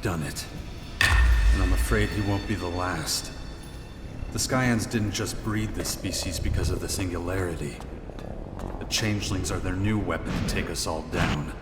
Done it. And I'm afraid he won't be the last. The Skyans didn't just breed this species because of the singularity. The changelings are their new weapon to take us all down.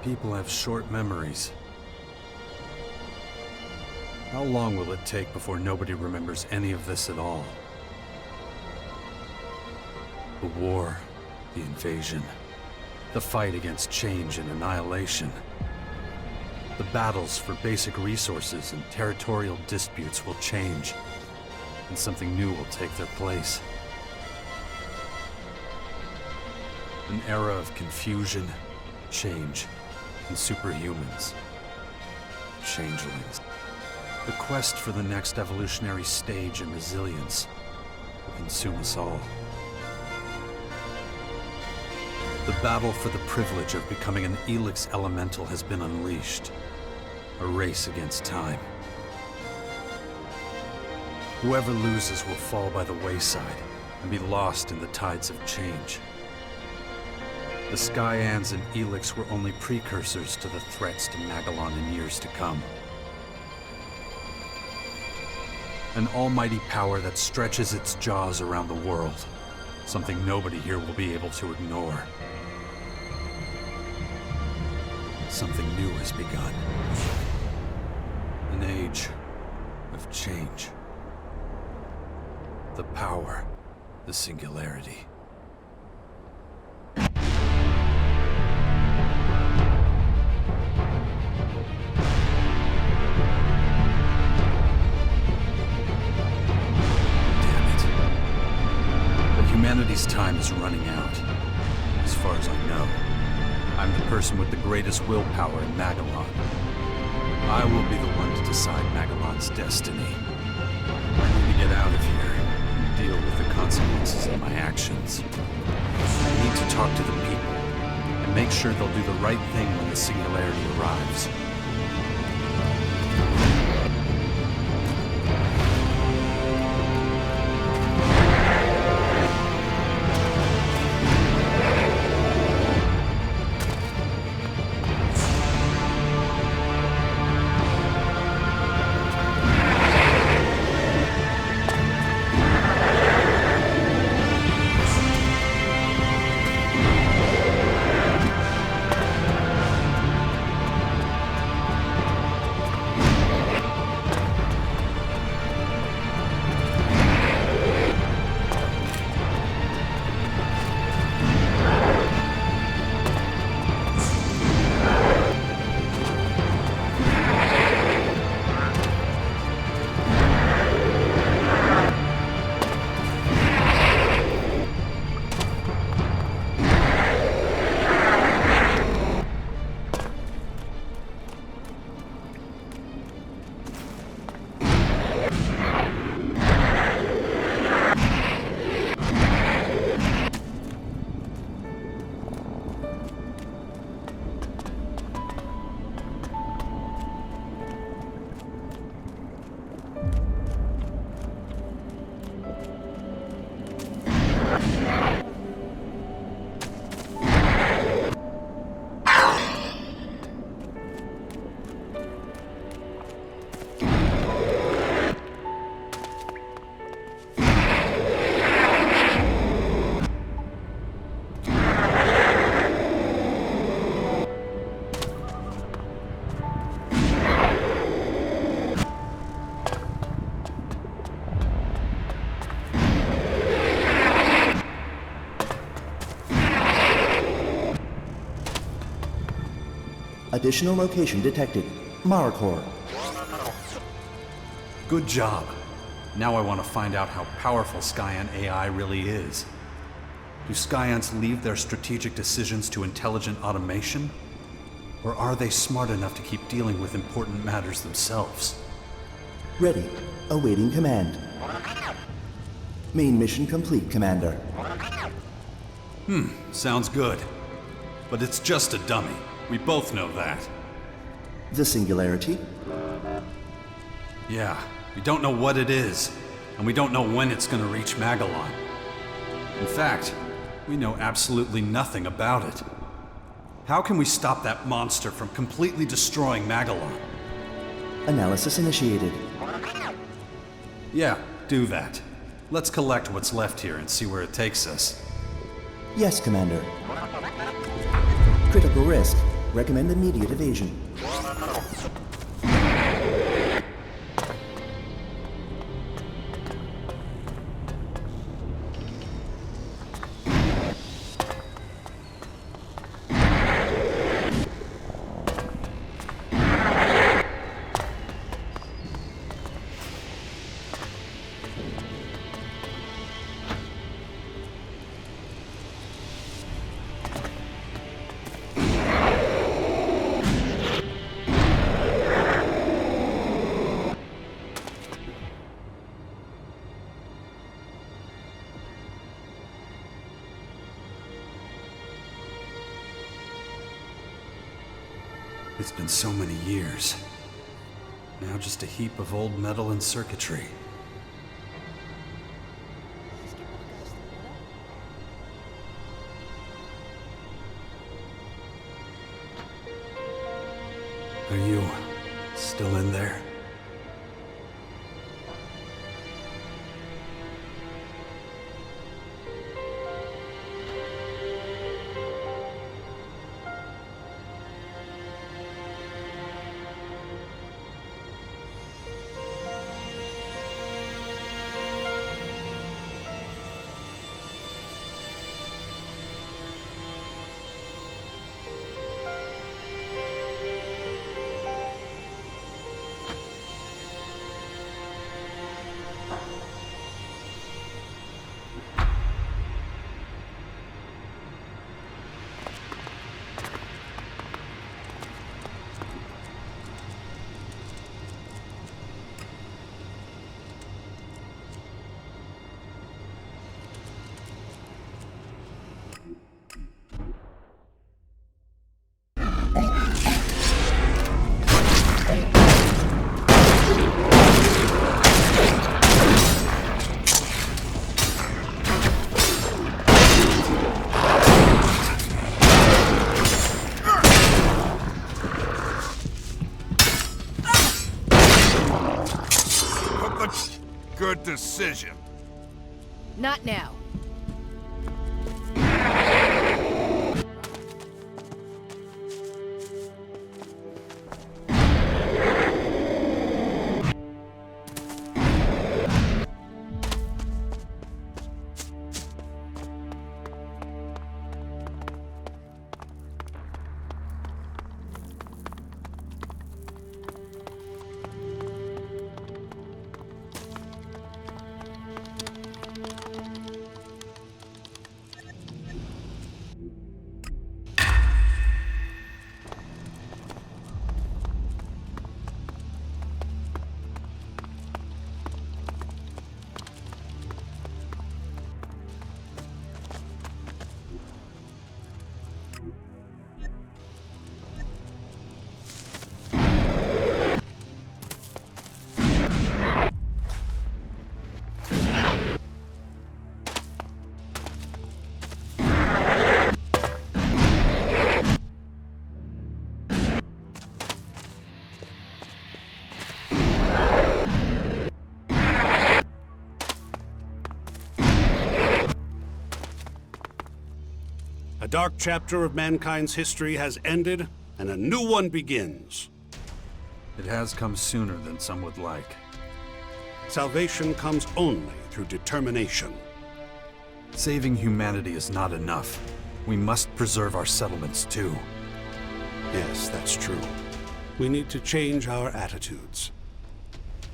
People have short memories. How long will it take before nobody remembers any of this at all? The war, the invasion, the fight against change and annihilation. The battles for basic resources and territorial disputes will change, and something new will take their place. An era of confusion, change, and superhumans. Changelings. The quest for the next evolutionary stage in resilience will consume us all. The battle for the privilege of becoming an ELEX elemental has been unleashed. A race against time. Whoever loses will fall by the wayside and be lost in the tides of change. The Skyans and ELEX were only precursors to the threats to Magellan in years to come. An almighty power that stretches its jaws around the world. Something nobody here will be able to ignore. Something new has begun. An age change. The power, the singularity. Humanity's time is running out. As far as I know, I'm the person with the greatest willpower in Magellan. I will be the one to decide Magellan's destiny. I need to get out of here and deal with the consequences of my actions. I need to talk to the people and make sure they'll do the right thing when the singularity arrives. Additional location detected. Maricor. Good job. Now I want to find out how powerful Skyan AI really is. Do Skyants leave their strategic decisions to intelligent automation? Or are they smart enough to keep dealing with important matters themselves? Ready. Awaiting command. Main mission complete, Commander. Sounds good. But it's just a dummy. We both know that. The singularity? Yeah, we don't know what it is, and we don't know when it's gonna reach Magellan. In fact, we know absolutely nothing about it. How can we stop that monster from completely destroying Magellan? Analysis initiated. Yeah, do that. Let's collect what's left here and see where it takes us. Yes, Commander. Critical risk. Recommend immediate evasion. It's been so many years. Now just a heap of old metal and circuitry. Are you still in there? another good decision. Not now. A dark chapter of mankind's history has ended, and a new one begins. It has come sooner than some would like. Salvation comes only through determination. Saving humanity is not enough. We must preserve our settlements too. Yes, that's true. We need to change our attitudes.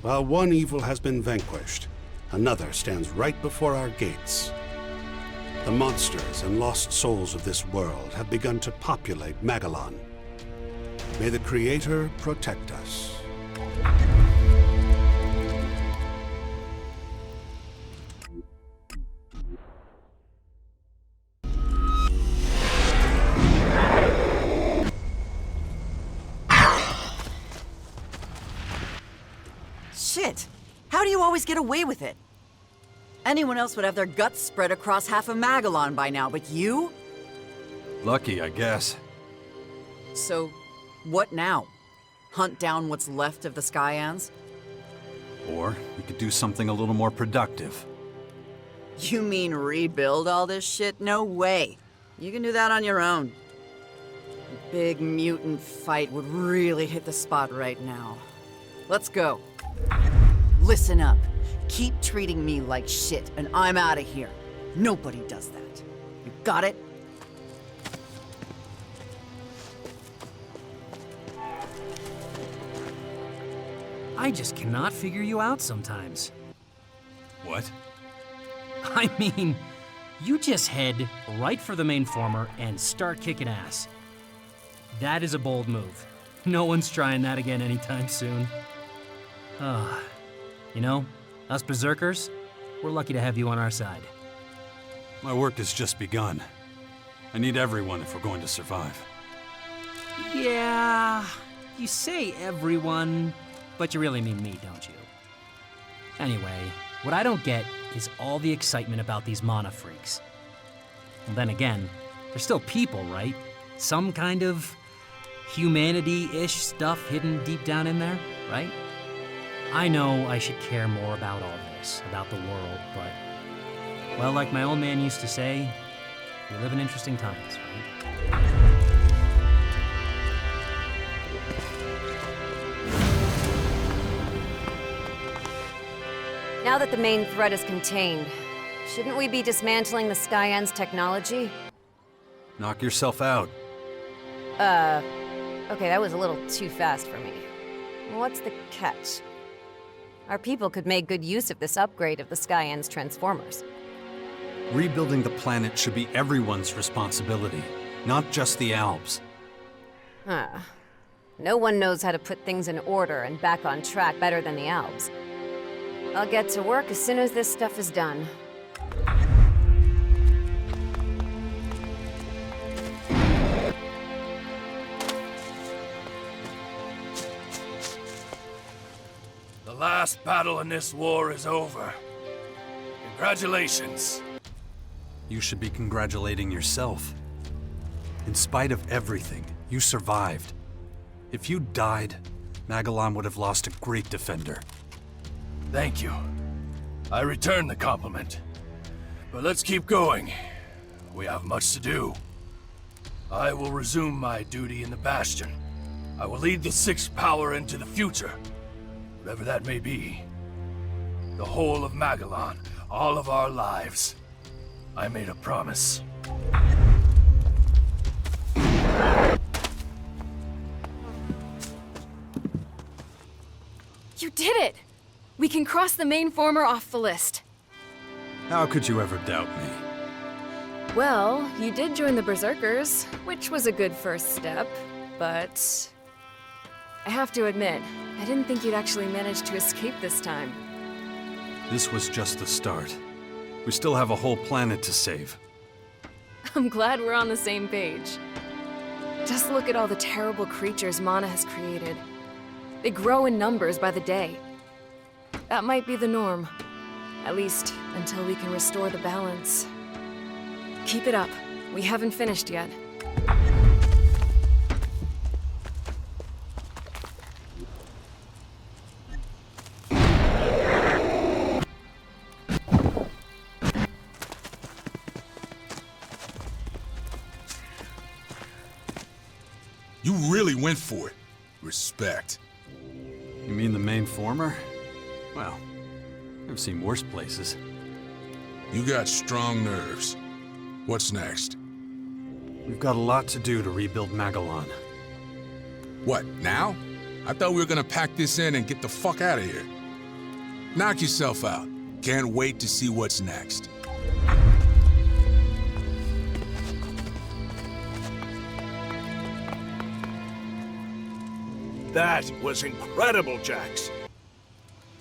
While one evil has been vanquished, another stands right before our gates. The monsters and lost souls of this world have begun to populate Magellan. May the Creator protect us. Shit! How do you always get away with it? Anyone else would have their guts spread across half of Magellan by now, but you? Lucky, I guess. So, what now? Hunt down what's left of the Skyans? Or we could do something a little more productive. You mean rebuild all this shit? No way. You can do that on your own. A big mutant fight would really hit the spot right now. Let's go. Listen up. Keep treating me like shit, and I'm out of here. Nobody does that. You got it? I just cannot figure you out sometimes. What? I mean, you just head right for the main former and start kicking ass. That is a bold move. No one's trying that again anytime soon. You know, us berserkers, we're lucky to have you on our side. My work has just begun. I need everyone if we're going to survive. Yeah, you say everyone, but you really mean me, don't you? Anyway, what I don't get is all the excitement about these mana freaks. And then again, they're still people, right? Some kind of humanity-ish stuff hidden deep down in there, right? I know I should care more about all this, about the world, but, well, like my old man used to say, we live in interesting times, right? Now that the main threat is contained, shouldn't we be dismantling the Skyans' technology? Knock yourself out. Okay, that was a little too fast for me. What's the catch? Our people could make good use of this upgrade of the Skyans' transformers. Rebuilding the planet should be everyone's responsibility, not just the Albs. No one knows how to put things in order and back on track better than the Albs. I'll get to work as soon as this stuff is done. The last battle in this war is over. Congratulations. You should be congratulating yourself. In spite of everything, you survived. If you died, Magellan would have lost a great defender. Thank you. I return the compliment. But let's keep going. We have much to do. I will resume my duty in the Bastion. I will lead the Sixth Power into the future, whatever that may be. The whole of Magellan, all of our lives. I made a promise. You did it! We can cross the main former off the list. How could you ever doubt me? Well, you did join the Berserkers, which was a good first step, but... I have to admit, I didn't think you'd actually manage to escape this time. This was just the start. We still have a whole planet to save. I'm glad we're on the same page. Just look at all the terrible creatures Mana has created. They grow in numbers by the day. That might be the norm. At least, until we can restore the balance. Keep it up. We haven't finished yet. You really went for it. Respect. You mean the main former? Well, I've seen worse places. You got strong nerves. What's next? We've got a lot to do to rebuild Magellan. What, now? I thought we were gonna pack this in and get the fuck out of here. Knock yourself out. Can't wait to see what's next. That was incredible, Jax.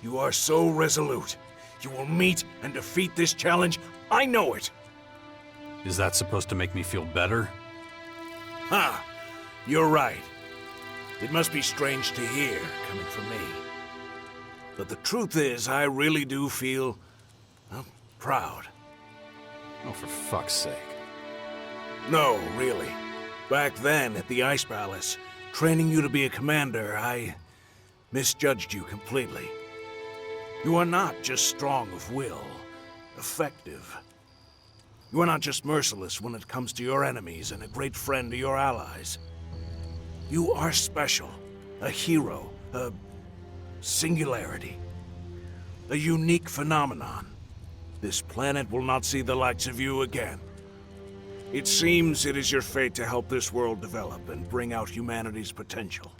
You are so resolute. You will meet and defeat this challenge. I know it. Is that supposed to make me feel better? Ha! You're right. It must be strange to hear, coming from me. But the truth is, I really do feel, well, proud. Oh, for fuck's sake. No, really. Back then, at the Ice Palace, training you to be a commander, I misjudged you completely. You are not just strong of will, effective. You are not just merciless when it comes to your enemies and a great friend to your allies. You are special, a hero, a singularity, a unique phenomenon. This planet will not see the likes of you again. It seems it is your fate to help this world develop and bring out humanity's potential.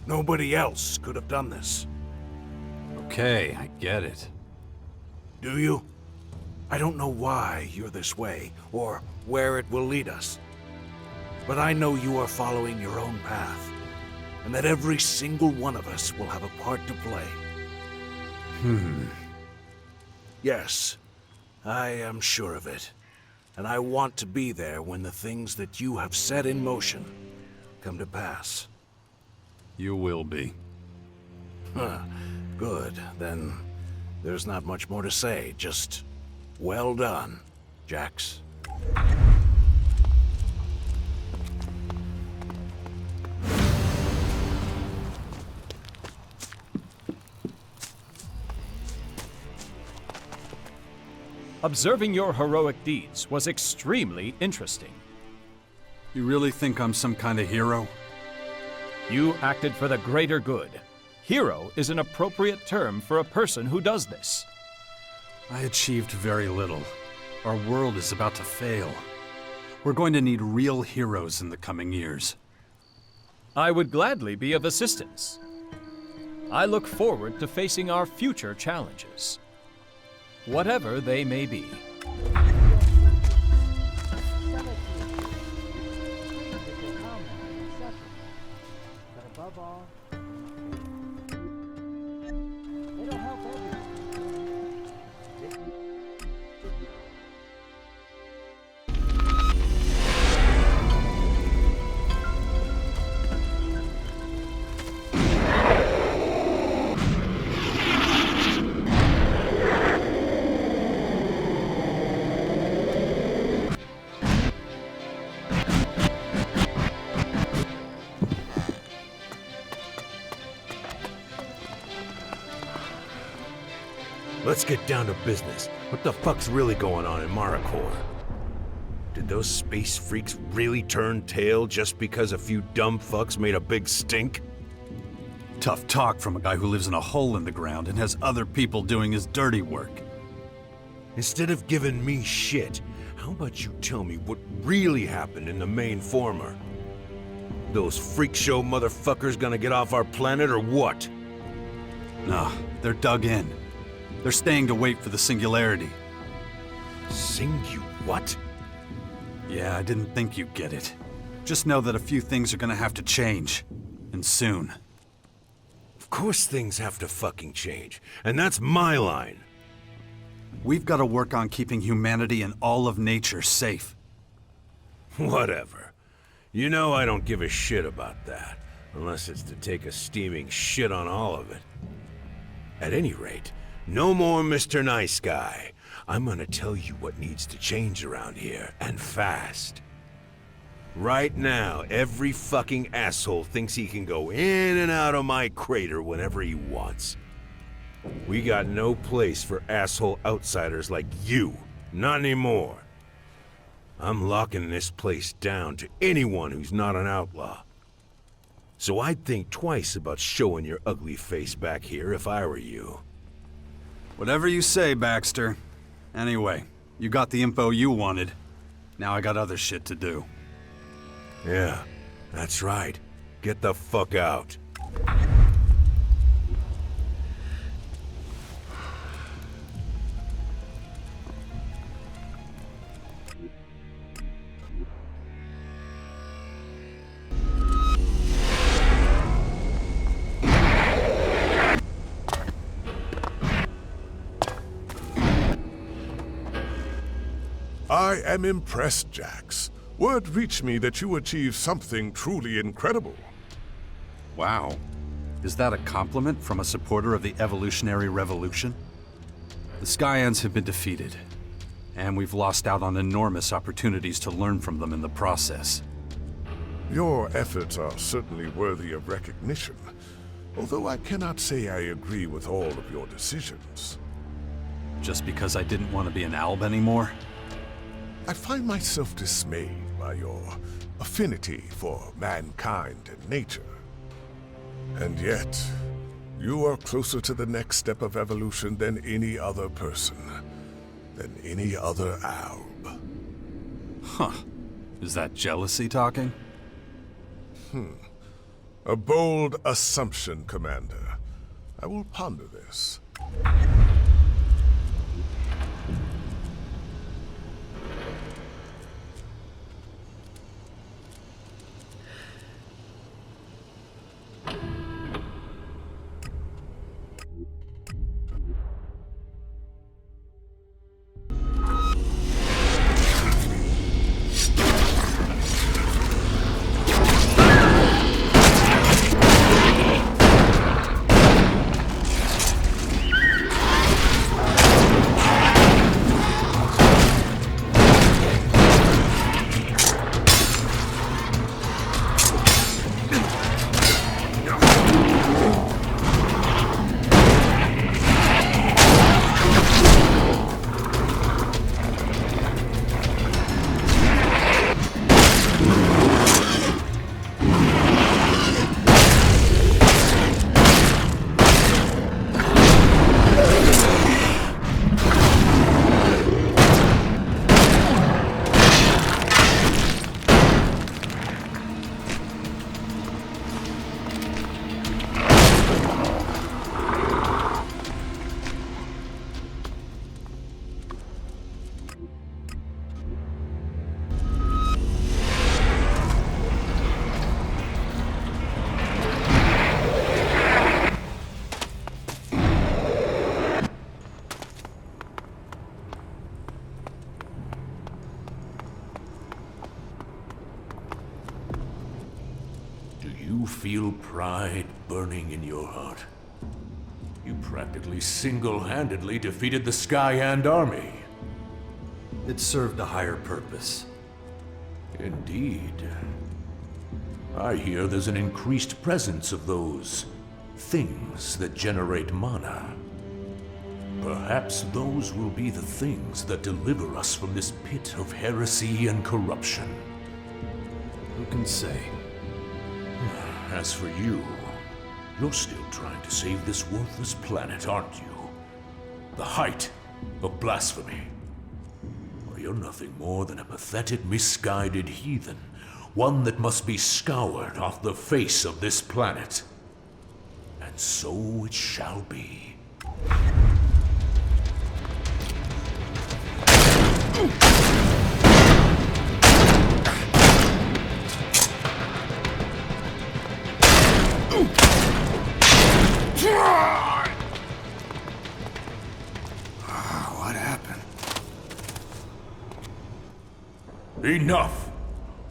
Nobody else could have done this. Okay, I get it. Do you? I don't know why you're this way, or where it will lead us. But I know you are following your own path, and that every single one of us will have a part to play. Yes, I am sure of it. And I want to be there when the things that you have set in motion come to pass. You will be. Good. Then there's not much more to say. Just well done, Jax. Observing your heroic deeds was extremely interesting. You really think I'm some kind of hero? You acted for the greater good. Hero is an appropriate term for a person who does this. I achieved very little. Our world is about to fail. We're going to need real heroes in the coming years. I would gladly be of assistance. I look forward to facing our future challenges, whatever they may be. let's get down to business. What the fuck's really going on in Maricor? Did those space freaks really turn tail just because a few dumb fucks made a big stink? Tough talk from a guy who lives in a hole in the ground and has other people doing his dirty work. Instead of giving me shit, how about you tell me what really happened in the main former? Those freak show motherfuckers gonna get off our planet or what? No, they're dug in. They're staying to wait for the singularity. What? Yeah, I didn't think you'd get it. Just know that a few things are gonna have to change. And soon. Of course things have to fucking change. And that's my line. We've got to work on keeping humanity and all of nature safe. Whatever. You know I don't give a shit about that. Unless it's to take a steaming shit on all of it. At any rate, no more Mr. Nice Guy. I'm gonna tell you what needs to change around here, and fast. Right now, every fucking asshole thinks he can go in and out of my crater whenever he wants. We got no place for asshole outsiders like you. Not anymore. I'm locking this place down to anyone who's not an outlaw. So I'd think twice about showing your ugly face back here if I were you. Whatever you say, Baxter. Anyway, you got the info you wanted. Now I got other shit to do. Yeah, that's right. Get the fuck out. I am impressed, Jax. Word reached me that you achieved something truly incredible. Wow. Is that a compliment from a supporter of the evolutionary revolution? The Skyans have been defeated, and we've lost out on enormous opportunities to learn from them in the process. Your efforts are certainly worthy of recognition, although I cannot say I agree with all of your decisions. Just because I didn't want to be an alb anymore? I find myself dismayed by your affinity for mankind and nature. And yet, you are closer to the next step of evolution than any other person, than any other alb. Huh. Is that jealousy talking? A bold assumption, Commander. I will ponder this. You feel pride burning in your heart. You practically single-handedly defeated the Skyand army. It served a higher purpose. Indeed. I hear there's an increased presence of those things that generate mana. Perhaps those will be the things that deliver us from this pit of heresy and corruption. Who can say? As for you, you're still trying to save this worthless planet, aren't you? The height of blasphemy. Well, you're nothing more than a pathetic, misguided heathen, one that must be scoured off the face of this planet. And so it shall be. What happened? Enough!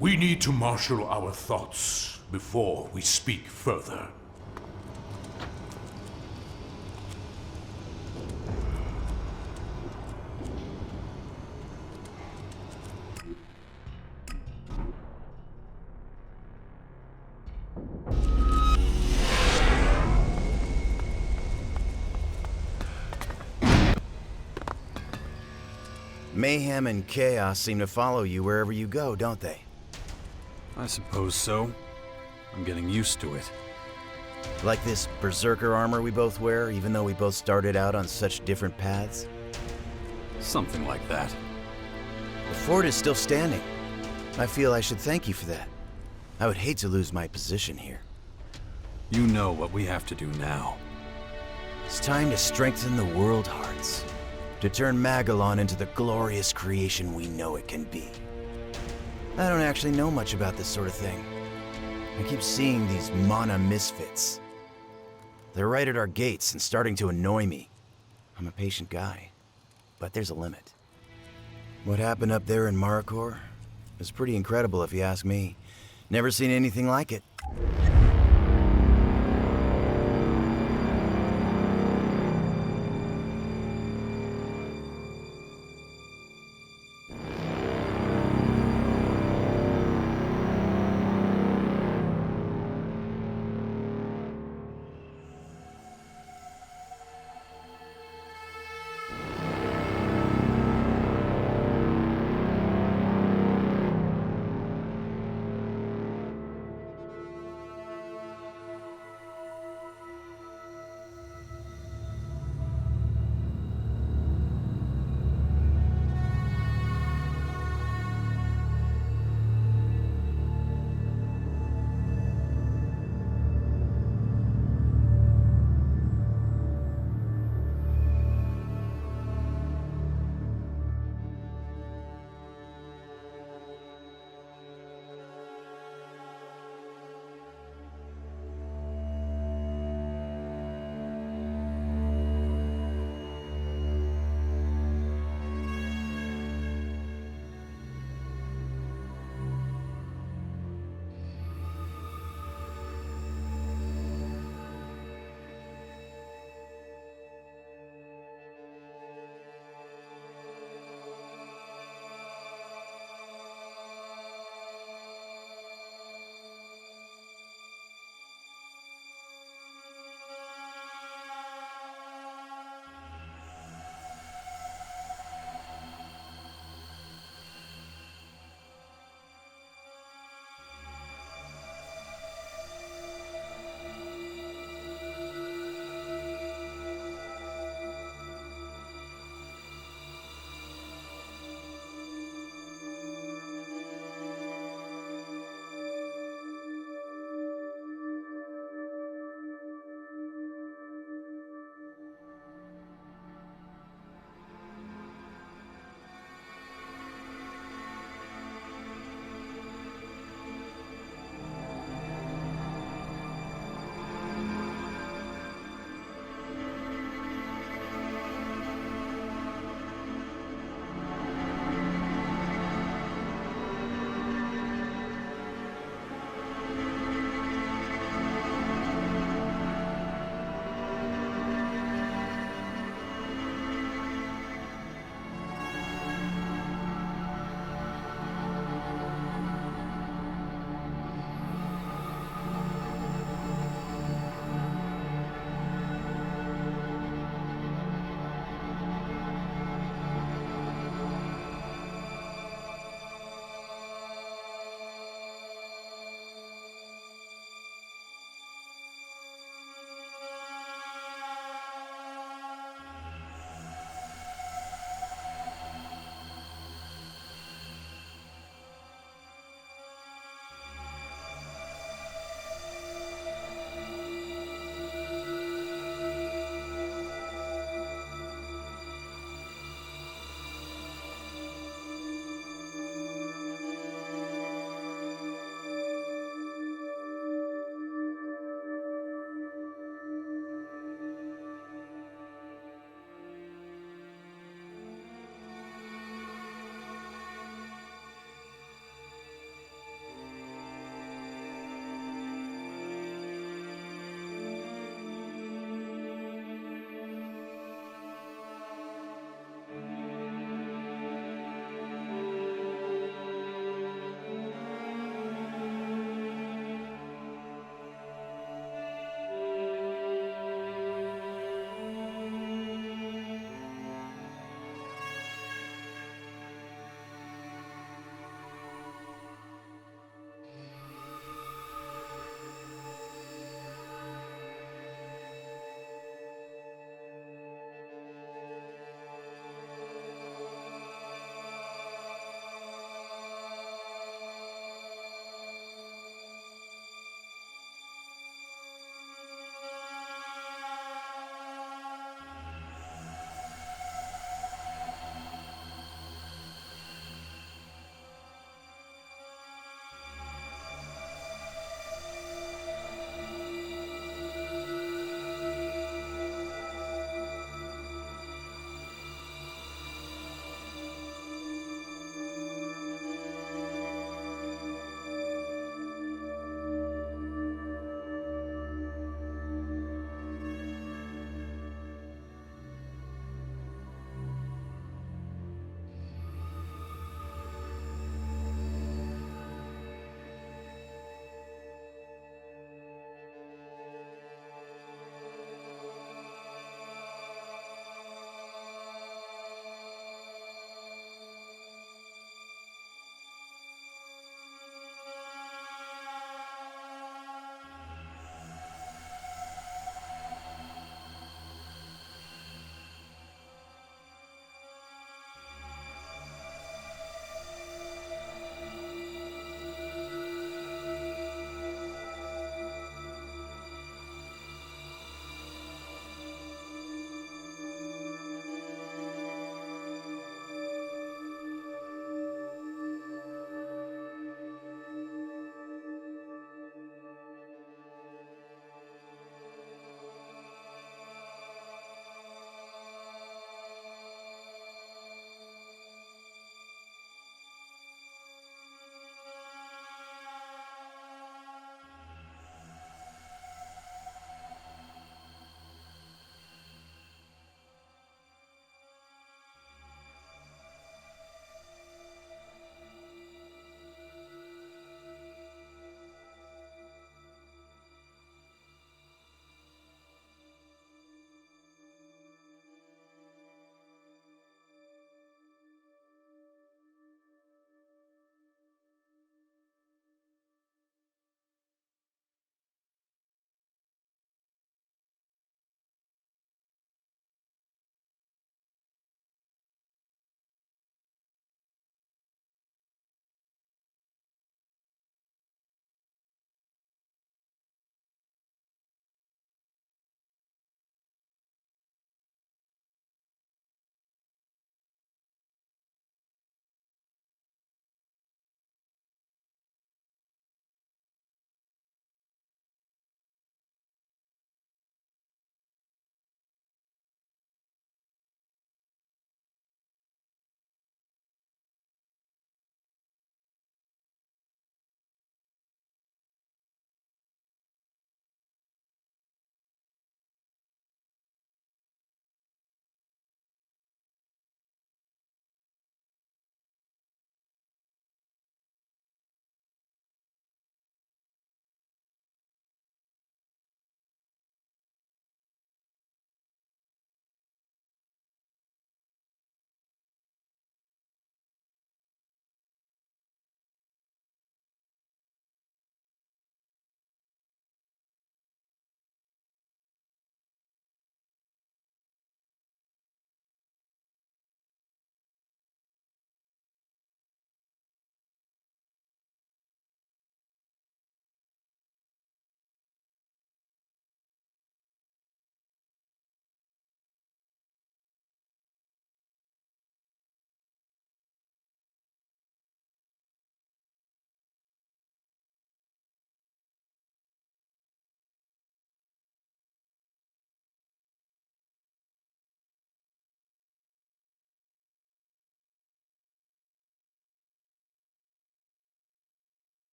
We need to marshal our thoughts before we speak further. Mayhem and chaos seem to follow you wherever you go, don't they? I suppose so. I'm getting used to it. Like this berserker armor we both wear, even though we both started out on such different paths? Something like that. The fort is still standing. I feel I should thank you for that. I would hate to lose my position here. You know what we have to do now. It's time to strengthen the world hearts. To turn Magellan into the glorious creation we know it can be. I don't actually know much about this sort of thing. I keep seeing these mana misfits. They're right at our gates and starting to annoy me. I'm a patient guy, but there's a limit. What happened up there in Maricor is pretty incredible if you ask me. Never seen anything like it.